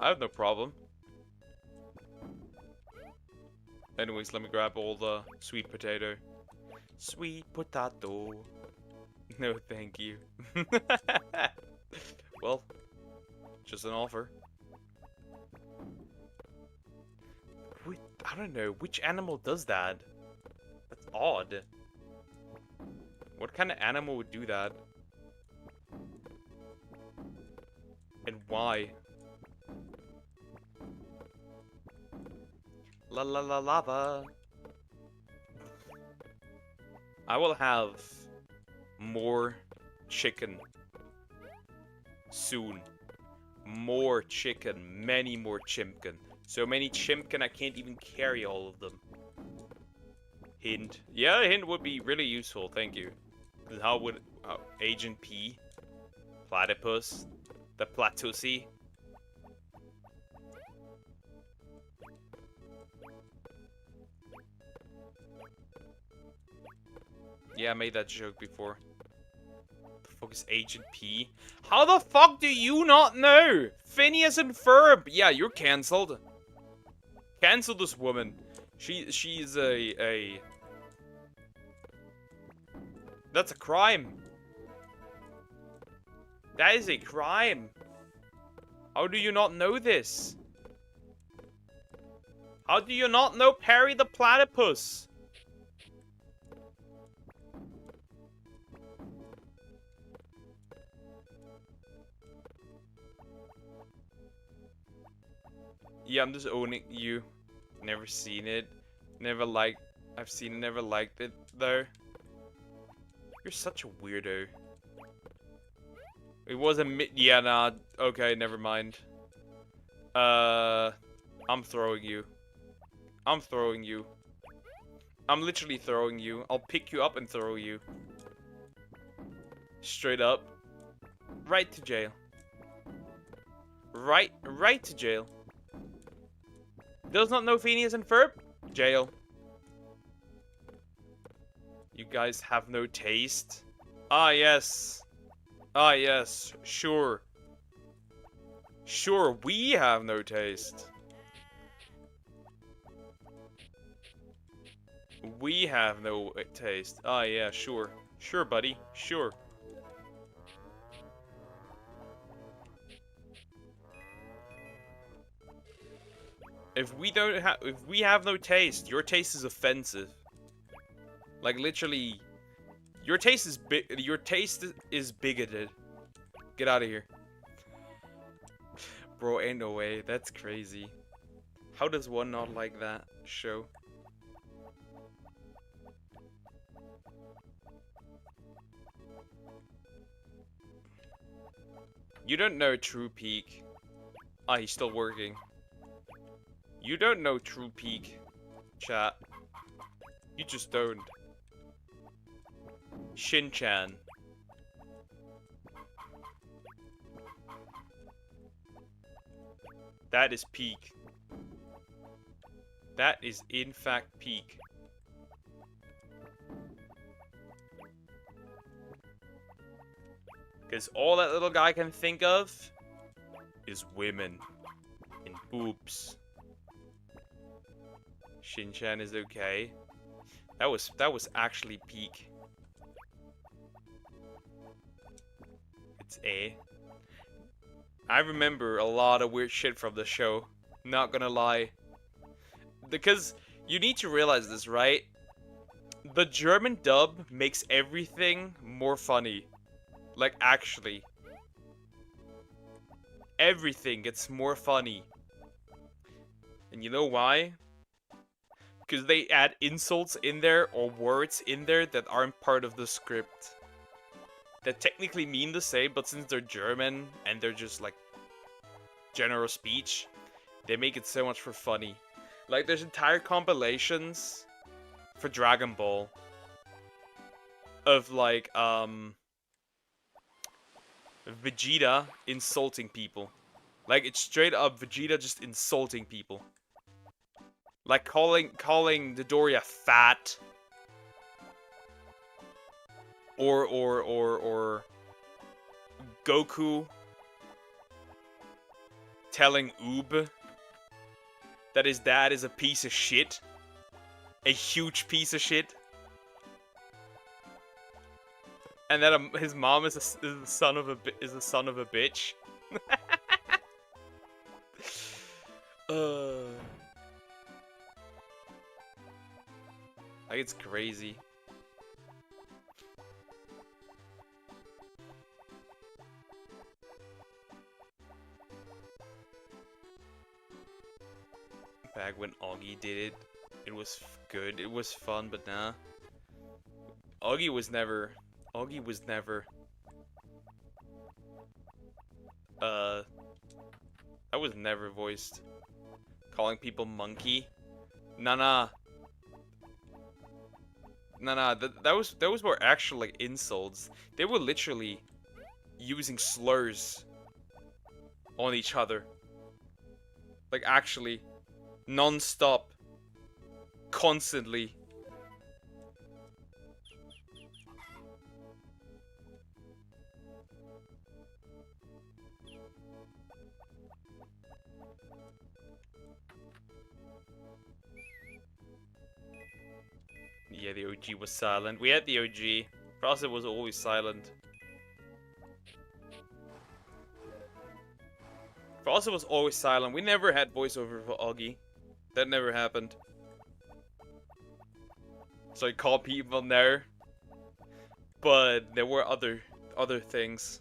I have no problem. Anyways, let me grab all the sweet potato. Sweet potato. No, thank you. Well, just an offer. I don't know, which animal does that? That's odd. What kind of animal would do that? And why? La la la lava. I will have more chicken soon. More chicken. Many more chimkin. So many chimkin I can't even carry all of them. Hint. Yeah, a hint would be really useful, thank you. How would... Agent P? Platypus? The Platussi? Yeah, I made that joke before. The fuck is Agent P? How the fuck do you not know? Phineas and Ferb! Yeah, you're cancelled. Cancel this woman. She's a... That's a crime. That is a crime. How do you not know this? How do you not know Perry the Platypus? Yeah, I'm just owning you. Never seen it. Never liked... I've seen it, never liked it, though. You're such a weirdo. It was a yeah, nah. Okay, never mind. I'm throwing you. I'm throwing you. I'm literally throwing you. I'll pick you up and throw you. Straight up. Right to jail. Right to jail. Does not know Phineas and Ferb? Jail. You guys have no taste? Ah, yes. Ah, yes. Sure. Sure, we have no taste. We have no taste. Ah, yeah, sure. Sure, buddy. Sure. If we have no taste, your taste is offensive. Like literally, your taste is bigoted. Get out of here. Bro, ain't no way. That's crazy. How does one not like that show? You don't know True Peak. Ah, he's still working. You don't know True Peak, chat. You just don't. Shin-chan. That is peak. That is in fact peak. Because all that little guy can think of is women and boobs. Shin-chan is okay. That was actually peak. It's A. I remember a lot of weird shit from the show. Not gonna lie. Because you need to realize this, right? The German dub makes everything more funny. Like, actually. Everything gets more funny. And you know why? Because they add insults in there or words in there that aren't part of the script. That technically mean the same, but since they're German and they're just like general speech, they make it so much for funny. Like there's entire compilations for Dragon Ball of like Vegeta insulting people. Like it's straight up Vegeta just insulting people. Like calling Midoriya fat. Or Goku telling Oob that his dad is a piece of shit. A huge piece of shit. And that his mom is a son of a bitch. Like, it's crazy. Back when Augie did it, it was good. It was fun, but nah. Augie was never. I was never voiced. Calling people monkey. Nah. Those were actually insults. They were literally using slurs on each other. Like, actually, non-stop, constantly. Yeah, the OG was silent. We had the OG. For us, it was always silent. For us, it was always silent. We never had voiceover for Augie. That never happened. So I called people there. But there were other things.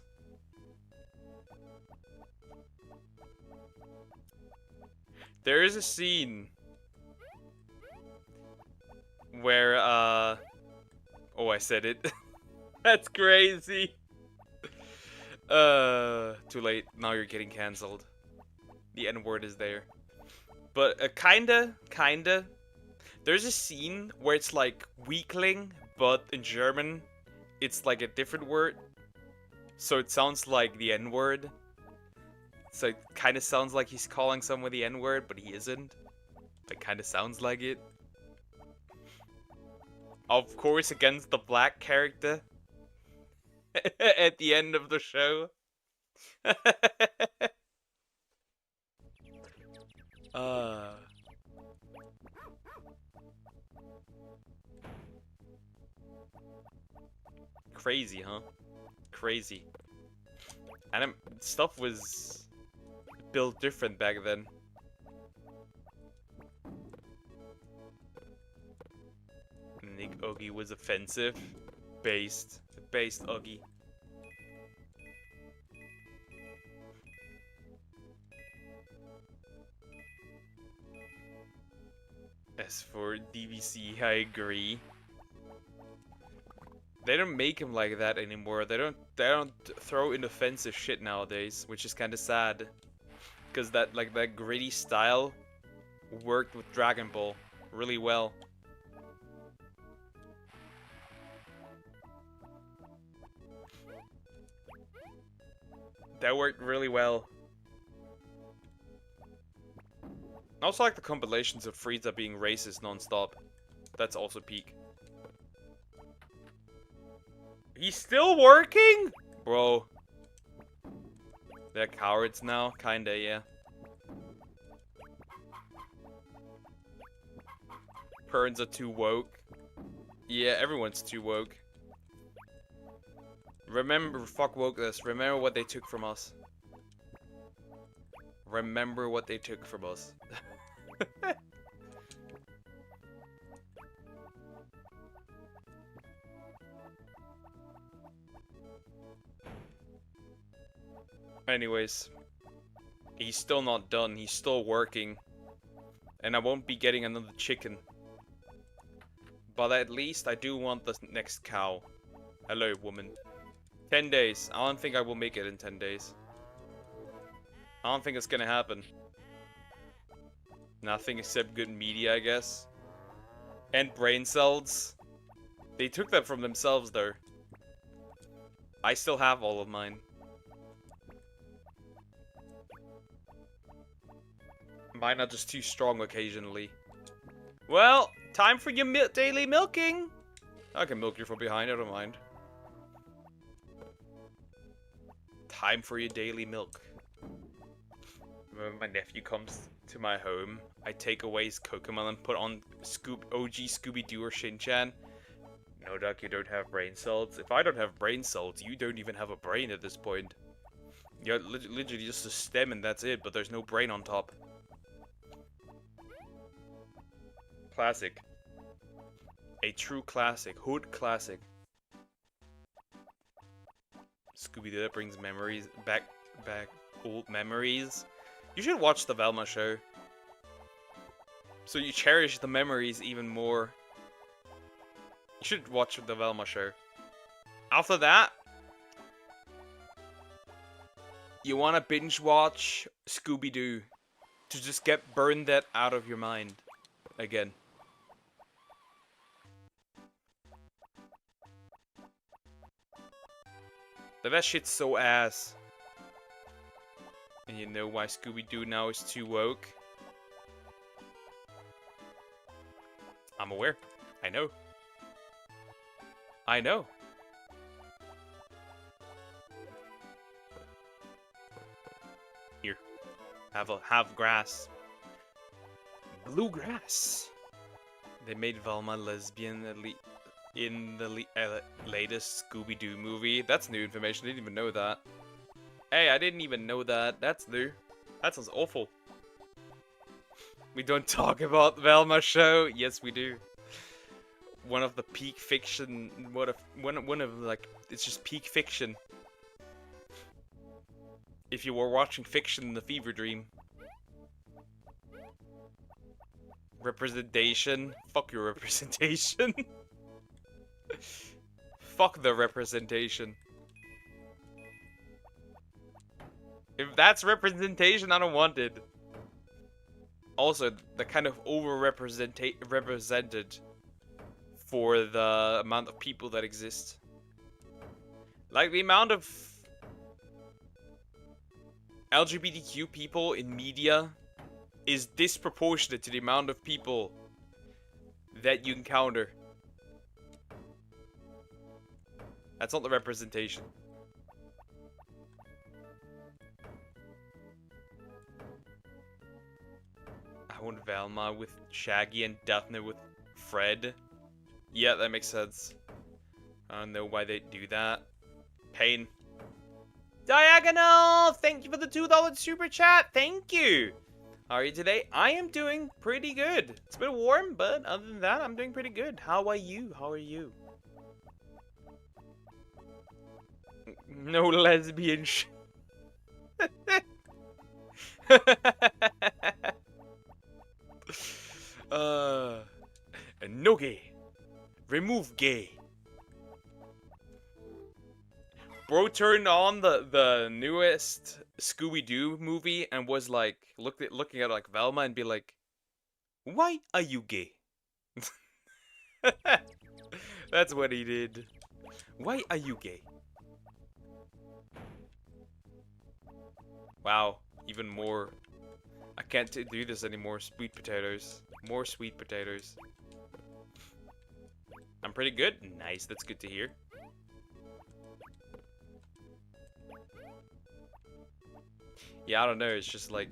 There is a scene where, oh, I said it. That's crazy. Too late. Now you're getting cancelled. The N-word is there. But, kinda. There's a scene where it's like weakling, but in German, it's like a different word. So it sounds like the N-word. So it kinda sounds like he's calling someone the N-word, but he isn't. It kinda sounds like it. Of course, against the black character. At the end of the show. Crazy, huh? Crazy. And stuff was built different back then. Nick Oogie was offensive. Based Oogie. As for DVC, I agree. They don't make him like that anymore. They don't throw in offensive shit nowadays, which is kind of sad. Because that gritty style worked with Dragon Ball really well. That worked really well. I also like the compilations of Frieza being racist non-stop. That's also peak. He's still working? Bro. They're cowards now? Kinda, yeah. Perns are too woke. Yeah, everyone's too woke. Remember, fuck wokeness. Remember what they took from us. Remember what they took from us. Anyways, he's still not done. He's still working. And I won't be getting another chicken. But at least I do want the next cow. Hello, woman. 10 days. I don't think I will make it in 10 days. I don't think it's gonna happen. Nothing except good media, I guess. And brain cells. They took that from themselves, though. I still have all of mine. Mine are just too strong occasionally. Well, time for your daily milking. I can milk you from behind, I don't mind. Time for your daily milk. when my nephew comes to my home, I take away his Pokemon and put on OG Scooby-Doo or Shin-Chan. No, Duck, you don't have brain cells. If I don't have brain cells, you don't even have a brain at this point. You're literally just a stem and that's it, but there's no brain on top. Classic. A true classic. Hood classic. Scooby-Doo, that brings memories back, old memories. You should watch the Velma show, so you cherish the memories even more. You should watch the Velma show. After that, you want to binge watch Scooby-Doo to just burn that out of your mind again. But that shit's so ass. And you know why Scooby-Doo now is too woke? I'm aware. I know. I know. Here. Have grass. Bluegrass. They made Velma lesbian in the latest Scooby-Doo movie. That's new information. I didn't even know that. Hey, I didn't even know that. That's new. That sounds awful. We don't talk about the Velma show. Yes, we do. One of the peak fiction. One of like, it's just peak fiction. If you were watching fiction in the fever dream. Representation. Fuck your representation. Fuck the representation. If that's representation, I don't want it. Also, the kind of represented for the amount of people that exist. Like the amount of LGBTQ people in media is disproportionate to the amount of people that you encounter. That's not the representation. I want Velma with Shaggy and Daphne with Fred. Yeah, that makes sense. I don't know why they do that. Pain. Diagonal! Thank you for the $2 super chat. Thank you. How are you today? I am doing pretty good. It's a bit warm, but other than that, I'm doing pretty good. How are you? How are you? No lesbian sh- No gay. Remove gay. Bro turned on the newest Scooby-Doo movie and was like looking at like Velma and be like, "Why are you gay?" That's what he did. Why are you gay? Wow, even more. I can't do this anymore. Sweet potatoes. More sweet potatoes. I'm pretty good. Nice, that's good to hear. Yeah, I don't know, it's just like...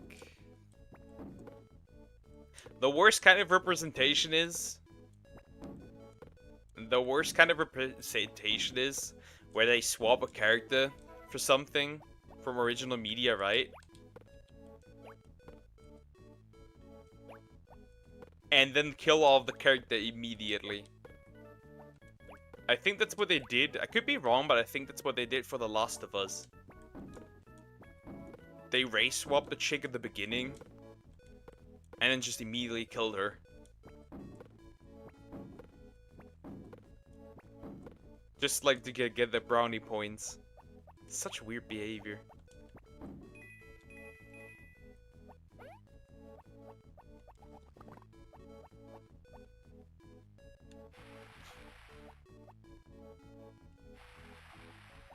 The worst kind of representation is... where they swap a character for something from original media, right? And then kill off the character immediately. I think that's what they did. I could be wrong, but I think that's what they did for The Last of Us. They race swapped the chick at the beginning. And then just immediately killed her. Just like to get the brownie points. Such weird behavior.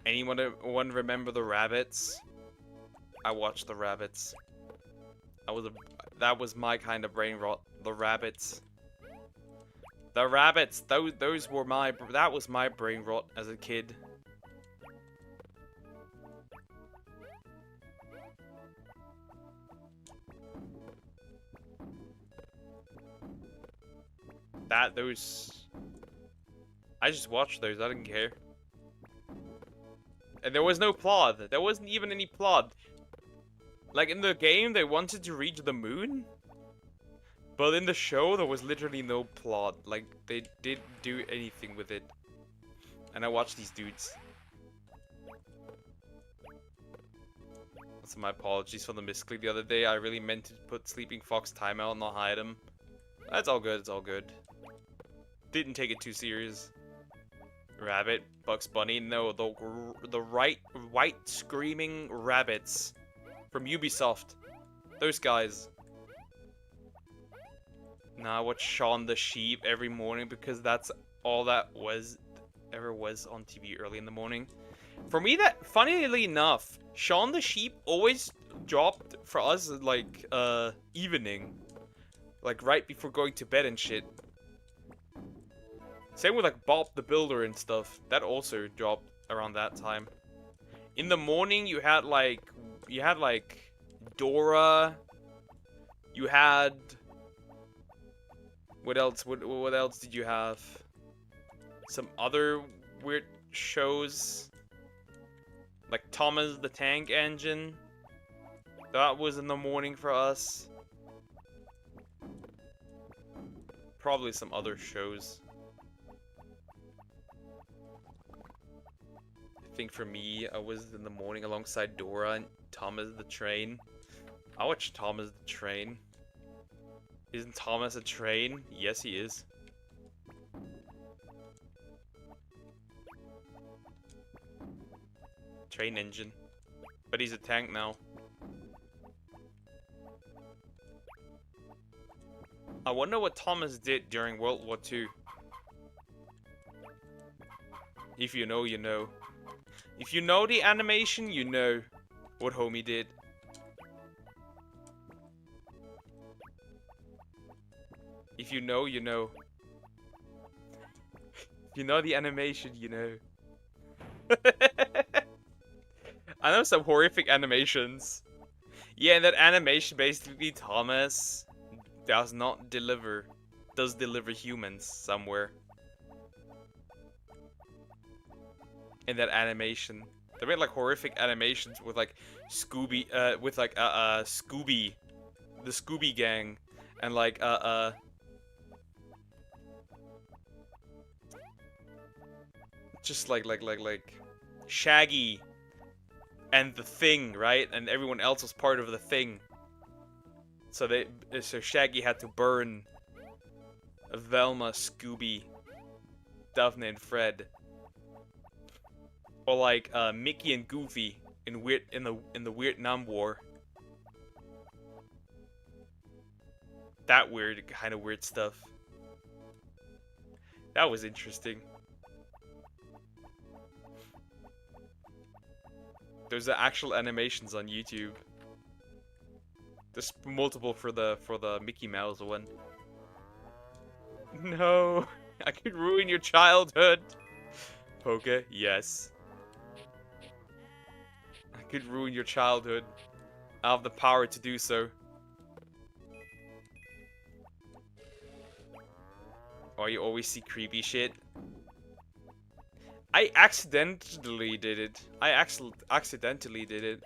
Anyone remember the rabbits? I watched the rabbits. That was my kind of brain rot. The rabbits. The rabbits. Those were my. That was my brain rot as a kid. those... I just watched those, I didn't care. And there was no plot. There wasn't even any plot. Like, in the game, they wanted to reach the moon. But in the show, there was literally no plot. Like, they didn't do anything with it. And I watched these dudes. So my apologies for the misclick the other day. I really meant to put Sleeping Fox timeout, not hide him. That's all good, it's all good. Didn't take it too serious. Rabbit, Bugs Bunny, no, the white screaming rabbits from Ubisoft. Those guys. Now I watch Shaun the Sheep every morning because that's all that ever was on TV early in the morning. For me, that, funnily enough, Shaun the Sheep always dropped for us like evening. Like right before going to bed and shit. Same with like Bob the Builder and stuff. That also dropped around that time. In the morning you had like Dora. You had what else? What else did you have? Some other weird shows. Like Thomas the Tank Engine. That was in the morning for us. Probably some other shows. I think for me, I was in the morning alongside Dora and Thomas the Train. I watched Thomas the Train. Isn't Thomas a train? Yes, he is. Train engine. But he's a tank now. I wonder what Thomas did during World War II. If you know, you know. If you know the animation, you know what homie did. If you know, you know. If you know the animation, you know. I know some horrific animations. Yeah, in that animation, basically, Thomas does deliver humans somewhere. In that animation. They made like horrific animations with like Scooby, Scooby, the Scooby Gang, and like just like Shaggy and the Thing, right? And everyone else was part of the Thing. So Shaggy had to burn Velma, Scooby, Daphne, and Fred. Or like Mickey and Goofy in the Vietnam War. That kind of weird stuff. That was interesting. There's the actual animations on YouTube. There's multiple for the Mickey Mouse one. No, I could ruin your childhood. Poke, yes. I could ruin your childhood. I have the power to do so. Oh, you always see creepy shit? I accidentally did it. Accidentally did it.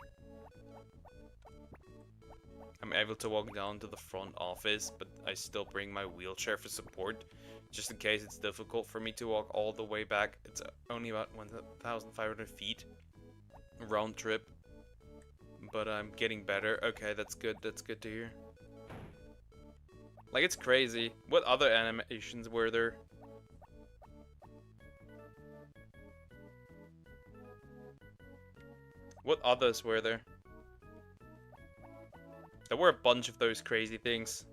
I'm able to walk down to the front office, but I still bring my wheelchair for support. Just in case it's difficult for me to walk all the way back. It's only about 1,500 feet. Round trip. But I'm getting better. Okay, that's good. That's good to hear. Like, it's crazy. What other animations were there? What others were there? There were a bunch of those crazy things.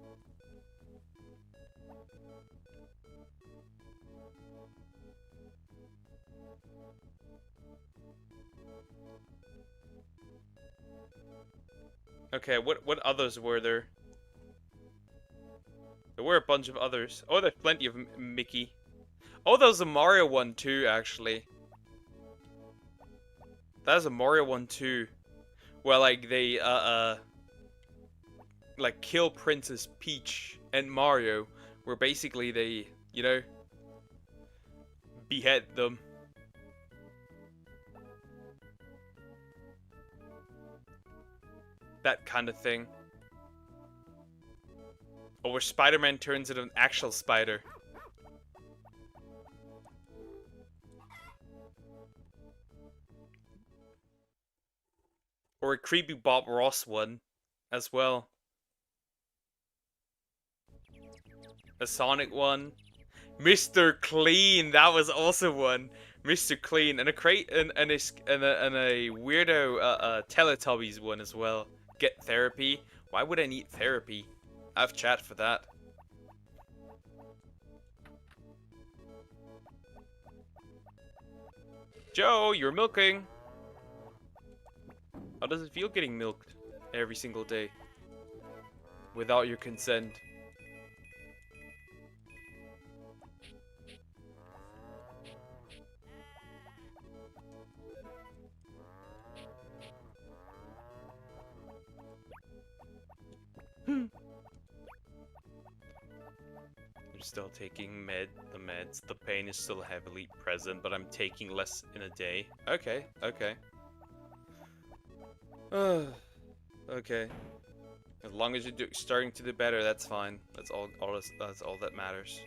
Okay, what others were there? There were a bunch of others. Oh, there's plenty of Mickey. Oh, there was a Mario one too, actually. That's a Mario one too. Where like they like kill Princess Peach and Mario, where basically they You know? Behead them. That kind of thing. Or where Spider-Man turns into an actual spider. Or a creepy Bob Ross one as well. A Sonic one. Mr. Clean, that was also one. Mr. Clean, and a weirdo Teletubbies one as well. Get therapy. Why would I need therapy? I have chat for that. Joe, you're milking. How does it feel getting milked every single day? Without your consent. You're still taking the meds. The pain is still heavily present, but I'm taking less in a day. Okay, okay. Okay. As long as you're starting to do better, that's fine. That's all that matters.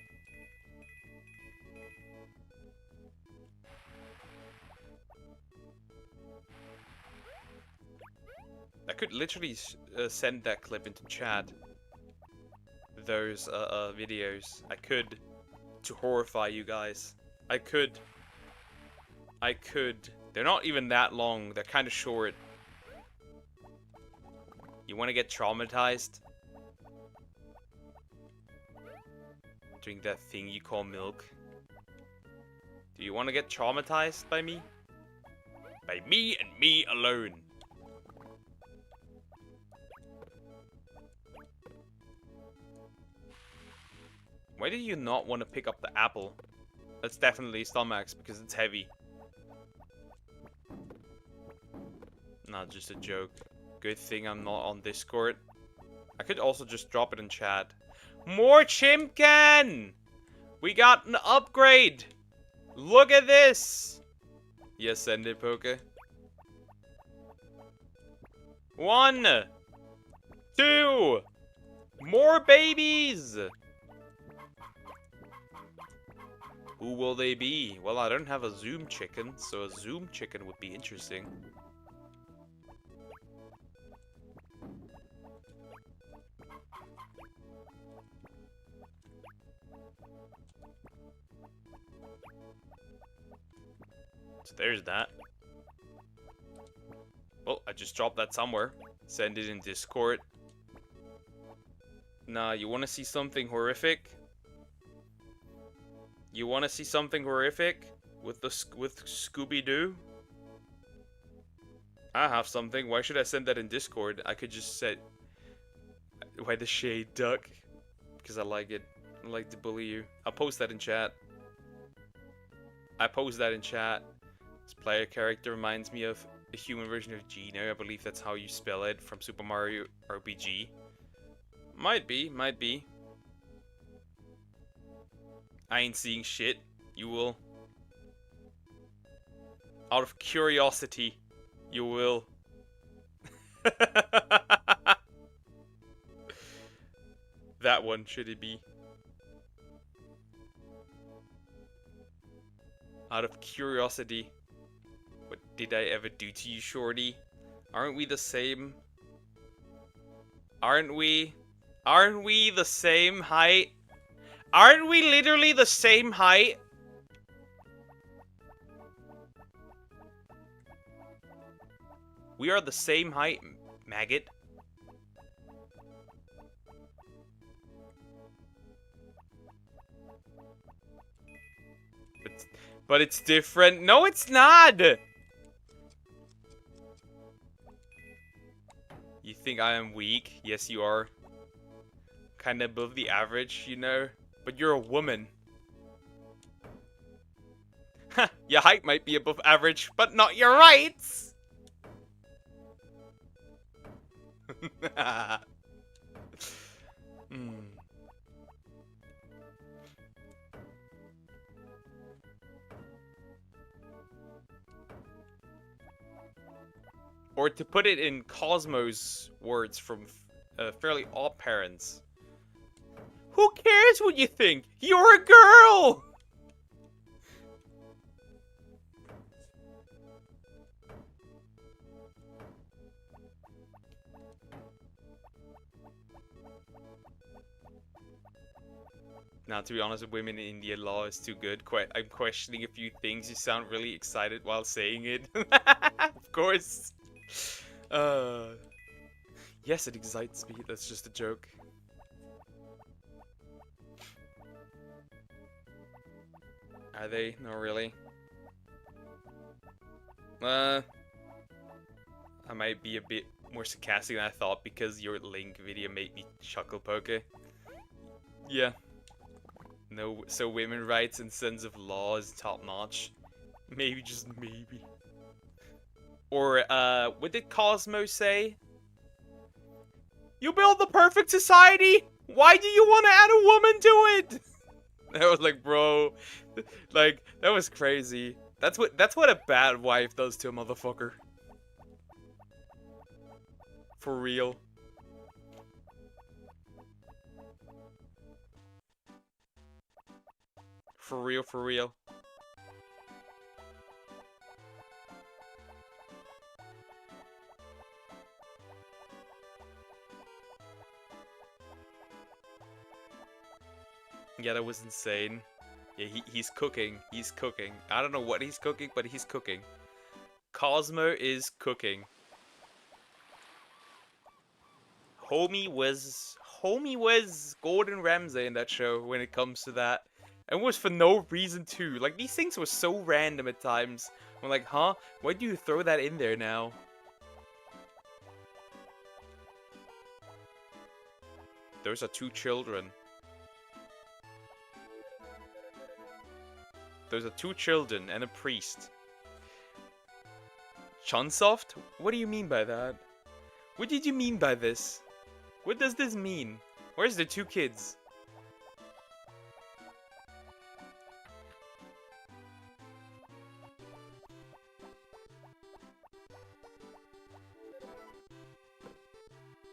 I could literally send that clip into chat. Those videos. I could, to horrify you guys. I could. They're not even that long. They're kind of short. You want to get traumatized? Drink that thing you call milk. Do you want to get traumatized by me? By me and me alone. Why do you not want to pick up the apple? That's definitely stomachs because it's heavy. Not just a joke. Good thing I'm not on Discord. I could also just drop it in chat. More Chimkin! We got an upgrade! Look at this! Yes, send it, Poke. 1! 2! More babies! Who will they be? Well, I don't have a Zoom chicken, so a Zoom chicken would be interesting. So there's that. Well, I just dropped that somewhere. Send it in Discord. Nah, you want to see something horrific? You want to see something horrific with Scooby-Doo? I have something. Why should I send that in Discord? I could just say, why the shade duck? Because I like it. I like to bully you. I'll post that in chat. I post that in chat. This player character reminds me of a human version of Gino. I believe that's how you spell it from Super Mario RPG. Might be, might be. I ain't seeing shit. You will. Out of curiosity, you will. That one, should it be? Out of curiosity. What did I ever do to you, shorty? Aren't we the same? Aren't we? Aren't we the same height? Aren't we literally the same height? We are the same height, maggot. But it's different. No, it's not! You think I am weak? Yes, you are. Kinda above the average, you know? But you're a woman. Ha! Your height might be above average, but not your rights! Or to put it in Cosmo's words from Fairly Odd Parents. Who cares what you think? You're a girl! Now, to be honest, women in Indian law is too good. I'm questioning a few things. You sound really excited while saying it. Of course. Yes, it excites me. That's just a joke. Are they? No, really. I might be a bit more sarcastic than I thought because your Link video made me chuckle poke. Yeah. No, so women rights and sense of law is top notch. Maybe, just maybe. Or, what did Cosmo say? You build the perfect society? Why do you want to add a woman to it? I was like, bro, like, that was crazy. That's what a bad wife does to a motherfucker. For real. For real, for real. Yeah, that was insane. Yeah, he's cooking. He's cooking. I don't know what he's cooking, but he's cooking. Cosmo is cooking. Homie was Gordon Ramsay in that show when it comes to that. And was for no reason too. Like, these things were so random at times. I'm like, huh? Why do you throw that in there now? Those are 2 children. Those are 2 children and a priest. Chunsoft? What do you mean by that? What did you mean by this? What does this mean? Where's the 2 kids?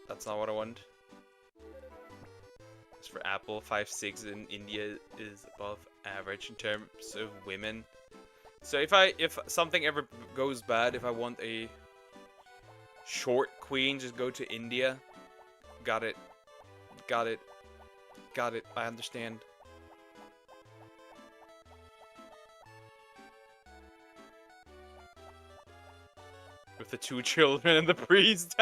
That's not what I want. As for Apple, 5.6 in India is above average in terms of women. So if something ever goes bad, if I want a short queen, just go to India. Got it. Got it. Got it. I understand. With the 2 children and the priest.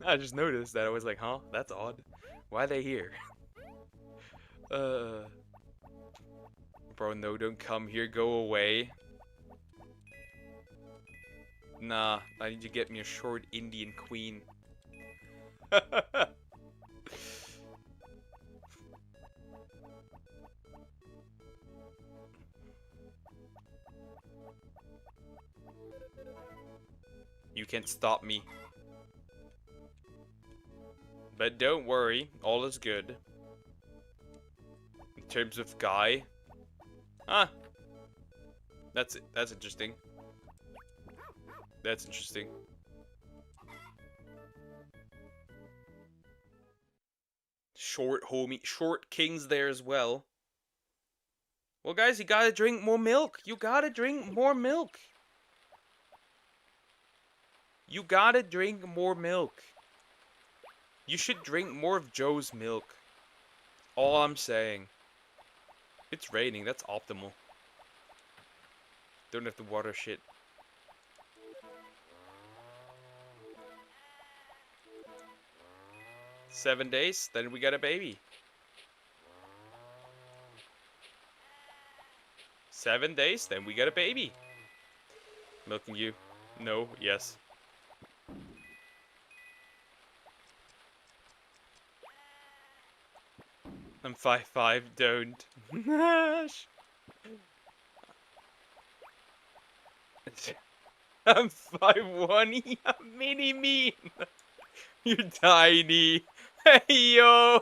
I just noticed that. I was like, huh? That's odd. Why are they here? Bro, no, don't come here. Go away. Nah, I need to get me a short Indian queen. You can't stop me. But don't worry, all is good. In terms of guy. Ah. That's interesting. That's interesting. Short kings there as well. Well, guys, you gotta drink more milk. You gotta drink more milk. You gotta drink more milk. You should drink more of Joe's milk. All I'm saying. It's raining, that's optimal. Don't have to water shit. "7 days, then we got a baby. 7 days, then we got a baby. Milking you. No, yes. I'm 5'5", don't. I'm 5'1", mini me. You're tiny. Hey, yo.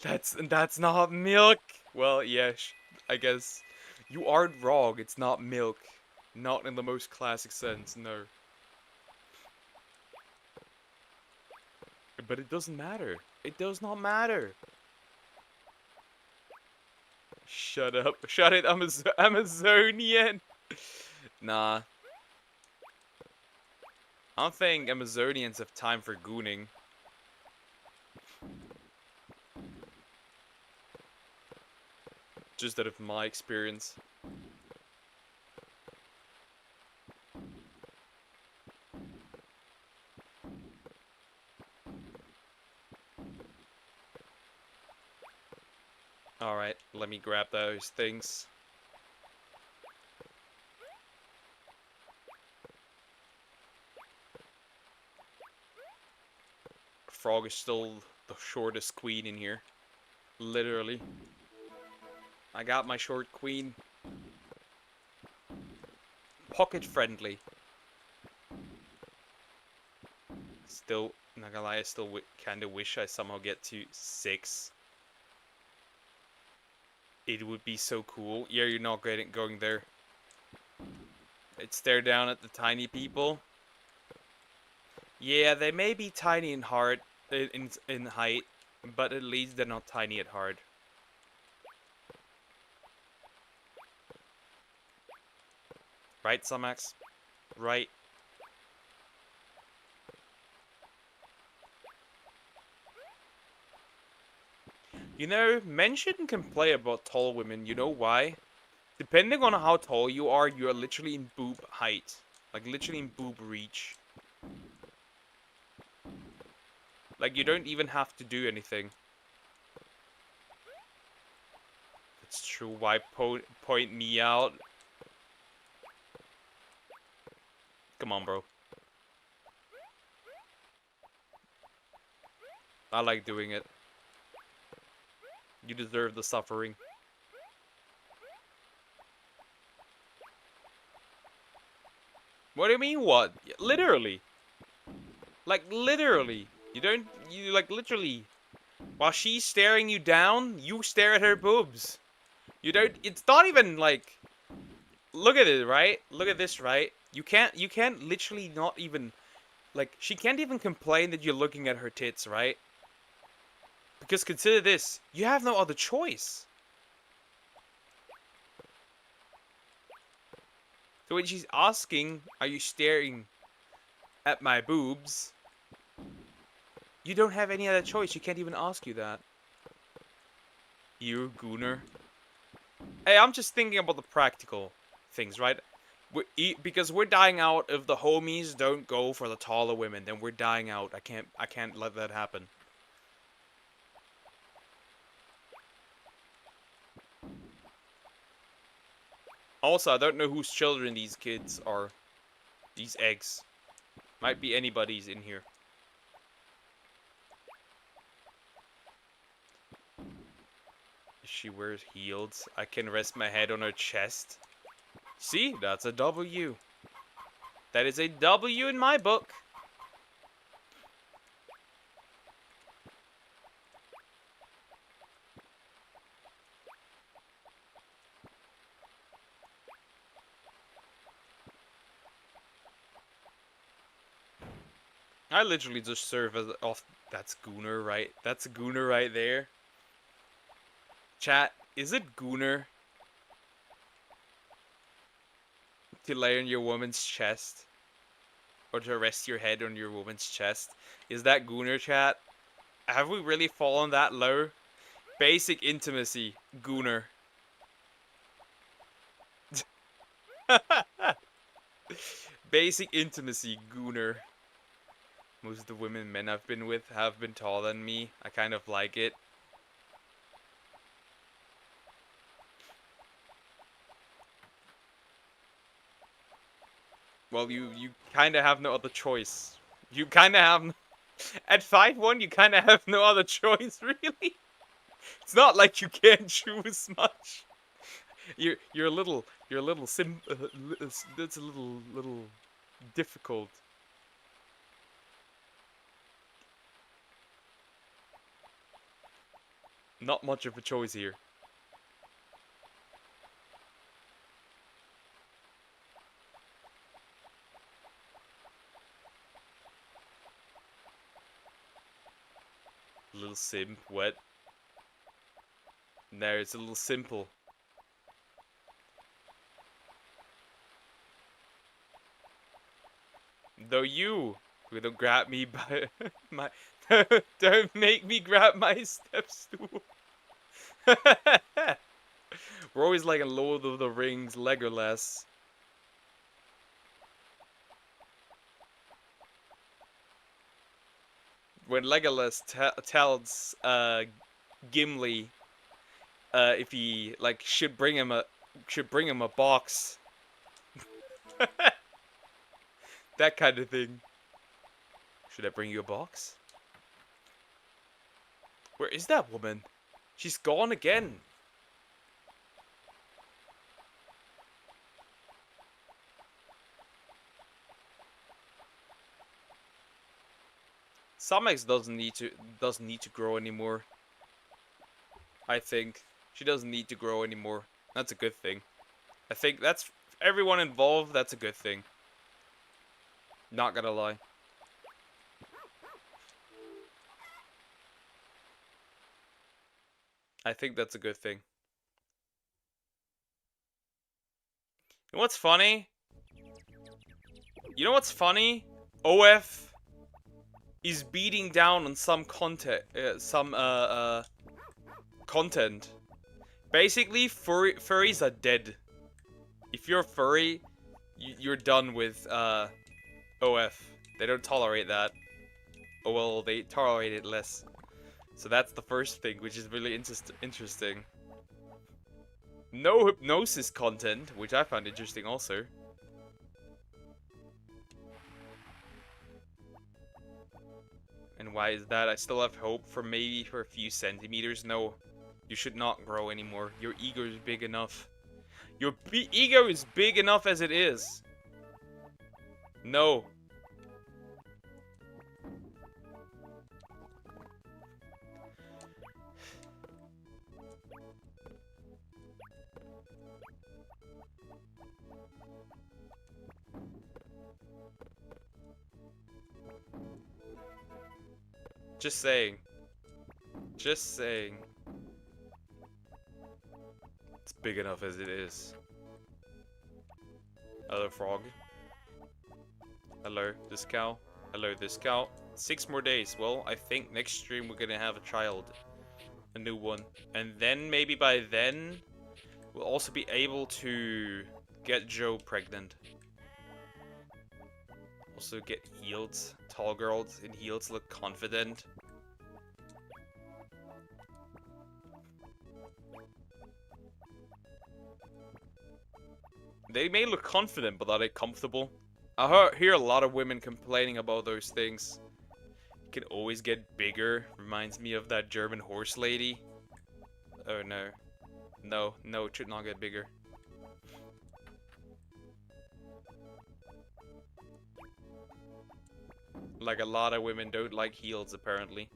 That's not milk. Well, yes, I guess. You aren't wrong, it's not milk. Not in the most classic sense, no. But it doesn't matter. It does not matter. Shut up. Shut it, Amazonian. Nah. I don't think Amazonians have time for gooning. Just out of my experience. Alright, let me grab those things. Frog is still the shortest queen in here. Literally. I got my short queen. Pocket friendly. Still, not gonna lie, I still kinda wish I somehow get to 6. It would be so cool. Yeah, you're not going there. It's stare down at the tiny people. Yeah, they may be tiny in heart, in height, but at least they're not tiny at heart. Right, Sumax? Right. You know, men shouldn't complain about tall women. You know why? Depending on how tall you are literally in boob height. Like, literally in boob reach. Like, you don't even have to do anything. It's true. Why point me out? Come on, bro. I like doing it. You deserve the suffering. What do you mean, what? Literally. Like, literally. You like, literally. While she's staring you down, you stare at her boobs. You don't, it's not even, like, look at it, right? Look at this, right? You can't literally not even, like, she can't even complain that you're looking at her tits, right? Because consider this, you have no other choice. So when she's asking, are you staring at my boobs? You don't have any other choice. She can't even ask you that. You gooner. Hey, I'm just thinking about the practical things, right? Because we're dying out. If the homies don't go for the taller women, then we're dying out. I can't let that happen. Also, I don't know whose children these kids are. These eggs. Might be anybody's in here. If she wears heels, I can rest my head on her chest. See? That's a W. That is a W in my book. I literally just serve as off. That's Gooner, right? That's Gooner right there. Chat, is it Gooner to lay on your woman's chest? Or to rest your head on your woman's chest? Is that Gooner, chat? Have we really fallen that low? Basic intimacy, Gooner. Basic intimacy, Gooner. Most of the women men I've been with have been taller than me. I kind of like it. Well, you kind of have no other choice. You kind of have... At 5'1", you kind of have no other choice, really. It's not like you can't choose much. You're a little that's a little difficult. Not much of a choice here. Little simp. What? There, it's a little simple. Though you don't grab me by my don't make me grab my step stool. We're always like in Lord of the Rings, Legolas. When Legolas tells Gimli if he like should bring him a box. That kind of thing. Should I bring you a box? Where is that woman? She's gone again. Samex doesn't need to grow anymore. I think she doesn't need to grow anymore. That's a good thing. I think that's everyone involved. That's a good thing. Not gonna lie. I think that's a good thing. You know what's funny? You know what's funny? OF is beating down on some content, content. Basically, furries are dead. If you're a furry, you're done with OF. They don't tolerate that. Oh well, they tolerate it less. So that's the first thing, which is really interesting. No hypnosis content, which I found interesting also. And why is that? I still have hope for maybe for a few centimeters. No, you should not grow anymore. Your ego is big enough. Your ego is big enough as it is. No. Just saying. Just saying. It's big enough as it is. Hello, frog. Hello, this cow. Hello, this cow. 6 more days. Well, I think next stream we're gonna have a child. A new one. And then, maybe by then, we'll also be able to get Joe pregnant. Also get heels. Tall girls in heels look confident. They may look confident, but are they comfortable? I hear a lot of women complaining about those things. It can always get bigger. Reminds me of that German horse lady. Oh no. No, it should not get bigger. Like a lot of women don't like heels, apparently.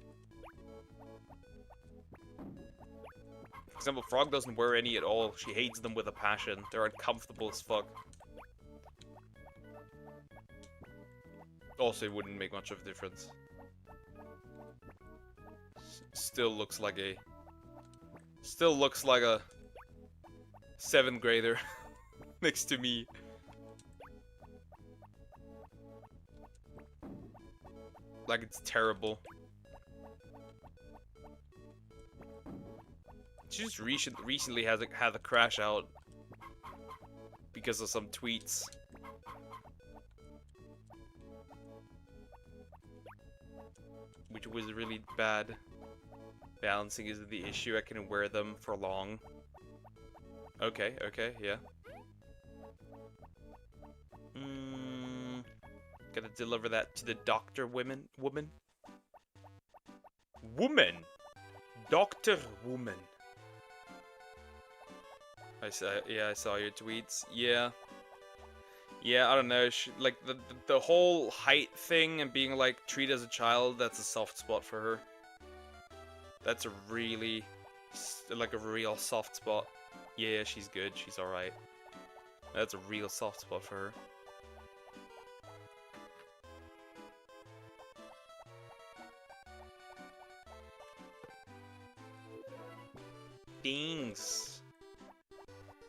For example, Frog doesn't wear any at all. She hates them with a passion. They're uncomfortable as fuck. Also, it wouldn't make much of a difference. Still looks like a 7th grader next to me. Like, it's terrible. She just recently had a crash out because of some tweets. Which was really bad. Balancing is the issue. I can wear them for long. Okay, yeah. Gotta deliver that to the doctor woman? Doctor woman. I saw your tweets. Yeah, I don't know. Like the whole height thing and being like treated as a child. That's a soft spot for her. That's a really like a real soft spot. Yeah, she's good. She's all right. That's a real soft spot for her. things.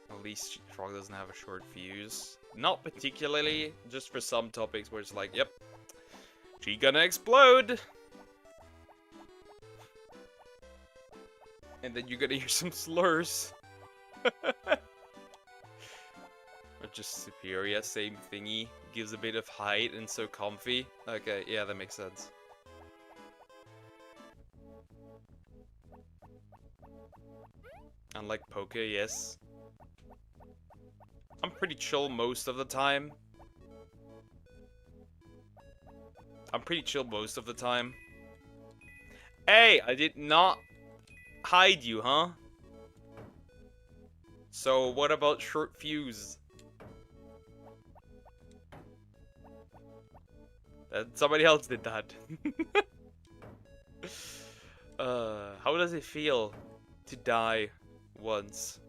At least Frog doesn't have a short fuse. Not particularly, just for some topics where it's like, yep, she gonna explode. And then you're gonna hear some slurs. Or just superior, same thingy. Gives a bit of height and so comfy. Okay, yeah, that makes sense. Unlike poker, yes. I'm pretty chill most of the time. Hey, I did not hide you, huh? So what about short fuse? Somebody else did that. How does it feel to die once?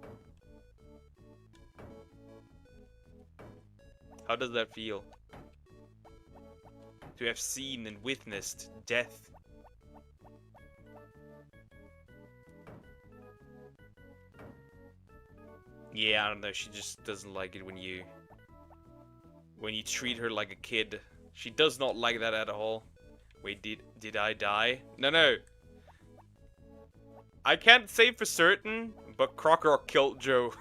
How does that feel? To have seen and witnessed death. Yeah, I don't know, she just doesn't like it when you treat her like a kid. She does not like that at all. Wait, did I die? No. I can't say for certain, but Crocker killed Joe.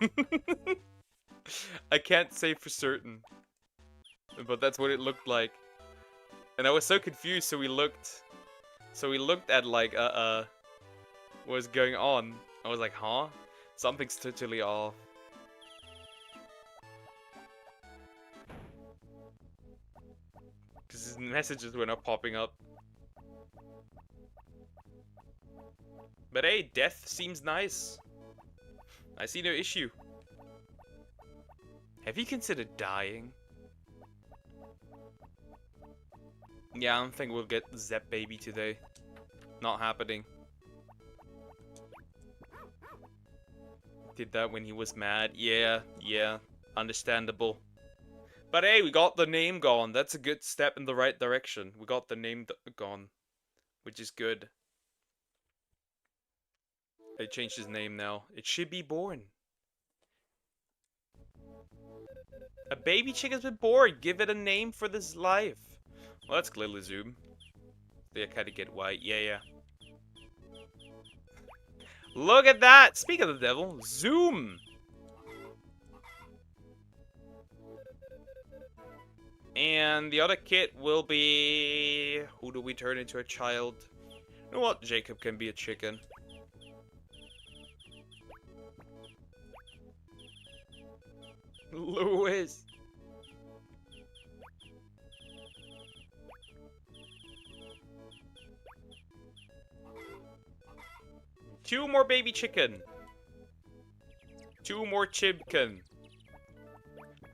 I can't say for certain. But that's what it looked like. And I was so confused, so we looked at like what was going on. I was like, huh? Something's totally off. Because his messages were not popping up. But hey, death seems nice. I see no issue. Have you considered dying? Yeah, I don't think we'll get Zep Baby today. Not happening. Did that when he was mad. Yeah. Understandable. But hey, we got the name gone. That's a good step in the right direction. We got the name gone. Which is good. They changed his name now. It should be born. A baby chick has been born. Give it a name for this life. Well, that's clearly Zoom. They kind of get white. Yeah. Look at that! Speak of the devil, Zoom! And the other kit will be... Who do we turn into a child? You know what? Jacob can be a chicken. Lewis! Two more baby chicken. Two more chimkin.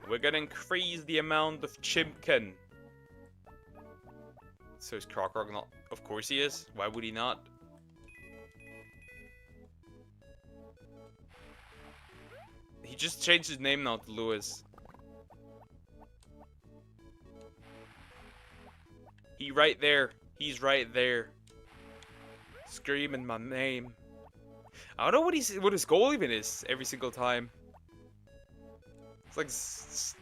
We're gonna increase the amount of chimkin. So is Crocker not? Of course he is. Why would he not? He just changed his name now to Lewis. He's right there. Screaming my name. I don't know what his goal even is every single time. It's like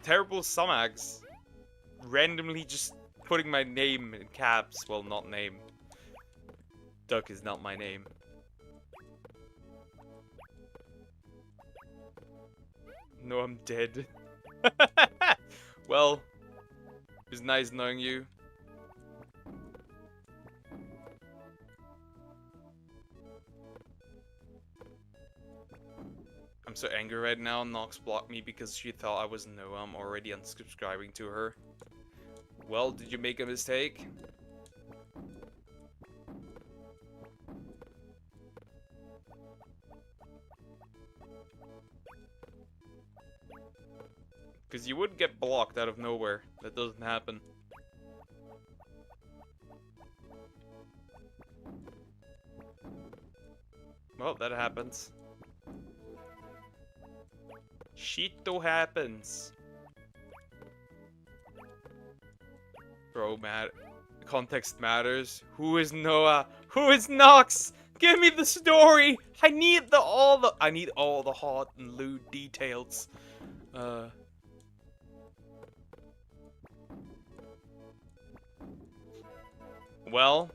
terrible Sumags. Randomly just putting my name in caps. Well, not name. Duck is not my name. No, I'm dead. Well, it was nice knowing you. I'm so angry right now. Nox blocked me because she thought I was Noah. I'm already unsubscribing to her. Well, did you make a mistake? Because you would get blocked out of nowhere. That doesn't happen. Well, that happens. Shito happens. Bro, context matters. Who is Noah? Who is Nox? Give me the story. I need all the hot and lewd details. Well,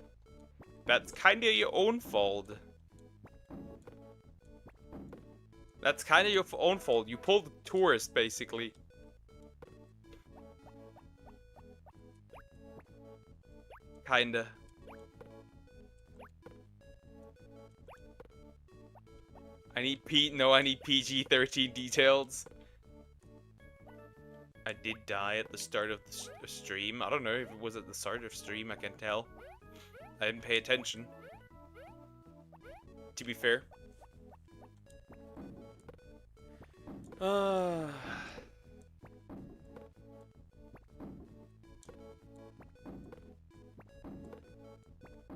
that's kind of your own fault. That's kind of your own fault. You pulled the tourist, basically. Kinda. I need PG-13 details. I did die at the start of the stream. I don't know if it was at the start of stream, I can't tell. I didn't pay attention. To be fair.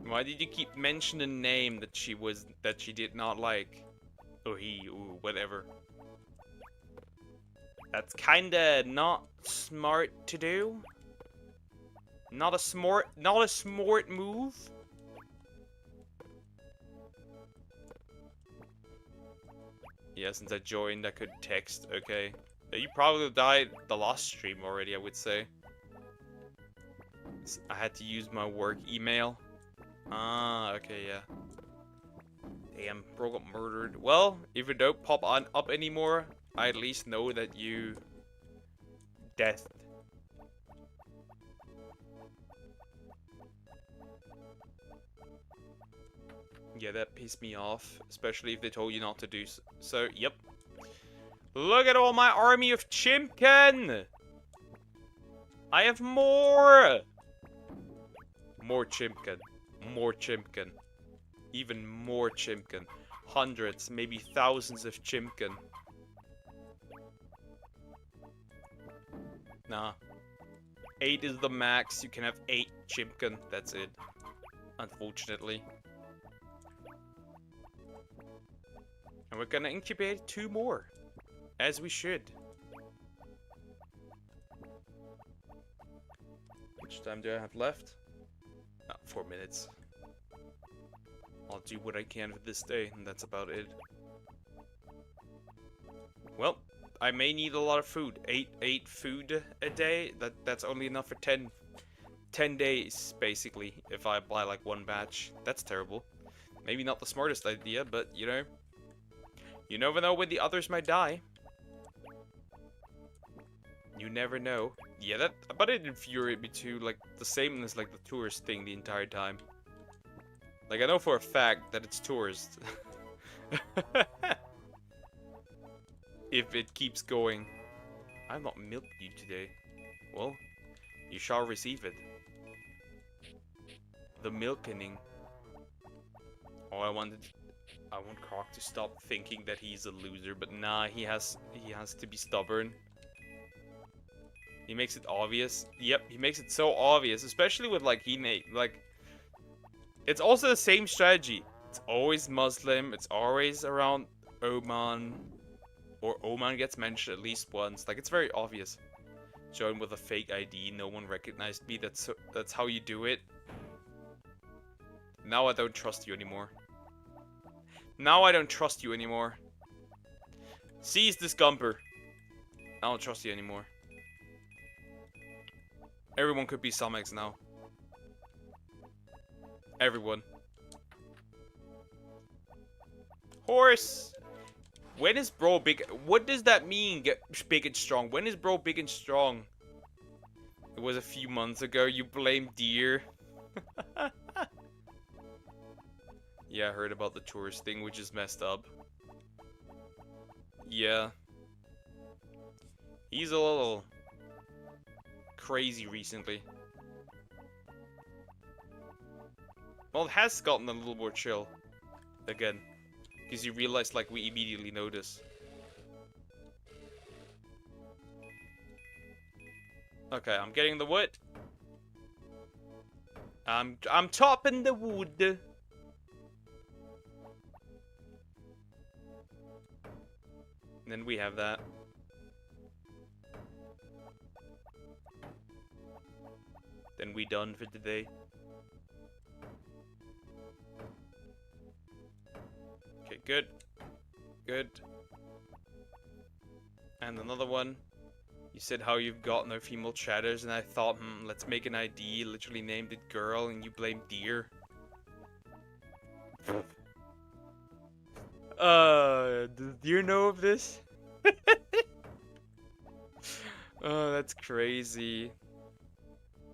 Why did you keep mentioning a name that she did not like? Or he, or whatever. That's kinda not smart to do. Not a smart move. Yeah, since I joined, I could text. Okay. You probably died the last stream already, I would say. I had to use my work email. Ah, okay, yeah. Damn, bro got murdered. Well, if you don't pop up anymore, I at least know that you deathed. Yeah, that pissed me off, especially if they told you not to do so. Yep. Look at all my army of chimkin! I have more! More chimkin. More chimkin. Even more chimkin. Hundreds, maybe thousands of chimkin. Nah. 8 is the max. You can have 8 chimkin. That's it. Unfortunately. And we're gonna incubate 2 more. As we should. Which time do I have left? 4 minutes. I'll do what I can for this day, and that's about it. Well, I may need a lot of food. 8 food a day? That's only enough for 10 days, basically, if I buy like 1 batch. That's terrible. Maybe not the smartest idea, but, you know. You never know when the others might die. You never know. Yeah, but it infuriated me too, like, the same as, like, the tourist thing the entire time. Like, I know for a fact that it's tourist. If it keeps going. I've not milked you today. Well, you shall receive it. The milkening. Oh, I want Croc to stop thinking that he's a loser, but nah, he has to be stubborn. He makes it obvious. Yep, he makes it so obvious, especially with like it's also the same strategy. It's always Muslim, it's always around Oman, or Oman gets mentioned at least once. Like, it's very obvious. Join with a fake ID, no one recognized me. That's how you do it. Now I don't trust you anymore. Now I don't trust you anymore. Seize this Gumper. I don't trust you anymore. Everyone could be Samex now. Everyone. Horse! When is bro big? What does that mean, get big and strong? When is bro big and strong? It was a few months ago. You blame deer. Yeah, I heard about the tourist thing, which is messed up. Yeah. He's a little crazy recently. Well, it has gotten a little more chill. Again. Because you realize, like, we immediately notice. Okay, I'm getting the wood. I'm chopping the wood. And then we have that. Then we done for today. Good. Good. And another one. You said how you've got no female chatters, and I thought, let's make an ID. Literally named it girl, and you blame deer. Does deer know of this? Oh, that's crazy.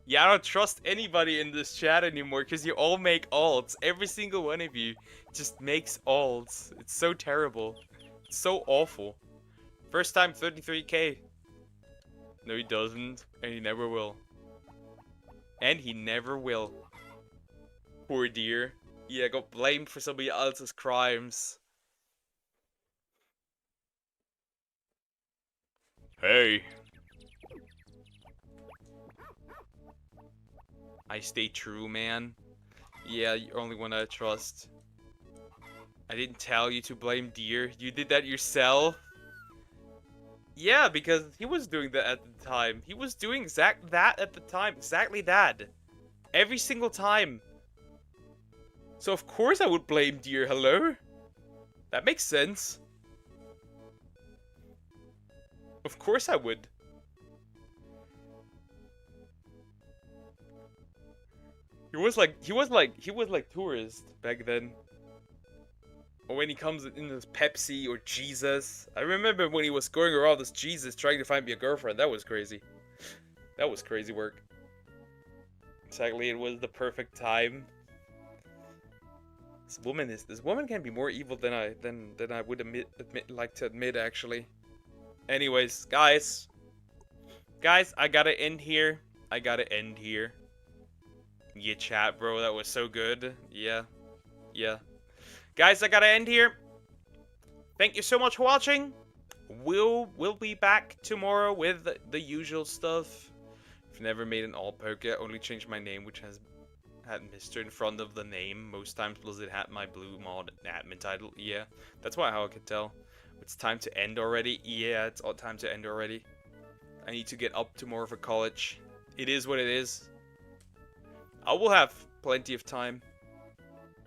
Yeah, I don't trust anybody in this chat anymore, because you all make alts. Every single one of you just makes alts. It's so terrible. It's so awful. First time 33k. No, he doesn't. And he never will. And he never will. Poor dear. Yeah, got blamed for somebody else's crimes. Hey. I stay true, man. Yeah, you're only one I trust. I didn't tell you to blame deer. You did that yourself? Yeah, because he was doing that at the time. He was doing that at the time. Exactly that. Every single time. So of course I would blame deer, hello? That makes sense. Of course I would. He was like tourist back then. Or when he comes in as Pepsi or Jesus. I remember when he was going around as Jesus trying to find me a girlfriend. That was crazy. That was crazy work. Exactly, it was the perfect time. This woman can be more evil than I would like to admit actually. Anyways, guys, I gotta end here. Yeah, chat, bro, that was so good. Yeah. Guys, I gotta end here. Thank you so much for watching. We'll be back tomorrow with the usual stuff. I've never made an alt poke yet. Only changed my name, which had Mr. in front of the name most times because it had my blue mod admin title. Yeah, that's how I could tell. It's time to end already. Yeah, it's all time to end already. I need to get up tomorrow for college. It is what it is. I will have plenty of time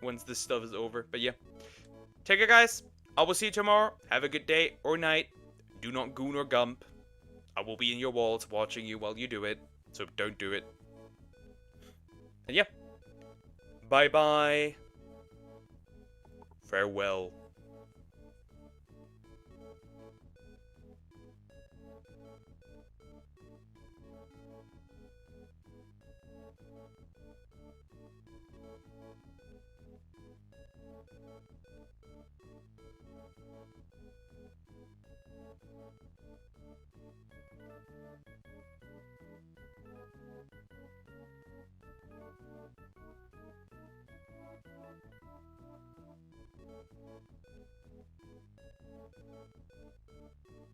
once this stuff is over. But yeah, take care, guys. I will see you tomorrow. Have a good day or night. Do not goon or gump. I will be in your walls watching you while you do it. So don't do it. And yeah. Bye-bye. Farewell.